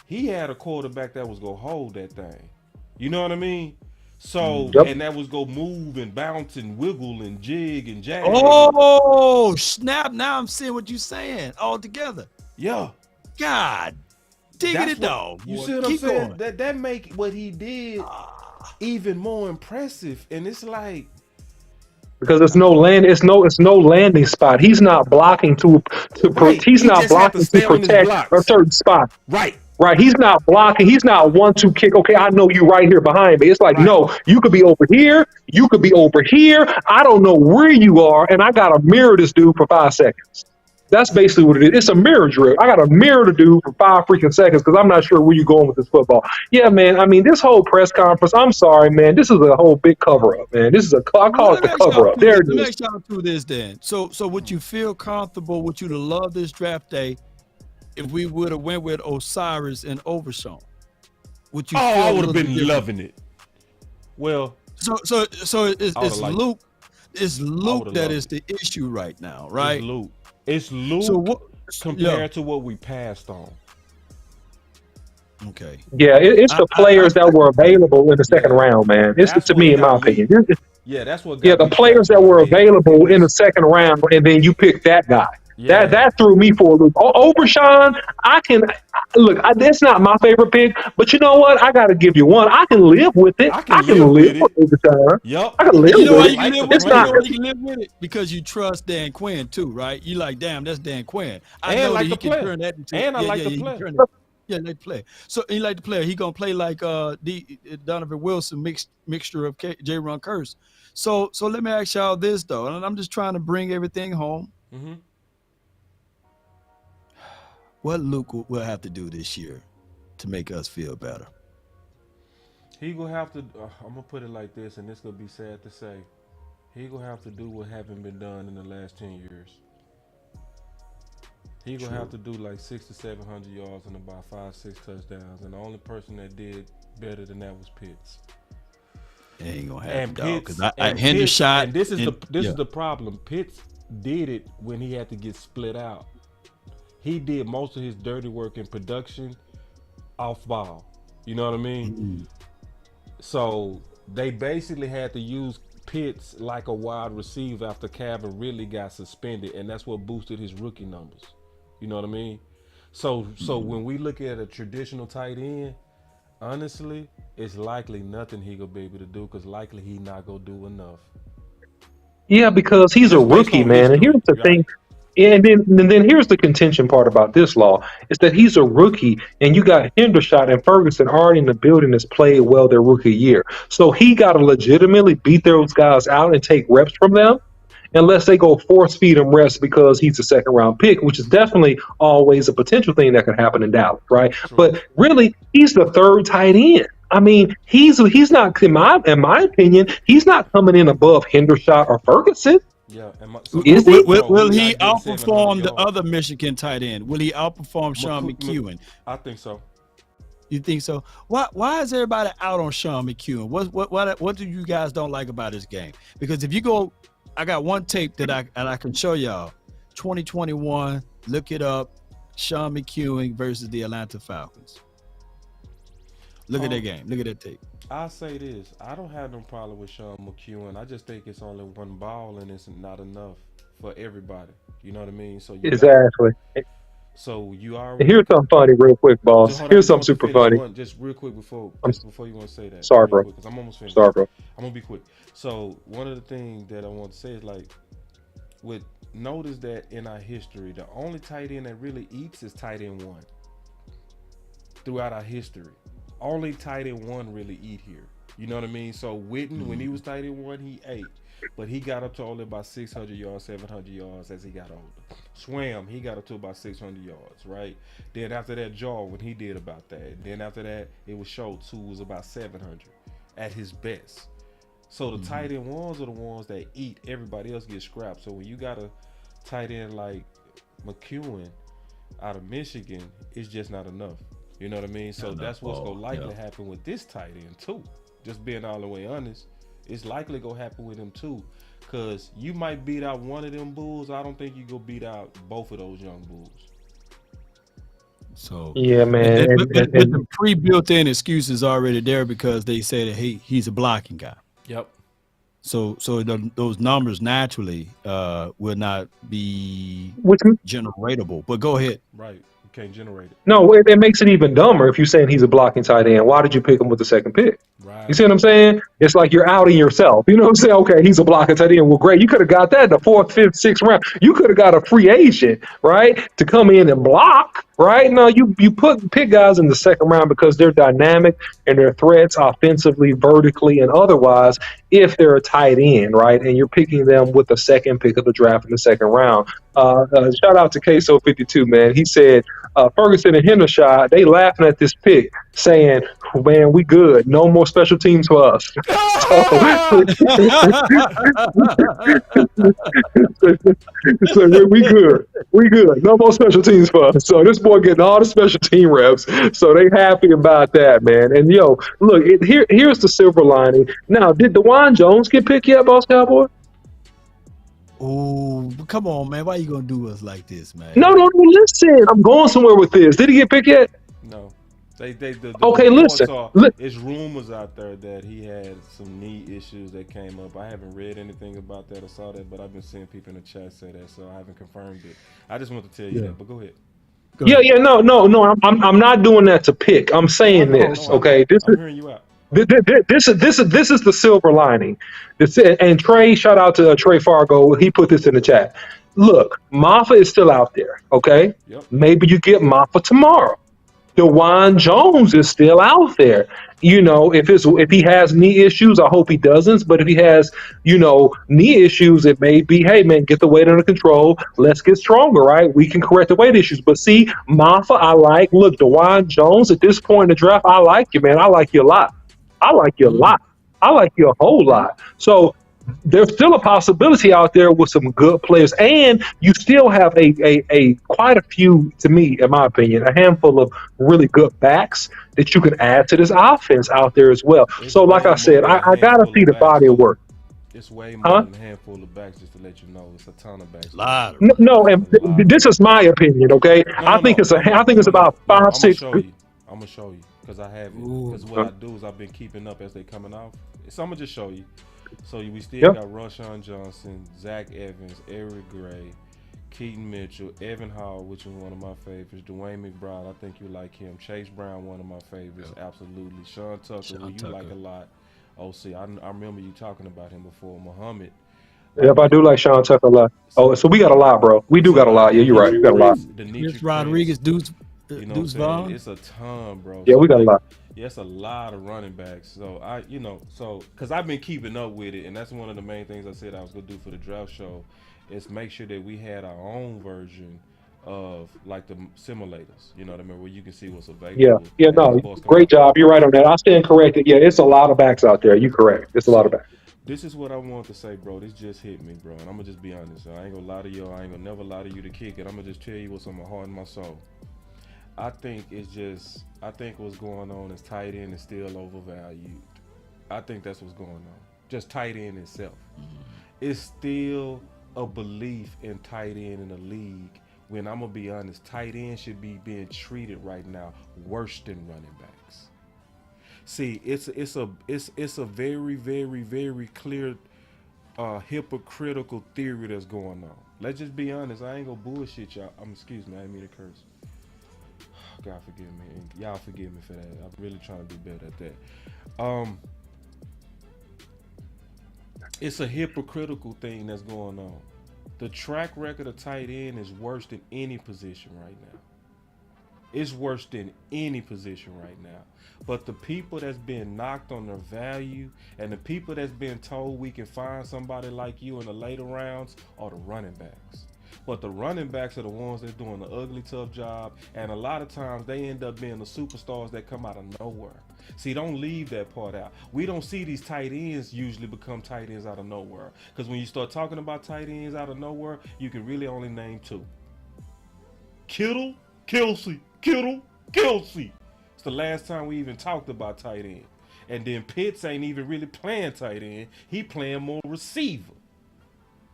He had a quarterback that was gonna hold that thing. You know what I mean? So and that was go move and bounce and wiggle and jig and jag. Oh snap! Now I'm seeing what you're saying all together. Yeah. God, diggity dog. You boy. see what I'm Keep saying? going. That make what he did even more impressive. And it's like because it's no landing spot. He's not blocking he's not blocking to protect a certain spot. Right. He's not blocking. He's not 1-2 kick. Okay, I know you right here behind me. It's like, no, you could be over here. You could be over here. I don't know where you are, and I gotta mirror this dude for 5 seconds. That's basically what it is. It's a mirror drill. I got to mirror the dude for 5 freaking seconds because I'm not sure where you're going with this football. Yeah, man. I mean, this whole press conference, I'm sorry, man. This is a whole big cover-up, man. This is I call it the cover-up. There it is. Let me ask y'all do this then. So would you feel comfortable, would you have loved this draft day if we would have went with Osiris and Overshown? Would you I would have been loving it. Well, so it's Luke. It's Luke that is the issue right now, right? It's Luke compared to what we passed on. Okay. Yeah, it's the players that were available in the second round, man. It's to me, in my opinion. Yeah, that's what. Yeah, the players that were available in the second round, and then you pick that guy. Yeah. That threw me for a loop. Overshown, that's not my favorite pick, but you know what? I got to give you one. I can live with it. I can live with Overshown. Yep. I can live with it. You can live with it because you trust Dan Quinn too, right? You like, damn, that's Dan Quinn. I know that he can turn that into. And I like the play. Yeah, like the player. So he like the player. He gonna play like Donovan Wilson mixture of J-Ron Curse. So let me ask y'all this though, and I'm just trying to bring everything home. Mm-hmm. What Luke will have to do this year to make us feel better? He gonna have to. I'm gonna put it like this, and this gonna be sad to say. He gonna have to do what haven't been done in the last 10 years. He gonna have to do like 600 to 700 yards and about 5-6 touchdowns, and the only person that did better than that was Pitts. It ain't gonna happen, dog. Because I Hendershot. And this is the problem. Pitts did it when he had to get split out. He did most of his dirty work in production off ball. You know what I mean? Mm-hmm. So they basically had to use Pitts like a wide receiver after Calvin really got suspended, and that's what boosted his rookie numbers. You know what I mean? So when we look at a traditional tight end, honestly, it's likely nothing he gonna be able to do because likely he not gonna do enough. Yeah, because he's a Just based rookie, on man. And history, here's the right? thing. And then here's the contention part about this law is that he's a rookie, and you got Hendershot and Ferguson already in the building that's played well their rookie year. So he got to legitimately beat those guys out and take reps from them, unless they go force feed him reps because he's a second round pick, which is definitely always a potential thing that could happen in Dallas, right? But really, he's the third tight end. I mean, he's not in my opinion, he's not coming in above Hendershot or Ferguson. Yeah, Is he? Will he outperform the other Michigan tight end? Will he outperform Sean McEwen? I think so. You think so? Why is everybody out on Sean McEwen? What do you guys don't like about his game? Because if you go, I got one tape that I can show y'all. 2021, look it up. Sean McEwen versus the Atlanta Falcons. Look at that game. Look at that tape. I'll say this. I don't have no problem with Sean McEwen. I just think it's only one ball and it's not enough for everybody. You know what I mean? So Exactly. So you are. Here's something funny, real quick, boss. Here's something super funny. Just real quick before you want to say that. Sorry, bro. Because I'm almost finished. Sorry, bro. I'm gonna be quick. So one of the things that I want to say is notice that in our history, the only tight end that really eats is tight end 1. Throughout our history, only tight end 1 really eat here. You know what I mean? So Witten, when he was tight end 1, he ate. But he got up to only about 600 yards, 700 yards as he got older. Swam, he got up to about 600 yards, right? Then after that, Jaw, when he did about that. Then after that, it was Schultz, who was about 700 at his best. So the tight end 1s are the ones that eat. Everybody else gets scrapped. So when you got a tight end like McEwen out of Michigan, it's just not enough. You know what I mean? So that's what's going to likely happen with this tight end too. Just being all the way honest. It's likely gonna happen with him too, cause you might beat out one of them bulls. I don't think you go beat out both of those young bulls. So yeah, man. But the pre-built-in excuses already there because they say that he's a blocking guy. Yep. So those numbers naturally will not be generatable. But go ahead. Right. You can't generate it. No, it makes it even dumber if you're saying he's a blocking tight end. Why did you pick him with the second pick? Right. You see what I'm saying? It's like you're outing yourself. You know what I'm saying? Okay, he's a blocking tight end. Well, great. You could have got that in the 4th, 5th, 6th round. You could have got a free agent, right, to come in and block, right? No, you pick guys in the 2nd round because they're dynamic and they're threats offensively, vertically, and otherwise if they're a tight end, right? And you're picking them with the 2nd pick of the draft in the 2nd round. Shout out to Queso52, man. He said Ferguson and Hendershot, they laughing at this pick, saying, man, we good. No more special teams for us. So we good. We good. No more special teams for us. So this boy getting all the special team reps. So they happy about that, man. And yo, look, here's the silver lining. Now, did DeJuan Jones get picked yet, Boss Cowboy? Oh, come on, man. Why you gonna do us like this, man? No, listen. I'm going somewhere with this. Did he get picked yet? No. Okay, listen. There's rumors out there that he had some knee issues that came up. I haven't read anything about that or saw that, but I've been seeing people in the chat say that, so I haven't confirmed it. I just want to tell you that, but go ahead. No. I'm not doing that to pick. I'm saying this. Okay, I'm hearing you out. This is the silver lining. And Trey, shout out to Trey Fargo. He put this in the chat. Look, Maffa is still out there. Okay, maybe you get Maffa tomorrow. DeJuan Jones is still out there. You know, if he has knee issues, I hope he doesn't. But if he has, knee issues, it may be, hey man, get the weight under control. Let's get stronger, right? We can correct the weight issues. But see, Maffa, I like. Look, DeJuan Jones at this point in the draft, I like you, man. I like you a lot. I like you a lot. I like you a whole lot. So there's still a possibility out there with some good players, and you still have a quite a few, to me, in my opinion, a handful of really good backs that you can add to this offense out there as well. So, like I said, I gotta see the body of work. It's way more than a handful of backs, just to let you know. It's a ton of backs. No, and this is my opinion. Okay, I think it's about 5, 6. I'm gonna show you because I have it. Because what I do is I've been keeping up as they coming off. So I'm gonna just show you. So we still got Rashawn Johnson, Zach Evans, Eric Gray, Keaton Mitchell, Evan Hall, which is one of my favorites, Dwayne McBride, I think you like him, Chase Brown, one of my favorites, absolutely, Sean Tucker, who you like a lot, OC, I remember you talking about him before, Muhammad. Yep, I do like Sean Tucker a lot. Oh, so we got a lot, bro. We do got a lot. Yeah, you're right. We got a lot. Chris Rodriguez, Deuce You know what I'm saying? Vaughn. It's a ton, bro. Yeah, So, we got a like, lot. Yeah, it's a lot of running backs. So because I've been keeping up with it, and that's one of the main things I said I was gonna do for the draft show, is make sure that we had our own version of like the simulators. You know what I mean? Where you can see what's available. Yeah, no, great job. You're right on that. I stand corrected. Yeah, it's a lot of backs out there. You correct. It's a lot of backs. This is what I want to say, bro. This just hit me, bro. And I'm gonna just be honest. I ain't gonna lie to you. I ain't gonna never lie to you to kick it. I'm gonna just tell you what's on my heart and my soul. I think what's going on is tight end is still overvalued. I think that's what's going on. Just tight end itself. It's still a belief in tight end in the league when I'm gonna be honest, tight end should be being treated right now worse than running backs. See, it's a very, very, very clear hypocritical theory that's going on. Let's just be honest. I ain't gonna bullshit y'all. Excuse me, I didn't mean to curse. God forgive me. And y'all forgive me for that. I'm really trying to do better at that. It's a hypocritical thing that's going on. The track record of tight end is worse than any position right now. It's worse than any position right now. But the people that's been knocked on their value and the people that's been told we can find somebody like you in the later rounds are the running backs. But the running backs are the ones that's doing the ugly, tough job. And a lot of times they end up being the superstars that come out of nowhere. See, don't leave that part out. We don't see these tight ends usually become tight ends out of nowhere. Because when you start talking about tight ends out of nowhere, you can really only name two. Kittle, Kelsey. Kittle, Kelsey. It's the last time we even talked about tight end. And then Pitts ain't even really playing tight end. He playing more receiver.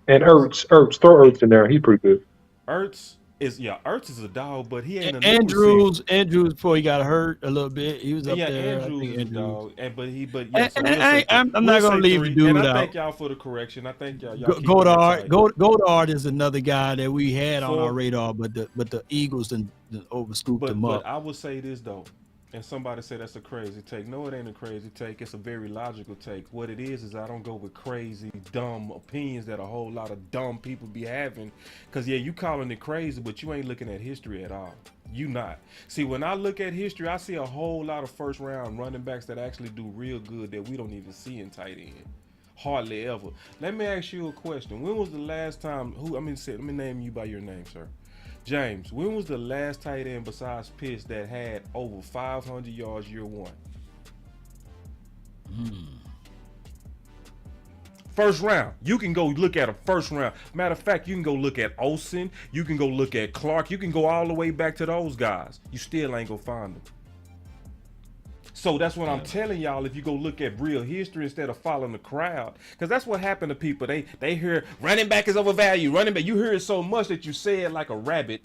And Ertz, throw Ertz in there. He's pretty good. Ertz is a dog, but he ain't a Andrews before he got hurt a little bit. He was up there. Andrews is a dog. I'm not gonna leave the dude out. I thank y'all for the correction. I thank y'all. Goddard is another guy that we had on our radar, but the Eagles done overscooped him up. But I would say this though, and somebody said that's a crazy take. No, it ain't a crazy take. It's a very logical take. What it is I don't go with crazy, dumb opinions that a whole lot of dumb people be having. Because, yeah, you calling it crazy, but you ain't looking at history at all. You not. See, when I look at history, I see a whole lot of first-round running backs that actually do real good that we don't even see in tight end. Hardly ever. Let me ask you a question. When was the last time, let me name you by your name, sir. James, when was the last tight end besides Pitts that had over 500 yards year one? First round. You can go look at a first round. Matter of fact, you can go look at Olsen. You can go look at Clark. You can go all the way back to those guys. You still ain't gonna find them. So that's what I'm telling y'all. If you go look at real history instead of following the crowd, because that's what happened to people. They hear running back is overvalued. Running back, you hear it so much that you say it like a rabbit,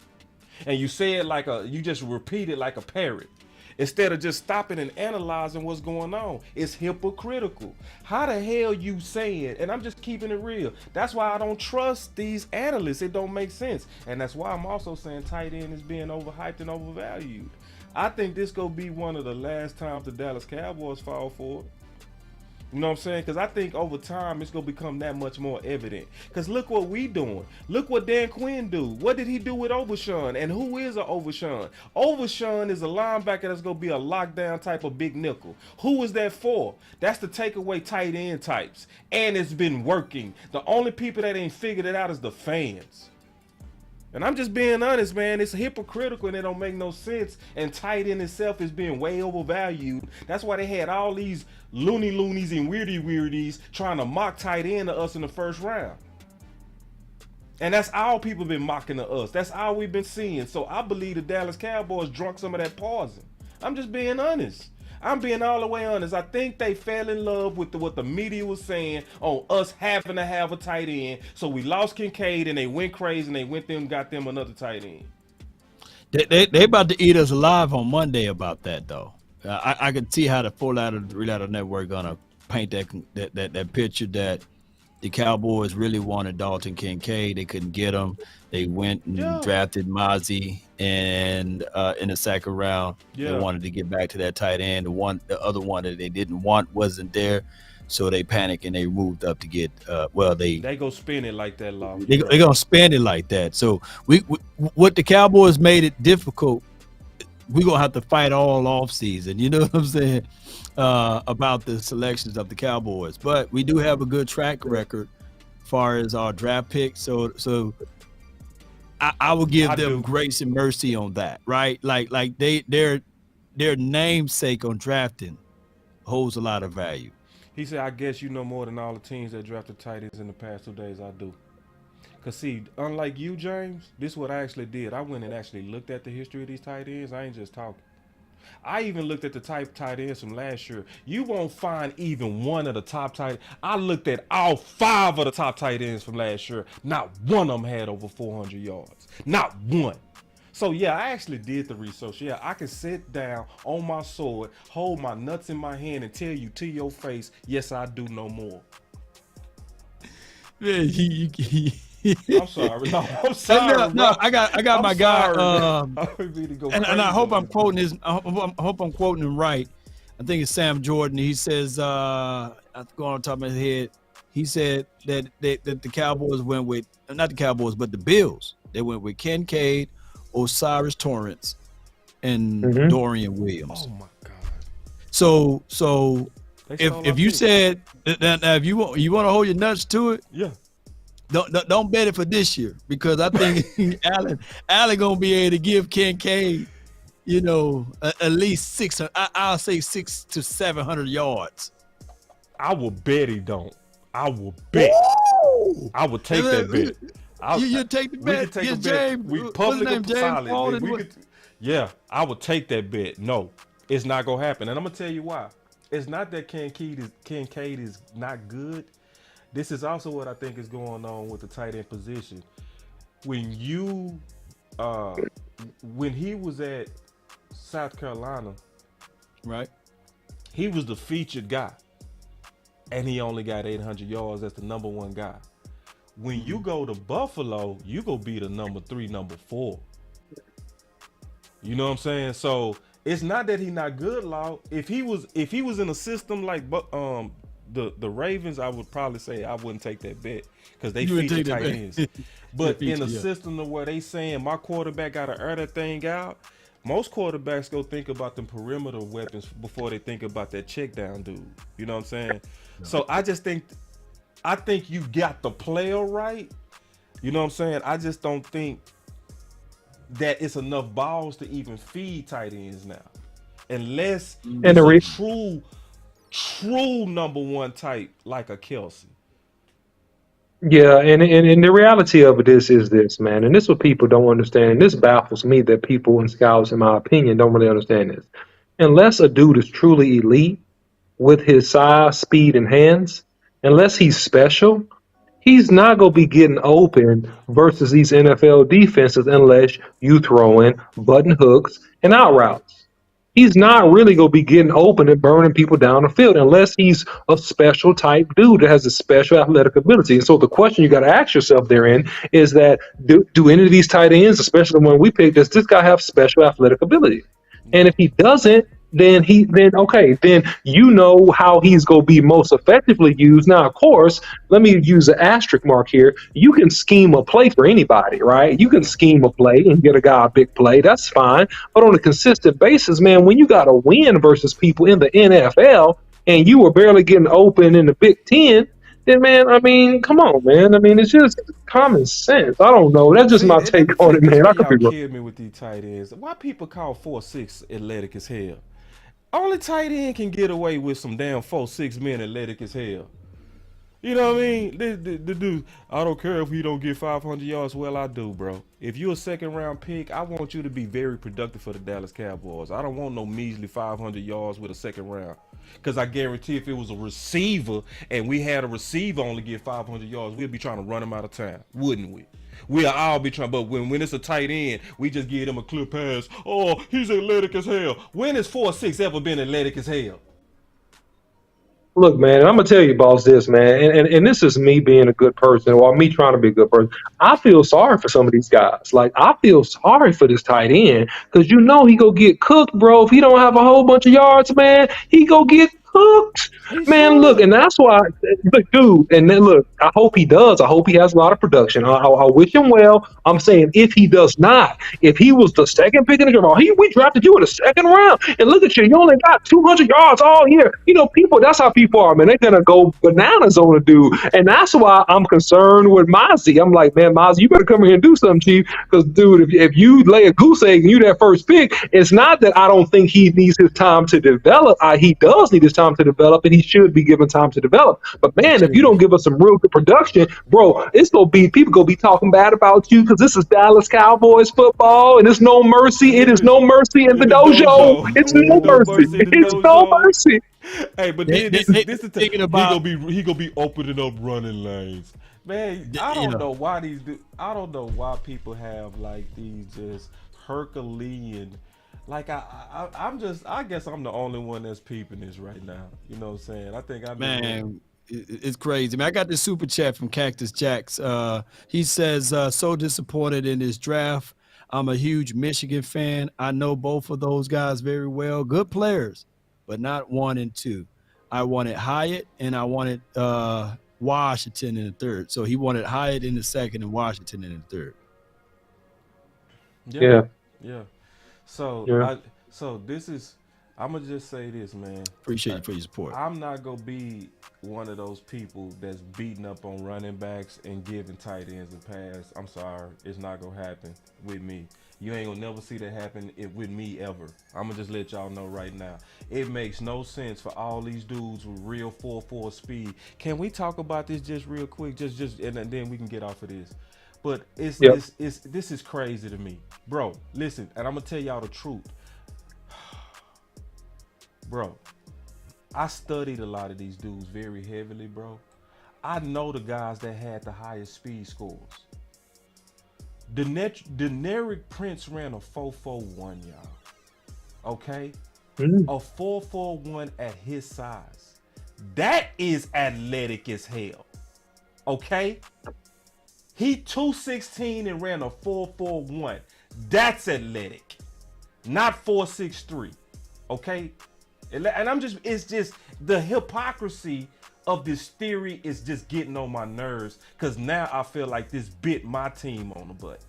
and you say it you just repeat it like a parrot, instead of just stopping and analyzing what's going on. It's hypocritical. How the hell you saying? And I'm just keeping it real. That's why I don't trust these analysts. It don't make sense, and that's why I'm also saying tight end is being overhyped and overvalued. I think this gonna be one of the last times the Dallas Cowboys fall for it. You know what I'm saying? Because I think over time it's gonna become that much more evident. Because look what we doing. Look what Dan Quinn do. What did he do with Overshown? And who is an Overshown? Overshown is a linebacker that's gonna be a lockdown type of big nickel. Who is that for? That's to take away tight end types. And it's been working. The only people that ain't figured it out is the fans. And I'm just being honest, man. It's hypocritical and it don't make no sense. And tight end itself is being way overvalued. That's why they had all these loonies and weirdies trying to mock tight end to us in the first round. And that's all people been mocking to us. That's all we've been seeing. So I believe the Dallas Cowboys drunk some of that poison. I'm just being honest. I'm being all the way honest. I think they fell in love with what the media was saying on us having to have a tight end. So we lost Kincaid and they went crazy and they went them and got them another tight end. They about to eat us alive on Monday about that though. I can see how the three-letter network gonna paint that picture that the Cowboys really wanted Dalton Kincaid. They couldn't get him. They went and drafted Mazi and in the second round. They wanted to get back to that tight end. The other one that they didn't want wasn't there. So they panicked and they moved up to get they go spin it like that, Law. They're gonna spend it like that. So we what the Cowboys made it difficult. We're gonna have to fight all off season. You know what I'm saying? About the selections of the Cowboys. But we do have a good track record as far as our draft picks. So I will give them grace and mercy on that, right? Like their namesake on drafting holds a lot of value. He said, I guess you know more than all the teams that drafted tight ends in the past 2 days. I do. Because, see, unlike you, James, this is what I actually did. I went and actually looked at the history of these tight ends. I ain't just talking. I even looked at the tight ends from last year. You won't find even one of the top tight. I looked at all 5 of the top tight ends from last year. Not one of them had over 400 yards. Not one. So, yeah, I actually did the research. Yeah, I can sit down on my sword, hold my nuts in my hand, and tell you to your face, yes, I do know more. Man, I'm sorry. No, I'm sorry. No, I got my guy. And I hope I'm quoting his. I hope I'm quoting him right. I think it's Sam Jordan. He says, I'm going on top of my head. He said that the Cowboys went with, not the Cowboys, but the Bills. They went with Kincaid, Osiris Torrance, and Dorian Williams. Oh my God! So if you said that, if you want to hold your nuts to it, don't bet it for this year, because I think Allen gonna be able to give Kincaid, at least 600. I'll say 600 to 700 yards. I will bet he don't. I will bet. Ooh! I will take that bet. You take the bet. We can take a bet. James, We public solid. Yeah, I would take that bet. No, it's not gonna happen, and I'm gonna tell you why. It's not that Kincaid is not good. This is also what I think is going on with the tight end position. When he was at South Carolina, right? He was the featured guy, and he only got 800 yards as the number 1 guy. When you go to Buffalo, you go be the number 3, number 4. You know what I'm saying? So it's not that he's not good, Law. If he was in a system like the Ravens, I would probably say I wouldn't take that bet, because they feature tight ends. But in a system to where they saying my quarterback got to air that thing out, most quarterbacks go think about them perimeter weapons before they think about that check down dude. You know what I'm saying? Yeah. So I think you got the player right. You know what I'm saying? I just don't think that it's enough balls to even feed tight ends now, unless it's a true number 1 type like a Kelsey. Yeah, and the reality of it is this, man, and this is what people don't understand, and this baffles me that people and scouts, in my opinion, don't really understand this. Unless a dude is truly elite with his size, speed, and hands, unless he's special, he's not going to be getting open versus these NFL defenses unless you throw in button hooks and out routes. He's not really going to be getting open and burning people down the field unless he's a special type dude that has a special athletic ability. And so the question you got to ask yourself therein is that do any of these tight ends, especially the one we picked, does this guy have special athletic ability? And if he doesn't, then you know how he's going to be most effectively used. Now, of course, let me use an asterisk mark here. You can scheme a play for anybody, right? You can scheme a play and get a guy a big play. That's fine. But on a consistent basis, man, when you got to win versus people in the NFL and you were barely getting open in the Big Ten, then, man, I mean, come on, man. I mean, it's just common sense. I don't know. That's just my take on it, man. I could be wrong. Kill me with these tight ends. Why people call 4'6" athletic as hell? Only tight end can get away with some damn 4'6" men athletic as hell. You know what I mean? The dude, I don't care if he don't get 500 yards. Well, I do, bro. If you're a 2nd round pick, I want you to be very productive for the Dallas Cowboys. I don't want no measly 500 yards with a 2nd round. Because I guarantee if it was a receiver and we had a receiver only get 500 yards, we'd be trying to run him out of time, wouldn't we? We'll all be trying, but when it's a tight end, we just give him a clear pass. Oh, he's athletic as hell. When has 4'6" ever been athletic as hell? Look, man, and I'm gonna tell you, boss, this, man, and this is me being a good person or me trying to be a good person. I feel sorry for some of these guys. Like, I feel sorry for this tight end because you know he go get cooked, bro. If he don't have a whole bunch of yards, man, he go get cooked. Man, look, and that's why, look, dude, and then look, I hope he does. I hope he has a lot of production. I wish him well. I'm saying if he does not, if he was the second pick in the draft, we drafted you in the second round, and look at you, you only got 200 yards all year. You know, people, that's how people are, man. They're gonna go bananas on a dude, and that's why I'm concerned with Mazi. I'm like, man, Mazi, you better come here and do something, Chief, because dude, if you lay a goose egg and you that first pick, it's not that I don't think he needs his time to develop. He does need his time to develop, and he should be given time to develop. But man, if you don't give us some real good production, bro, it's gonna be people gonna be talking bad about you because this is Dallas Cowboys football, and it's no mercy. It is no mercy in the dojo. It's no mercy. It's no mercy. Hey, but then this is thinking about he gonna be opening up running lanes. Man, I don't know why I don't know why people have like these just Herculean. Like I guess I'm the only one that's peeping this right now. You know what I'm saying? I think I Man, it's crazy. Man, I got this super chat from Cactus Jacks. He says, so disappointed in this draft. I'm a huge Michigan fan. I know both of those guys very well. Good players, but not 1 and 2. I wanted Hyatt and I wanted Washington in the third. So he wanted Hyatt in the second and Washington in the third. Yeah. So this is, I'm gonna just say this, man. Appreciate you for your support. I'm not gonna be one of those people that's beating up on running backs and giving tight ends a pass. I'm sorry, it's not gonna happen with me. You ain't gonna never see that happen with me ever. I'm gonna just let y'all know right now. It makes no sense for all these dudes with real 4.4 speed. Can we talk about this just real quick? Just and then we can get off of this. But this is crazy to me, bro. Listen, and I'm gonna tell y'all the truth, bro. I studied a lot of these dudes very heavily, bro. I know the guys that had the highest speed scores. Deneric Prince ran a 4.41, y'all. Okay, a 4.41 at his size. That is athletic as hell. Okay. He 216 and ran a 4.41. That's athletic, not 4.63. Okay, and it's just the hypocrisy of this theory is just getting on my nerves because now I feel like this bit my team on the butt.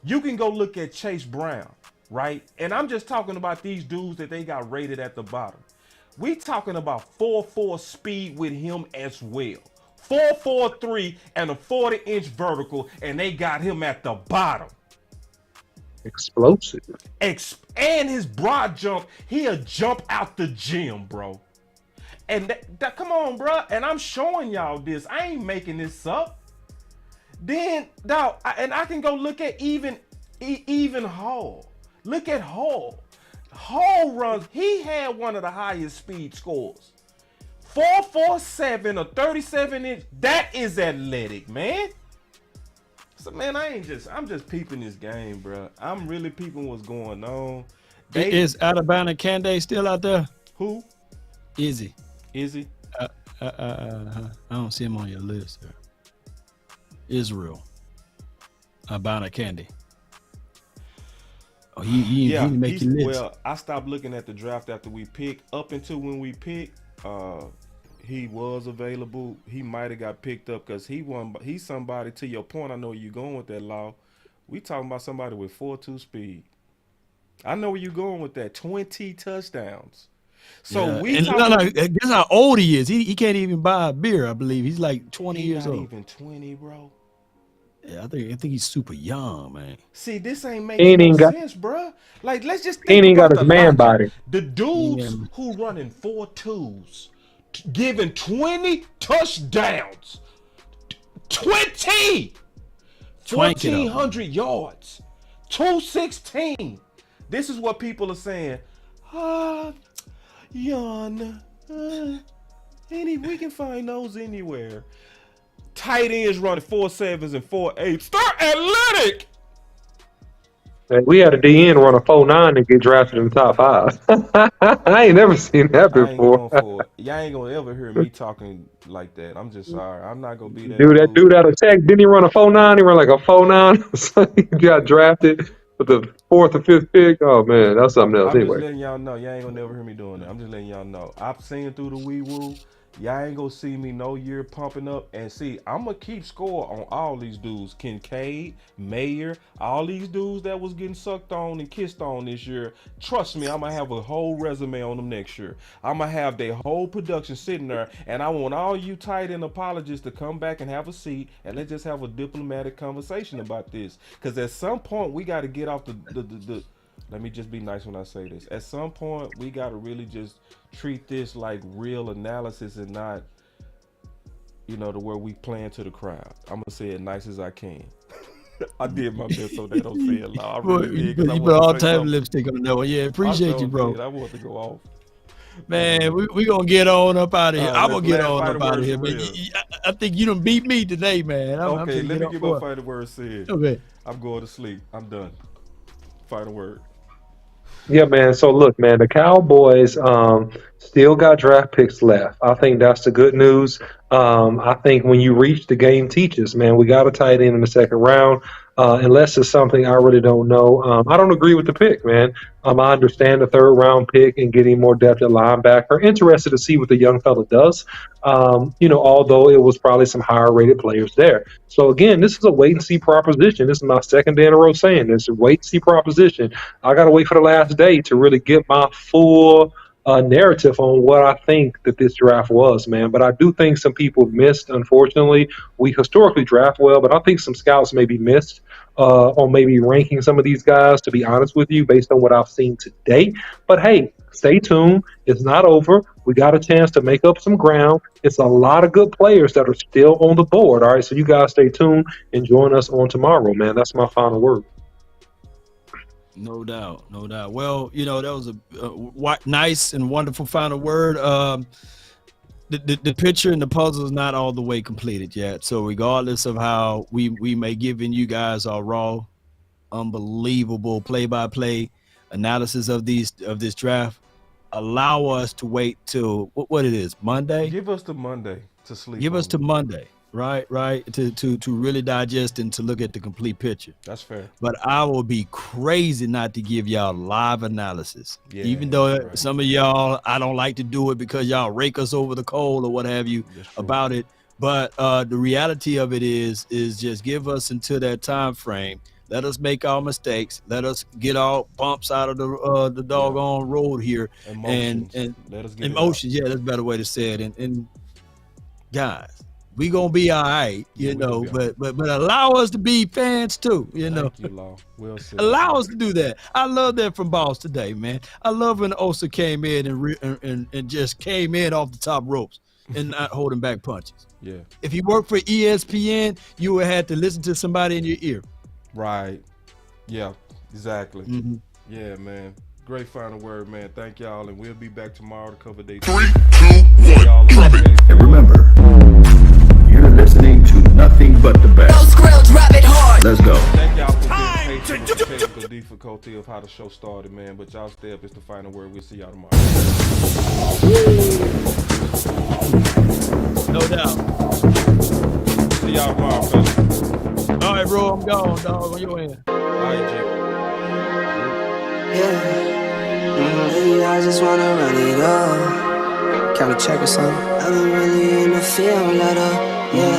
You can go look at Chase Brown, right? And I'm just talking about these dudes that they got rated at the bottom. We talking about 4.4 speed with him as well. 4.43 and a 40-inch vertical, and they got him at the bottom. Explosive. And his broad jump, he'll jump out the gym, bro. And that come on, bro. And I'm showing y'all this. I ain't making this up. Then, now, and I can go look at even Hall. Look at Hall. Hall runs. He had one of the highest speed scores. 4.47 or 37-inch. That is athletic, man. So man, I'm just peeping this game, bro. I'm really peeping what's going on. Is Alabama Kande still out there? Who? Izzy. I don't see him on your list there. Israel. Alabama Kande. Oh, he didn't make your list. Well, I stopped looking at the draft after we picked. Up until when we picked, he was available. He might have got picked up because he's somebody, to your point, I know where you're going with that, Law. We talking about somebody with 4.2 speed. I know where you're going with that. 20 touchdowns. So guess how old he is. He can't even buy a beer, I believe. He's like 20 years old. Not even 20, bro. Yeah, I think he's super young, man. See, this ain't making no sense, bro. Like, let's just think ain't about got his man body. The dudes who running 4.2s, giving 20 touchdowns, 1,400 yards, 216. This is what people are saying. We can find those anywhere. Tight ends running 4.7s and 4.8s. They're athletic. Man, we had a DN run a 4.9 and get drafted in the top 5. I ain't never seen that I ain't before. going for it. Y'all ain't gonna ever hear me talking like that. I'm just sorry. I'm not gonna be that Dude, that dude. dude out of Tech, didn't he run a 4.9? He ran like a 4.9. So he got drafted with the 4th or 5th pick. Oh man, that's something else. I'm just Anyway, letting y'all know. Y'all ain't gonna never hear me doing that. I'm just letting y'all know. I've seen through the wee woo. Y'all ain't gonna see me no year pumping up. And see, I'm gonna keep score on all these dudes. Kincaid, Mayer, all these dudes that was getting sucked on and kissed on this year. Trust me, I'm gonna have a whole resume on them next year. I'm gonna have their whole production sitting there. And I want all you tight end apologists to come back and have a seat and let's just have a diplomatic conversation about this. Because at some point we gotta get off the let me just be nice when I say this. At some point, we got to really just treat this like real analysis and not, to where we playing to the crowd. I'm going to say it nice as I can. I did my best so they don't say it loud. I really did. You put all type of lipstick on that one. Yeah, appreciate you, bro. I want to go off. Man, we going to get on up out of here. I'm going to get last on final up out of words here, for man. real. I think you done beat me today, man. Okay, let me get my final word said. Okay. I'm going to sleep. I'm done. Final word. yeah, man. So look, man, the Cowboys still got draft picks left. I think that's the good news. I think when you reach the game teaches, man, we got a tight end in the second round. Unless it's something I really don't know. I don't agree with the pick, man. I understand the third round pick and getting more depth at linebacker. Interested to see what the young fella does. Although it was probably some higher rated players there. So again, this is a wait and see proposition. This is my second day in a row saying this. A wait and see proposition. I got to wait for the last day to really get my full narrative on what I think that this draft was, man. But I do think some people missed, unfortunately. We historically draft well, but I think some scouts maybe missed on maybe ranking some of these guys, to be honest with you, based on what I've seen today. But hey, stay tuned. It's not over. We got a chance to make up some ground. It's a lot of good players that are still on the board. All right, so you guys stay tuned and join us on tomorrow, man. That's my final word. No doubt. Well, that was a nice and wonderful final word. The picture and the puzzle is not all the way completed yet. So regardless of how we may give in you guys our raw, unbelievable play-by-play analysis of this draft, allow us to wait till what it is, Monday. Give us the Monday to sleep. Give us to Monday. Right, to really digest and to look at the complete picture. That's fair. But I will be crazy not to give y'all live analysis. Yeah, even though some of y'all, I don't like to do it because y'all rake us over the coal or what have you about it. But the reality of it is just give us until that time frame. Let us make our mistakes. Let us get our bumps out of the doggone road here. Emotions. And let us get emotions. Yeah, that's a better way to say it. And guys, we gonna be all right, but allow us to be fans too, Thank you, Law. Well said. Allow us to do that. I love that from Boss today, man. I love when Osa came in and just came in off the top ropes and not holding back punches. Yeah. If you work for ESPN, you would have to listen to somebody in your ear. Right. Yeah. Exactly. Mm-hmm. Yeah, man. Great final word, man. Thank y'all, and we'll be back tomorrow to cover day 3, 2, 1, drop it. And remember, you're listening to nothing but the best. Let's go. Thank y'all for being patient with the technical difficulty of how the show started, man. But y'all stay up. It's the final word. We'll see y'all tomorrow. No doubt. See y'all tomorrow, fellas. All right, bro. I'm gone, dog. On your end. All right, Jake. Yeah, I just wanna run it up. Can we check or something? I've been really in the field, let up, yeah.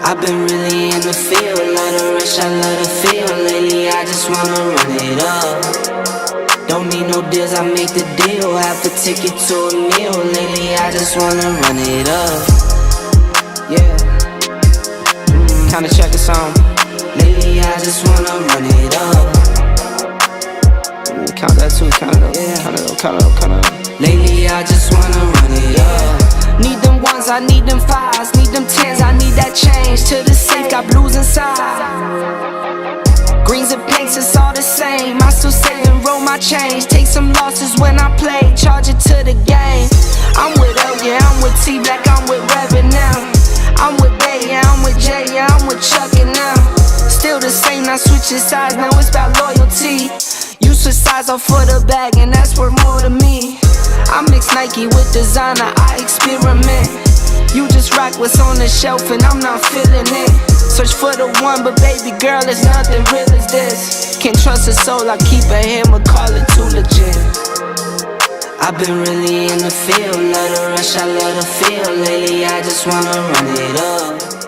I've been really in the field, let her rush, I let her feel. Lately, I just wanna run it up. Don't need no deals, I make the deal. Half a ticket to a meal. Lately, I just wanna run it up. Yeah. Kinda check or something. Lately, I just wanna run it up. Count that too, count it up, count it up. Lately, I just wanna run it up. Need them ones, I need them fives, need them tens, I need that change. To the safe, got blues inside. Greens and pinks, it's all the same. I still save and roll my change. Take some losses when I play, charge it to the game. I'm with L, yeah, I'm with T Black, I'm with Reverend now. I'm with Bay, yeah, I'm with Jay, yeah, I'm with Chuck and now. eyes off for the bag, and that's worth more to me. I mix Nike with designer, I experiment. You just rock what's on the shelf and I'm not feeling it. Search for the one, but baby girl, it's nothing real as this. Can't trust a soul, I keep a hammer, call it too legit. I've been really in the field, love the rush, I love the feel. Lately I just wanna run it up.